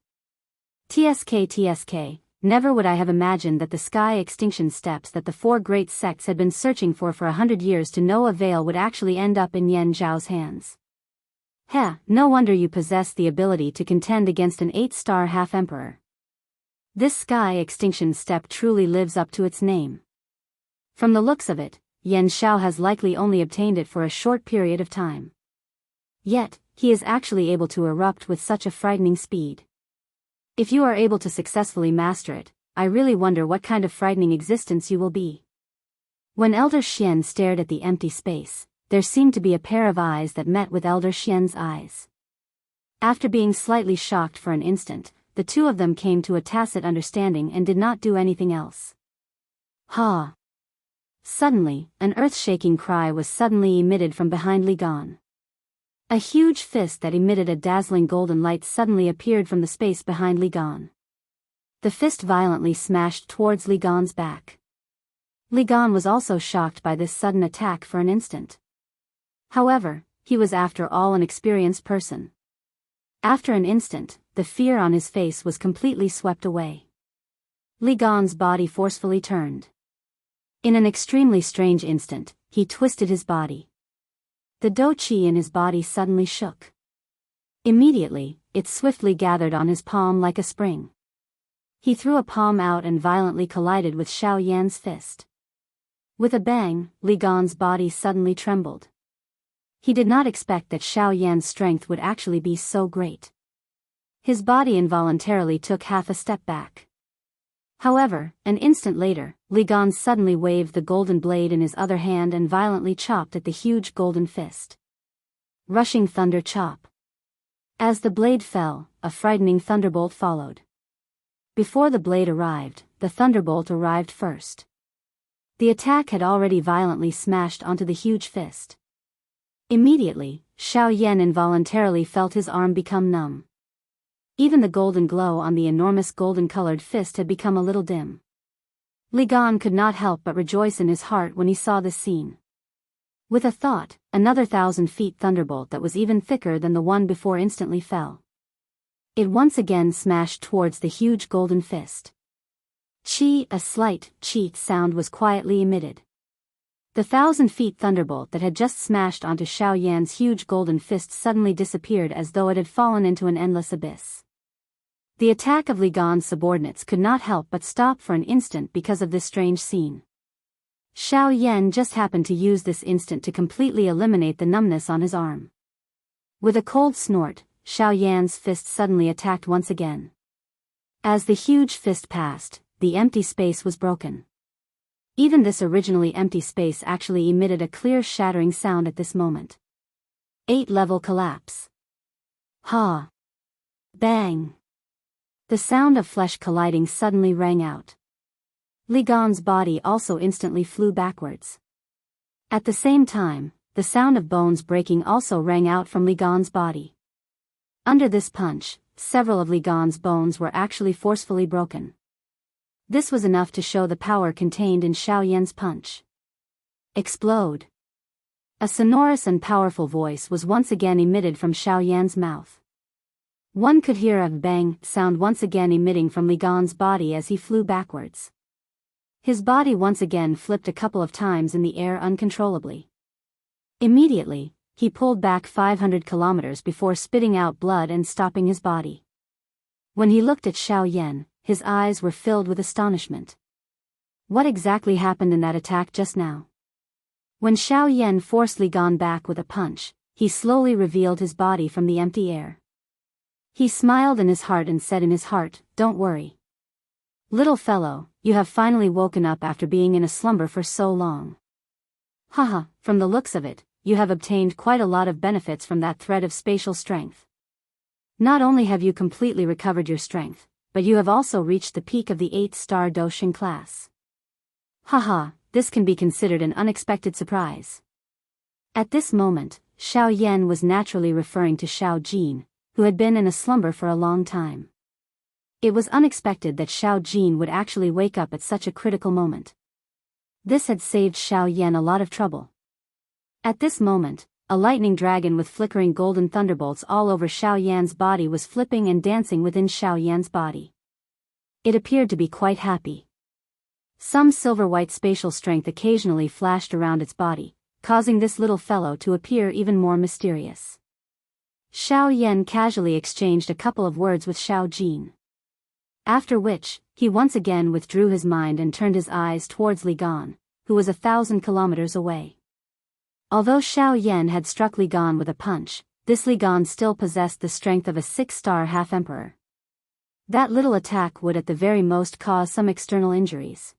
TSK, never would I have imagined that the sky extinction steps that the 4 great sects had been searching for 100 years to no avail would actually end up in Yan Zhao's hands. Heh, no wonder you possess the ability to contend against an 8-star half-emperor. This sky extinction step truly lives up to its name. From the looks of it, Yan Zhao has likely only obtained it for a short period of time. Yet, he is actually able to erupt with such a frightening speed. If you are able to successfully master it, I really wonder what kind of frightening existence you will be. When Elder Xian stared at the empty space, there seemed to be a pair of eyes that met with Elder Xian's eyes. After being slightly shocked for an instant, the two of them came to a tacit understanding and did not do anything else. Ha! Suddenly, an earth-shaking cry was suddenly emitted from behind Li Gan. A huge fist that emitted a dazzling golden light suddenly appeared from the space behind Li Gan. The fist violently smashed towards Li Gan's back. Li Gan was also shocked by this sudden attack for an instant. However, he was after all an experienced person. After an instant, the fear on his face was completely swept away. Li Gan's body forcefully turned. In an extremely strange instant, he twisted his body. The dou qi in his body suddenly shook. Immediately, it swiftly gathered on his palm like a spring. He threw a palm out and violently collided with Xiao Yan's fist. With a bang, Li Gan's body suddenly trembled. He did not expect that Xiao Yan's strength would actually be so great. His body involuntarily took half a step back. However, an instant later, Li Gan suddenly waved the golden blade in his other hand and violently chopped at the huge golden fist. Rushing thunder chop. As the blade fell, a frightening thunderbolt followed. Before the blade arrived, the thunderbolt arrived first. The attack had already violently smashed onto the huge fist. Immediately, Xiao Yan involuntarily felt his arm become numb. Even the golden glow on the enormous golden-colored fist had become a little dim. Li Gan could not help but rejoice in his heart when he saw this scene. With a thought, another 1,000 feet thunderbolt that was even thicker than the one before instantly fell. It once again smashed towards the huge golden fist. Chi, a slight cheat sound was quietly emitted. The 1,000 feet thunderbolt that had just smashed onto Xiao Yan's huge golden fist suddenly disappeared as though it had fallen into an endless abyss. The attack of Li Gan's subordinates could not help but stop for an instant because of this strange scene. Xiao Yan just happened to use this instant to completely eliminate the numbness on his arm. With a cold snort, Xiao Yan's fist suddenly attacked once again. As the huge fist passed, the empty space was broken. Even this originally empty space actually emitted a clear shattering sound at this moment. 8-level collapse. Ha! Bang! The sound of flesh colliding suddenly rang out. Li Gan's body also instantly flew backwards. At the same time, the sound of bones breaking also rang out from Li Gan's body. Under this punch, several of Li Gan's bones were actually forcefully broken. This was enough to show the power contained in Xiao Yan's punch. Explode! A sonorous and powerful voice was once again emitted from Xiao Yan's mouth. One could hear a bang sound once again emitting from Li Gan's body as he flew backwards. His body once again flipped a couple of times in the air uncontrollably. Immediately, he pulled back 500 kilometers before spitting out blood and stopping his body. When he looked at Xiao Yan, his eyes were filled with astonishment. What exactly happened in that attack just now? When Xiao Yan forced Li Gan back with a punch, he slowly revealed his body from the empty air. He smiled in his heart and said in his heart, "Don't worry. Little fellow, you have finally woken up after being in a slumber for so long. Haha, from the looks of it, you have obtained quite a lot of benefits from that thread of spatial strength. Not only have you completely recovered your strength, but you have also reached the peak of the 8-star Daoist class. Haha, this can be considered an unexpected surprise." At this moment, Xiao Yan was naturally referring to Xiao Jin, who had been in a slumber for a long time. It was unexpected that Xiao Jin would actually wake up at such a critical moment. This had saved Xiao Yan a lot of trouble. At this moment, a lightning dragon with flickering golden thunderbolts all over Xiao Yan's body was flipping and dancing within Xiao Yan's body. It appeared to be quite happy. Some silver-white spatial strength occasionally flashed around its body, causing this little fellow to appear even more mysterious. Xiao Yan casually exchanged a couple of words with Xiao Jin. After which, he once again withdrew his mind and turned his eyes towards Li Gan, who was 1,000 kilometers away. Although Xiao Yan had struck Li Gan with a punch, this Li Gan still possessed the strength of a 6-star half-emperor. That little attack would at the very most cause some external injuries.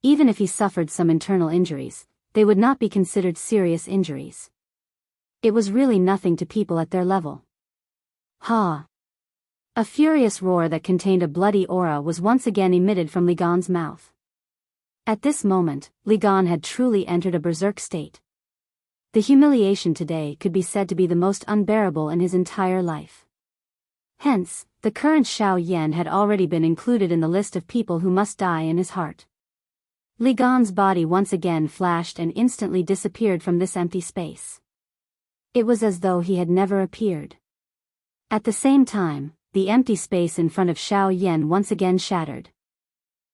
Even if he suffered some internal injuries, they would not be considered serious injuries. It was really nothing to people at their level. Ha! A furious roar that contained a bloody aura was once again emitted from Li Gan's mouth. At this moment, Li Gan had truly entered a berserk state. The humiliation today could be said to be the most unbearable in his entire life. Hence, the current Xiao Yan had already been included in the list of people who must die in his heart. Li Gan's body once again flashed and instantly disappeared from this empty space. It was as though he had never appeared. At the same time, the empty space in front of Xiao Yan once again shattered.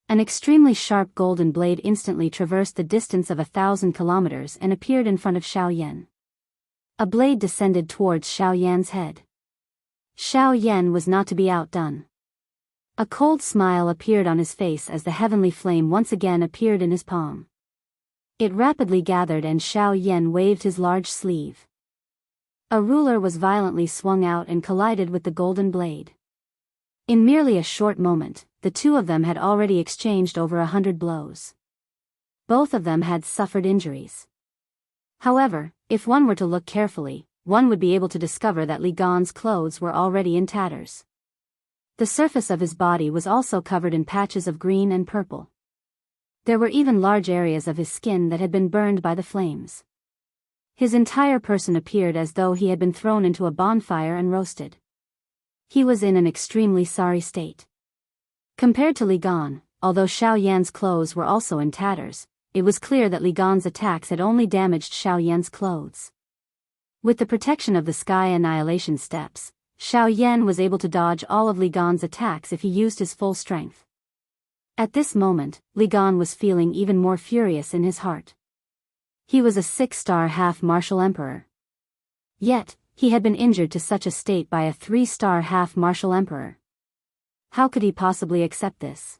An extremely sharp golden blade instantly traversed the distance of 1,000 kilometers and appeared in front of Xiao Yan. A blade descended towards Xiao Yan's head. Xiao Yan was not to be outdone. A cold smile appeared on his face as the heavenly flame once again appeared in his palm. It rapidly gathered and Xiao Yan waved his large sleeve. A ruler was violently swung out and collided with the golden blade. In merely a short moment, the two of them had already exchanged over 100 blows. Both of them had suffered injuries. However, if one were to look carefully, one would be able to discover that Li Gan's clothes were already in tatters. The surface of his body was also covered in patches of green and purple. There were even large areas of his skin that had been burned by the flames. His entire person appeared as though he had been thrown into a bonfire and roasted. He was in an extremely sorry state. Compared to Li Gan, although Xiao Yan's clothes were also in tatters, it was clear that Li Gan's attacks had only damaged Xiao Yan's clothes. With the protection of the Sky Annihilation Steps, Xiao Yan was able to dodge all of Li Gan's attacks if he used his full strength. At this moment, Li Gan was feeling even more furious in his heart. He was a 6-star half-martial emperor. Yet, he had been injured to such a state by a 3-star half-martial emperor. How could he possibly accept this?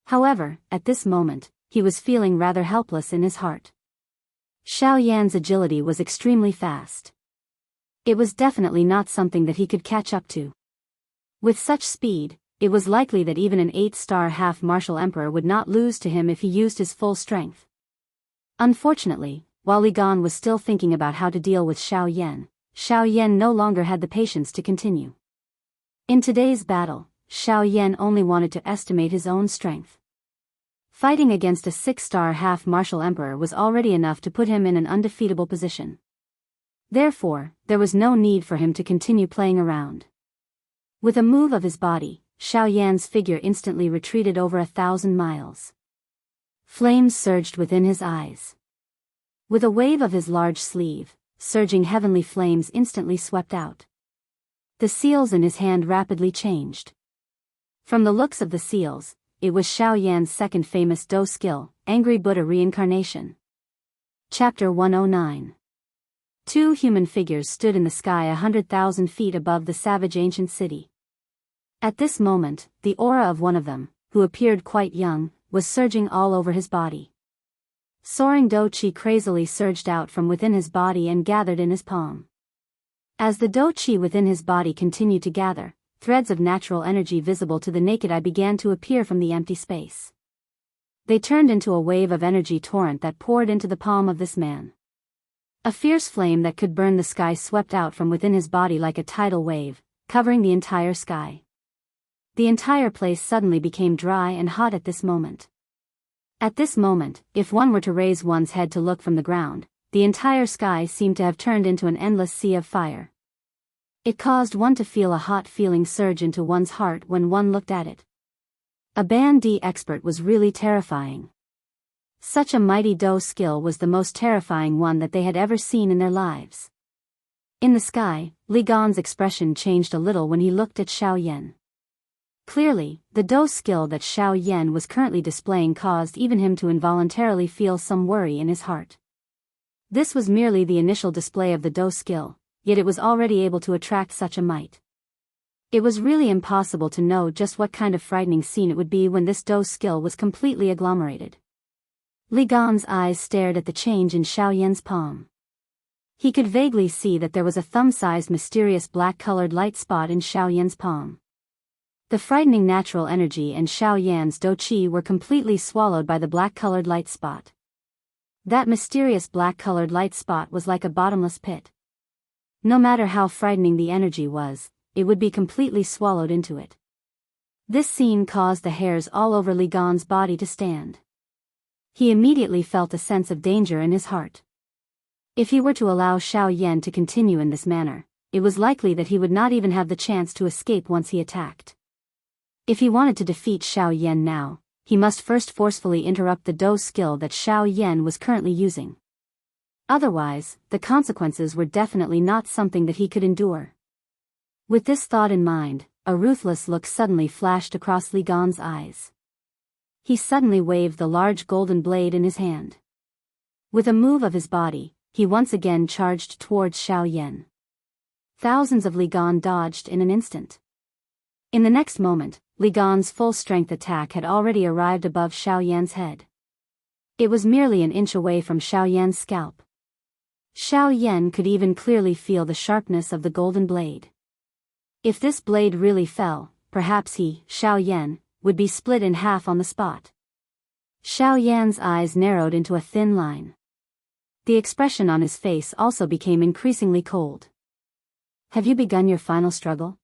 However, at this moment, he was feeling rather helpless in his heart. Xiao Yan's agility was extremely fast. It was definitely not something that he could catch up to. With such speed, it was likely that even an 8-star half-martial emperor would not lose to him if he used his full strength. Unfortunately, while Li Gan was still thinking about how to deal with Xiao Yan no longer had the patience to continue. In today's battle, Xiao Yan only wanted to estimate his own strength. Fighting against a 6-star half-martial emperor was already enough to put him in an undefeatable position. Therefore, there was no need for him to continue playing around. With a move of his body, Xiao Yan's figure instantly retreated over 1,000 miles. Flames surged within his eyes. With a wave of his large sleeve, surging heavenly flames instantly swept out. The seals in his hand rapidly changed. From the looks of the seals, it was Xiao Yan's second famous Do skill, Angry Buddha Reincarnation. Chapter 109. Two human figures stood in the sky 100,000 feet above the savage ancient city. At this moment, the aura of one of them, who appeared quite young, was surging all over his body. Soaring Do Qi crazily surged out from within his body and gathered in his palm. As the Do Qi within his body continued to gather, threads of natural energy visible to the naked eye began to appear from the empty space. They turned into a wave of energy torrent that poured into the palm of this man. A fierce flame that could burn the sky swept out from within his body like a tidal wave, covering the entire sky. The entire place suddenly became dry and hot at this moment. At this moment, if one were to raise one's head to look from the ground, the entire sky seemed to have turned into an endless sea of fire. It caused one to feel a hot feeling surge into one's heart when one looked at it. A Ban Di expert was really terrifying. Such a mighty Do skill was the most terrifying one that they had ever seen in their lives. In the sky, Li Gan's expression changed a little when he looked at Xiao Yan. Clearly, the Do skill that Xiao Yan was currently displaying caused even him to involuntarily feel some worry in his heart. This was merely the initial display of the Do skill, yet it was already able to attract such a might. It was really impossible to know just what kind of frightening scene it would be when this Do skill was completely agglomerated. Li Gan's eyes stared at the change in Xiao Yan's palm. He could vaguely see that there was a thumb-sized mysterious black-colored light spot in Xiao Yan's palm. The frightening natural energy and Xiao Yan's Do Qi were completely swallowed by the black-colored light spot. That mysterious black-colored light spot was like a bottomless pit. No matter how frightening the energy was, it would be completely swallowed into it. This scene caused the hairs all over Li Gan's body to stand. He immediately felt a sense of danger in his heart. If he were to allow Xiao Yan to continue in this manner, it was likely that he would not even have the chance to escape once he attacked. If he wanted to defeat Xiao Yan now, he must first forcefully interrupt the Do skill that Xiao Yan was currently using. Otherwise, the consequences were definitely not something that he could endure. With this thought in mind, a ruthless look suddenly flashed across Li Gan's eyes. He suddenly waved the large golden blade in his hand. With a move of his body, he once again charged towards Xiao Yan. Thousands of Li Gan dodged in an instant. In the next moment, Li Gan's full-strength attack had already arrived above Xiao Yan's head. It was merely an inch away from Xiao Yan's scalp. Xiao Yan could even clearly feel the sharpness of the golden blade. If this blade really fell, perhaps he, Xiao Yan, would be split in half on the spot. Xiao Yan's eyes narrowed into a thin line. The expression on his face also became increasingly cold. Have you begun your final struggle?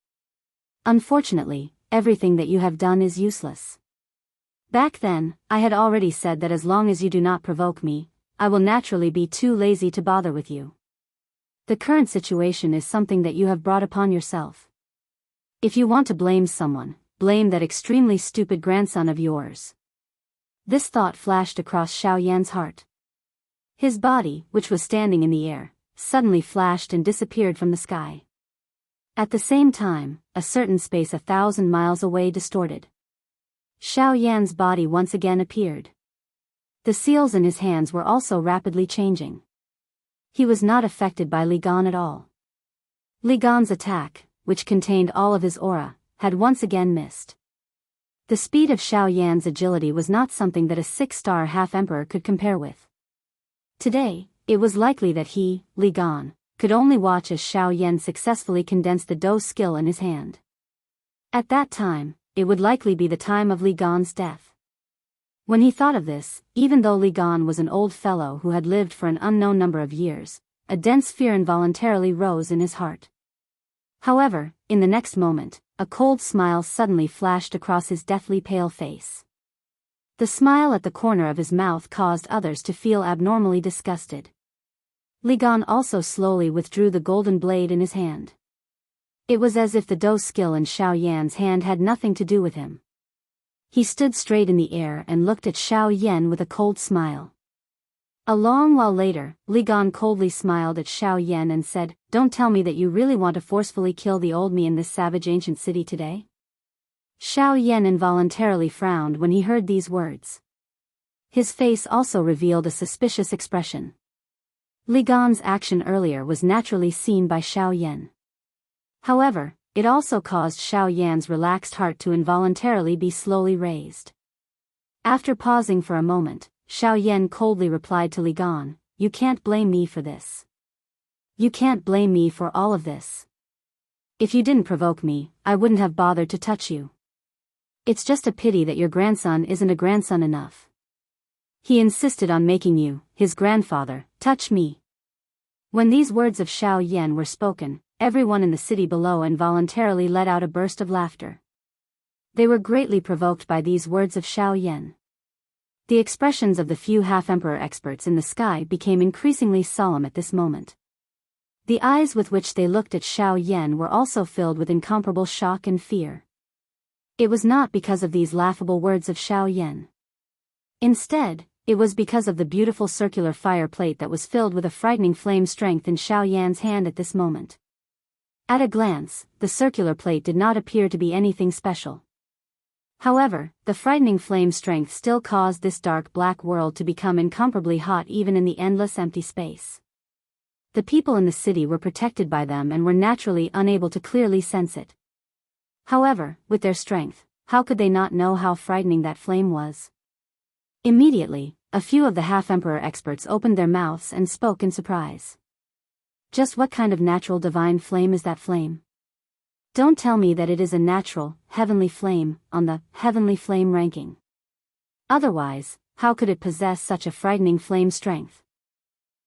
Unfortunately, everything that you have done is useless. Back then, I had already said that as long as you do not provoke me, I will naturally be too lazy to bother with you. The current situation is something that you have brought upon yourself. If you want to blame someone, blame that extremely stupid grandson of yours. This thought flashed across Xiao Yan's heart. His body, which was standing in the air, suddenly flashed and disappeared from the sky. At the same time, a certain space 1,000 miles away distorted. Xiao Yan's body once again appeared. The seals in his hands were also rapidly changing. He was not affected by Li Gan at all. Li Gan's attack, which contained all of his aura, had once again missed. The speed of Xiao Yan's agility was not something that a 6-star half-emperor could compare with. Today, it was likely that he, Li Gan, could only watch as Xiao Yan successfully condensed the Daoist skill in his hand. At that time, it would likely be the time of Li Gan's death. When he thought of this, even though Li Gan was an old fellow who had lived for an unknown number of years, a dense fear involuntarily rose in his heart. However, in the next moment, a cold smile suddenly flashed across his deathly pale face. The smile at the corner of his mouth caused others to feel abnormally disgusted. Li Gan also slowly withdrew the golden blade in his hand. It was as if the Daoist skill in Xiao Yan's hand had nothing to do with him. He stood straight in the air and looked at Xiao Yan with a cold smile. A long while later, Li Gan coldly smiled at Xiao Yan and said, "Don't tell me that you really want to forcefully kill the old me in this savage ancient city today?" Xiao Yan involuntarily frowned when he heard these words. His face also revealed a suspicious expression. Li Gan's action earlier was naturally seen by Xiao Yan. However, it also caused Xiao Yan's relaxed heart to involuntarily be slowly raised. After pausing for a moment, Xiao Yan coldly replied to Li Gan, "You can't blame me for this. You can't blame me for all of this. If you didn't provoke me, I wouldn't have bothered to touch you. It's just a pity that your grandson isn't a grandson enough. He insisted on making you, his grandfather, touch me." When these words of Xiao Yan were spoken, everyone in the city below involuntarily let out a burst of laughter. They were greatly provoked by these words of Xiao Yan. The expressions of the few half-emperor experts in the sky became increasingly solemn at this moment. The eyes with which they looked at Xiao Yan were also filled with incomparable shock and fear. It was not because of these laughable words of Xiao Yan. Instead, it was because of the beautiful circular fire plate that was filled with a frightening flame strength in Xiao Yan's hand at this moment. At a glance, the circular plate did not appear to be anything special. However, the frightening flame strength still caused this dark black world to become incomparably hot even in the endless empty space. The people in the city were protected by them and were naturally unable to clearly sense it. However, with their strength, how could they not know how frightening that flame was? Immediately, a few of the half-emperor experts opened their mouths and spoke in surprise. Just what kind of natural divine flame is that flame? Don't tell me that it is a natural, heavenly flame, on the heavenly flame ranking. Otherwise, how could it possess such a frightening flame strength?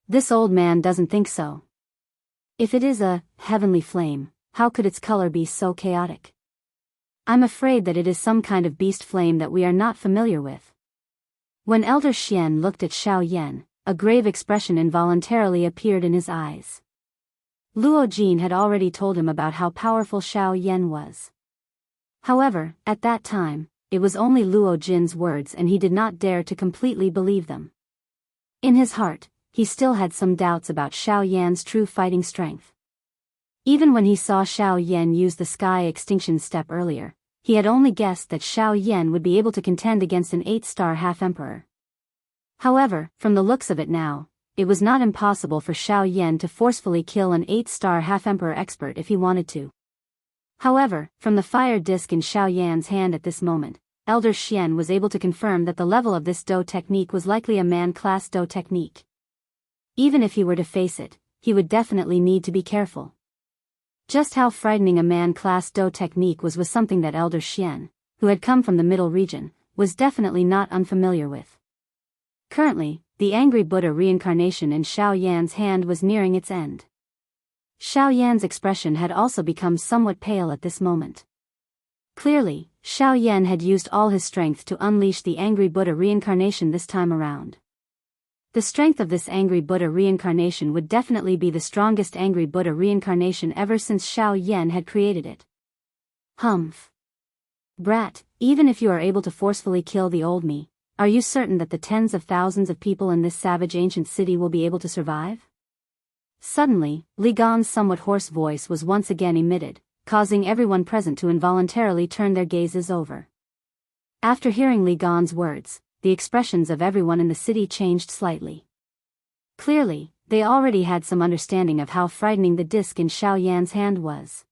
This old man doesn't think so. If it is a heavenly flame, how could its color be so chaotic? I'm afraid that it is some kind of beast flame that we are not familiar with. When Elder Xian looked at Xiao Yan, a grave expression involuntarily appeared in his eyes. Luo Jin had already told him about how powerful Xiao Yan was. However, at that time, it was only Luo Jin's words and he did not dare to completely believe them. In his heart, he still had some doubts about Xiao Yan's true fighting strength. Even when he saw Xiao Yan use the sky extinction step earlier, he had only guessed that Xiao Yan would be able to contend against an 8-star half-emperor. However, from the looks of it now, it was not impossible for Xiao Yan to forcefully kill an 8-star half-emperor expert if he wanted to. However, from the fire disc in Xiao Yan's hand at this moment, Elder Xian was able to confirm that the level of this Dou technique was likely a man-class Dou technique. Even if he were to face it, he would definitely need to be careful. Just how frightening a man-class Dou technique was something that Elder Xian, who had come from the middle region, was definitely not unfamiliar with. Currently, the angry Buddha reincarnation in Xiao Yan's hand was nearing its end. Xiao Yan's expression had also become somewhat pale at this moment. Clearly, Xiao Yan had used all his strength to unleash the angry Buddha reincarnation this time around. The strength of this angry Buddha reincarnation would definitely be the strongest angry Buddha reincarnation ever since Xiao Yan had created it. Humph. Brat, even if you are able to forcefully kill the old me, are you certain that the tens of thousands of people in this savage ancient city will be able to survive? Suddenly, Li Gan's somewhat hoarse voice was once again emitted, causing everyone present to involuntarily turn their gazes over. After hearing Li Gan's words, the expressions of everyone in the city changed slightly. Clearly, they already had some understanding of how frightening the disc in Xiao Yan's hand was.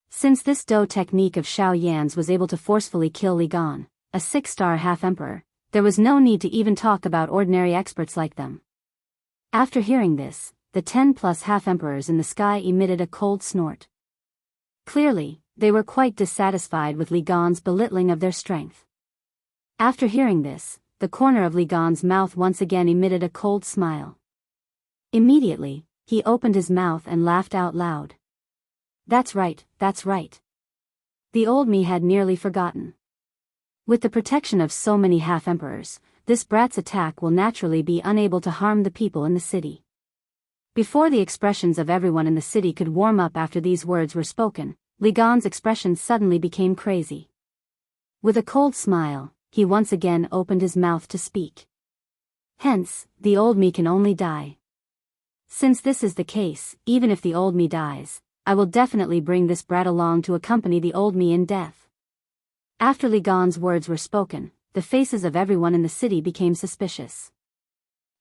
Since this Dou technique of Xiao Yan's was able to forcefully kill Li Gan, a 6-star half-emperor, there was no need to even talk about ordinary experts like them. After hearing this, the 10+ half-emperors in the sky emitted a cold snort. Clearly, they were quite dissatisfied with Li Gan's belittling of their strength. After hearing this, the corner of Li Gan's mouth once again emitted a cold smile. Immediately, he opened his mouth and laughed out loud. That's right, that's right. The old me had nearly forgotten. With the protection of so many half-emperors, this brat's attack will naturally be unable to harm the people in the city. Before the expressions of everyone in the city could warm up after these words were spoken, Li Gan's expression suddenly became crazy. With a cold smile, he once again opened his mouth to speak. Hence, the old me can only die. Since this is the case, even if the old me dies, I will definitely bring this brat along to accompany the old me in death. After Li Gan's words were spoken, the faces of everyone in the city became suspicious.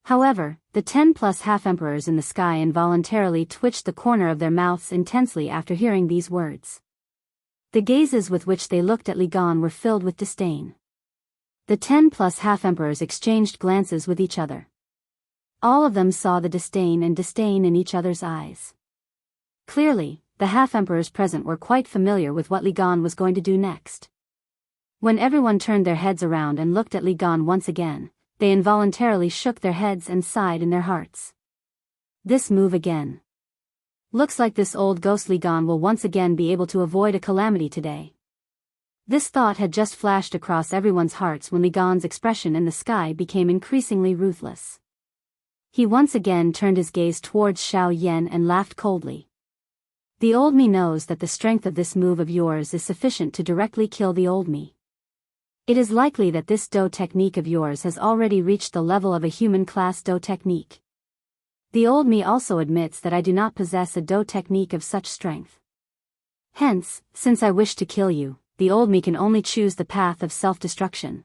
However, the 10+ half-emperors in the sky involuntarily twitched the corner of their mouths intensely after hearing these words. The gazes with which they looked at Li Gan were filled with disdain. The 10+ half-emperors exchanged glances with each other. All of them saw the disdain in each other's eyes. Clearly, the half-emperors present were quite familiar with what Li Gan was going to do next. When everyone turned their heads around and looked at Li Gan once again, they involuntarily shook their heads and sighed in their hearts. This move again. Looks like this old ghost Li Gan will once again be able to avoid a calamity today. This thought had just flashed across everyone's hearts when Li Gan's expression in the sky became increasingly ruthless. He once again turned his gaze towards Xiao Yan and laughed coldly. The old me knows that the strength of this move of yours is sufficient to directly kill the old me. It is likely that this Dou technique of yours has already reached the level of a human class Dou technique. The old me also admits that I do not possess a Dou technique of such strength. Hence, since I wish to kill you, the old me can only choose the path of self-destruction.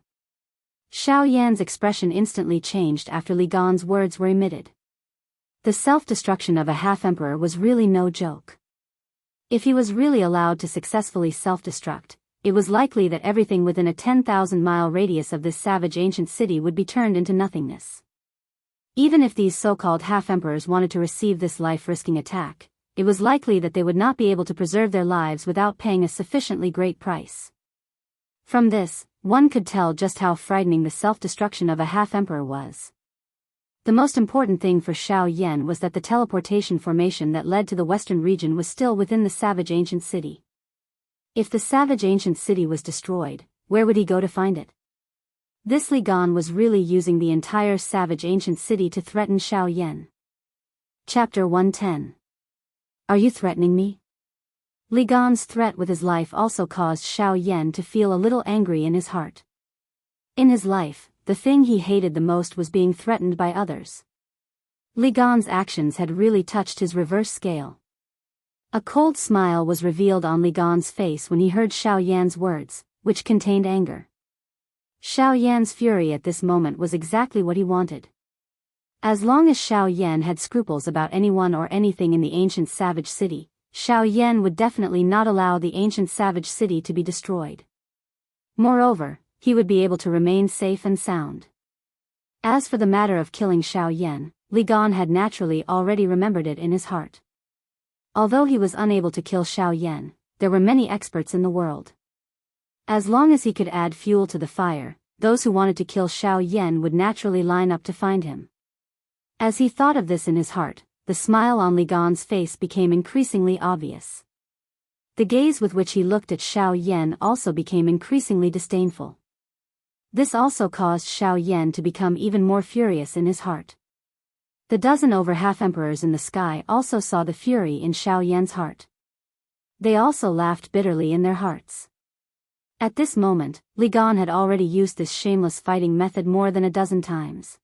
Xiao Yan's expression instantly changed after Li Gan's words were emitted. The self-destruction of a half-emperor was really no joke. If he was really allowed to successfully self-destruct, it was likely that everything within a 10,000-mile radius of this savage ancient city would be turned into nothingness. Even if these so-called half-emperors wanted to receive this life-risking attack, it was likely that they would not be able to preserve their lives without paying a sufficiently great price. From this, one could tell just how frightening the self-destruction of a half-emperor was. The most important thing for Xiao Yan was that the teleportation formation that led to the western region was still within the savage ancient city. If the savage ancient city was destroyed, where would he go to find it? This Li Gan was really using the entire savage ancient city to threaten Xiao Yan. Chapter 110. Are you threatening me? Li Gan's threat with his life also caused Xiao Yan to feel a little angry in his heart. In his life, the thing he hated the most was being threatened by others. Li Gan's actions had really touched his reverse scale. A cold smile was revealed on Li Gan's face when he heard Xiao Yan's words, which contained anger. Xiao Yan's fury at this moment was exactly what he wanted. As long as Xiao Yan had scruples about anyone or anything in the ancient savage city, Xiao Yan would definitely not allow the ancient savage city to be destroyed. Moreover, he would be able to remain safe and sound. As for the matter of killing Xiao Yan, Li Gan had naturally already remembered it in his heart. Although he was unable to kill Xiao Yan, there were many experts in the world. As long as he could add fuel to the fire, those who wanted to kill Xiao Yan would naturally line up to find him. As he thought of this in his heart, the smile on Li Gan's face became increasingly obvious. The gaze with which he looked at Xiao Yan also became increasingly disdainful. This also caused Xiao Yan to become even more furious in his heart. The dozen over half-emperors in the sky also saw the fury in Xiao Yan's heart. They also laughed bitterly in their hearts. At this moment, Li Gan had already used this shameless fighting method more than a dozen times.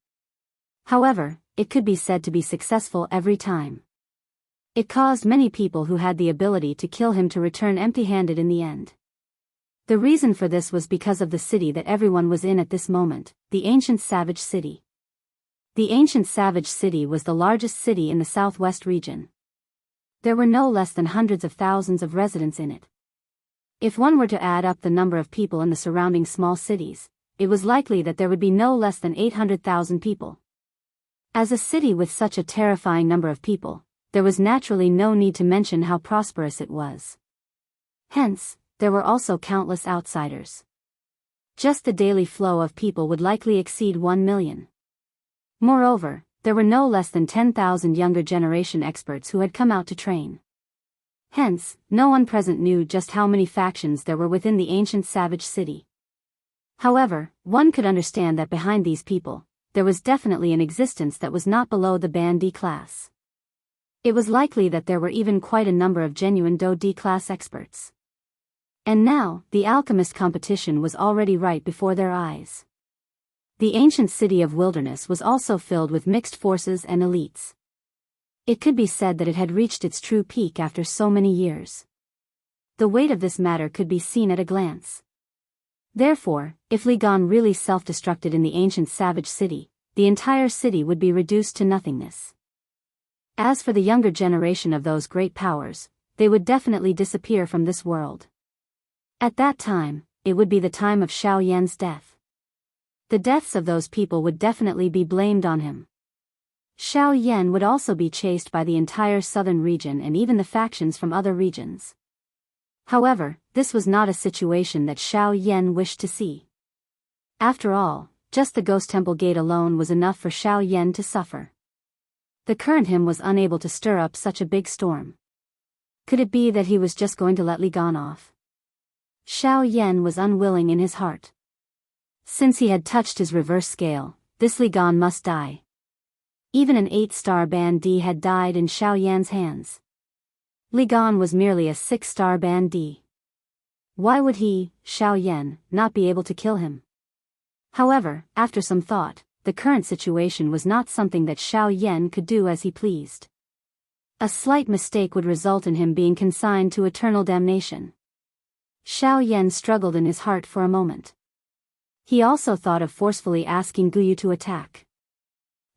However, it could be said to be successful every time. It caused many people who had the ability to kill him to return empty-handed in the end. The reason for this was because of the city that everyone was in at this moment, the ancient savage city. The ancient savage city was the largest city in the southwest region. There were no less than hundreds of thousands of residents in it. If one were to add up the number of people in the surrounding small cities, it was likely that there would be no less than 800,000 people. As a city with such a terrifying number of people, there was naturally no need to mention how prosperous it was. Hence, there were also countless outsiders. Just the daily flow of people would likely exceed 1 million. Moreover, there were no less than 10,000 younger generation experts who had come out to train. Hence, no one present knew just how many factions there were within the ancient savage city. However, one could understand that behind these people, there was definitely an existence that was not below the Ban D class. It was likely that there were even quite a number of genuine Do D class experts. And now, the alchemist competition was already right before their eyes. The ancient city of Wilderness was also filled with mixed forces and elites. It could be said that it had reached its true peak after so many years. The weight of this matter could be seen at a glance. Therefore, if Li Gan really self-destructed in the ancient savage city, the entire city would be reduced to nothingness. As for the younger generation of those great powers, they would definitely disappear from this world. At that time, it would be the time of Xiao Yan's death. The deaths of those people would definitely be blamed on him. Xiao Yan would also be chased by the entire southern region and even the factions from other regions. However, this was not a situation that Xiao Yan wished to see. After all, just the Ghost Temple Gate alone was enough for Xiao Yan to suffer. The current him was unable to stir up such a big storm. Could it be that he was just going to let Li Gan off? Xiao Yan was unwilling in his heart. Since he had touched his reverse scale, this Li Gan must die. Even an 8-star Ban D had died in Xiao Yan's hands. Li Gan was merely a 6-star Ban D. Why would he, Xiao Yan, not be able to kill him? However, after some thought, the current situation was not something that Xiao Yan could do as he pleased. A slight mistake would result in him being consigned to eternal damnation. Xiao Yan struggled in his heart for a moment. He also thought of forcefully asking Guyu to attack.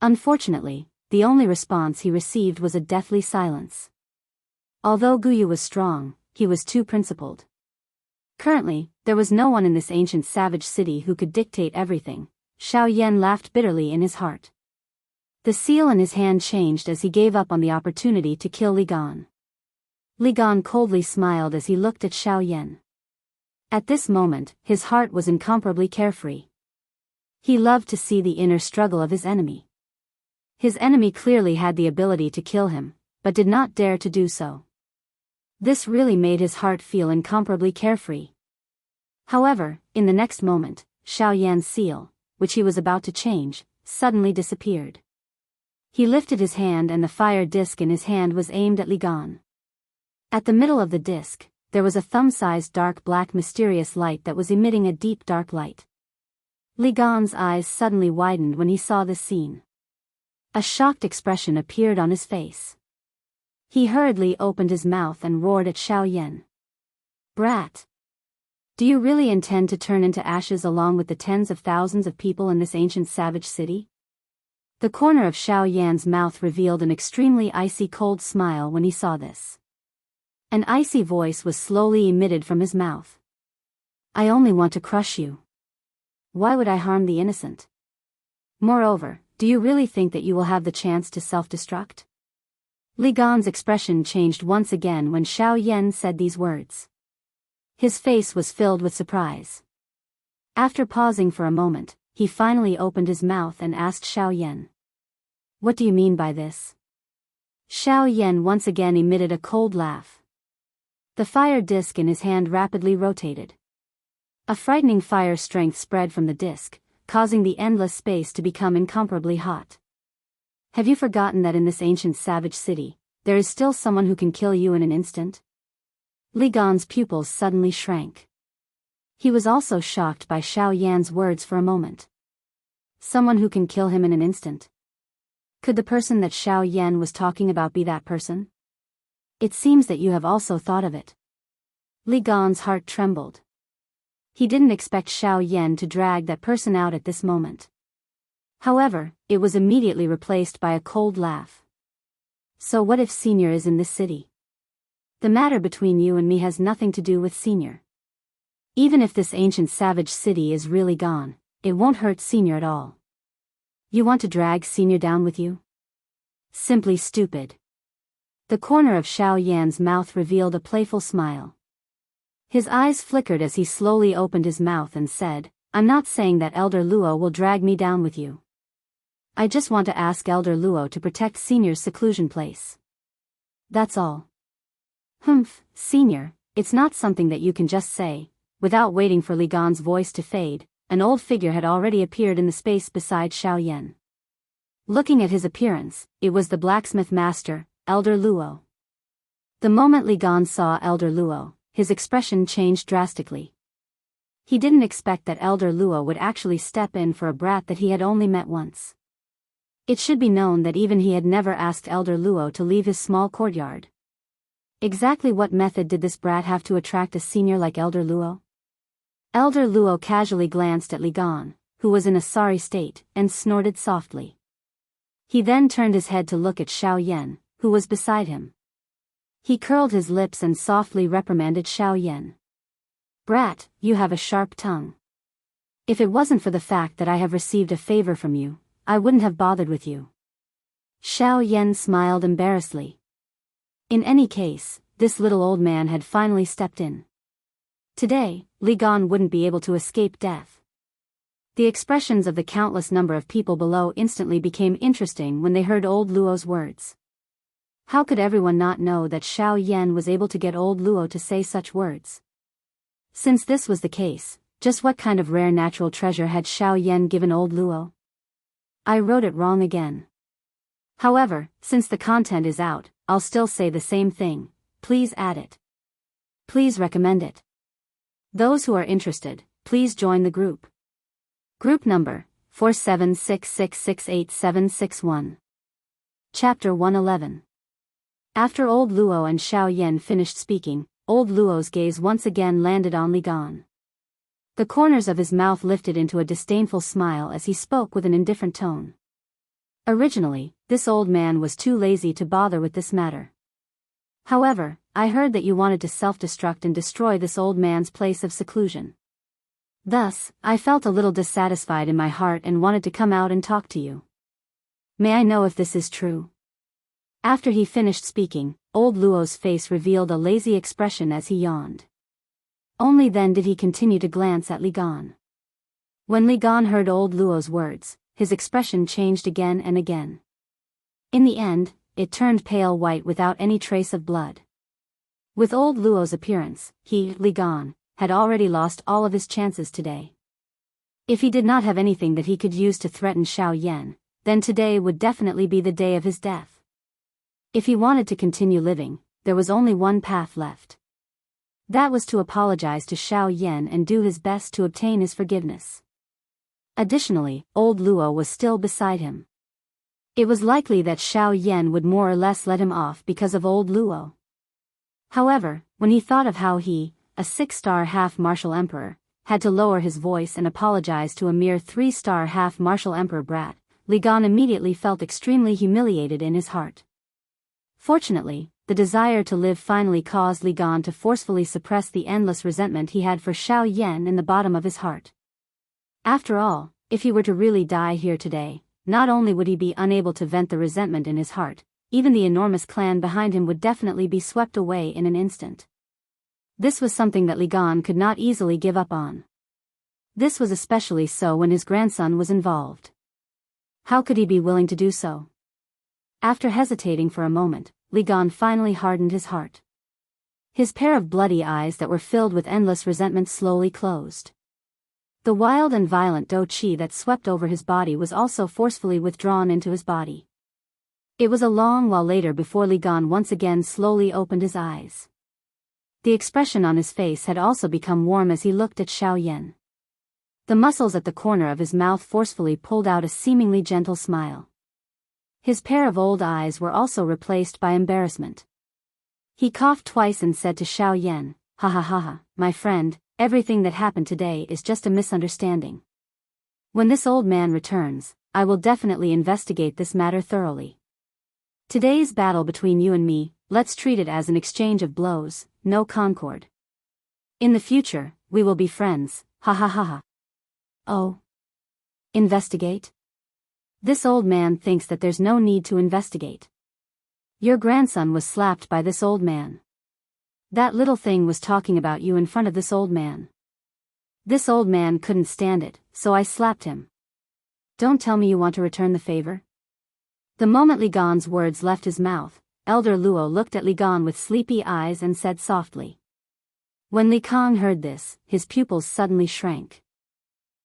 Unfortunately, the only response he received was a deathly silence. Although Guyu was strong, he was too principled. Currently, there was no one in this ancient savage city who could dictate everything. Xiao Yan laughed bitterly in his heart. The seal in his hand changed as he gave up on the opportunity to kill Li Gan. Li Gan coldly smiled as he looked at Xiao Yan. At this moment, his heart was incomparably carefree. He loved to see the inner struggle of his enemy. His enemy clearly had the ability to kill him, but did not dare to do so. This really made his heart feel incomparably carefree. However, in the next moment, Xiao Yan's seal, which he was about to change, suddenly disappeared. He lifted his hand and the fire disc in his hand was aimed at Li Gan. At the middle of the disc, there was a thumb-sized dark black mysterious light that was emitting a deep dark light. Li Gan's eyes suddenly widened when he saw this scene. A shocked expression appeared on his face. He hurriedly opened his mouth and roared at Xiao Yan. "Brat! Do you really intend to turn into ashes along with the tens of thousands of people in this ancient savage city?" The corner of Xiao Yan's mouth revealed an extremely icy cold smile when he saw this. An icy voice was slowly emitted from his mouth. "I only want to crush you. Why would I harm the innocent? Moreover, do you really think that you will have the chance to self-destruct?" Li Gan's expression changed once again when Xiao Yan said these words. His face was filled with surprise. After pausing for a moment, he finally opened his mouth and asked Xiao Yan. "What do you mean by this?" Xiao Yan once again emitted a cold laugh. The fire disc in his hand rapidly rotated. A frightening fire strength spread from the disc, causing the endless space to become incomparably hot. "Have you forgotten that in this ancient savage city, there is still someone who can kill you in an instant?" Li Gan's pupils suddenly shrank. He was also shocked by Xiao Yan's words for a moment. Someone who can kill him in an instant. Could the person that Xiao Yan was talking about be that person? It seems that you have also thought of it. Li Gan's heart trembled. He didn't expect Xiao Yan to drag that person out at this moment. However, it was immediately replaced by a cold laugh. So what if Senior is in this city? The matter between you and me has nothing to do with Senior. Even if this ancient savage city is really gone, it won't hurt Senior at all. You want to drag Senior down with you? Simply stupid. The corner of Xiao Yan's mouth revealed a playful smile. His eyes flickered as he slowly opened his mouth and said, I'm not saying that Elder Luo will drag me down with you. I just want to ask Elder Luo to protect Senior's seclusion place. That's all. Humph, Senior, it's not something that you can just say. Without waiting for Li Gan's voice to fade, an old figure had already appeared in the space beside Xiao Yan. Looking at his appearance, it was the blacksmith master, Elder Luo. The moment Li Gan saw Elder Luo, his expression changed drastically. He didn't expect that Elder Luo would actually step in for a brat that he had only met once. It should be known that even he had never asked Elder Luo to leave his small courtyard. Exactly what method did this brat have to attract a senior like Elder Luo? Elder Luo casually glanced at Li Gan, who was in a sorry state, and snorted softly. He then turned his head to look at Xiao Yan, who was beside him. He curled his lips and softly reprimanded Xiao Yan. Brat, you have a sharp tongue. If it wasn't for the fact that I have received a favor from you, I wouldn't have bothered with you. Xiao Yan smiled embarrassedly. In any case, this little old man had finally stepped in. Today, Li Gan wouldn't be able to escape death. The expressions of the countless number of people below instantly became interesting when they heard old Luo's words. How could everyone not know that Xiao Yan was able to get old Luo to say such words? Since this was the case, just what kind of rare natural treasure had Xiao Yan given old Luo? I wrote it wrong again. However, since the content is out, I'll still say the same thing. Please add it. Please recommend it. Those who are interested, please join the group. Group number, 4766686761. Chapter 111. After old Luo and Xiao Yan finished speaking, old Luo's gaze once again landed on Li Gan. The corners of his mouth lifted into a disdainful smile as he spoke with an indifferent tone. Originally, this old man was too lazy to bother with this matter. However, I heard that you wanted to self-destruct and destroy this old man's place of seclusion. Thus, I felt a little dissatisfied in my heart and wanted to come out and talk to you. May I know if this is true? After he finished speaking, old Luo's face revealed a lazy expression as he yawned. Only then did he continue to glance at Li Gan. When Li Gan heard old Luo's words, his expression changed again and again. In the end, it turned pale white without any trace of blood. With old Luo's appearance, he, Li Gan, had already lost all of his chances today. If he did not have anything that he could use to threaten Xiao Yan, then today would definitely be the day of his death. If he wanted to continue living, there was only one path left. That was to apologize to Xiao Yan and do his best to obtain his forgiveness. Additionally, old Luo was still beside him. It was likely that Xiao Yan would more or less let him off because of old Luo. However, when he thought of how he, a 6-star half-martial emperor, had to lower his voice and apologize to a mere 3-star half-martial emperor brat, Li Gan immediately felt extremely humiliated in his heart. Fortunately, the desire to live finally caused Li Gan to forcefully suppress the endless resentment he had for Xiao Yan in the bottom of his heart. After all, if he were to really die here today, not only would he be unable to vent the resentment in his heart, even the enormous clan behind him would definitely be swept away in an instant. This was something that Li Gan could not easily give up on. This was especially so when his grandson was involved. How could he be willing to do so? After hesitating for a moment, Li Gan finally hardened his heart. His pair of bloody eyes that were filled with endless resentment slowly closed. The wild and violent dou qi that swept over his body was also forcefully withdrawn into his body. It was a long while later before Li Gan once again slowly opened his eyes. The expression on his face had also become warm as he looked at Xiao Yan. The muscles at the corner of his mouth forcefully pulled out a seemingly gentle smile. His pair of old eyes were also replaced by embarrassment. He coughed twice and said to Xiao Yan, "Ha ha ha ha, my friend, everything that happened today is just a misunderstanding. When this old man returns, I will definitely investigate this matter thoroughly. Today's battle between you and me, let's treat it as an exchange of blows, no concord. In the future, we will be friends, ha ha ha ha." "Oh. Investigate? This old man thinks that there's no need to investigate. Your grandson was slapped by this old man. That little thing was talking about you in front of this old man. This old man couldn't stand it, so I slapped him. Don't tell me you want to return the favor?" The moment Li Gan's words left his mouth, Elder Luo looked at Li Gan with sleepy eyes and said softly. When Li Kang heard this, his pupils suddenly shrank.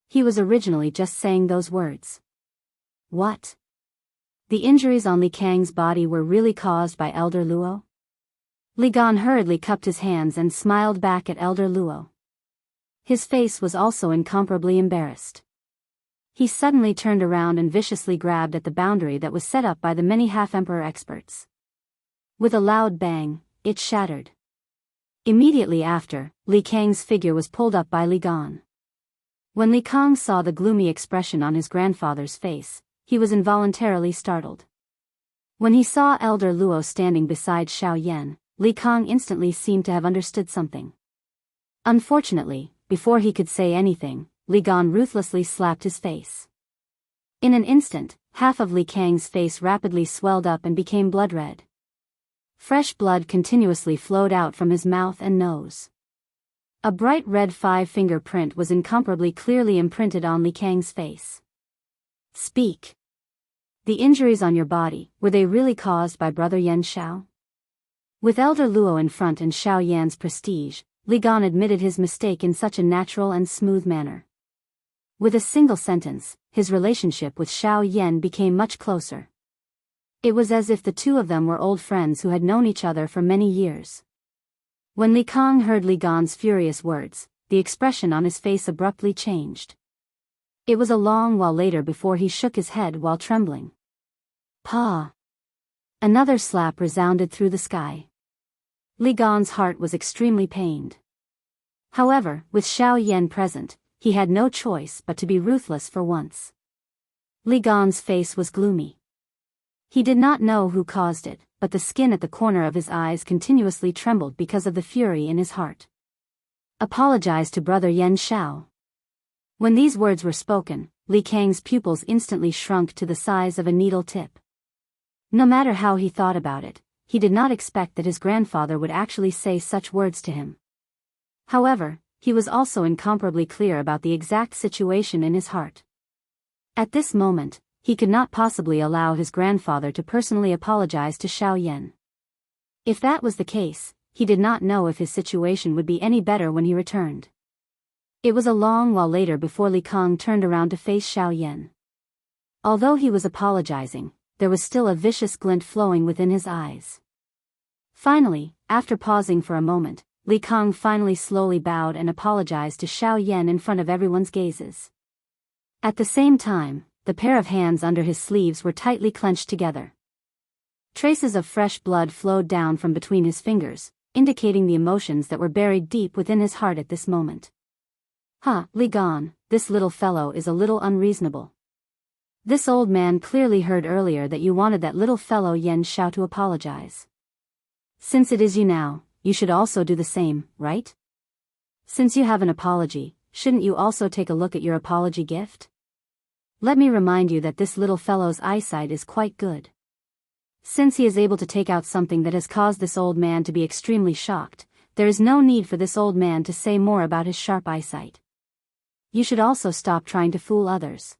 He was originally just saying those words. What? The injuries on Li Kang's body were really caused by Elder Luo? Li Gan hurriedly cupped his hands and smiled back at Elder Luo. His face was also incomparably embarrassed. He suddenly turned around and viciously grabbed at the boundary that was set up by the many half-emperor experts. With a loud bang, it shattered. Immediately after, Li Kang's figure was pulled up by Li Gan. When Li Kang saw the gloomy expression on his grandfather's face, he was involuntarily startled. When he saw Elder Luo standing beside Xiao Yan, Li Kang instantly seemed to have understood something. Unfortunately, before he could say anything, Li Gan ruthlessly slapped his face. In an instant, half of Li Kang's face rapidly swelled up and became blood red. Fresh blood continuously flowed out from his mouth and nose. A bright red 5-finger print was incomparably clearly imprinted on Li Kang's face. "Speak. The injuries on your body, were they really caused by Brother Yan Xiao?" With Elder Luo in front and Xiao Yan's prestige, Li Gan admitted his mistake in such a natural and smooth manner. With a single sentence, his relationship with Xiao Yan became much closer. It was as if the two of them were old friends who had known each other for many years. When Li Kang heard Li Gan's furious words, the expression on his face abruptly changed. It was a long while later before he shook his head while trembling. Pa! Another slap resounded through the sky. Li Gan's heart was extremely pained. However, with Xiao Yan present, he had no choice but to be ruthless for once. Li Gan's face was gloomy. He did not know who caused it, but the skin at the corner of his eyes continuously trembled because of the fury in his heart. "Apologize to Brother Yan Xiao." When these words were spoken, Li Kang's pupils instantly shrunk to the size of a needle tip. No matter how he thought about it, he did not expect that his grandfather would actually say such words to him. However, he was also incomparably clear about the exact situation in his heart. At this moment, he could not possibly allow his grandfather to personally apologize to Xiao Yan. If that was the case, he did not know if his situation would be any better when he returned. It was a long while later before Li Kang turned around to face Xiao Yan. Although he was apologizing, there was still a vicious glint flowing within his eyes. Finally, after pausing for a moment, Li Kang finally slowly bowed and apologized to Xiao Yan in front of everyone's gazes. At the same time, the pair of hands under his sleeves were tightly clenched together. Traces of fresh blood flowed down from between his fingers, indicating the emotions that were buried deep within his heart at this moment. Li Gan, this little fellow is a little unreasonable. This old man clearly heard earlier that you wanted that little fellow Yan Xiao to apologize. Since it is you now, you should also do the same, right? Since you have an apology, shouldn't you also take a look at your apology gift? Let me remind you that this little fellow's eyesight is quite good. Since he is able to take out something that has caused this old man to be extremely shocked, there is no need for this old man to say more about his sharp eyesight. You should also stop trying to fool others.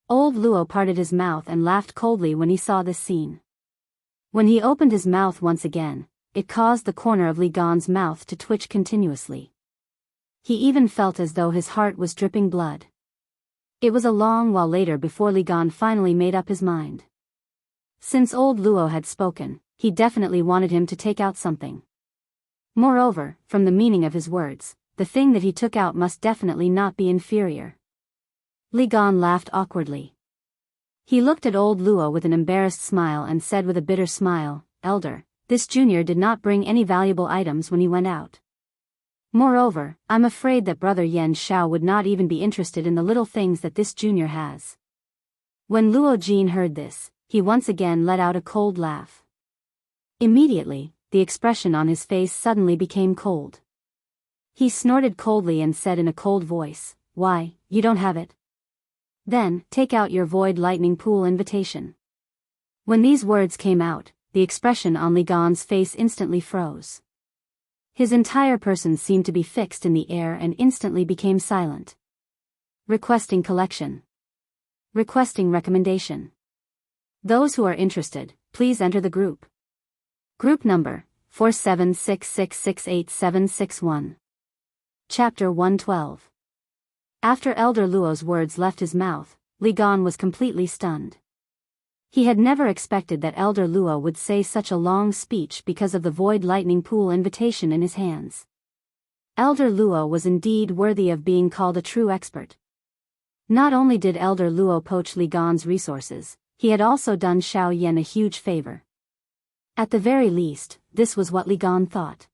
Old Luo parted his mouth and laughed coldly when he saw this scene. When he opened his mouth once again, it caused the corner of Li Gan's mouth to twitch continuously. He even felt as though his heart was dripping blood. It was a long while later before Li Gan finally made up his mind. Since old Luo had spoken, he definitely wanted him to take out something. Moreover, from the meaning of his words, the thing that he took out must definitely not be inferior. Li Gan laughed awkwardly. He looked at old Luo with an embarrassed smile and said with a bitter smile, "Elder, this junior did not bring any valuable items when he went out. Moreover, I'm afraid that brother Yan Shao would not even be interested in the little things that this junior has." When Luo Jin heard this, he once again let out a cold laugh. Immediately, the expression on his face suddenly became cold. He snorted coldly and said in a cold voice, "Why, you don't have it? Then, take out your void lightning pool invitation." When these words came out, the expression on Li Gan's face instantly froze. His entire person seemed to be fixed in the air and instantly became silent. Requesting collection. Requesting recommendation. Those who are interested, please enter the group. Group number, 4766686761. Chapter 112. After Elder Luo's words left his mouth, Li Gan was completely stunned. He had never expected that Elder Luo would say such a long speech because of the void lightning pool invitation in his hands. Elder Luo was indeed worthy of being called a true expert. Not only did Elder Luo poach Li Gan's resources, he had also done Xiao Yan a huge favor. At the very least, this was what Li Gan thought.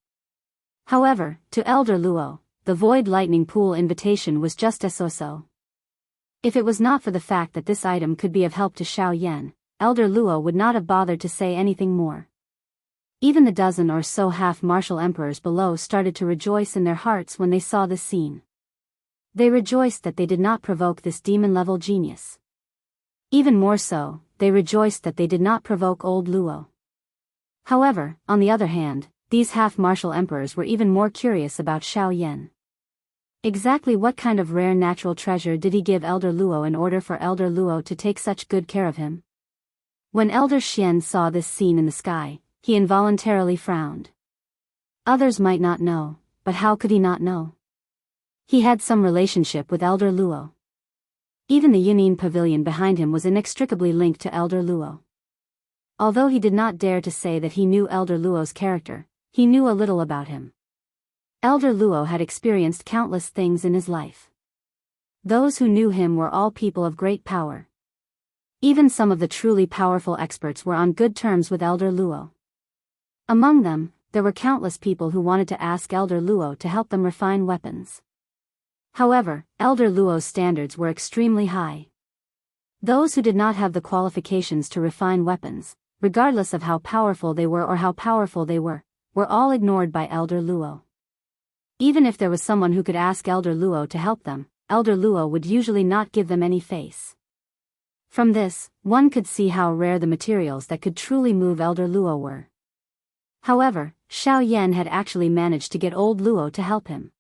However, to Elder Luo, the void lightning pool invitation was just a so-so. If it was not for the fact that this item could be of help to Xiao Yan, Elder Luo would not have bothered to say anything more. Even the dozen or so half-martial emperors below started to rejoice in their hearts when they saw this scene. They rejoiced that they did not provoke this demon-level genius. Even more so, they rejoiced that they did not provoke old Luo. However, on the other hand, these half-martial emperors were even more curious about Xiao Yan. Exactly what kind of rare natural treasure did he give Elder Luo in order for Elder Luo to take such good care of him? When Elder Xian saw this scene in the sky, he involuntarily frowned. Others might not know, but how could he not know? He had some relationship with Elder Luo. Even the Yunin pavilion behind him was inextricably linked to Elder Luo. Although he did not dare to say that he knew Elder Luo's character, he knew a little about him. Elder Luo had experienced countless things in his life. Those who knew him were all people of great power. Even some of the truly powerful experts were on good terms with Elder Luo. Among them, there were countless people who wanted to ask Elder Luo to help them refine weapons. However, Elder Luo's standards were extremely high. Those who did not have the qualifications to refine weapons, regardless of how powerful they were or how powerful they were all ignored by Elder Luo. Even if there was someone who could ask Elder Luo to help them, Elder Luo would usually not give them any face. From this, one could see how rare the materials that could truly move Elder Luo were. However, Xiao Yan had actually managed to get old Luo to help him.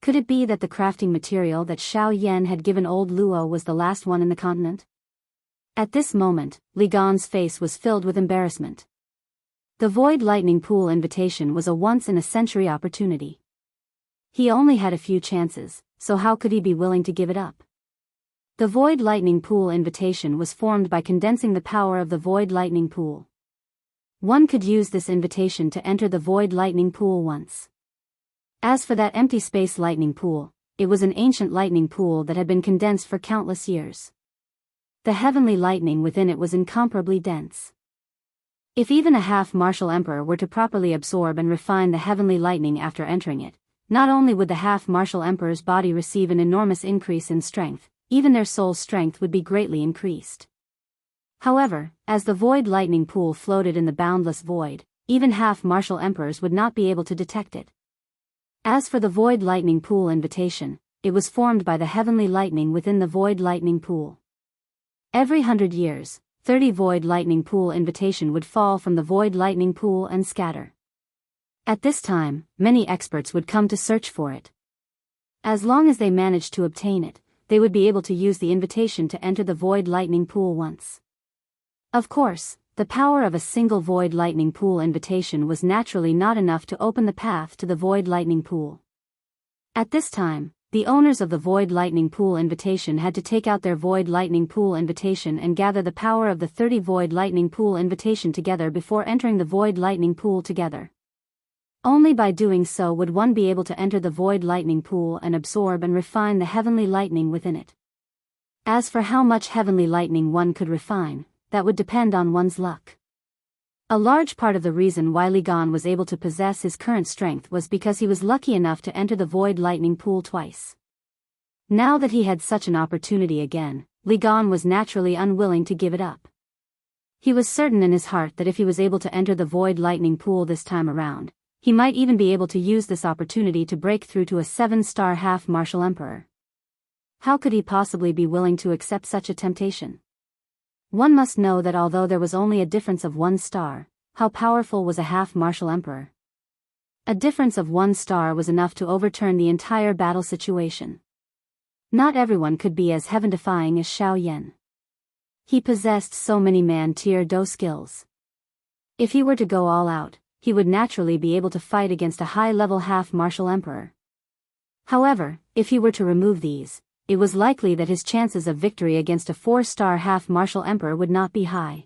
Could it be that the crafting material that Xiao Yan had given old Luo was the last one in the continent? At this moment, Li Gan's face was filled with embarrassment. The void lightning pool invitation was a once-in-a-century opportunity. He only had a few chances, so how could he be willing to give it up? The void lightning pool invitation was formed by condensing the power of the void lightning pool. One could use this invitation to enter the void lightning pool once. As for that empty space lightning pool, it was an ancient lightning pool that had been condensed for countless years. The heavenly lightning within it was incomparably dense. If even a half-martial emperor were to properly absorb and refine the heavenly lightning after entering it, not only would the half-martial emperor's body receive an enormous increase in strength, even their soul's strength would be greatly increased. However, as the void lightning pool floated in the boundless void, even half-martial emperors would not be able to detect it. As for the void lightning pool invitation, it was formed by the heavenly lightning within the void lightning pool. Every 100 years, 30 void lightning pool invitation would fall from the void lightning pool and scatter. At this time, many experts would come to search for it. As long as they managed to obtain it, they would be able to use the invitation to enter the void lightning pool once. Of course, the power of a single void lightning pool invitation was naturally not enough to open the path to the void lightning pool. At this time, the owners of the void lightning pool invitation had to take out their void lightning pool invitation and gather the power of the 30 void lightning pool invitation together before entering the void lightning pool together. Only by doing so would one be able to enter the void lightning pool and absorb and refine the heavenly lightning within it. As for how much heavenly lightning one could refine, that would depend on one's luck. A large part of the reason why Li Gan was able to possess his current strength was because he was lucky enough to enter the void lightning pool twice. Now that he had such an opportunity again, Li Gan was naturally unwilling to give it up. He was certain in his heart that if he was able to enter the void lightning pool this time around, he might even be able to use this opportunity to break through to a 7-star half-martial emperor. How could he possibly be willing to accept such a temptation? One must know that although there was only a difference of 1 star, how powerful was a half-martial emperor? A difference of 1 star was enough to overturn the entire battle situation. Not everyone could be as heaven-defying as Xiao Yan. He possessed so many man-tier Do skills. If he were to go all out, he would naturally be able to fight against a high-level half-martial emperor. However, if he were to remove these, it was likely that his chances of victory against a 4-star half-martial emperor would not be high.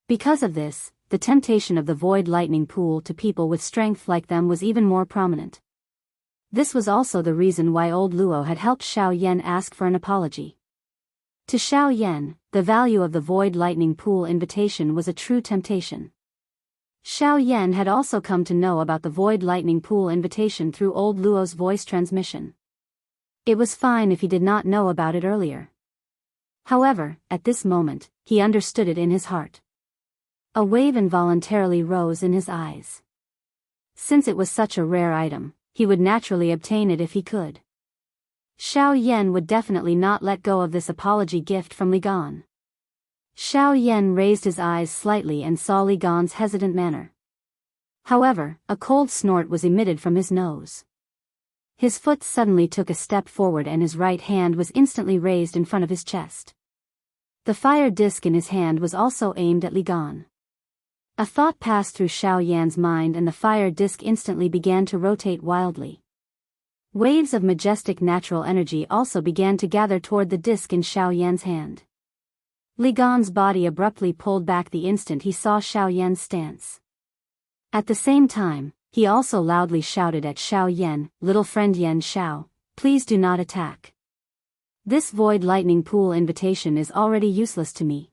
Because of this, the temptation of the void lightning pool to people with strength like them was even more prominent. This was also the reason why old Luo had helped Xiao Yan ask for an apology. To Xiao Yan, the value of the void lightning pool invitation was a true temptation. Xiao Yan had also come to know about the void lightning pool invitation through old Luo's voice transmission. It was fine if he did not know about it earlier. However, at this moment, he understood it in his heart. A wave involuntarily rose in his eyes. Since it was such a rare item, he would naturally obtain it if he could. Xiao Yan would definitely not let go of this apology gift from Li Gan. Xiao Yan raised his eyes slightly and saw Li Gan's hesitant manner. However, a cold snort was emitted from his nose. His foot suddenly took a step forward and his right hand was instantly raised in front of his chest. The fire disc in his hand was also aimed at Li Gan. A thought passed through Xiao Yan's mind and the fire disc instantly began to rotate wildly. Waves of majestic natural energy also began to gather toward the disc in Xiao Yan's hand. Li Gan's body abruptly pulled back the instant he saw Xiao Yan's stance. At the same time, he also loudly shouted at Xiao Yan, "Little friend Yan Xiao, please do not attack. This void lightning pool invitation is already useless to me.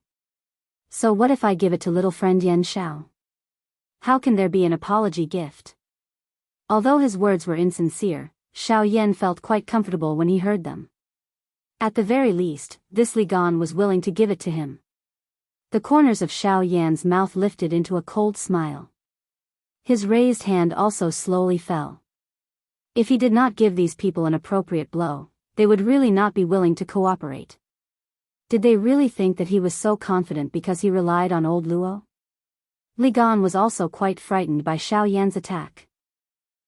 So what if I give it to little friend Yan Xiao? How can there be an apology gift?" Although his words were insincere, Xiao Yan felt quite comfortable when he heard them. At the very least, this Li Gan was willing to give it to him. The corners of Xiao Yan's mouth lifted into a cold smile. His raised hand also slowly fell. If he did not give these people an appropriate blow, they would really not be willing to cooperate. Did they really think that he was so confident because he relied on old Luo? Li Gan was also quite frightened by Xiao Yan's attack.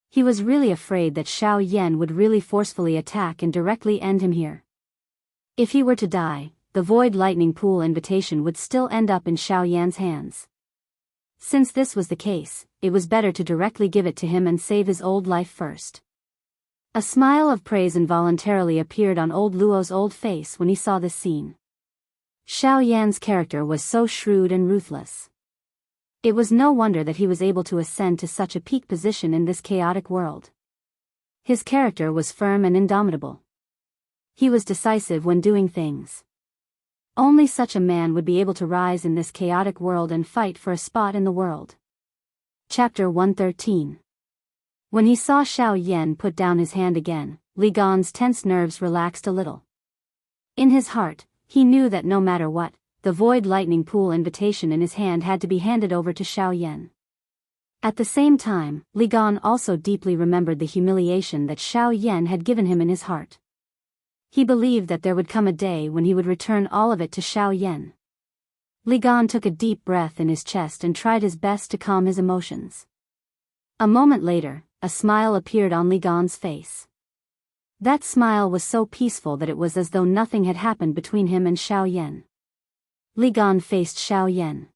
He was really afraid that Xiao Yan would really forcefully attack and directly end him here. If he were to die, the void lightning pool invitation would still end up in Xiao Yan's hands. Since this was the case, it was better to directly give it to him and save his old life first. A smile of praise involuntarily appeared on old Luo's old face when he saw this scene. Xiao Yan's character was so shrewd and ruthless. It was no wonder that he was able to ascend to such a peak position in this chaotic world. His character was firm and indomitable. He was decisive when doing things. Only such a man would be able to rise in this chaotic world and fight for a spot in the world. Chapter 113. When he saw Xiao Yan put down his hand again, Li Gan's tense nerves relaxed a little. In his heart, he knew that no matter what, the void lightning pool invitation in his hand had to be handed over to Xiao Yan. At the same time, Li Gan also deeply remembered the humiliation that Xiao Yan had given him in his heart. He believed that there would come a day when he would return all of it to Xiao Yan. Li Gan took a deep breath in his chest and tried his best to calm his emotions. A moment later, a smile appeared on Li Gan's face. That smile was so peaceful that it was as though nothing had happened between him and Xiao Yan. Li Gan faced Xiao Yan.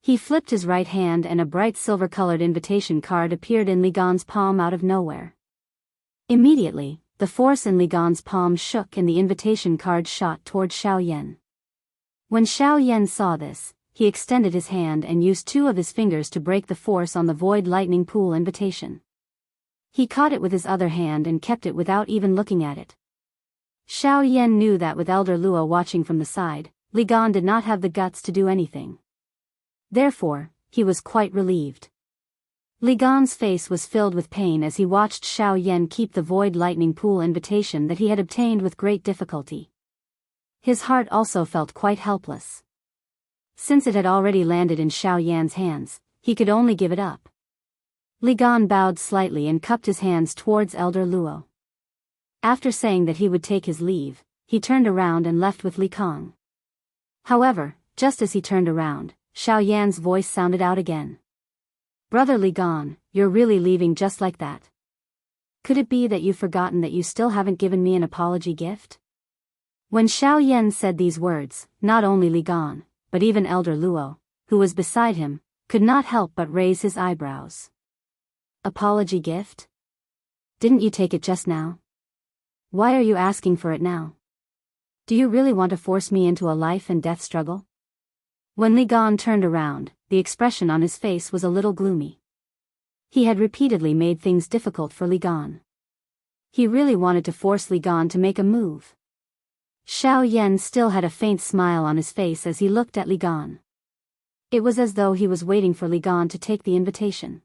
He flipped his right hand and a bright silver-colored invitation card appeared in Li Gan's palm out of nowhere. Immediately, the force in Li Gan's palm shook and the invitation card shot toward Xiao Yan. When Xiao Yan saw this, he extended his hand and used 2 of his fingers to break the force on the void lightning pool invitation. He caught it with his other hand and kept it without even looking at it. Xiao Yan knew that with Elder Luo watching from the side, Li Gan did not have the guts to do anything. Therefore, he was quite relieved. Li Gan's face was filled with pain as he watched Xiao Yan keep the void lightning pool invitation that he had obtained with great difficulty. His heart also felt quite helpless. Since it had already landed in Xiao Yan's hands, he could only give it up. Li Gan bowed slightly and cupped his hands towards Elder Luo. After saying that he would take his leave, he turned around and left with Li Kong. However, just as he turned around, Xiao Yan's voice sounded out again. "Brother Li Gan, you're really leaving just like that? Could it be that you've forgotten that you still haven't given me an apology gift?" When Xiao Yan said these words, not only Li Gan, but even Elder Luo, who was beside him, could not help but raise his eyebrows. "Apology gift? Didn't you take it just now? Why are you asking for it now? Do you really want to force me into a life and death struggle?" When Li Gan turned around, the expression on his face was a little gloomy. He had repeatedly made things difficult for Li Gan. He really wanted to force Li Gan to make a move. Xiao Yan still had a faint smile on his face as he looked at Li Gan. It was as though he was waiting for Li Gan to take the invitation.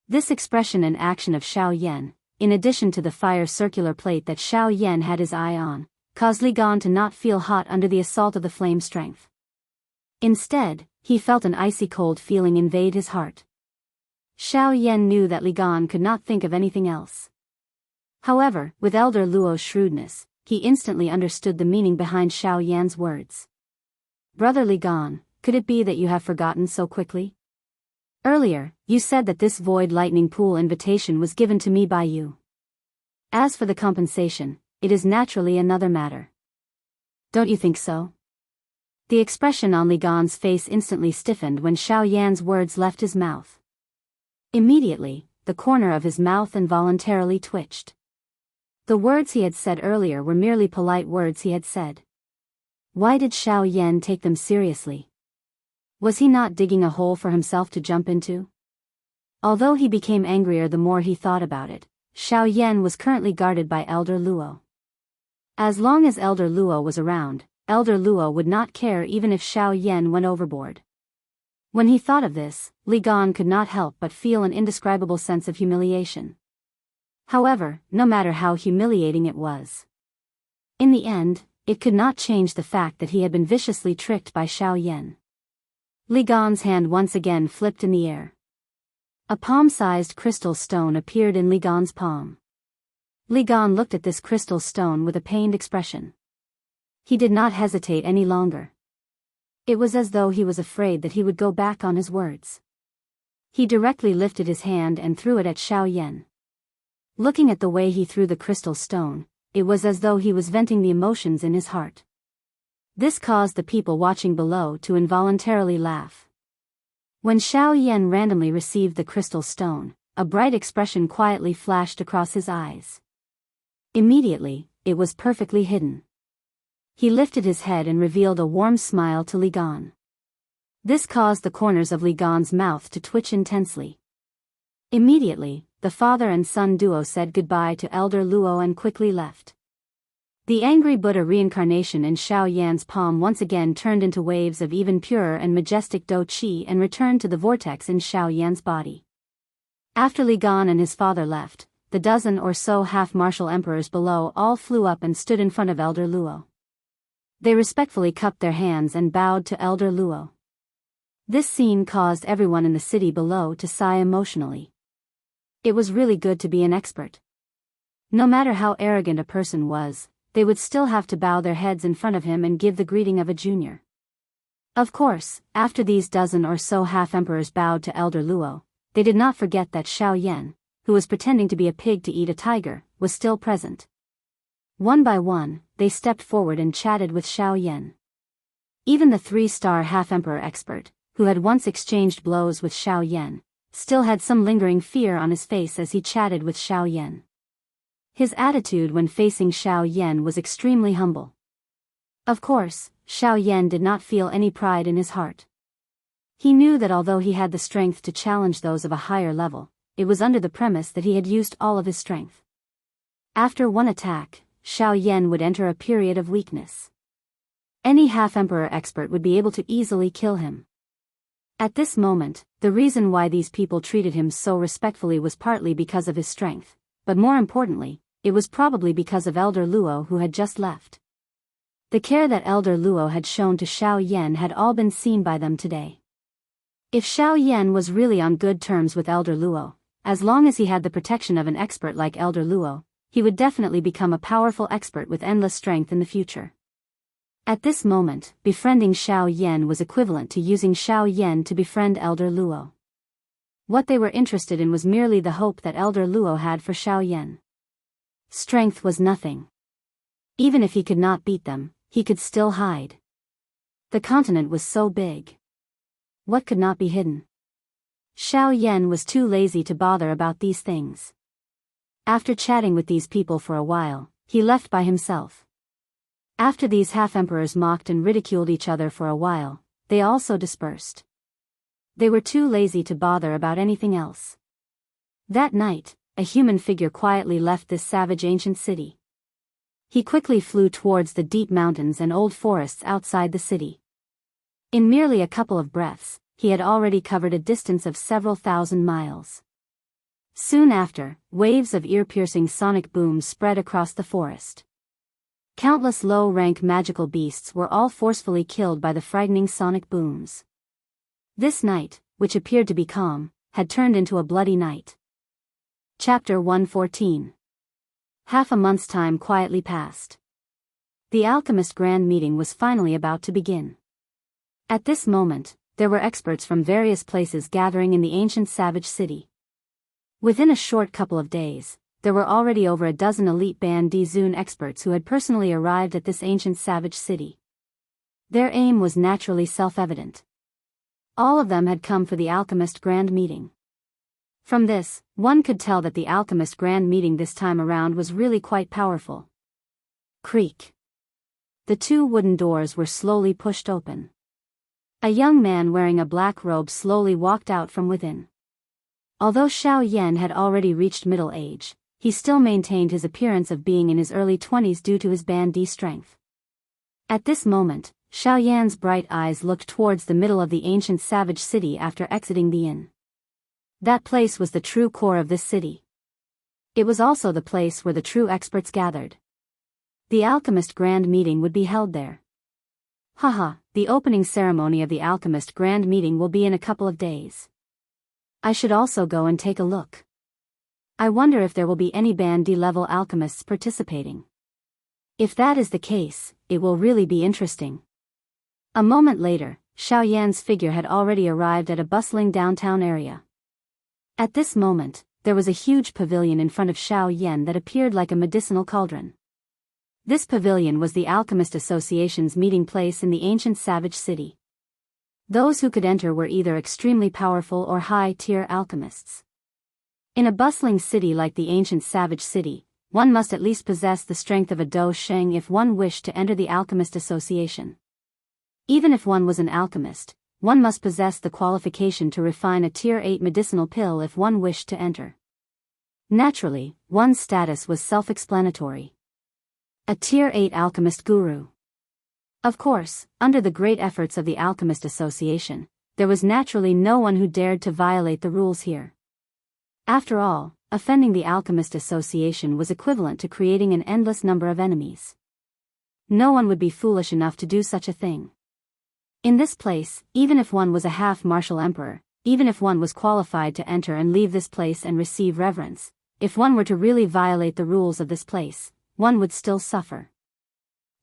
This expression and action of Xiao Yan, in addition to the fire circular plate that Xiao Yan had his eye on, caused Li Gan to not feel hot under the assault of the flame strength. Instead, he felt an icy cold feeling invade his heart. Xiao Yan knew that Li Gan could not think of anything else. However, with Elder Luo's shrewdness, he instantly understood the meaning behind Xiao Yan's words. "Brother Li Gan, could it be that you have forgotten so quickly? Earlier, you said that this void lightning pool invitation was given to me by you. As for the compensation, it is naturally another matter. Don't you think so?" The expression on Li Gan's face instantly stiffened when Xiao Yan's words left his mouth. Immediately, the corner of his mouth involuntarily twitched. The words he had said earlier were merely polite words he had said. Why did Xiao Yan take them seriously? Was he not digging a hole for himself to jump into? Although he became angrier the more he thought about it, Xiao Yan was currently guarded by Elder Luo. As long as Elder Luo was around, Elder Luo would not care even if Xiao Yan went overboard. When he thought of this, Li Gan could not help but feel an indescribable sense of humiliation. However, no matter how humiliating it was, in the end, it could not change the fact that he had been viciously tricked by Xiao Yan. Li Gan's hand once again flipped in the air. A palm-sized crystal stone appeared in Li Gan's palm. Li Gan looked at this crystal stone with a pained expression. He did not hesitate any longer. It was as though he was afraid that he would go back on his words. He directly lifted his hand and threw it at Xiao Yan. Looking at the way he threw the crystal stone, it was as though he was venting the emotions in his heart. This caused the people watching below to involuntarily laugh. When Xiao Yan randomly received the crystal stone, a bright expression quietly flashed across his eyes. Immediately, it was perfectly hidden. He lifted his head and revealed a warm smile to Li Gan. This caused the corners of Li Gan's mouth to twitch intensely. Immediately, the father and son duo said goodbye to Elder Luo and quickly left. The angry Buddha reincarnation in Xiao Yan's palm once again turned into waves of even purer and majestic Do Qi and returned to the vortex in Xiao Yan's body. After Li Gan and his father left, the dozen or so half-martial emperors below all flew up and stood in front of Elder Luo. They respectfully cupped their hands and bowed to Elder Luo. This scene caused everyone in the city below to sigh emotionally. It was really good to be an expert. No matter how arrogant a person was, they would still have to bow their heads in front of him and give the greeting of a junior. Of course, after these dozen or so half-emperors bowed to Elder Luo, they did not forget that Xiao Yan, who was pretending to be a pig to eat a tiger, was still present. One by one, they stepped forward and chatted with Xiao Yan. Even the 3-star half-emperor expert, who had once exchanged blows with Xiao Yan, still had some lingering fear on his face as he chatted with Xiao Yan. His attitude when facing Xiao Yan was extremely humble. Of course, Xiao Yan did not feel any pride in his heart. He knew that although he had the strength to challenge those of a higher level, it was under the premise that he had used all of his strength. After one attack, Xiao Yan would enter a period of weakness. Any half-emperor expert would be able to easily kill him. At this moment, the reason why these people treated him so respectfully was partly because of his strength, but more importantly, it was probably because of Elder Luo who had just left. The care that Elder Luo had shown to Xiao Yan had all been seen by them today. If Xiao Yan was really on good terms with Elder Luo, as long as he had the protection of an expert like Elder Luo, he would definitely become a powerful expert with endless strength in the future. At this moment, befriending Xiao Yan was equivalent to using Xiao Yan to befriend Elder Luo. What they were interested in was merely the hope that Elder Luo had for Xiao Yan. Strength was nothing. Even if he could not beat them, he could still hide. The continent was so big. What could not be hidden? Xiao Yan was too lazy to bother about these things. After chatting with these people for a while, he left by himself. After these half-emperors mocked and ridiculed each other for a while, they also dispersed. They were too lazy to bother about anything else. That night, a human figure quietly left this savage ancient city. He quickly flew towards the deep mountains and old forests outside the city. In merely a couple of breaths, he had already covered a distance of several thousand miles. Soon after, waves of ear-piercing sonic booms spread across the forest. Countless low-rank magical beasts were all forcefully killed by the frightening sonic booms. This night, which appeared to be calm, had turned into a bloody night. Chapter 114. Half a month's time quietly passed. The alchemist grand meeting was finally about to begin. At this moment, there were experts from various places gathering in the ancient savage city. Within a short couple of days, there were already over a dozen elite Ban Di Zun experts who had personally arrived at this ancient savage city. Their aim was naturally self-evident. All of them had come for the alchemist grand meeting. From this, one could tell that the alchemist grand meeting this time around was really quite powerful. Creak. The two wooden doors were slowly pushed open. A young man wearing a black robe slowly walked out from within. Although Xiao Yan had already reached middle age, he still maintained his appearance of being in his early 20s due to his Ban Di strength. At this moment, Xiao Yan's bright eyes looked towards the middle of the ancient savage city after exiting the inn. That place was the true core of this city. It was also the place where the true experts gathered. The alchemist grand meeting would be held there. Haha, the opening ceremony of the alchemist grand meeting will be in a couple of days. I should also go and take a look. I wonder if there will be any Ban Di level alchemists participating. If that is the case, it will really be interesting. A moment later, Xiao Yan's figure had already arrived at a bustling downtown area. At this moment, there was a huge pavilion in front of Xiao Yan that appeared like a medicinal cauldron. This pavilion was the Alchemist Association's meeting place in the ancient savage city. Those who could enter were either extremely powerful or high-tier alchemists. In a bustling city like the ancient savage city, one must at least possess the strength of a Dou Sheng if one wished to enter the Alchemist Association. Even if one was an alchemist, one must possess the qualification to refine a Tier 8 medicinal pill if one wished to enter. Naturally, one's status was self-explanatory. A Tier 8 alchemist guru. Of course, under the great efforts of the Alchemist Association, there was naturally no one who dared to violate the rules here. After all, offending the Alchemist Association was equivalent to creating an endless number of enemies. No one would be foolish enough to do such a thing. In this place, even if one was a half-martial emperor, even if one was qualified to enter and leave this place and receive reverence, if one were to really violate the rules of this place, one would still suffer.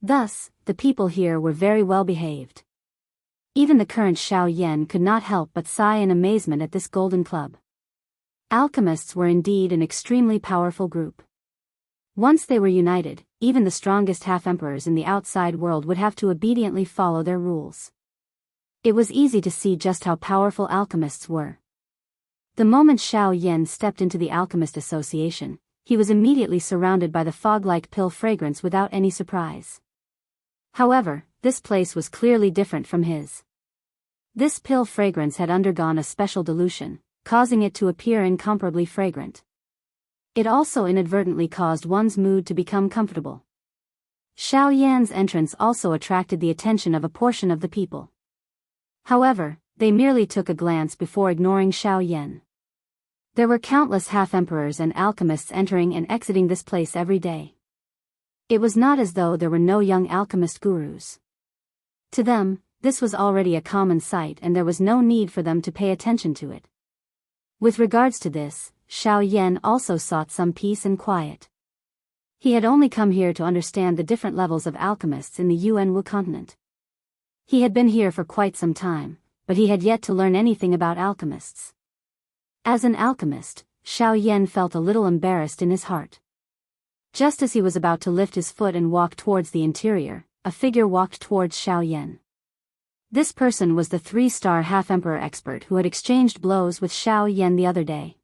Thus, the people here were very well behaved. Even the current Xiao Yan could not help but sigh in amazement at this golden club. Alchemists were indeed an extremely powerful group. Once they were united, even the strongest half-emperors in the outside world would have to obediently follow their rules. It was easy to see just how powerful alchemists were. The moment Xiao Yan stepped into the Alchemist Association, he was immediately surrounded by the fog-like pill fragrance without any surprise. However, this place was clearly different from his. This pill fragrance had undergone a special dilution, causing it to appear incomparably fragrant. It also inadvertently caused one's mood to become comfortable. Xiao Yan's entrance also attracted the attention of a portion of the people. However, they merely took a glance before ignoring Xiao Yan. There were countless half-emperors and alchemists entering and exiting this place every day. It was not as though there were no young alchemist gurus. To them, this was already a common sight and there was no need for them to pay attention to it. With regards to this, Xiao Yan also sought some peace and quiet. He had only come here to understand the different levels of alchemists in the Yuanwu continent. He had been here for quite some time, but he had yet to learn anything about alchemists. As an alchemist, Xiao Yan felt a little embarrassed in his heart. Just as he was about to lift his foot and walk towards the interior, a figure walked towards Xiao Yan. This person was the 3-star half-emperor expert who had exchanged blows with Xiao Yan the other day.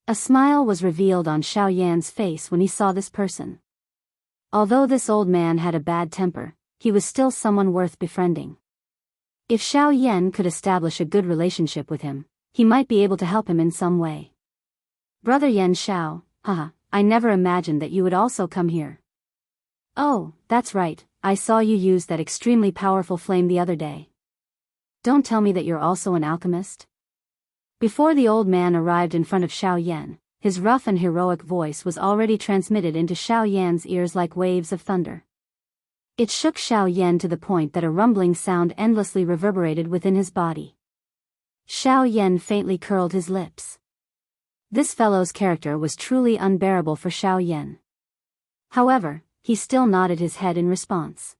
A smile was revealed on Xiao Yan's face when he saw this person. Although this old man had a bad temper, he was still someone worth befriending. If Xiao Yan could establish a good relationship with him, he might be able to help him in some way. Brother Yan Xiao, haha, I never imagined that you would also come here. Oh, that's right, I saw you use that extremely powerful flame the other day. Don't tell me that you're also an alchemist? Before the old man arrived in front of Xiao Yan, his rough and heroic voice was already transmitted into Xiao Yan's ears like waves of thunder. It shook Xiao Yan to the point that a rumbling sound endlessly reverberated within his body. Xiao Yan faintly curled his lips. This fellow's character was truly unbearable for Xiao Yan. However, he still nodded his head in response.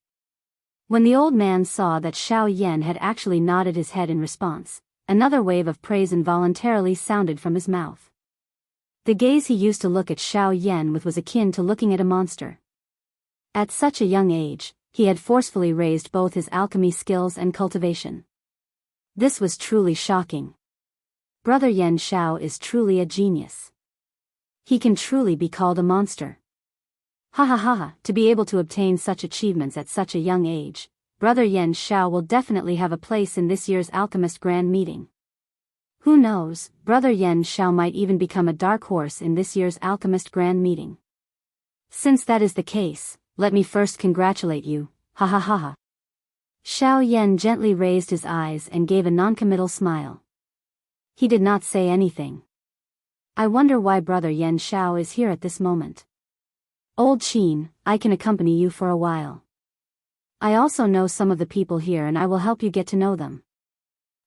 When the old man saw that Xiao Yan had actually nodded his head in response, another wave of praise involuntarily sounded from his mouth. The gaze he used to look at Xiao Yan with was akin to looking at a monster. At such a young age, he had forcefully raised both his alchemy skills and cultivation. This was truly shocking. Brother Yan Xiao is truly a genius. He can truly be called a monster. Ha ha ha ha, to be able to obtain such achievements at such a young age, Brother Yan Xiao will definitely have a place in this year's Alchemist Grand Meeting. Who knows, Brother Yan Xiao might even become a dark horse in this year's Alchemist Grand Meeting. Since that is the case, let me first congratulate you, ha ha ha ha. Xiao Yan gently raised his eyes and gave a noncommittal smile. He did not say anything. I wonder why Brother Yan Xiao is here at this moment. Old Qin, I can accompany you for a while. I also know some of the people here and I will help you get to know them.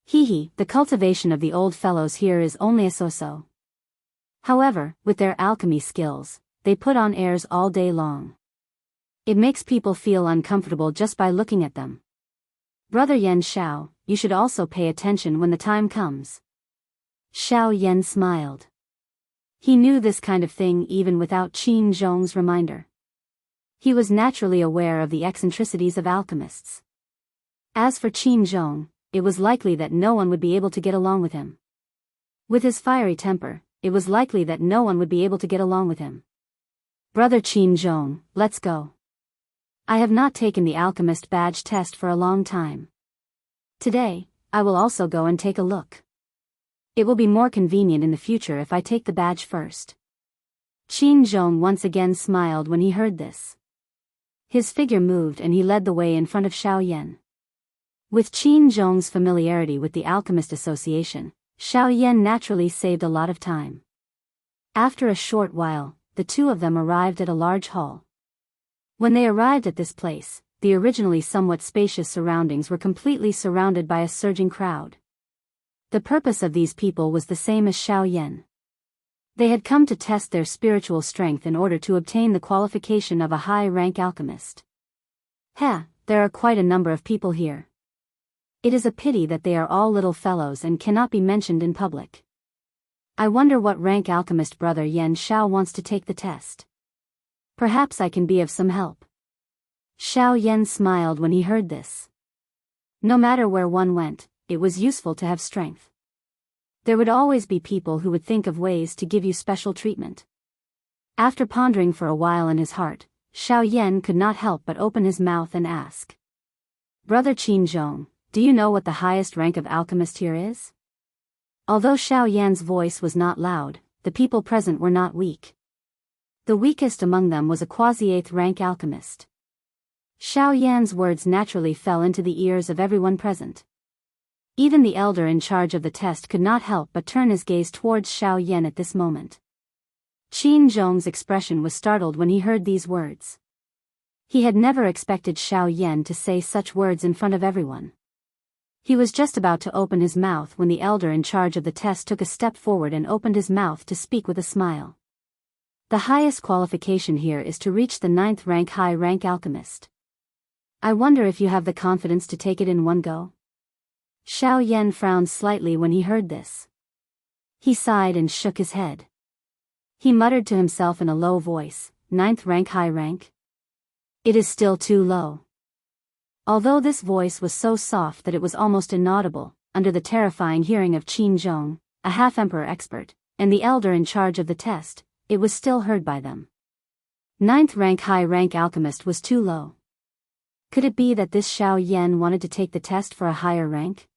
Hee, the cultivation of the old fellows here is only a so-so. However, with their alchemy skills, they put on airs all day long. It makes people feel uncomfortable just by looking at them. Brother Yan Xiao, you should also pay attention when the time comes. Xiao Yan smiled. He knew this kind of thing even without Qin Zhong's reminder. He was naturally aware of the eccentricities of alchemists. As for Qin Zhong, it was likely that no one would be able to get along with him. With his fiery temper, it was likely that no one would be able to get along with him. Brother Qin Zhong, let's go. I have not taken the alchemist badge test for a long time. Today, I will also go and take a look. It will be more convenient in the future if I take the badge first. Qin Zhong once again smiled when he heard this. His figure moved and he led the way in front of Xiao Yan. With Qin Zhong's familiarity with the Alchemist Association, Xiao Yan naturally saved a lot of time. After a short while, the two of them arrived at a large hall. When they arrived at this place, the originally somewhat spacious surroundings were completely surrounded by a surging crowd. The purpose of these people was the same as Xiao Yan. They had come to test their spiritual strength in order to obtain the qualification of a high-rank alchemist. There are quite a number of people here. It is a pity that they are all little fellows and cannot be mentioned in public. I wonder what rank alchemist Brother Yan Xiao wants to take the test. Perhaps I can be of some help. Xiao Yan smiled when he heard this. No matter where one went, it was useful to have strength. There would always be people who would think of ways to give you special treatment. After pondering for a while in his heart, Xiao Yan could not help but open his mouth and ask. Brother Qin Zhong, do you know what the highest rank of alchemist here is? Although Xiao Yan's voice was not loud, the people present were not weak. The weakest among them was a quasi-8th rank alchemist. Xiao Yan's words naturally fell into the ears of everyone present. Even the elder in charge of the test could not help but turn his gaze towards Xiao Yan at this moment. Qin Zhong's expression was startled when he heard these words. He had never expected Xiao Yan to say such words in front of everyone. He was just about to open his mouth when the elder in charge of the test took a step forward and opened his mouth to speak with a smile. The highest qualification here is to reach the 9th rank high-rank alchemist. I wonder if you have the confidence to take it in one go? Xiao Yan frowned slightly when he heard this. He sighed and shook his head. He muttered to himself in a low voice, 9th rank high rank? It is still too low. Although this voice was so soft that it was almost inaudible, under the terrifying hearing of Qin Zhong, a half-emperor expert, and the elder in charge of the test, it was still heard by them. 9th rank high-rank alchemist was too low. Could it be that this Xiao Yan wanted to take the test for a higher rank?